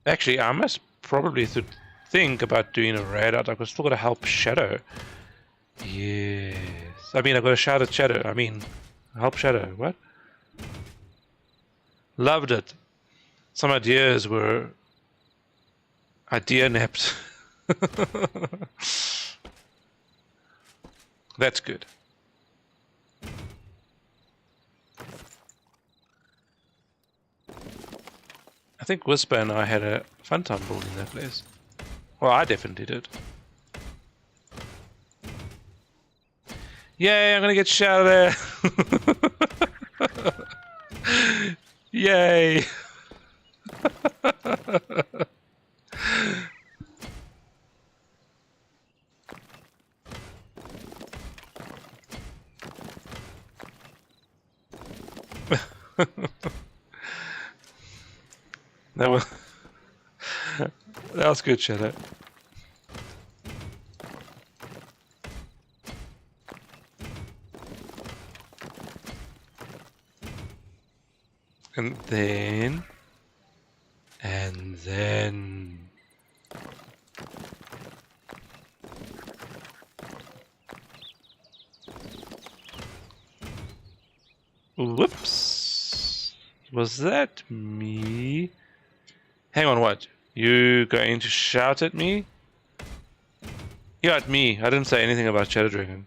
Actually, I must probably think about doing a raid out. I've still got to help Shadow. Yes. I mean, I've got to shout at Shadow. I mean, help Shadow. What? Loved it. Some ideas were idea napped. That's good. I think Whisper and I had a fun time building that place. Well, I definitely did. Yay, I'm gonna get shot of there! Yay! That was That was good, Shadow. And then... And then... Whoops! Was that me? Hang on, what? You going to shout at me? Yeah, at me. I didn't say anything about Shadow Dragon.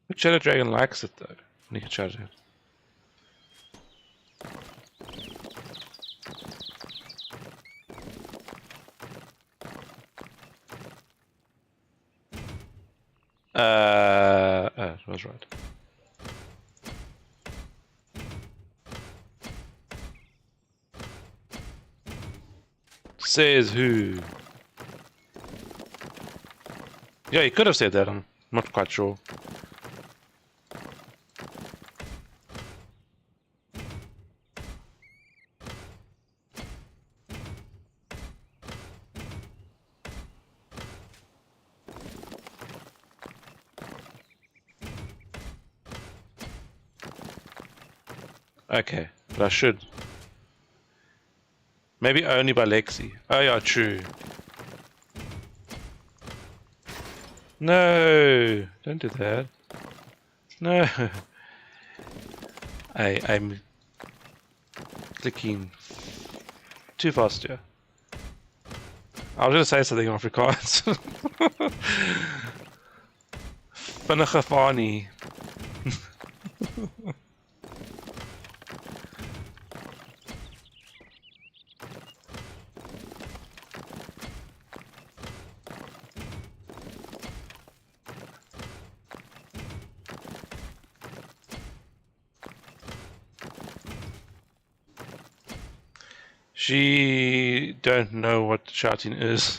But Shadow Dragon likes it though. When you can charge it. Oh, I was right. Says who? Yeah, he could have said that. I'm not quite sure. Okay, but I should. Maybe only by Lexi. Oh yeah, true. No, don't do that. No. I'm clicking too fast here. I was gonna say something in Afrikaans. Vinnige Fani. She don't know what shouting is.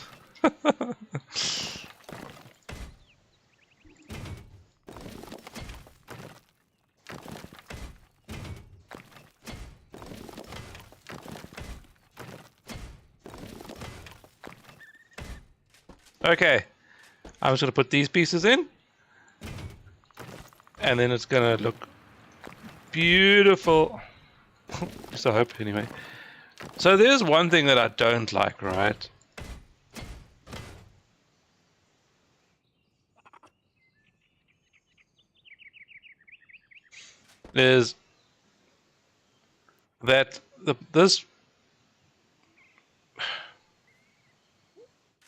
Okay, I'm just gonna put these pieces in, and then it's gonna look beautiful. At least I hope, anyway. So there's one thing that I don't like, right? Is that this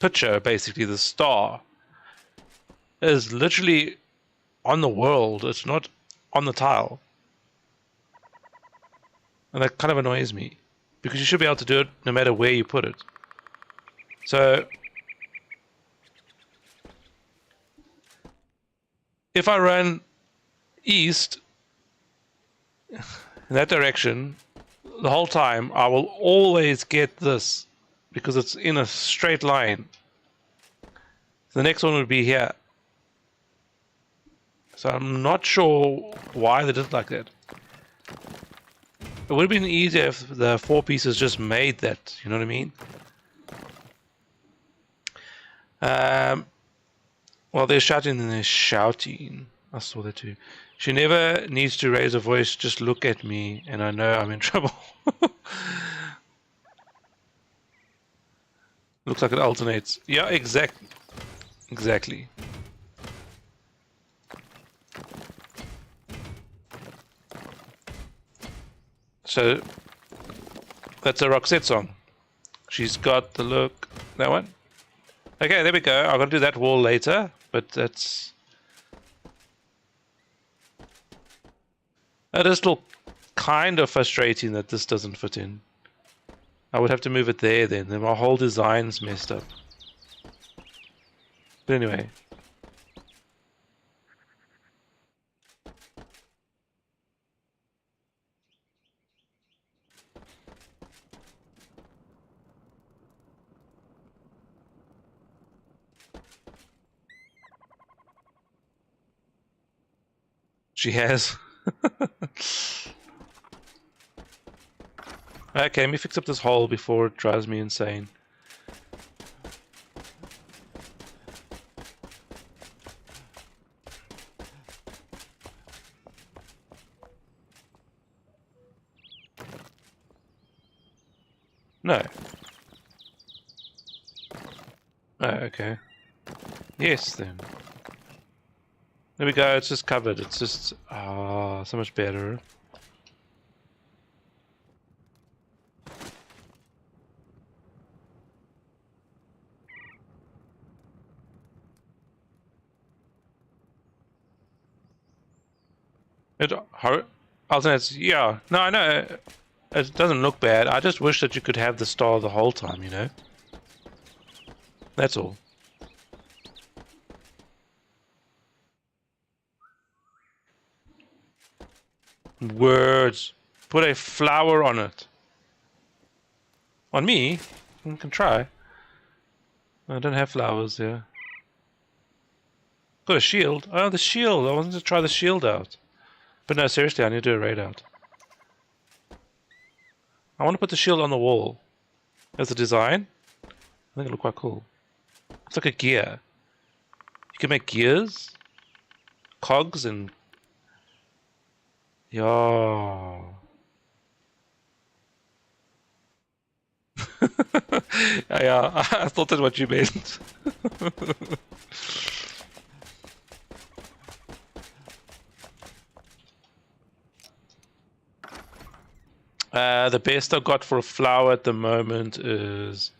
picture, basically the star, is literally on the world. It's not on the tile. And that kind of annoys me. Because you should be able to do it no matter where you put it. So if I run east in that direction the whole time, I will always get this because it's in a straight line. The next one would be here. So I'm not sure why they did it like that. It would have been easier if the 4 pieces just made that, you know what I mean? Well, they're shouting and they're shouting. I saw that too. She never needs to raise her voice, just look at me and I know I'm in trouble. Looks like it alternates. Yeah, exactly. So that's a Roxette song. She's got the look. That one. Okay, there we go. I'm gonna do that wall later, but that's that is still kind of frustrating that this doesn't fit in. I would have to move it there then my whole design's messed up. But anyway. She has. Okay, let me fix up this hole before it drives me insane. No. Oh, okay. Yes, then. There we go, it's just covered. It's just... ah, so much better. It alternates, yeah. No, I know. It doesn't look bad. I just wish that you could have the star the whole time, you know? That's all. Words. Put a flower on it. On me? I can try. I don't have flowers here. Got a shield. Oh, the shield. I wanted to try the shield out. But no, seriously, I need to do a raid out. I want to put the shield on the wall. As a design. I think it'll look quite cool. It's like a gear. You can make gears, cogs, and... yeah. Yeah, I thought that's what you meant. The best I've got for a flower at the moment is...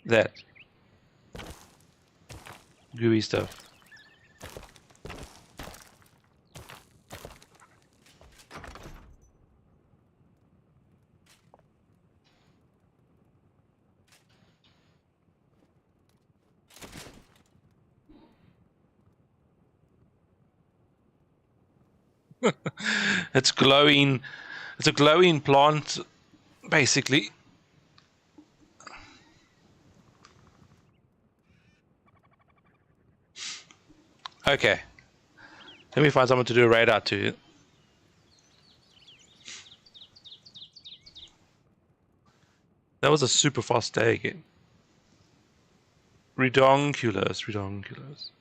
that. Gooey stuff. It's glowing. It's a glowing plant, basically. Okay. Let me find someone to do a raid out to. That was a super fast day again. Redonkulous, redonkulous.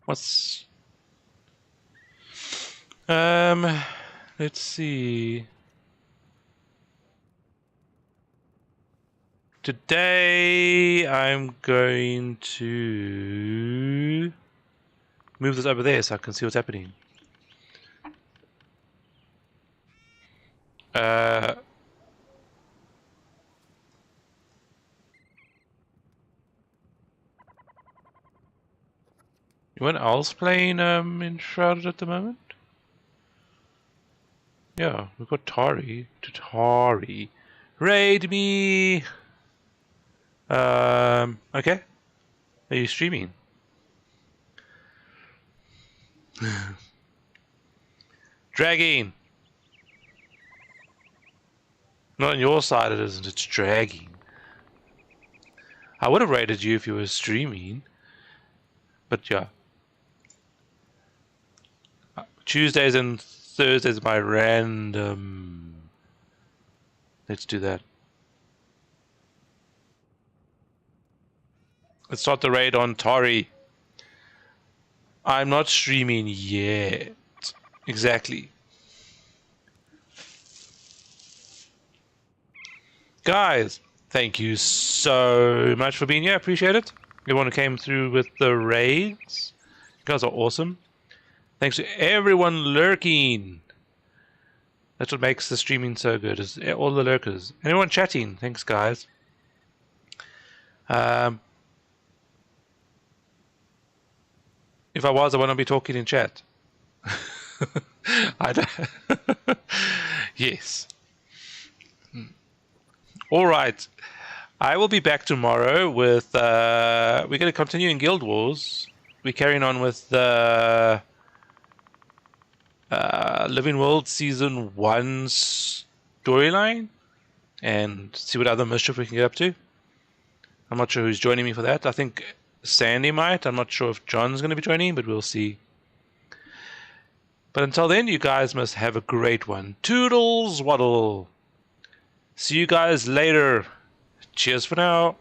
What's... let's see. Today I'm going to move this over there so I can see what's happening. Anyone else playing Enshrouded at the moment? Yeah, we've got Tari. Tari. Raid me! Okay. Are you streaming? Dragging! Not on your side it isn't, it's dragging. I would have raided you if you were streaming. But yeah. Tuesdays and Thursdays are my random. Let's do that. Let's start the raid on Tari. I'm not streaming yet. Exactly. Guys, thank you so much for being here. Appreciate it. Everyone who came through with the raids. You guys are awesome. Thanks to everyone lurking. That's what makes the streaming so good, is all the lurkers. Anyone chatting, thanks guys. If I was, I wouldn't be talking in chat. I don't. Yes. All right. I will be back tomorrow with. We're going to continue in Guild Wars. We're carrying on with the Living World Season 1 storyline and see what other mischief we can get up to. I'm not sure who's joining me for that. I think Sandy might. I'm not sure if John's going to be joining, but we'll see. But until then, you guys must have a great one. Toodles waddle. See you guys later. Cheers for now.